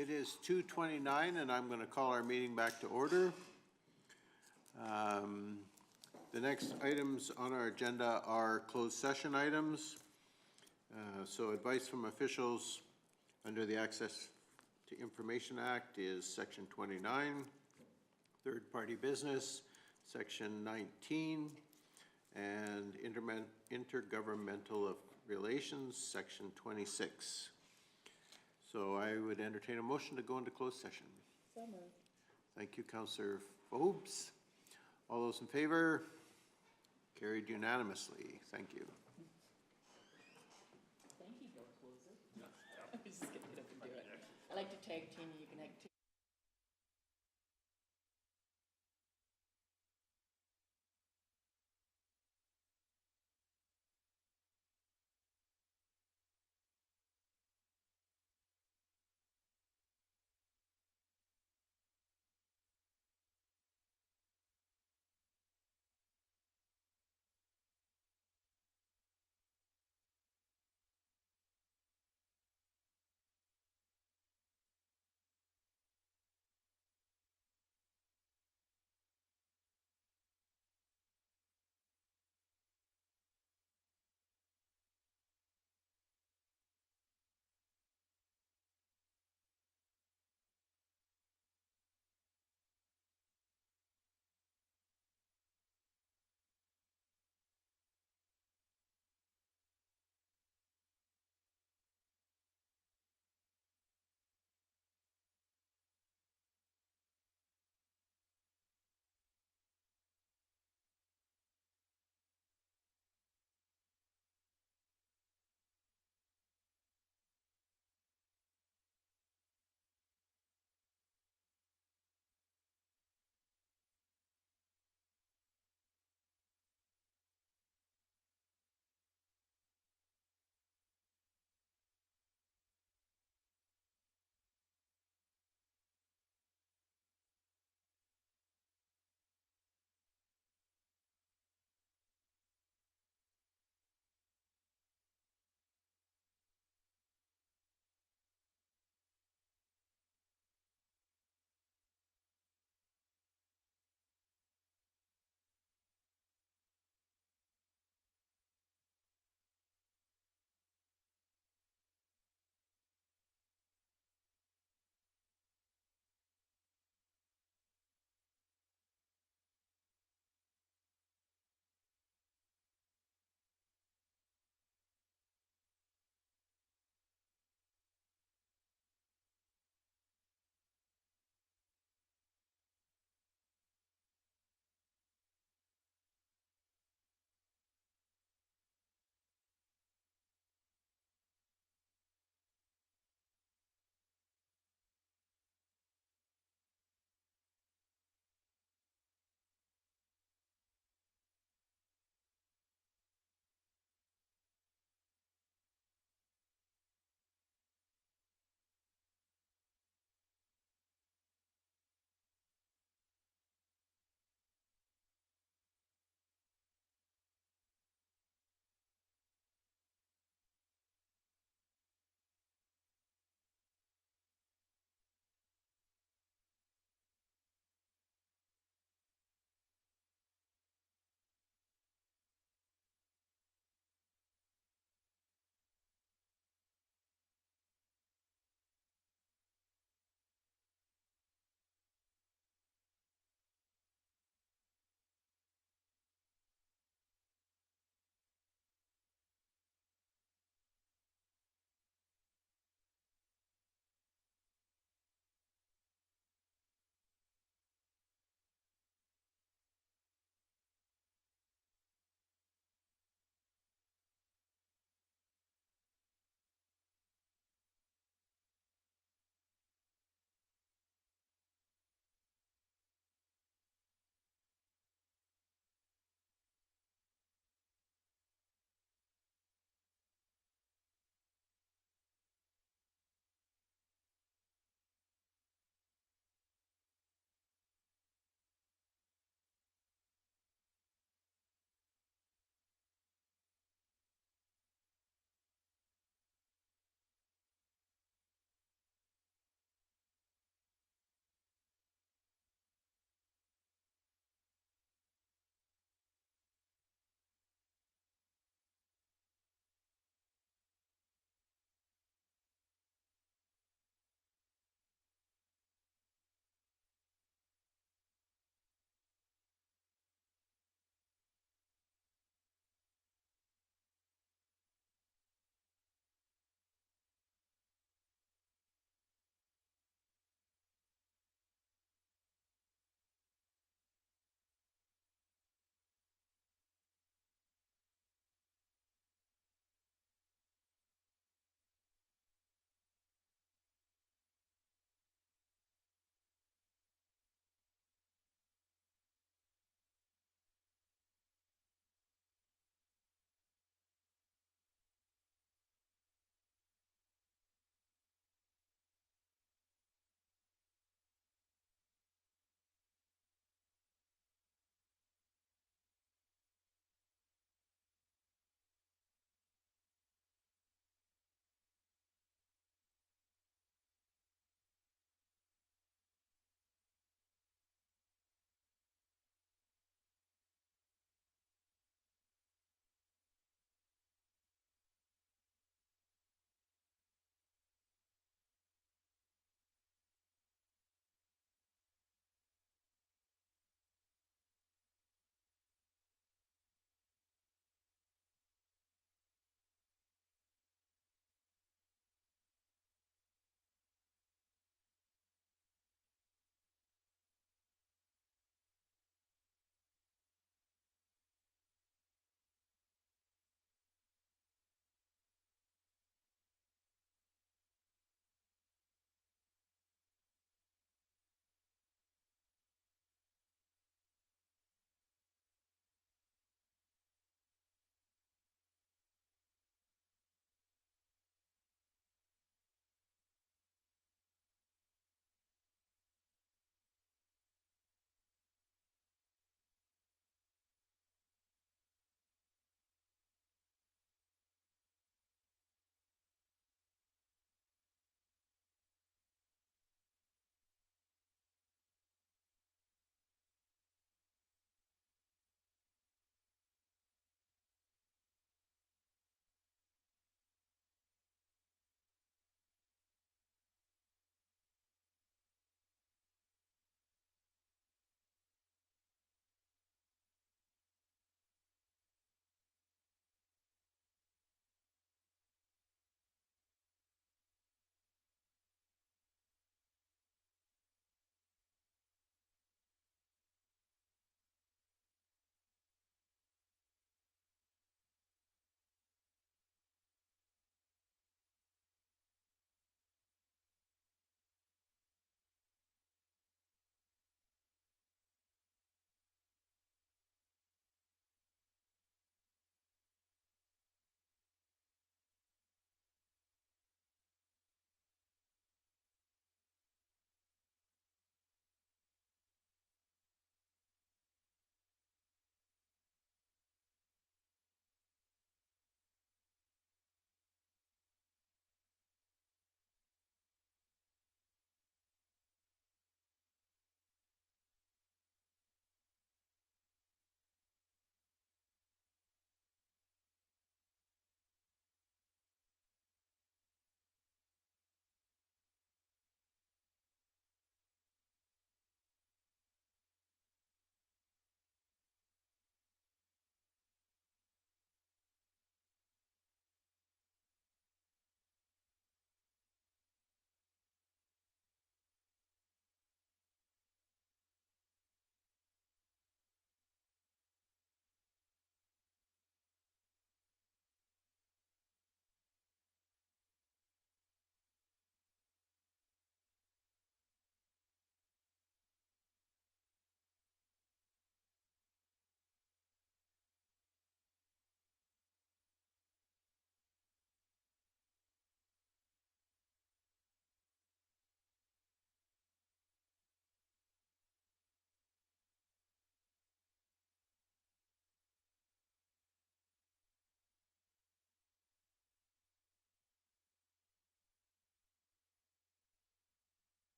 It is 2:29, and I'm going to call our meeting back to order. The next items on our agenda are closed session items. So advice from officials under the Access to Information Act is Section 29, third-party business, Section 19, and intergovernmental relations, Section 26. So I would entertain a motion to go into closed session. So moved. Thank you, Councillor Forbes. All those in favor? Carried unanimously. Thank you. Thank you, go close it. I was just gonna get up and do it. I like to tag team, you can act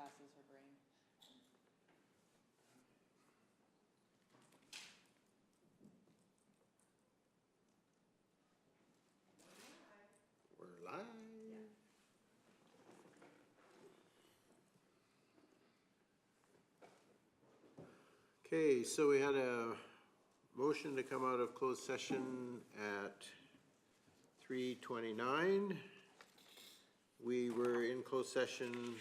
fast as her brain. We're live. Okay, so we had a motion to come out of closed session at 3:29. We were in closed session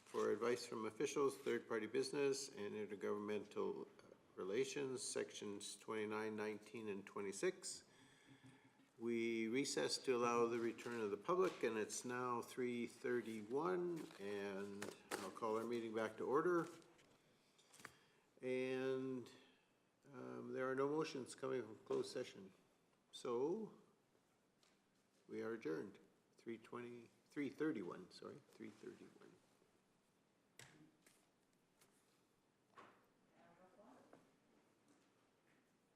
for advice from officials, third-party business, and intergovernmental relations, sections 29, 19, and 26. We recessed to allow the return of the public, and it's now 3:31, and I'll call our meeting back to order. And there are no motions coming from closed session. So we are adjourned. 3:31, sorry, 3:31.